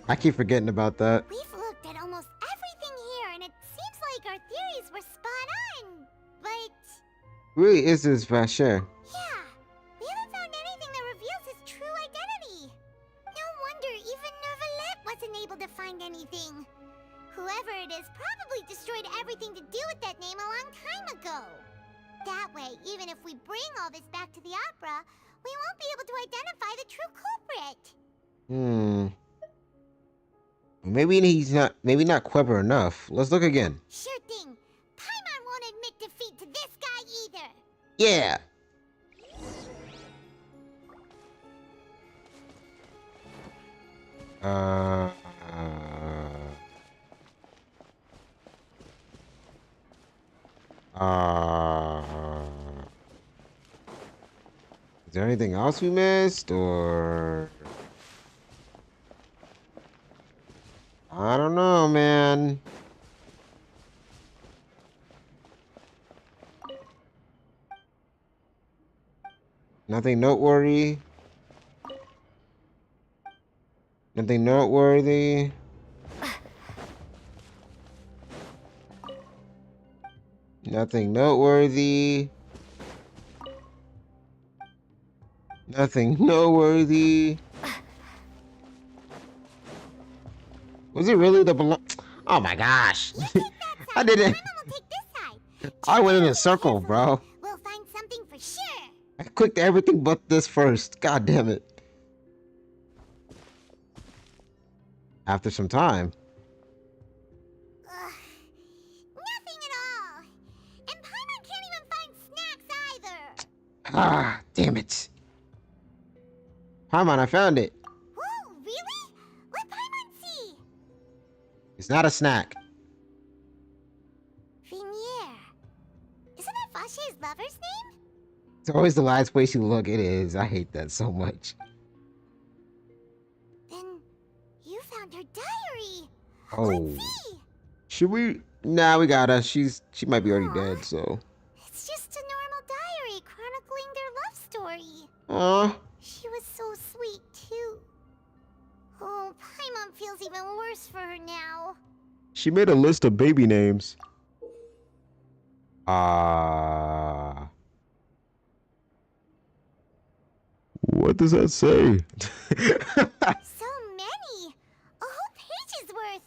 B: I keep forgetting about that.
C: We've looked at almost everything here, and it seems like our theories were spot on. But
B: Really is this Vasher?
C: yeah, we haven't found anything that reveals his true identity. No wonder even Neuvillette wasn't able to find anything. Whoever it is probably destroyed everything to do with that name a long time ago. That way, even if we bring all this back to the opera, we won't be able to identify the true culprit.
B: Maybe not clever enough. Let's look again.
C: Sure thing. Paimon won't admit defeat to this guy either.
B: Yeah. Is there anything else we missed, or I don't know, man. Nothing noteworthy. Nothing noteworthy. Nothing noteworthy. Nothing noteworthy. Was it really the Oh my gosh. I didn't. I went in a circle, bro.
C: We'll find something for sure.
B: I clicked everything but this first. God damn it. After some time.
C: Nothing at all. And Paimon can't even find snacks either.
B: Ah, damn it. Paimon, I found it.
C: Whoa, really? Let Paimon see.
B: It's not a snack.
C: Vinier. Isn't that Vache's lover's name?
B: It's always the last place you look. It is. I hate that so much.
C: Then you found her diary.
B: Oh.
C: Let's see.
B: Should we? Nah, we gotta. She might be already dead, so.
C: It's just a normal diary chronicling their love story.
B: Aw.
C: She was so sweet, too. Oh, Paimon feels even worse for her now.
B: She made a list of baby names. What does that say?
C: So many! A whole page's worth!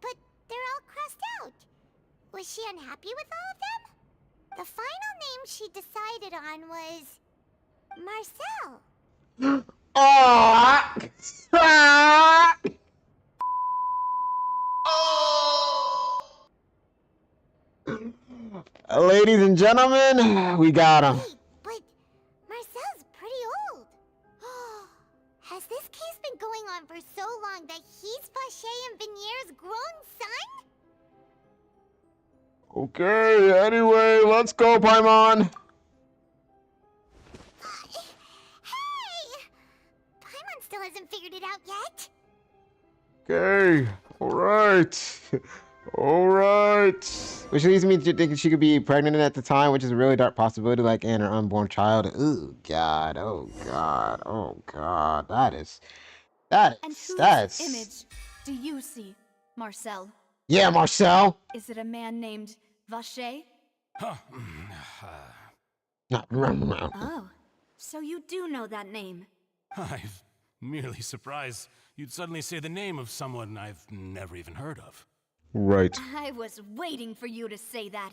C: But they're all crossed out. Was she unhappy with all of them? The final name she decided on was Marcel.
B: Ladies and gentlemen, we got him.
C: But Marcel's pretty old. Has this case been going on for so long that he's Vache and Vinier's grown son?
B: Okay, anyway, let's go, Paimon.
C: Hey! Paimon still hasn't figured it out yet.
B: Okay, alright. Alright. Which leads me to thinking she could be pregnant at the time, which is a really dark possibility, like, and her unborn child. Oh God, oh God, oh God.
N: And whose image do you see, Marcel?
B: Yeah, Marcel.
N: Is it a man named Vacher? Oh, so you do know that name.
S: I'm merely surprised you'd suddenly say the name of someone I've never even heard of.
B: Right.
N: I was waiting for you to say that.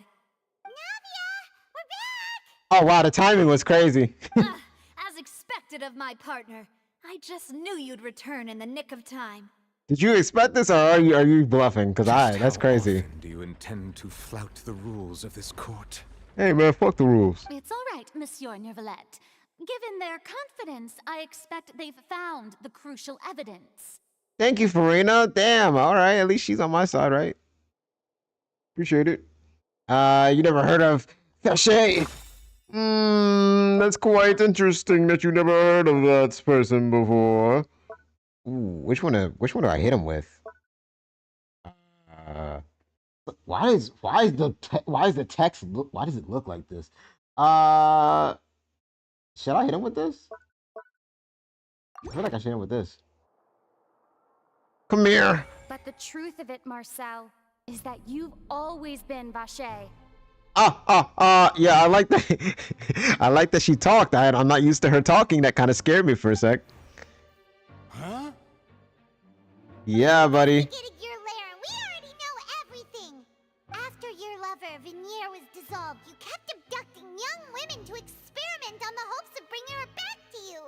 B: Oh wow, the timing was crazy.
N: As expected of my partner. I just knew you'd return in the nick of time.
B: Did you expect this, or are you bluffing? Cause that's crazy.
G: Do you intend to flout the rules of this court?
B: Hey man, fuck the rules.
D: It's all right, Monsieur Nervalette. Given their confidence, I expect they've found the crucial evidence.
B: Thank you, Farina. Damn. All right, at least she's on my side, right? Appreciate it. You never heard of Vacher? That's quite interesting that you never heard of that person before. Ooh, which one do I hit him with? Why does the text look? Why does it look like this? Should I hit him with this? I feel like I should hit him with this. Come here.
F: But the truth of it, Marcel, is that you've always been Vacher.
B: Yeah, I like that. I like that she talked. I'm not used to her talking. That kind of scared me for a sec.
S: Huh?
B: Yeah, buddy.
C: Your lair, we already know everything. After your lover, Venier, was dissolved, you kept abducting young women to experiment on the hopes of bringing her back to you.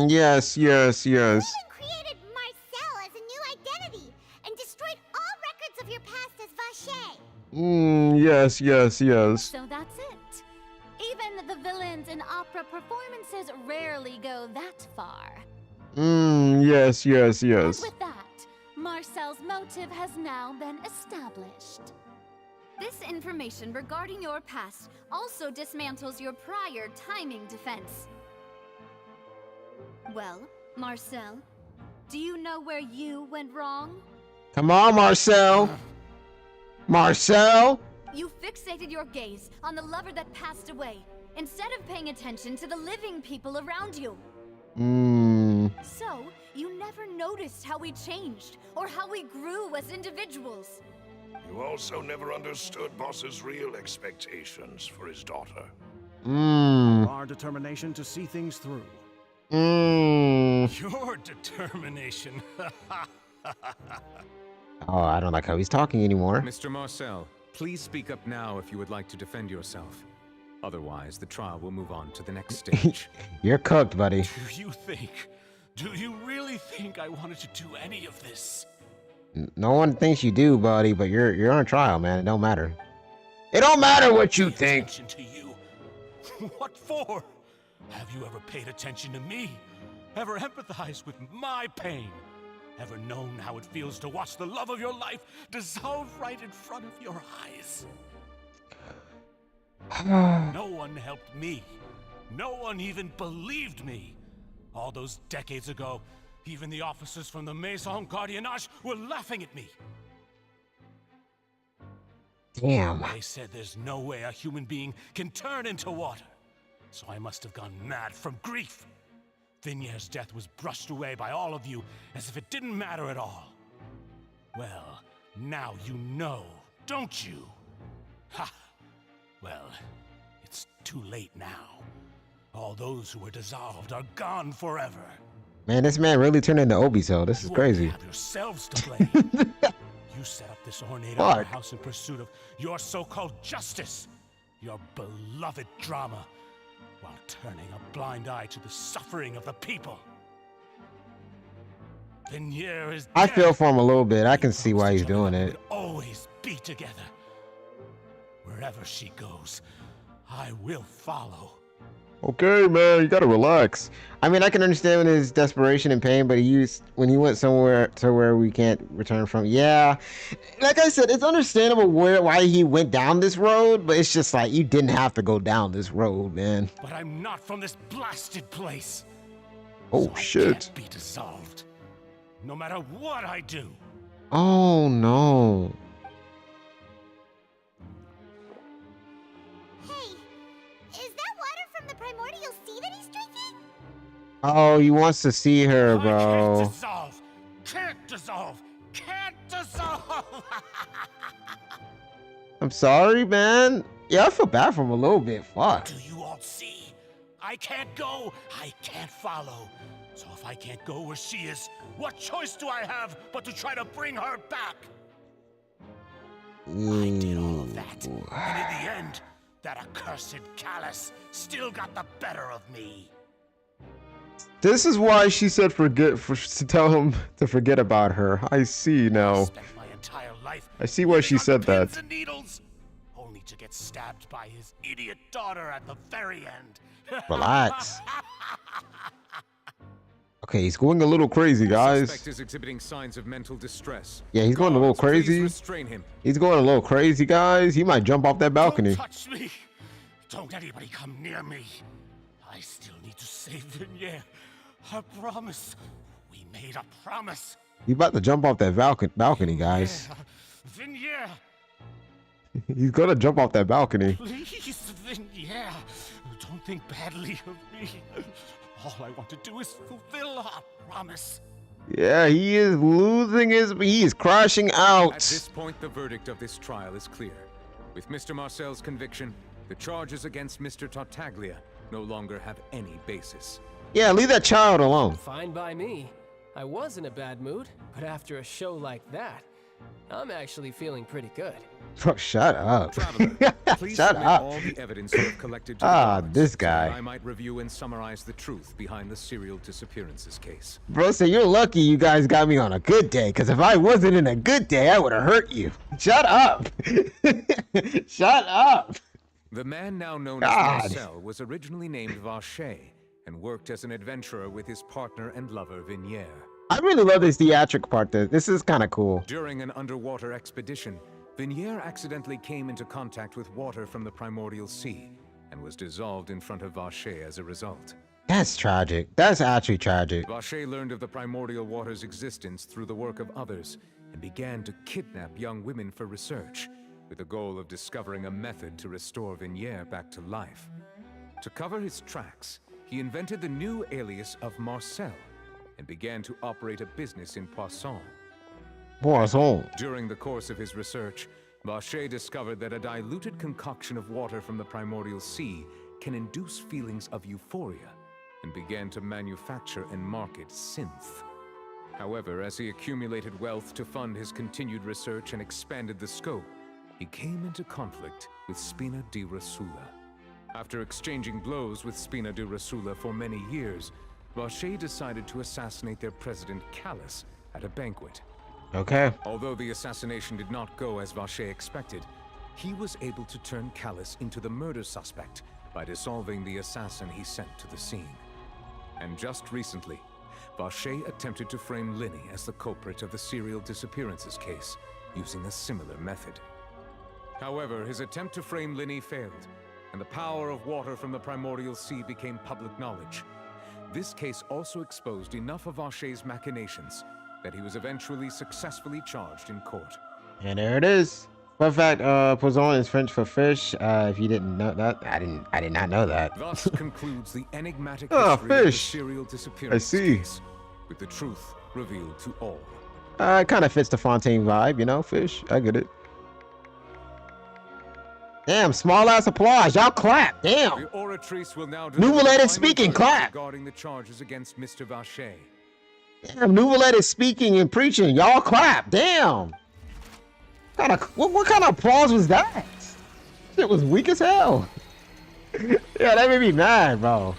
B: Yes.
C: You even created Marcel as a new identity and destroyed all records of your past as Vacher.
B: Yes.
D: So that's it. Even the villains in opera performances rarely go that far.
B: Yes.
D: And with that, Marcel's motive has now been established.
N: This information regarding your past also dismantles your prior timing defense. Well, Marcel, do you know where you went wrong?
B: Come on, Marcel. Marcel.
N: You fixated your gaze on the lover that passed away, instead of paying attention to the living people around you. So, you never noticed how we changed, or how we grew as individuals.
A: You also never understood Boss's real expectations for his daughter.
I: Our determination to see things through.
S: Your determination.
B: Oh, I don't like how he's talking anymore.
G: Mr. Marcel, please speak up now if you would like to defend yourself. Otherwise, the trial will move on to the next stage.
B: You're cooked, buddy.
S: Do you really think I wanted to do any of this?
B: No one thinks you do, buddy, but you're on trial, man. It don't matter. It don't matter what you think.
S: To you. What for? Have you ever paid attention to me? Ever empathized with my pain? Ever known how it feels to watch the love of your life dissolve right in front of your eyes? No one helped me. No one even believed me. All those decades ago, even the officers from the Maison Gardiennage were laughing at me.
B: Damn.
S: They said there's no way a human being can turn into water. So I must have gone mad from grief. Vinier's death was brushed away by all of you as if it didn't matter at all. Well, now you know, don't you? Ha! Well, it's too late now. All those who were dissolved are gone forever.
B: Man, this man really turned into Obito. This is crazy.
S: You have yourselves to blame. You set up this ornate opera house in pursuit of your so-called justice, your beloved drama, while turning a blind eye to the suffering of the people. Venier is dead.
B: I feel for him a little bit. I can see why he's doing it.
S: We'll always be together. Wherever she goes, I will follow.
B: Okay, man, you gotta relax. I mean, I can understand his desperation and pain, but when he went somewhere to where we can't return from. Yeah, like I said, it's understandable why he went down this road, but it's just like you didn't have to go down this road, man.
S: But I'm not from this blasted place.
B: Oh
S: so I
B: shit!
S: can't be dissolved, no matter what I do.
B: Oh no!
C: Is that water from the primordial sea that he's drinking?
B: Oh, he wants to see her,
S: I
B: bro.
S: can't dissolve. Can't dissolve. Can't dissolve.
B: I'm sorry, man. Yeah, I feel bad for him a little bit. Fuck.
S: Do you all see? I can't go. I can't follow. So if I can't go where she is, what choice do I have but to try to bring her back? I did all of that, and in the end, that accursed Callus still got the better of me.
B: This is why she said to tell him to forget about her. I see now.
S: My entire life
B: I see why she said that.
S: pins and needles, only to get stabbed by his idiot daughter at the very end.
B: Relax. Okay, he's going a little crazy, guys.
G: Suspect is exhibiting signs of mental distress.
B: Yeah, he's going a little
G: Guards, please
B: crazy.
G: restrain him.
B: He's going a little crazy, guys. He might jump off that balcony.
S: Don't touch me. Don't anybody come near me. I still need to save Vignere. Her promise. We made a promise.
B: He's about to jump off that balcony, guys.
S: Vignere.
B: He's gonna jump off that balcony.
S: Please, Vignere. Don't think badly of me. All I want to do is fulfill our promise.
B: Yeah, he is losing he is crashing out.
G: At this point, the verdict of this trial is clear. With Mr. Marcel's conviction, the charges against Mr. Tartaglia no longer have any basis.
B: Yeah, leave that child alone.
T: Fine by me. I was in a bad mood, but after a show like that, I'm actually feeling pretty good.
B: Bro, shut up.
G: Please
B: Shut
G: submit
B: up.
G: all the evidence you have collected to the
B: Ah,
G: guards,
B: this
G: so
B: guy.
G: that I might review and summarize the truth behind the serial disappearances case.
B: Bro, say you're lucky you guys got me on a good day, because if I wasn't in a good day, I would have hurt you. Shut up. Shut up.
G: The man now known
B: God.
G: as Marcel was originally named Vacher and worked as an adventurer with his partner and lover Vignere.
B: I really love this theatric part. This is kind of cool.
G: During an underwater expedition, Vignere accidentally came into contact with water from the primordial sea and was dissolved in front of Vacher as a result.
B: That's tragic. That's actually tragic.
G: Vacher learned of the primordial water's existence through the work of others and began to kidnap young women for research, with the goal of discovering a method to restore Vignere back to life. To cover his tracks, he invented the new alias of Marcel and began to operate a business in Poisson.
B: Poisson.
G: During the course of his research, Vacher discovered that a diluted concoction of water from the primordial sea can induce feelings of euphoria, and began to manufacture and market synth. However, as he accumulated wealth to fund his continued research and expanded the scope, he came into conflict with Spina di Rosula. After exchanging blows with Spina di Rosula for many years, Vacher decided to assassinate their president Callus at a banquet.
B: Okay.
G: Although the assassination did not go as Vacher expected, he was able to turn Callus into the murder suspect by dissolving the assassin he sent to the scene. And just recently, Vacher attempted to frame Linny as the culprit of the serial disappearances case, using a similar method. However, his attempt to frame Linny failed, and the power of water from the primordial sea became public knowledge. This case also exposed enough of Vacher's machinations that he was eventually successfully charged in court.
B: And there it is. Fun fact, poisson is French for fish. If you didn't know that, I did not know that.
G: Thus concludes the enigmatic
B: Oh,
G: history of the
B: fish.
G: serial disappearance case, with the truth revealed to all.
B: It kind of fits the Fontaine vibe, you know, fish. I get it. Damn, small ass applause. Y'all clap. Damn.
G: The oratrice will now
B: Nouveau
G: deliver the
B: is
G: final
B: speaking.
G: verdict
B: Clap.
G: regarding the charges against Mr. Vacher.
B: Damn, Nouveau is speaking and preaching. Y'all clap. Damn. What kind of applause was that? Shit was weak as hell. Yeah, that made me mad, bro.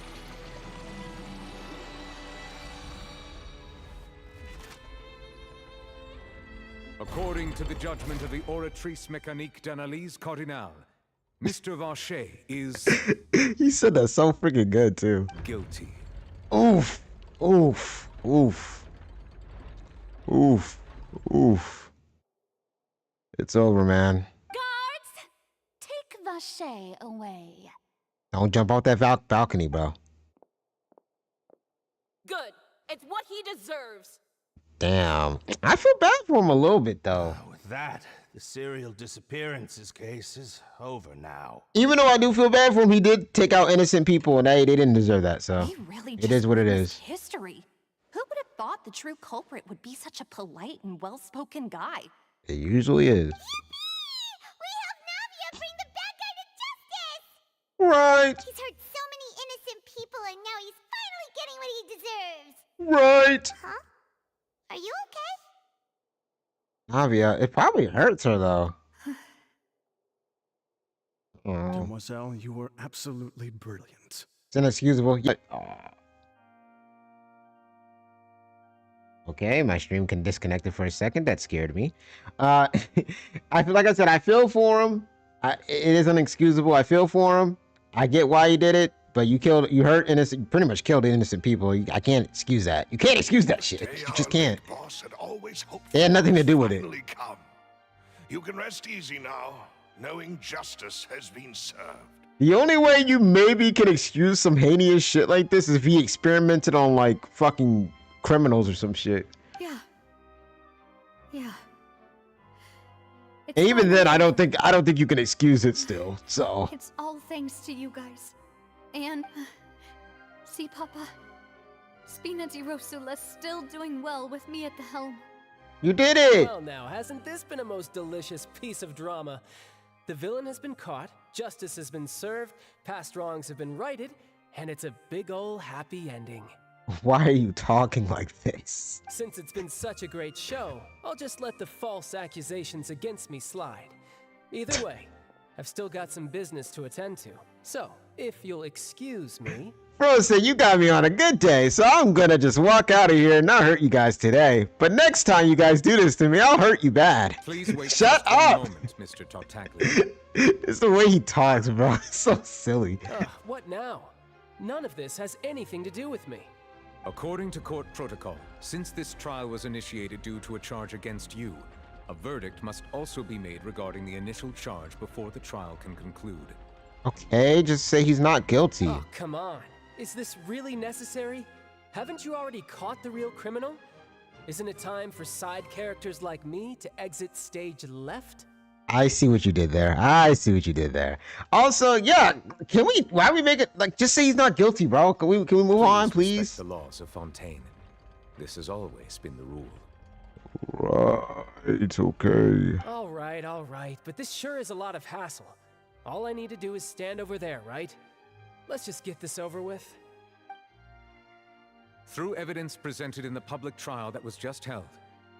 G: According to the judgment of the Oratrice Mécanique d'Analyse Cardinale, Mr. Vacher is
B: He said that so freaking good too.
G: guilty.
B: Oof. Oof. Oof. Oof. Oof. It's over, man.
D: Guards, take Vacher away.
B: Don't jump off that balcony, bro.
M: Good. It's what he deserves.
B: Damn. I feel bad for him a little bit, though.
K: With that, the serial disappearances case is over now.
B: Even though I do feel bad for him, he did take out innocent people, and they didn't deserve that, so
U: He really
B: it
U: just
B: is what it
U: witnessed
B: is.
U: history. Who would have thought the true culprit would be such a polite and well-spoken guy?
B: It usually is. Right.
C: He's hurt so many innocent people, and now he's finally getting what he deserves.
B: Right.
C: Huh? Are you okay?
B: Navia, it probably hurts her, though. Oh.
I: Mademoiselle, you were absolutely brilliant.
B: It's inexcusable. Yeah. Okay, my stream can disconnect it for a second. That scared me. I feel like I said, I feel for him. It is inexcusable. I feel for him. I get why he did it, but you hurt innocent, you pretty much killed innocent people. I can't excuse that. You can't excuse that shit. You just can't.
A: Boss had always hoped
B: They had nothing to do with it.
A: finally come. You can rest easy now, knowing justice has been served.
B: The only way you maybe can excuse some heinous shit like this is if he experimented on like fucking criminals or some shit.
O: Yeah. Yeah.
B: And even then, I don't think you can excuse it still. So
O: It's all thanks to you guys. And see, Papa, Spina di Rosula's still doing well with me at the helm.
B: you did it.
T: Well now, hasn't this been a most delicious piece of drama? The villain has been caught, justice has been served, past wrongs have been righted, and it's a big ol' happy ending.
B: Why are you talking like this?
T: Since it's been such a great show, I'll just let the false accusations against me slide. Either way, I've still got some business to attend to. So, if you'll excuse me...
B: Bro said you got me on a good day, so I'm gonna just walk out of here and not hurt you guys today. But next time you guys do this to me, I'll hurt you bad.
G: Please wait
B: Shut
G: just one
B: up!
G: moment, Mr. Tartaglia.
B: It's the way he talks, bro. It's so silly.
T: What now? None of this has anything to do with me.
G: According to court protocol, since this trial was initiated due to a charge against you, a verdict must also be made regarding the initial charge before the trial can conclude.
B: Okay, just say he's not guilty.
T: Oh, come on. Is this really necessary? Haven't you already caught the real criminal? Isn't it time for side characters like me to exit stage left?
B: I see what you did there. I see what you did there. Also, yeah, why we make it, like, just say he's not guilty, bro. Can we move on, please?
G: Respect the laws of Fontaine. This has always been the rule.
B: Right, okay.
T: All right, but this sure is a lot of hassle. All I need to do is stand over there, right? Let's just get this over with.
G: Through evidence presented in the public trial that was just held,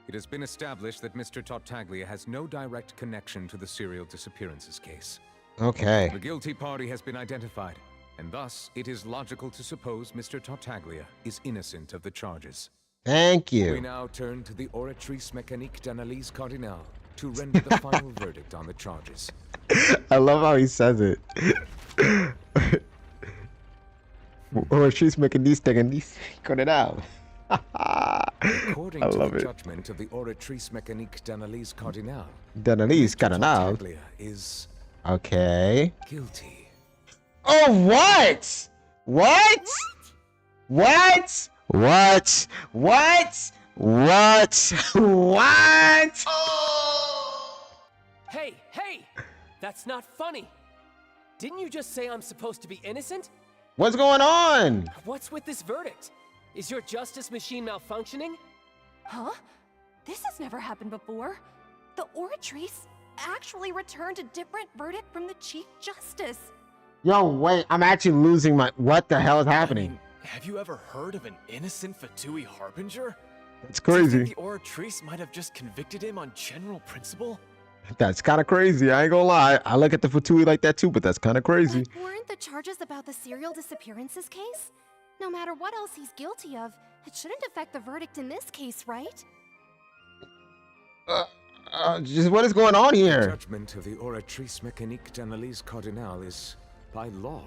G: it has been established that Mr. Tartaglia has no direct connection to the serial disappearances case.
B: Okay.
G: The guilty party has been identified, and thus it is logical to suppose Mr. Tartaglia is innocent of the charges.
B: Thank you.
G: We now turn to the Oratrice Mécanique d'Analyse Cardinale to render the final verdict on the charges.
B: I love how he says it. Or she's making these things cut it out.
G: According
B: I
G: to
B: love
G: the
B: it.
G: judgment of the Oratrice Mécanique d'Analyse Cardinale,
B: D'Analyse
G: Mr.
B: Cardinale.
G: Tartaglia is
B: Okay.
G: guilty.
B: Oh, what? What? What? What? What? What? What?
T: Hey! That's not funny! Didn't you just say I'm supposed to be innocent?
B: What's going on?
T: What's with this verdict? Is your justice machine malfunctioning?
U: Huh? This has never happened before. The Oratrice actually returned a different verdict from the Chief Justice.
B: Yo, wait, I'm actually losing my... What the hell is happening?
H: Have you ever heard of an innocent Fatui Harbinger?
B: It's
H: Do you
B: crazy.
H: think the Oratrice might have just convicted him on general principle?
B: That's kind of crazy. I ain't gonna lie. I look at the Fatui like that too, but that's kind of crazy.
U: Weren't the charges about the serial disappearances case? No matter what else he's guilty of, it shouldn't affect the verdict in this case, right?
B: Just what is going on here?
G: Judgment of the Oratrice Mécanique d'Analyse Cardinal is, by law,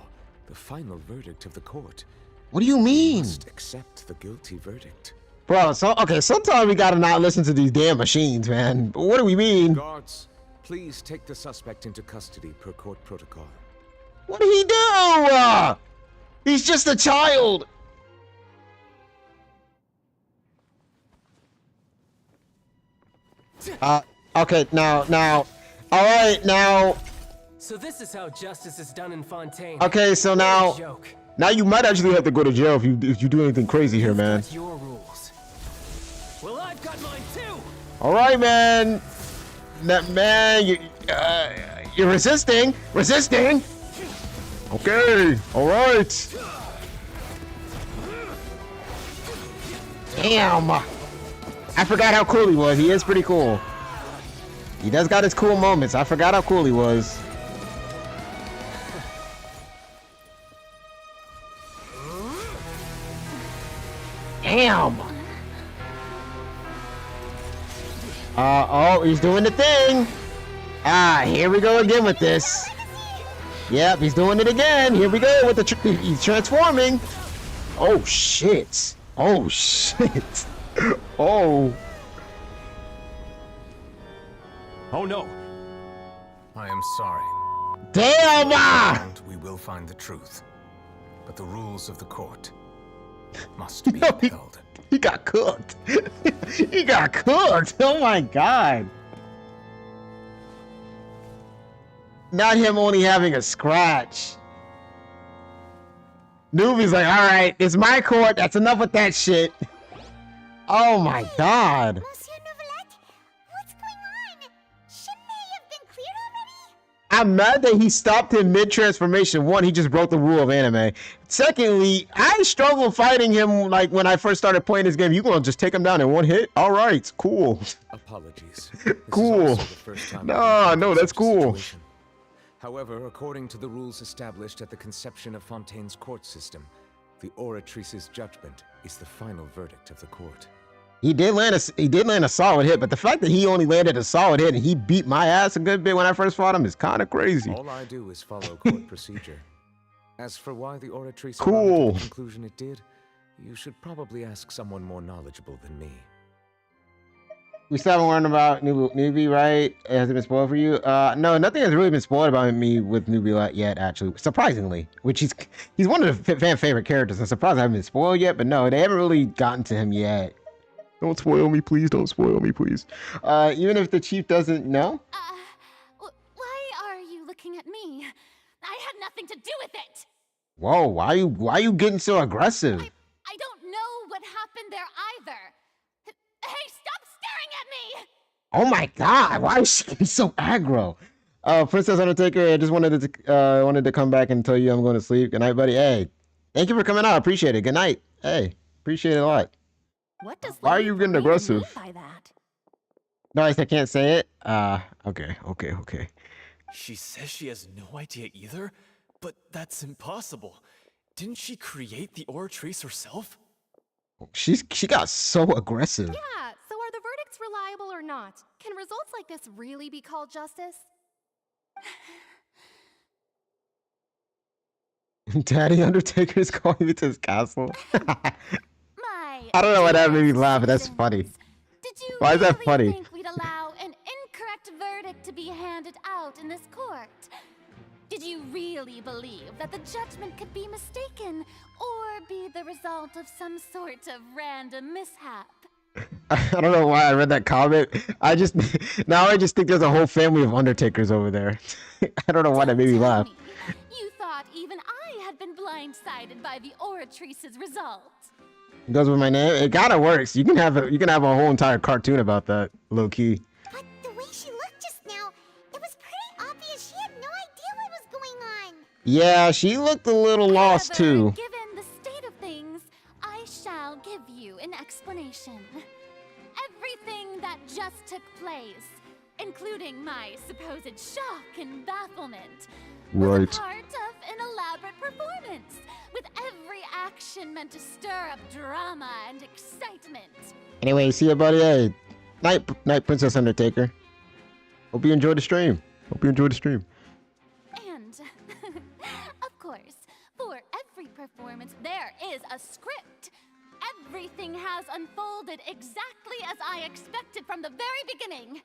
G: the final verdict of the court.
B: What do you mean?
G: We must accept the guilty verdict.
B: Bro, okay, sometimes we gotta not listen to these damn machines, man. But what do we mean?
G: Guards, please take the suspect into custody per court protocol.
B: What did he do? He's just a child. Okay, now, all right, now.
T: So this is how justice is done in Fontaine.
B: Okay, so now you might actually have to go to jail if you do anything crazy here, man.
T: Got your rules. Well, I've got mine too.
B: All right, man. Man, you're resisting. Okay, all right. Damn. I forgot how cool he was. He is pretty cool. He does got his cool moments. I forgot how cool he was. Damn. Oh, he's doing the thing. Here we go again with this. Yep, he's doing it again. Here we go with the he's transforming. Oh shit. Oh shit. Oh.
G: Oh no. I am sorry.
B: Damn!
G: We will find the truth. But the rules of the court must be upheld.
B: He got cooked. He got cooked. Oh my god. Not him only having a scratch. Newbie's like, all right, it's my court. That's enough with that shit. Oh my god.
C: Monsieur Novelette, what's going on? Shouldn't they have been cleared already?
B: I'm mad that he stopped him mid-transformation. One, he just broke the rule of anime. Secondly, I struggle fighting him like when I first started playing this game. You gonna just take him down in one hit? All right, cool.
G: Apologies.
B: Cool. No, that's cool.
G: However, according to the rules established at the conception of Fontaine's court system, the Oratrice's judgment is the final verdict of the court.
B: He did land a solid hit, but the fact that he only landed a solid hit and he beat my ass a good bit when I first fought him is kind of crazy.
G: All I do is follow court procedure. As for why the Oratrice
B: cool.
G: arrived at the conclusion it did, you should probably ask someone more knowledgeable than me.
B: We still haven't learned about Newbie, right? Has it been spoiled for you? No, nothing has really been spoiled about me with Newbie yet, actually. Surprisingly, which he's one of the fan favorite characters. I'm surprised I haven't been spoiled yet, but no, they haven't really gotten to him yet. Don't spoil me, please. Don't spoil me, please. Even if the chief doesn't know.
D: Why are you looking at me? I had nothing to do with it.
B: Whoa, why are you getting so aggressive?
D: I don't know what happened there either. Hey, stop staring at me!
B: Oh my god, why is she getting so aggro? Princess Undertaker, I just wanted to come back and tell you I'm going to sleep. Good night, buddy. Hey, thank you for coming out. I appreciate it. Good night. Hey, appreciate it a lot.
U: What does
B: why are you getting aggressive?
U: By that?
B: No, I can't say it. Okay.
H: She says she has no idea either, but that's impossible. Didn't she create the Oratrice herself?
B: She got so aggressive.
U: Yeah, so are the verdicts reliable or not? Can results like this really be called justice?
B: Daddy Undertaker's calling me to his castle. I don't know why that made me laugh, but that's funny. Why is that funny?
D: Think we'd allow an incorrect verdict to be handed out in this court? Did you really believe that the judgment could be mistaken or be the result of some sort of random mishap?
B: I don't know why I read that comment. I just think there's a whole family of Undertakers over there. I don't know why that made me laugh.
D: You thought even I had been blindsided by the Oratrice's result.
B: It goes with my name. It kind of works. You can have a whole entire cartoon about that, low key.
C: But the way she looked just now, it was pretty obvious she had no idea what was going on.
B: Yeah, she looked a little lost too.
D: Given the state of things, I shall give you an explanation. Everything that just took place, including my supposed shock and bafflement, was part of an elaborate performance, with every action meant to stir up drama and excitement.
B: Anyway, see you, buddy. Hey, night, Princess Undertaker. Hope you enjoyed the stream. Hope you enjoyed the stream.
D: And, of course, for every performance, there is a script. Everything has unfolded exactly as I expected from the very beginning.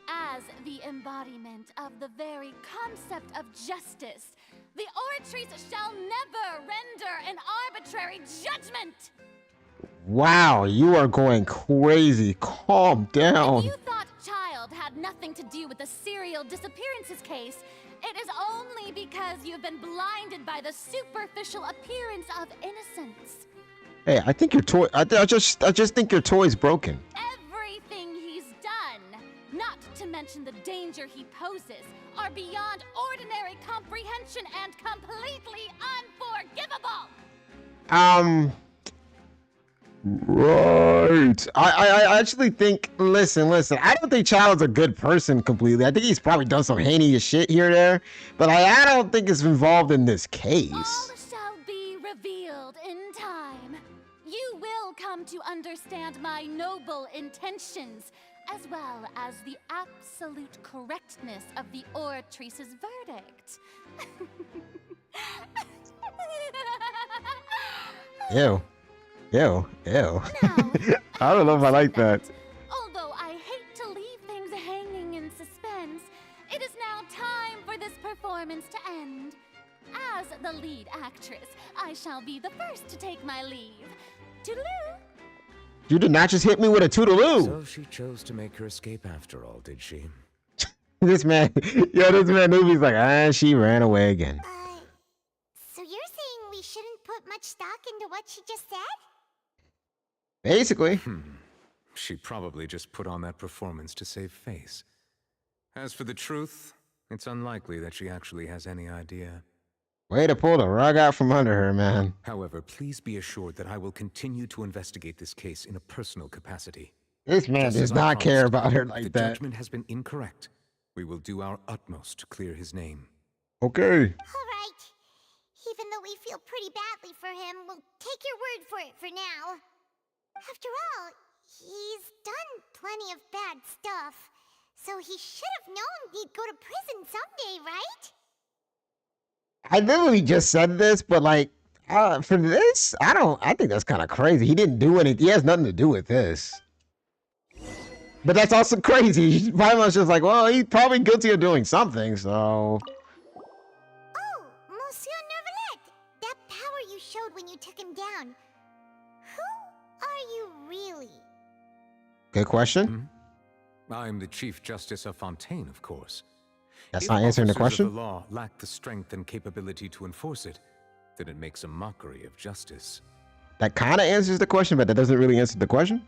D: As the embodiment of the very concept of justice, the Oratrice shall never render an arbitrary judgment.
B: Wow, you are going crazy. Calm down.
D: If you thought Child had nothing to do with the serial disappearances case, it is only because you've been blinded by the superficial appearance of innocence.
B: Hey, I think your toy. I just think your toy's broken.
D: Everything he's done, not to mention the danger he poses, are beyond ordinary comprehension and completely unforgivable.
B: Right. I actually think. Listen. I don't think Child's a good person completely. I think he's probably done some heinous shit here or there, but I don't think it's involved in this case.
D: All shall be revealed in time. You will come to understand my noble intentions, as well as the absolute correctness of the Oratrice's verdict.
B: Ew. I don't know if I like that.
D: Although I hate to leave things hanging in suspense, it is now time for this performance to end. As the lead actress, I shall be the first to take my leave. Toodaloo!
B: You did not just hit me with a toodaloo.
G: So she chose to make her escape after all, did she?
B: This man Newbie's like, she ran away again.
C: So you're saying we shouldn't put much stock into what she just said?
B: Basically.
G: She probably just put on that performance to save face. As for the truth, it's unlikely that she actually has any idea.
B: Way to pull the rug out from under her, man.
G: However, please be assured that I will continue to investigate this case in a personal capacity.
B: This man
G: Just
B: does
G: as I
B: not care
G: promised,
B: about her
G: if
B: like
G: the
B: that.
G: judgment has been incorrect. We will do our utmost to clear his name.
B: Okay.
C: All right. Even though we feel pretty badly for him, we'll take your word for it for now. After all, he's done plenty of bad stuff, so he should have known he'd go to prison someday, right?
B: I literally just said this, but like, for this, I think that's kind of crazy. He didn't do anything. He has nothing to do with this. But that's also crazy. He's probably was just like, well, he's probably guilty of doing something, so.
C: Oh, Monsieur Nervalette, that power you showed when you took him down. Who are you really?
B: Good question.
G: I'm the Chief Justice of Fontaine, of course.
B: That's
G: If
B: not answering the
G: officers
B: question.
G: of the law lack the strength and capability to enforce it, then it makes a mockery of justice.
B: That kind of answers the question, but that doesn't really answer the question.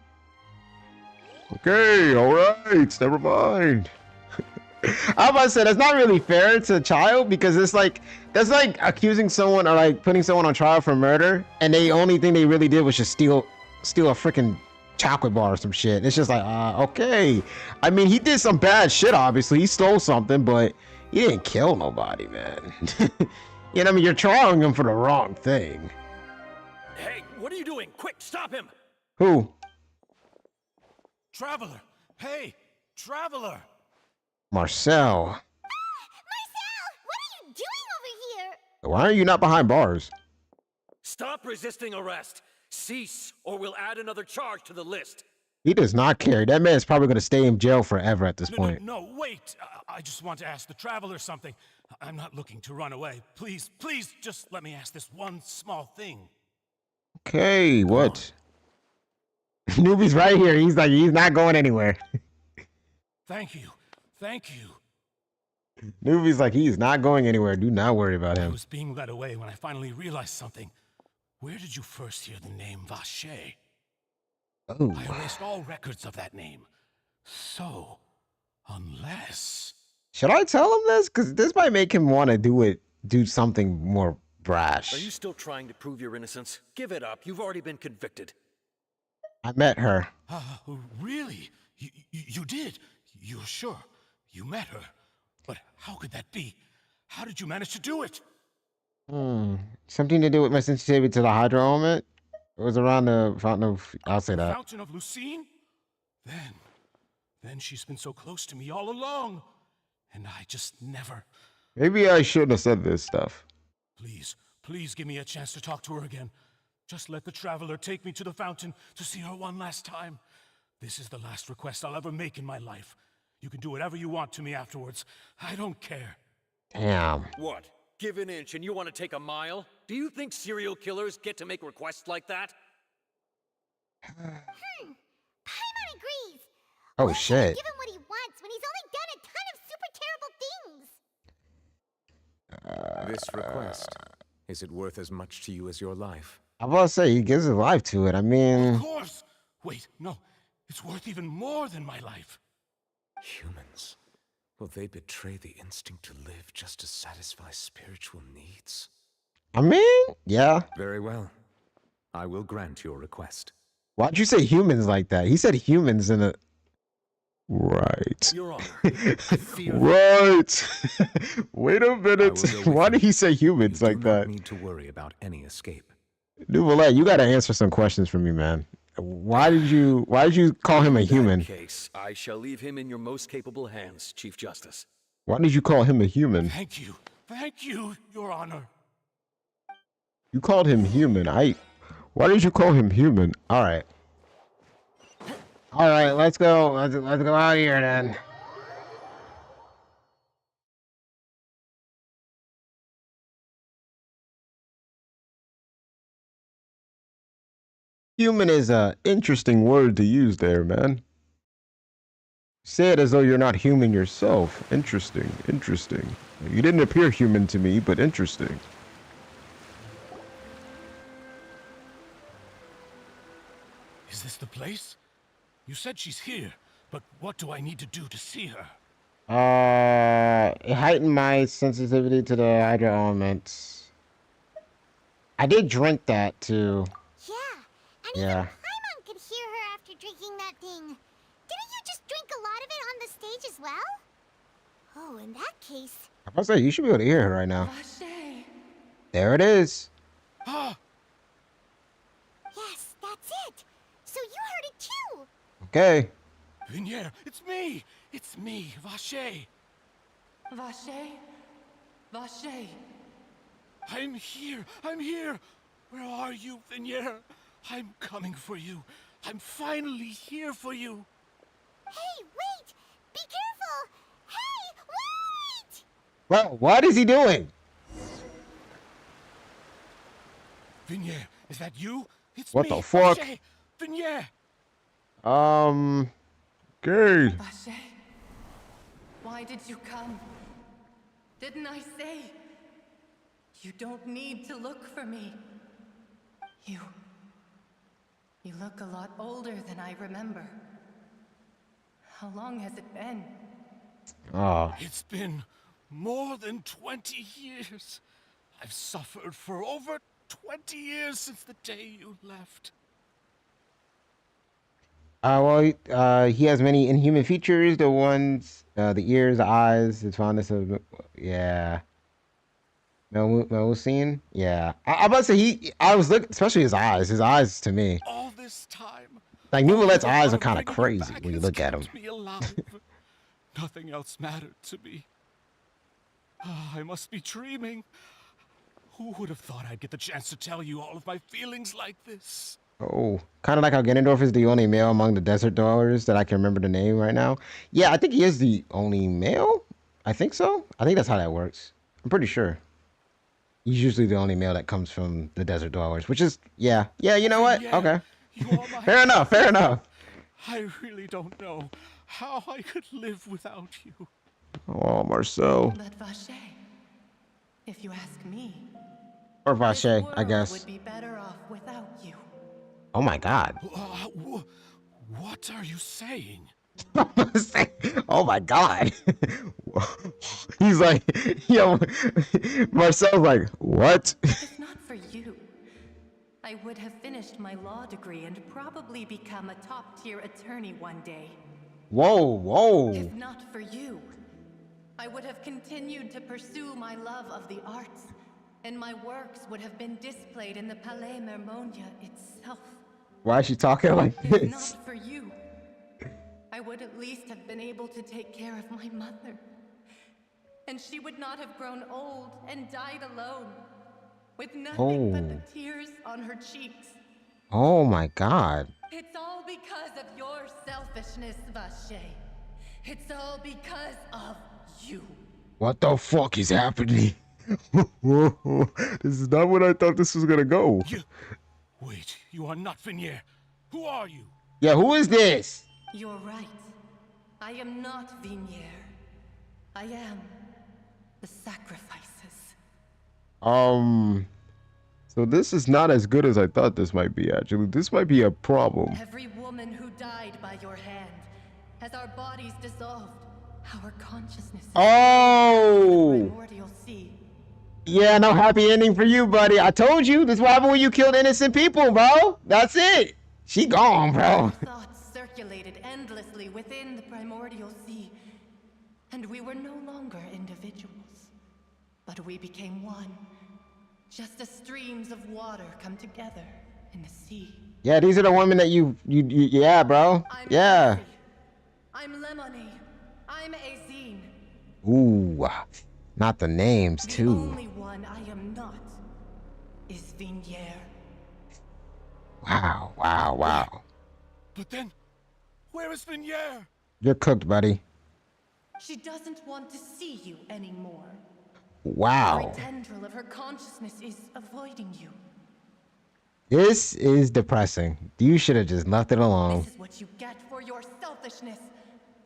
B: Okay, all right, never mind. I was about to say that's not really fair to a child because it's like that's like accusing someone or like putting someone on trial for murder, and the only thing they really did was just steal a freaking chocolate bar or some shit. It's just like, okay. I mean, he did some bad shit. Obviously, he stole something, but he didn't kill nobody, man. You know, I mean, you're trialing him for the wrong thing.
E: Hey, what are you doing? Quick, stop him!
B: Who?
E: Traveler! Hey, Traveler!
B: Marcel.
C: Marcel, what are you doing over here?
B: Why are you not behind bars?
E: Stop resisting arrest! Cease, or we'll add another charge to the list.
B: He does not care. That man's probably going to stay in jail forever at this point.
S: No, wait! I just want to ask the Traveler something. I'm not looking to run away. Please, just let me ask this one small thing.
B: Okay, what? Newbie's right here. He's like, he's not going anywhere.
S: Thank you.
B: Newbie's like, he's not going anywhere. Do not worry about
S: I
B: him.
S: was being led away when I finally realized something. Where did you first hear the name Vacher?
B: Oh.
S: I erased all records of that name. So, unless...
B: Should I tell him this? Because this might make him want to do something more brash.
E: Are you still trying to prove your innocence? Give it up. You've already been convicted.
B: I met her.
S: Really? You did? You're sure? You met her? But how could that be? How did you manage to do it?
B: Something to do with my sensitivity to the hydro element? It was around the fountain of... I'll say that.
S: Fountain of Lucine? Then she's been so close to me all along. and I just never...
B: Maybe I shouldn't have said this stuff.
S: Please, please give me a chance to talk to her again. Just let the Traveler take me to the fountain to see her one last time. This is the last request I'll ever make in my life. You can do whatever you want to me afterwards. I don't care.
B: Damn.
E: What? Give an inch and you want to take a mile? Do you think serial killers get to make requests like that?
C: Paimon agrees.
B: Oh shit.
C: Give him what he wants when he's only done a ton of super terrible things.
G: This request, is it worth as much to you as your life?
B: I'm about to say he gives his life to it. I mean,
S: Of course. Wait, no. It's worth even more than my life.
G: Humans. Will they betray the instinct to live just to satisfy spiritual needs?
B: I mean, yeah.
G: Very well. I will grant your request.
B: Why'd you say humans like that? He said humans in a. Right.
E: Your Honor, I fear
B: Right. Wait a minute. Why did he say humans like
G: Do not
B: that?
G: need to worry about any escape.
B: Duvalet, you gotta answer some questions for me, man. Why did you call him a human?
E: In that case, I shall leave him in your most capable hands, Chief Justice.
B: Why did you call him a human?
S: Thank you. Thank you, Your Honor.
B: You called him human. Why did you call him human? All right. All right, let's go. Let's go out of here then. Human is a interesting word to use there, man. Say it as though you're not human yourself. Interesting, interesting. You didn't appear human to me, but interesting.
S: Is this the place? You said she's here, but what do I need to do to see her?
B: It heightened my sensitivity to the hydro elements. I did drink that too. Yeah.
C: Paimon could hear her after drinking that thing. Didn't you just drink a lot of it on the stage as well? Oh, in that case...
B: I was say you should be able to hear her right now. There it is.
C: Yes, that's it. So you heard it too.
B: Okay.
S: Vignier, it's me! It's me, Vache!
M: Vache? Vache?
S: I'm here! I'm here! Where are you, Vignier? I'm coming for you. I'm finally here for you.
C: Hey, wait! Be careful! Hey, wait!
B: Well, what is he doing?
S: Vignier, is that you? It's
B: What
S: me,
B: the fuck?
S: Vache! Vignier!
B: Okay.
M: Vache? Why did you come? Didn't I say? You don't need to look for me. You look a lot older than I remember. How long has it been?
B: Oh.
S: It's been more than 20 years. I've suffered for over 20 years since the day you left.
B: Well, he has many inhuman features. The ones, the ears, the eyes, his fondness of, yeah. Melocene? Yeah. I'm about to say I was looking, especially his eyes to me.
S: All this time.
B: Like, Nuvalet's eyes are kind of crazy when you look at him.
S: Me alive. Nothing else mattered to me. I must be dreaming. Who would have thought I'd get the chance to tell you all of my feelings like this?
B: Oh, kind of like how Ganondorf is the only male among the desert dwellers that I can remember the name right now. Yeah, I think he is the only male. I think so. I think that's how that works. I'm pretty sure. He's usually the only male that comes from the desert dwellers, which is, yeah, you know what?
S: Yeah,
B: okay.
S: fair
B: enough.
S: I really don't know how I could live without you.
B: Oh, Marcel.
M: But Vache, if you ask me,
B: Or Vache, I guess.
M: would be better off without you.
B: Oh my god.
S: What are you saying?
B: Oh my god. He's like, yo, Marcel's like, what?
M: If not for you, I would have finished my law degree and probably become a top-tier attorney one day.
B: Whoa.
M: If not for you, I would have continued to pursue my love of the arts, and my works would have been displayed in the Palais Mermonia itself.
B: Why is she talking like
M: If
B: this?
M: not for you, I would at least have been able to take care of my mother
U: and she would not have grown old and died alone, with nothing but the tears on her cheeks.
B: Oh my God.
U: It's all because of your selfishness, Vache. It's all because of you.
B: What the fuck is happening? This is not what I thought this was gonna go.
S: Wait, you are not Venier. Who are you?
B: Yeah, who is this?
U: You're right. I am not Venier. I am the sacrifices.
B: So this is not as good as I thought this might be, actually. This might be a problem.
U: Every woman who died by your hand, as our bodies dissolved, our consciousness.
B: Oh!
U: Primordial sea.
B: Yeah, no happy ending for you, buddy. I told you. This is what happened when you killed innocent people, bro. That's it. She gone, bro.
U: Thoughts circulated endlessly within the primordial sea, and we were no longer individuals, but we became one. Just as streams of water come together in the sea.
B: Yeah, these are the women that you yeah, bro. Yeah.
U: I'm Lemony. I'm Azine.
B: Ooh, not the names, too.
U: The only one I am not is Venier.
B: Wow, wow, wow.
S: But then, where is Venier?
B: You're cooked, buddy.
U: She doesn't want to see you anymore.
B: Wow.
U: Every tendril of her consciousness is avoiding you.
B: This is depressing. You should have just left it alone.
U: This is what you get for your selfishness.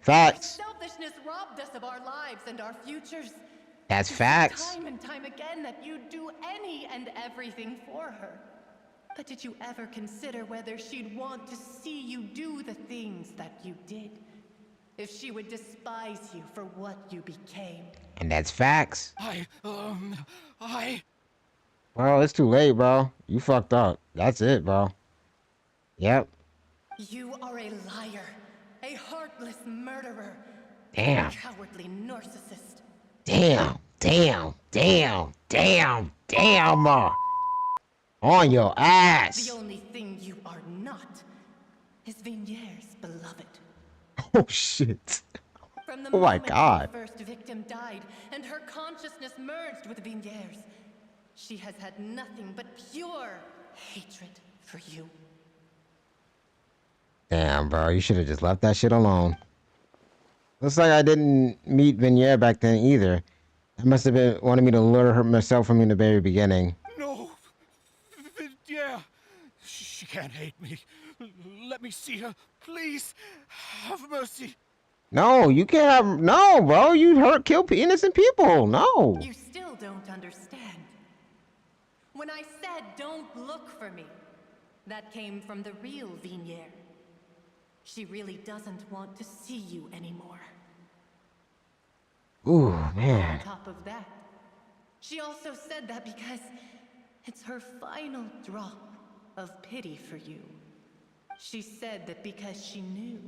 B: Facts.
U: Your selfishness robbed us of our lives and our futures.
B: That's
U: You said
B: facts.
U: Time and time again that you'd do any and everything for her. But did you ever consider whether she'd want to see you do the things that you did? If she would despise you for what you became?
B: And that's facts.
S: I...
B: Well, it's too late, bro. You fucked up. That's it, bro. Yep.
U: You are a liar, a heartless murderer,
B: Damn.
U: a cowardly narcissist.
B: Damn. On your ass.
U: The only thing you are not is Venier's beloved.
B: Oh, shit.
U: From the
B: Oh my
U: moment
B: God.
U: the first victim died and her consciousness merged with Venier's, she has had nothing but pure hatred for you.
B: Damn, bro. You should have just left that shit alone. Looks like I didn't meet Venier back then either. I must have been wanting me to lure her myself from the very beginning.
S: No. Yeah. She can't hate me. Let me see her. Please. Have mercy.
B: No, you can't have... No, bro. You kill innocent people. No.
U: You still don't understand. When I said don't look for me, that came from the real Venier. She really doesn't want to see you anymore.
B: Ooh, man.
U: On top of that, she also said that because it's her final drop of pity for you. She said that because she knew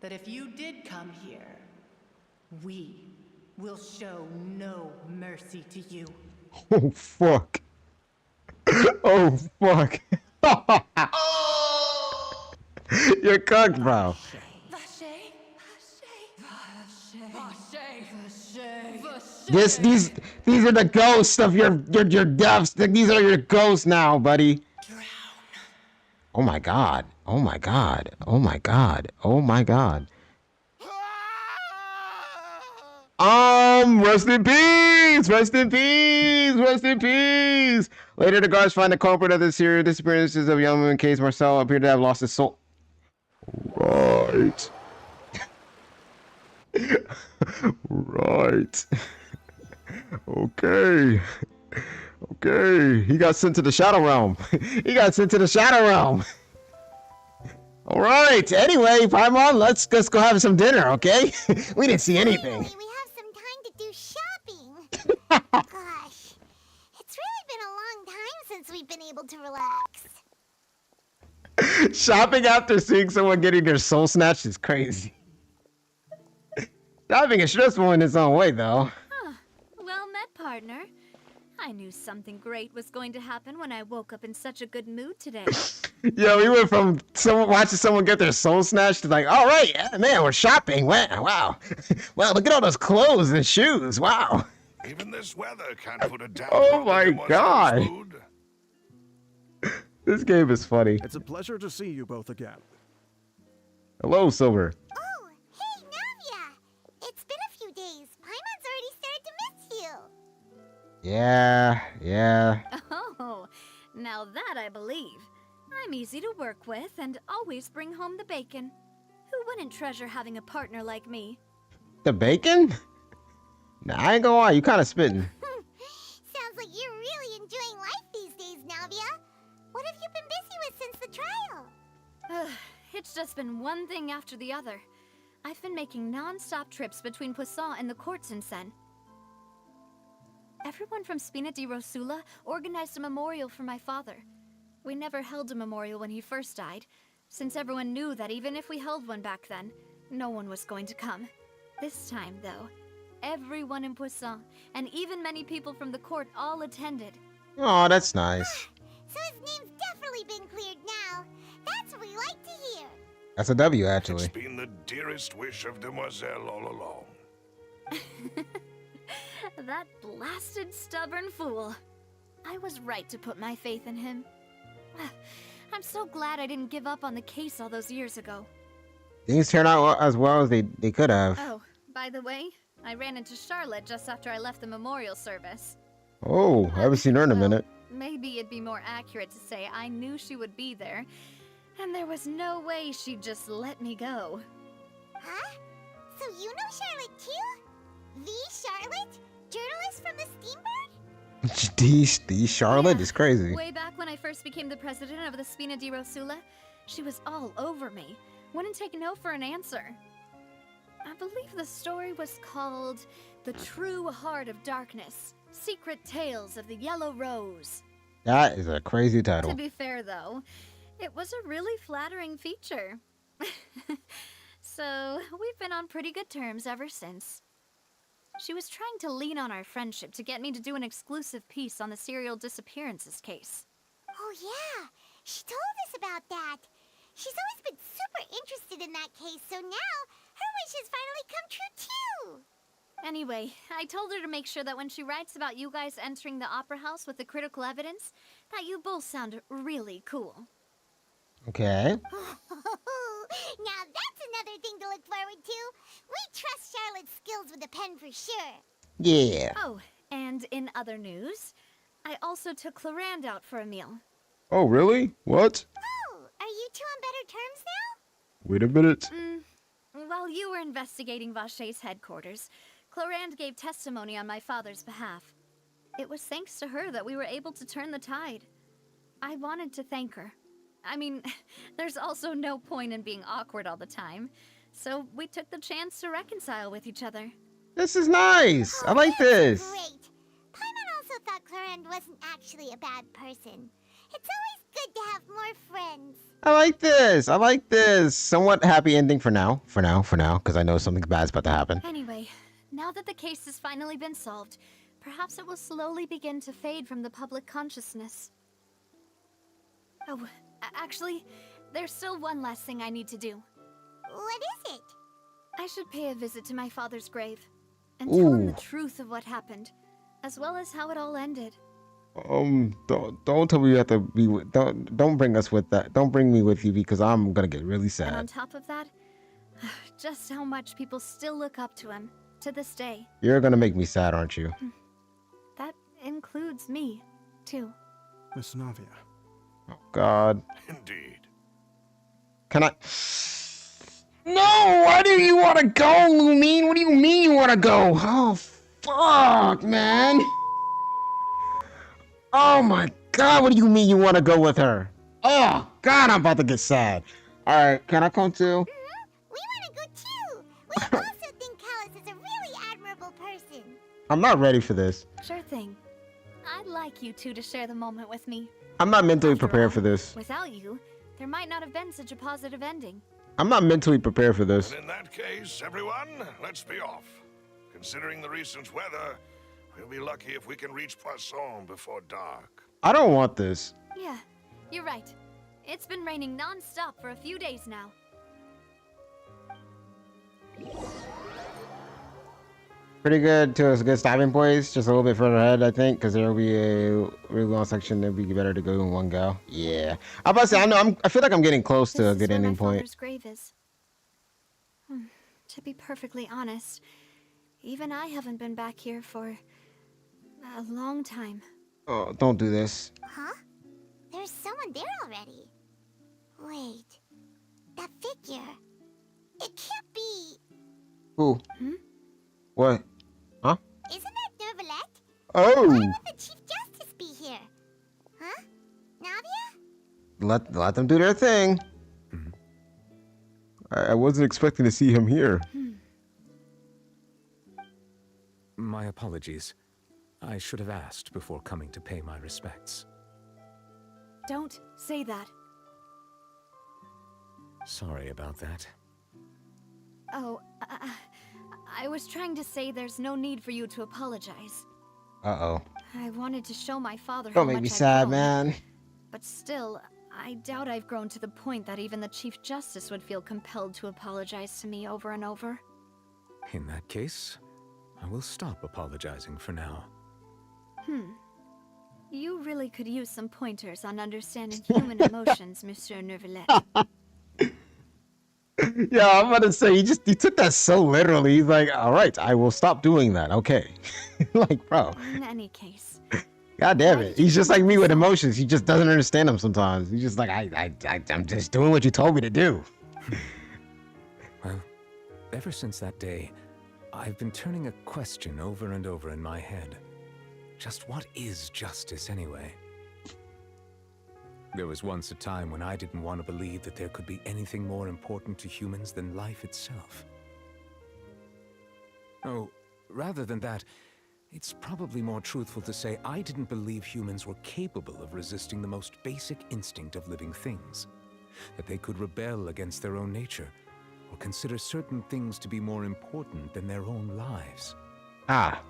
U: that if you did come here, we will show no mercy to you.
B: Oh, fuck. Oh, fuck. You're cooked, bro. These are the ghosts of your deaths. These are your ghosts now, buddy. Oh my God. Oh my God. Oh my God. Oh my God. Rest in peace. Rest in peace. Rest in peace. Later, the guards find the culprit of the serial disappearances of young woman case. Marcel appeared to have lost his soul. Right. Right. Okay. Okay. He got sent to the Shadow Realm. He got sent to the Shadow Realm. All right. Anyway, Paimon, let's go have some dinner, okay? We didn't see anything.
C: Finally, we have some time to do shopping. Gosh, it's really been a long time since we've been able to relax.
B: Shopping after seeing someone getting their soul snatched is crazy. Shopping is stressful in its own way, though.
D: Well met, partner.
N: I knew something great was going to happen when I woke up in such a good mood today.
B: Yo, we went from watching someone get their soul snatched to like, all right, yeah, man, we're shopping. Wow. Wow, look at all those clothes and shoes. Wow.
A: Even this weather can't put a damper
B: Oh
A: on
B: my
A: Mademoiselle's
B: God.
A: mood.
B: This game is funny.
I: It's a pleasure to see you both again.
B: Hello, Silver.
C: Oh, hey, Navia! It's been a few days. Paimon's already started to miss you.
B: Yeah.
N: Oh, now that I believe. I'm easy to work with and always bring home the bacon. Who wouldn't treasure having a partner like me?
B: The bacon? Nah, I ain't gonna lie, you kind of spitting.
C: Sounds like you're really enjoying life these days, Navia. What have you been busy with since the trial?
N: It's just been one thing after the other. I've been making non-stop trips between Poisson and the courts in Sen. Everyone from Spina di Rosula organized a memorial for my father. We never held a memorial when he first died, since everyone knew that even if we held one back then, no one was going to come. This time, though, everyone in Poisson, and even many people from the court, all attended.
B: Oh, that's nice.
C: So his name's definitely been cleared now. That's what we like to hear.
B: That's a W, actually.
A: It's been the dearest wish of Demoiselle all along.
N: That blasted stubborn fool. I was right to put my faith in him. I'm so glad I didn't give up on the case all those years ago.
B: Things turned out as well as they could have.
N: Oh, by the way, I ran into Charlotte just after I left the memorial service.
B: Oh, I haven't seen her in a minute.
N: Maybe it'd be more accurate to say I knew she would be there, and there was no way she'd just let me go.
C: Huh? So you know Charlotte too? The Charlotte? Journalist from the Steambird?
B: The Charlotte is crazy.
N: Way back when I first became the president of the Spina di Rosula, she was all over me. Wouldn't take no for an answer. I believe the story was called The True Heart of Darkness, Secret Tales of the Yellow Rose.
B: That is a crazy title.
N: To be fair, though, it was a really flattering feature. So, we've been on pretty good terms ever since. She was trying to lean on our friendship to get me to do an exclusive piece on the serial disappearances case.
C: Oh yeah, she told us about that. She's always been super interested in that case, so now her wish has finally come true too.
N: Anyway, I told her to make sure that when she writes about you guys entering the opera house with the critical evidence, that you both sound really cool.
B: Okay.
C: Now that's another thing to look forward to. We trust Charlotte's skills with a pen for sure.
B: Yeah.
N: Oh, and in other news, I also took Clarand out for a meal.
B: Oh, really? What?
C: Oh, are you two on better terms now?
B: Wait a minute.
N: While you were investigating Vaché's headquarters, Clarand gave testimony on my father's behalf. It was thanks to her that we were able to turn the tide. I wanted to thank her. I mean, there's also no point in being awkward all the time, so we took the chance to reconcile with each other.
B: This is nice. I like this.
C: Great. Paimon also thought Clarand wasn't actually a bad person. It's always good to have more friends.
B: I like this. Somewhat happy ending for now, because I know something bad's about to happen.
N: Anyway, now that the case has finally been solved, perhaps it will slowly begin to fade from the public consciousness. Oh, actually, there's still one last thing I need to do.
C: What is it?
N: I should pay a visit to my father's grave and tell him the truth of what happened, as well as how it all ended.
B: Don't tell me you have to be with. Don't bring us with that. Don't bring me with you because I'm gonna get really sad.
N: And on top of that, just how much people still look up to him to this day.
B: You're gonna make me sad, aren't you?
N: That includes me, too.
I: Miss Navia.
B: Oh God.
A: Indeed.
B: Can I? No! Why do you want to go, Lumine? What do you mean you want to go? Oh, fuck, man. Oh my God, what do you mean you want to go with her? Oh God, I'm about to get sad. All right, can I come too?
C: We want to go too. We also think Callus is a really admirable person.
B: I'm not ready for this.
N: Sure thing. I'd like you two to share the moment with me.
B: I'm not mentally prepared for this.
N: Without you, there might not have been such a positive ending.
B: I'm not mentally prepared for this.
A: And in that case, everyone, let's be off. Considering the recent weather, We'll be lucky if we can reach Poisson before dark.
B: I don't want this.
N: Yeah, you're right. It's been raining non-stop for a few days now.
B: Pretty good to a good stopping place. Just a little bit further ahead, I think, because there will be a really long section. It'd be better to go in one go. Yeah, I'm about to say. I feel like I'm getting close to a good ending point.
N: Father's grave is. To be perfectly honest, even I haven't been back here for a long time.
B: Oh, don't do this.
C: Huh? There's someone there already. Wait. That figure. It can't be.
B: Who? What? Huh?
C: Isn't that Nervalette?
B: Oh.
C: Why would the Chief Justice be here? Huh? Navia?
B: Let them do their thing. I wasn't expecting to see him here.
G: My apologies. I should have asked before coming to pay my respects.
N: Don't say that.
G: Sorry about that.
N: Oh, I was trying to say there's no need for you to apologize.
B: Uh-oh.
N: I wanted to show my father how
B: Don't
N: much
B: make me
N: I've
B: sad,
N: grown.
B: man.
N: But still, I doubt I've grown to the point that even the Chief Justice would feel compelled to apologize to me over and over.
G: In that case, I will stop apologizing for now.
N: You really could use some pointers on understanding human emotions, Monsieur Nervalette.
B: Yeah, I'm about to say, he took that so literally. He's like, all right, I will stop doing that. Okay. Like, bro.
N: In any case.
B: God damn it. He's just like me with emotions. He just doesn't understand them sometimes. He's just like, I'm just doing what you told me to do.
G: Well, ever since that day, I've been turning a question over and over in my head. Just what is justice anyway? There was once a time when I didn't want to believe that there could be anything more important to humans than life itself. Oh, rather than that, it's probably more truthful to say I didn't believe humans were capable of resisting the most basic instinct of living things. That they could rebel against their own nature, or consider certain things to be more important than their own lives.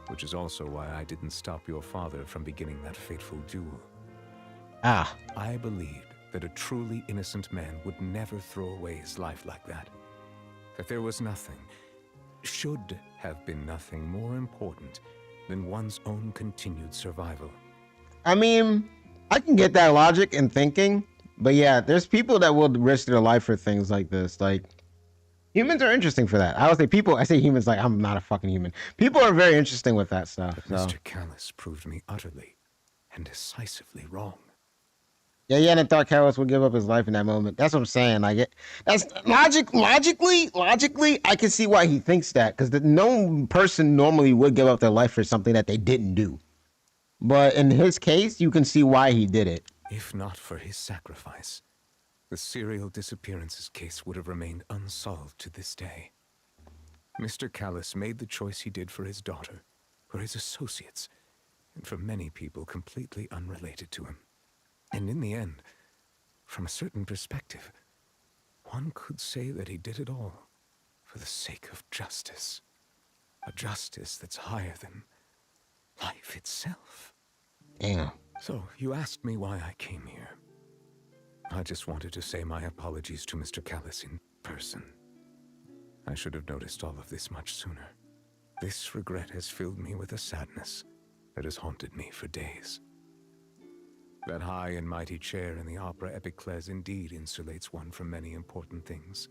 G: Which is also why I didn't stop your father from beginning that fateful duel. I believed that a truly innocent man would never throw away his life like that. That there was nothing, should have been nothing more important than one's own continued survival.
B: I mean, I can get that logic and thinking, but yeah, there's people that will risk their life for things like this. Like, humans are interesting for that. I say humans like I'm not a fucking human. People are very interesting with that stuff.
G: But Mr. Callus proved me utterly and decisively wrong.
B: Yeah, and I thought Callus would give up his life in that moment. That's what I'm saying. Like, that's logically, I can see why he thinks that, because no person normally would give up their life for something that they didn't do. But in his case, you can see why he did it.
G: If not for his sacrifice, the serial disappearances case would have remained unsolved to this day. Mr. Callus made the choice he did for his daughter, for his associates, and for many people completely unrelated to him. And in the end, from a certain perspective, one could say that he did it all for the sake of justice. A justice that's higher than life itself.
B: Damn.
G: So, you asked me why I came here. I just wanted to say my apologies to Mr. Callus in person. I should have noticed all of this much sooner. This regret has filled me with a sadness that has haunted me for days. That high and mighty chair in the Opera Epiclese indeed insulates one from many important things.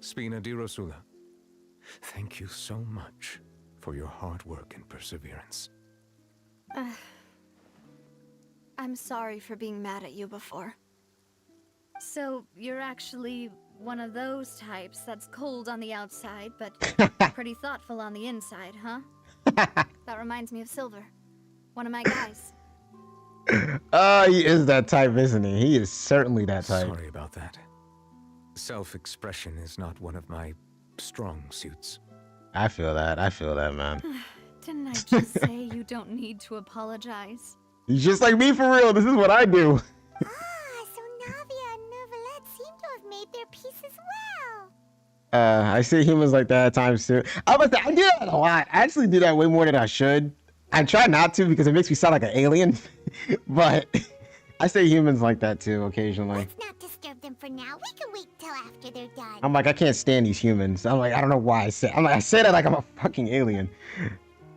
G: Spina di Rosula, thank you so much for your hard work and perseverance.
N: I'm sorry for being mad at you before. So, you're actually one of those types that's cold on the outside, but pretty thoughtful on the inside, huh? That reminds me of Silver, one of my guys.
B: He is that type, isn't he? He is certainly that type.
G: Sorry about that. Self-expression is not one of my strong suits.
B: I feel that, man.
N: Didn't I just say you don't need to apologize?
B: He's just like me for real. This is what I do.
C: So Navia and Nervalette seem to have made their peace as well.
B: I see humans like that at times too. I do that a lot. I actually do that way more than I should. I try not to because it makes me sound like an alien, but I say humans like that too occasionally.
C: Let's not disturb them for now. We can wait till after they're done.
B: I'm like, I can't stand these humans. I'm like, I don't know why I say. I say that like I'm a fucking alien.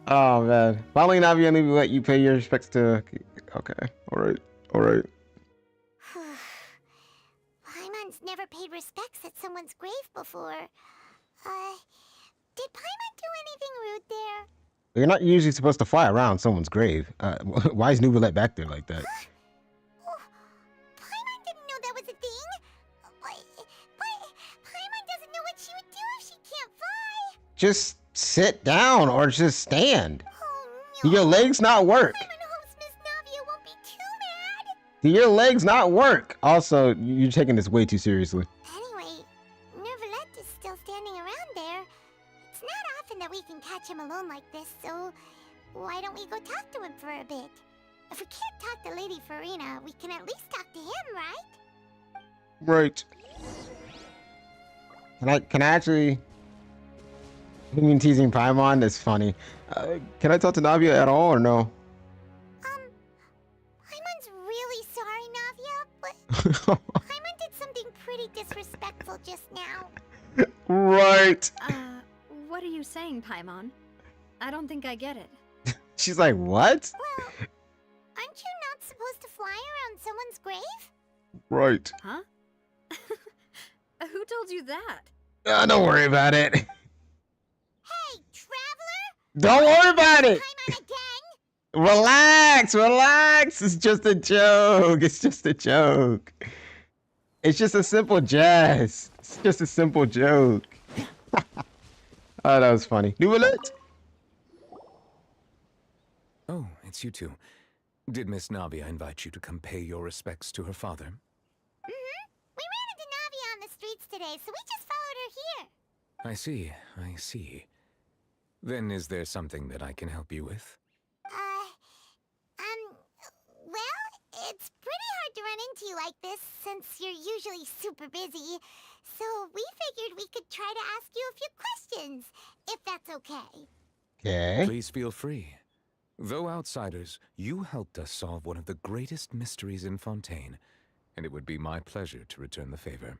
B: Oh man. Finally, Navi, and we let you pay your respects to. Okay. All right.
C: Paimon's never paid respects at someone's grave before. Did Paimon do anything rude there?
B: You're not usually supposed to fly around someone's grave. Why is Nouvellette back there like that?
C: Paimon didn't know that was a thing. But Paimon doesn't know what she would do if she can't fly.
B: Just sit down or just stand. Do your legs not work?
C: Paimon hopes Miss Navia won't be too mad.
B: Do your legs not work? Also, you're taking this way too seriously.
C: Anyway, Nouvellette is still standing around there. It's not often that we can catch him alone like this, so why don't we go talk to him for a bit? If we can't talk to Lady Farina, we can at least talk to him, right?
B: Right. Can I actually... I mean, teasing Paimon? That's funny. Can I talk to Navia at all or no?
C: Paimon's really sorry, Navia, but Paimon did something pretty disrespectful just now.
B: Right.
N: What are you saying, Paimon? I don't think I get it.
B: She's like, what?
C: Well, aren't you not supposed to fly around someone's grave?
B: Right.
N: Huh? Who told you that?
B: Don't worry about it.
C: Hey, traveler!
B: Don't worry about it.
C: Paimon again?
B: Relax. It's just a joke. It's just a joke. It's just a simple jest. It's just a simple joke. Oh, that was funny. Nouvellette?
G: Oh, it's you two. Did Miss Navia invite you to come pay your respects to her father?
C: Mm-hmm. We ran into Navia on the streets today, so we just followed her here.
G: I see. Then is there something that I can help you with?
C: Well, it's pretty hard to run into you like this since you're usually super busy. So we figured we could try to ask you a few questions, if that's okay.
B: Okay.
G: Please feel free. Though outsiders, you helped us solve one of the greatest mysteries in Fontaine, and it would be my pleasure to return the favor.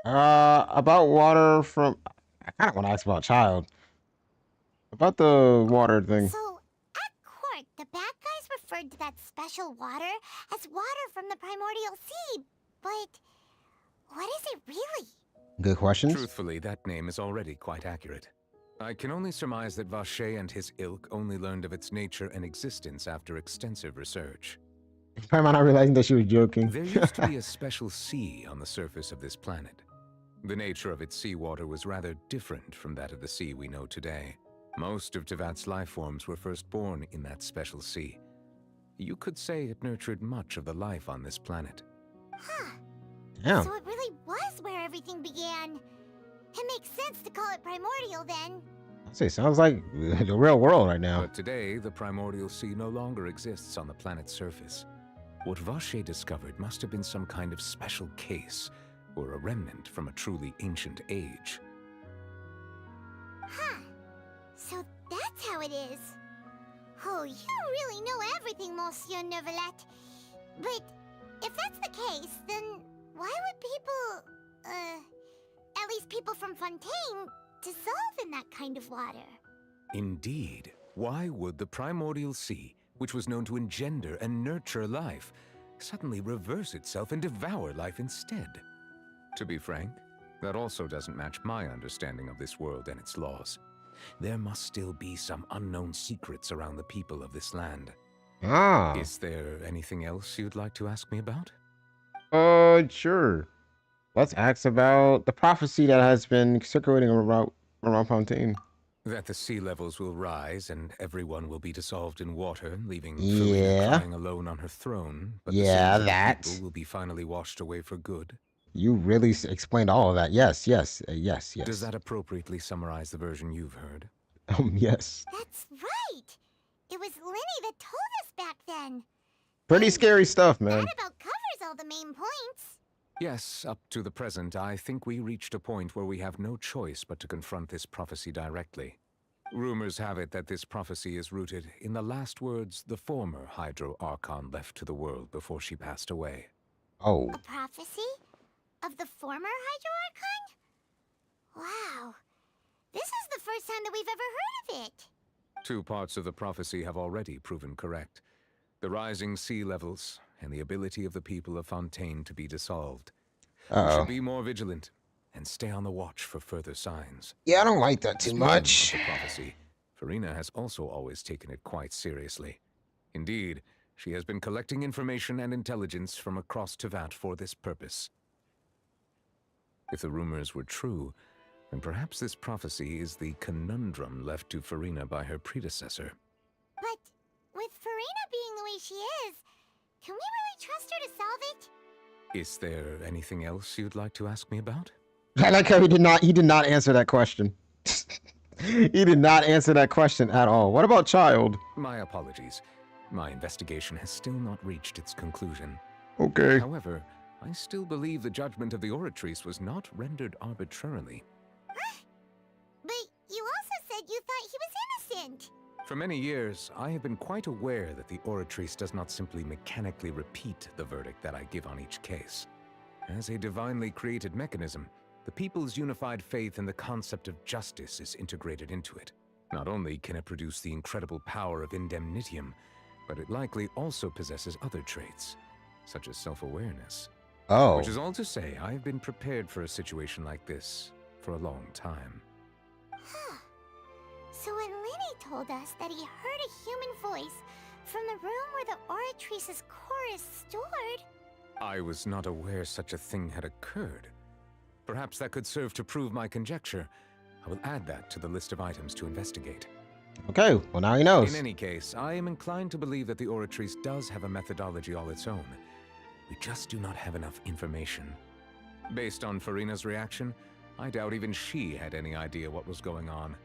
B: About water from... I kind of want to ask about Child. About the water thing.
C: So, at court, the bad guys referred to that special water as water from the primordial sea, but what is it really?
B: Good questions.
G: Truthfully, that name is already quite accurate. I can only surmise that Vacher and his ilk only learned of its nature and existence after extensive research.
B: Paimon not realizing that she was joking.
G: There used to be a special sea on the surface of this planet. The nature of its seawater was rather different from that of the sea we know today. Most of Tevat's life forms were first born in that special sea. You could say it nurtured much of the life on this planet.
C: Huh.
B: Yeah.
C: So it really was where everything began. It makes sense to call it primordial then.
B: I'd say sounds like the real world right now.
G: But today, the primordial sea no longer exists on the planet's surface. What Vacher discovered must have been some kind of special case, or a remnant from a truly ancient age.
C: Huh. So that's how it is. Oh, you really know everything, Monsieur Nouvellette. But if that's the case, then why would people, at least people from Fontaine, dissolve in that kind of water?
G: Indeed. Why would the primordial sea, which was known to engender and nurture life, suddenly reverse itself and devour life instead? To be frank, that also doesn't match my understanding of this world and its laws. There must still be some unknown secrets around the people of this land.
B: Ah.
G: Is there anything else you'd like to ask me about?
B: Sure. Let's ask about the prophecy that has been circulating around Fontaine.
G: That the sea levels will rise and everyone will be dissolved in water, leaving
B: Yeah.
G: Farina crying alone on her throne. But
B: Yeah,
G: the
B: that.
G: people will be finally washed away for good.
B: You really explained all of that. Yes.
G: Does that appropriately summarize the version you've heard?
B: Yes.
C: That's right! It was Linny that told us back then.
B: Pretty scary stuff, man.
C: That about covers all the main points.
G: Yes, up to the present, I think we reached a point where we have no choice but to confront this prophecy directly. Rumors have it that this prophecy is rooted in the last words the former Hydro Archon left to the world before she passed away.
B: Oh.
C: A prophecy? Of the former Hydro Archon? Wow. This is the first time that we've ever heard of it.
G: 2 parts of the prophecy have already proven correct. The rising sea levels and the ability of the people of Fontaine to be dissolved. We should be more vigilant and stay on the watch for further signs.
B: Yeah, I don't like that too much.
G: Speaking of the prophecy, Farina has also always taken it quite seriously. Indeed, she has been collecting information and intelligence from across Tevat for this purpose. If the rumors were true, then perhaps this prophecy is the conundrum left to Farina by her predecessor.
C: But with Farina being the way she is, can we really trust her to solve it?
G: Is there anything else you'd like to ask me about?
B: I like how he did not answer that question. He did not answer that question at all. What about Child?
G: My apologies. My investigation has still not reached its conclusion.
B: Okay.
G: However, I still believe the judgment of the Oratrice was not rendered arbitrarily.
C: But you also said you thought he was innocent.
G: For many years, I have been quite aware that the Oratrice does not simply mechanically repeat the verdict that I give on each case. As a divinely created mechanism, the people's unified faith in the concept of justice is integrated into it. Not only can it produce the incredible power of indemnitium, but it likely also possesses other traits, such as self-awareness.
B: Oh.
G: Which is all to say, I've been prepared for a situation like this for a long time.
C: So when Lenny told us that he heard a human voice from the room where the Oratrice's core is stored...
G: I was not aware such a thing had occurred. Perhaps that could serve to prove my conjecture. I will add that to the list of items to investigate.
B: Okay, well now he knows.
G: In any case, I am inclined to believe that the Oratrice does have a methodology all its own. We just do not have enough information. Based on Farina's reaction, I doubt even she had any idea what was going on.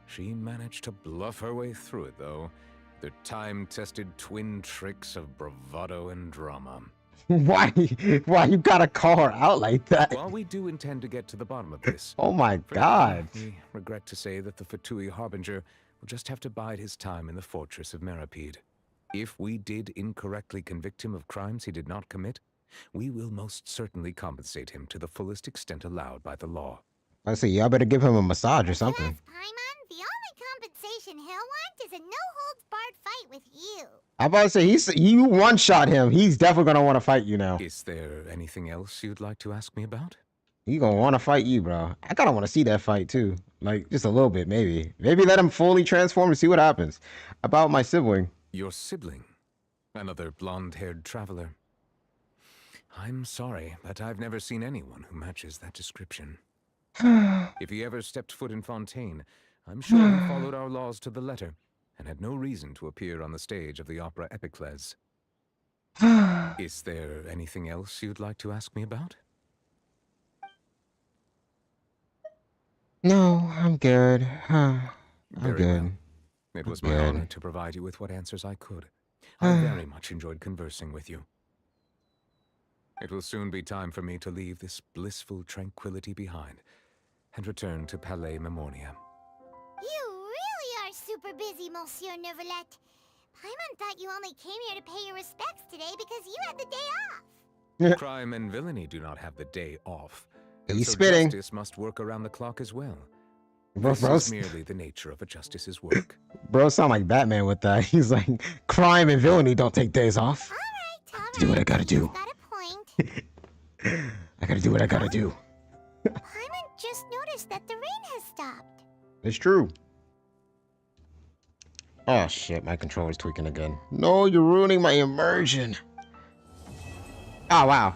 G: She managed to bluff her way through it, though. The time-tested twin tricks of bravado and drama.
B: Why you gotta call her out like that?
G: While we do intend to get to the bottom of this...
B: Oh my god.
G: We regret to say that the Fatui Harbinger will just have to bide his time in the fortress of Meripede. If we did incorrectly convict him of crimes he did not commit, we will most certainly compensate him to the fullest extent allowed by the law.
B: I say, y'all better give him a massage or something.
C: Paimon, the only compensation he'll want is a no-holds-barred fight with you.
B: I'm about to say, you one-shot him. He's definitely gonna want to fight you now.
G: Is there anything else you'd like to ask me about?
B: He gonna want to fight you, bro. I kind of want to see that fight too. Like, just a little bit, maybe. Maybe let him fully transform and see what happens. About my sibling.
G: Your sibling? Another blonde-haired traveler? I'm sorry, but I've never seen anyone who matches that description. If he ever stepped foot in Fontaine, I'm sure he followed our laws to the letter and had no reason to appear on the stage of the opera Epicles. Is there anything else you'd like to ask me about?
B: No, I'm good. I'm
G: Very
B: good.
G: well. It was my honor to provide you with what answers I could. I very much enjoyed conversing with you. It will soon be time for me to leave this blissful tranquility behind and return to Palais Memornia.
C: You really are super busy, Monsieur Neuvillette. Paimon thought you only came here to pay your respects today because you had the day off.
G: Crime and villainy do not have the day off.
B: He's
G: so
B: spitting.
G: Justice must work around the clock as well.
B: Bro,
G: This is merely the nature of a justice's work.
B: Bro, sound like Batman with that. He's like, crime and villainy don't take days off.
C: Alright.
B: Do what I gotta do.
C: Got a point.
B: I gotta do what I gotta do.
C: Paimon just noticed that the rain has stopped.
B: It's true. Oh shit, my controller's tweaking again. No, you're ruining my immersion. Oh wow.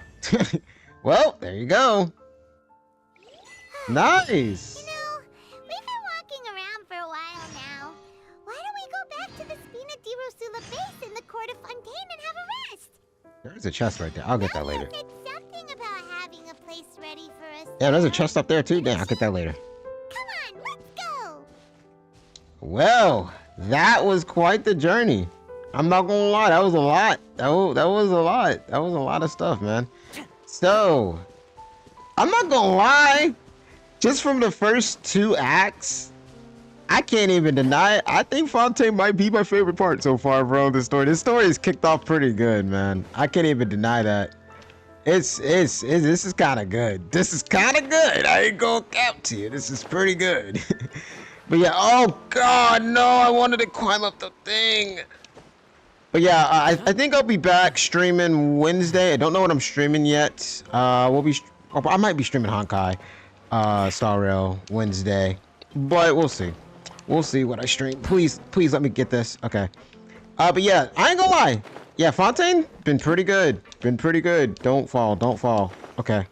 B: Well, there you go. Nice.
C: You know, we've been walking around for a while now. Why don't we go back to the Spina di Rosula base in the court of Fontaine and have a rest?
B: There's a chest right there. I'll get that later.
C: It's something about having a place ready for us.
B: Yeah, there's a chest up there too. Damn, I'll get that later.
C: Come on, let's go.
B: Well, that was quite the journey. I'm not gonna lie, that was a lot. That was a lot. That was a lot of stuff, man. So, I'm not gonna lie. Just from the first 2 acts, I can't even deny it. I think Fontaine might be my favorite part so far, bro. This story is kicked off pretty good, man. I can't even deny that. This is kind of good. This is kind of good. I ain't gonna cap to you. This is pretty good. But yeah, oh god, no! I wanted to climb up the thing. But yeah, I think I'll be back streaming Wednesday. I don't know what I'm streaming yet. I might be streaming Honkai, Star Rail Wednesday, but we'll see. We'll see what I stream. Please let me get this. Okay. But yeah, I ain't gonna lie. Yeah, Fontaine been pretty good. Don't fall. Okay.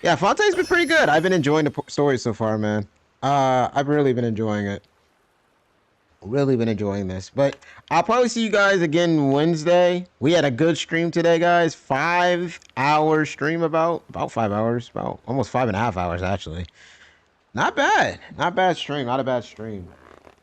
B: Yeah, Fontaine's been pretty good. I've been enjoying the story so far, man. I've really been enjoying it. Really been enjoying this. But I'll probably see you guys again Wednesday. We had a good stream today, guys. 5-hour stream, about 5 hours, about almost 5.5 hours actually. Not bad. Not bad stream. Not a bad stream.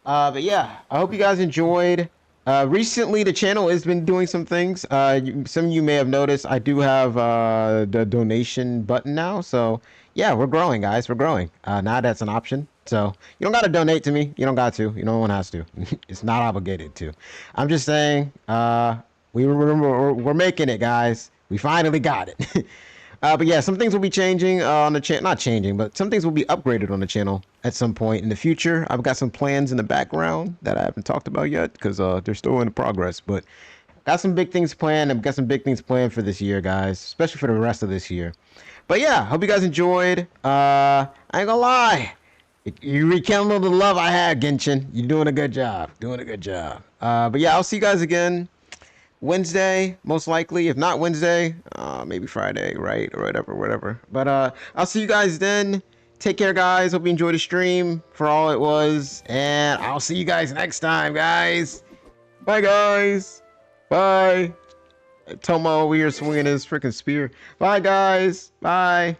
B: But yeah, I hope you guys enjoyed. Recently, the channel has been doing some things. Some of you may have noticed I do have the donation button now. So yeah, we're growing, guys. We're growing. Now that's an option. So you don't got to donate to me. You don't got to. No one has to. It's not obligated to. I'm just saying, we're making it, guys. We finally got it. But yeah, some things will be changing on the channel. Not changing, but some things will be upgraded on the channel at some point in the future. I've got some plans in the background that I haven't talked about yet because they're still in progress. But got some big things planned. I've got some big things planned for this year, guys, especially for the rest of this year. But yeah, hope you guys enjoyed. I ain't gonna lie. You rekindled the love I had, Genshin. You're doing a good job. But yeah, I'll see you guys again Wednesday, most likely. If not Wednesday, maybe Friday, right? Or whatever. But I'll see you guys then. Take care, guys. Hope you enjoyed the stream for all it was. And I'll see you guys next time, guys. Bye, guys. Bye. Tomo over here swinging his freaking spear. Bye, guys. Bye.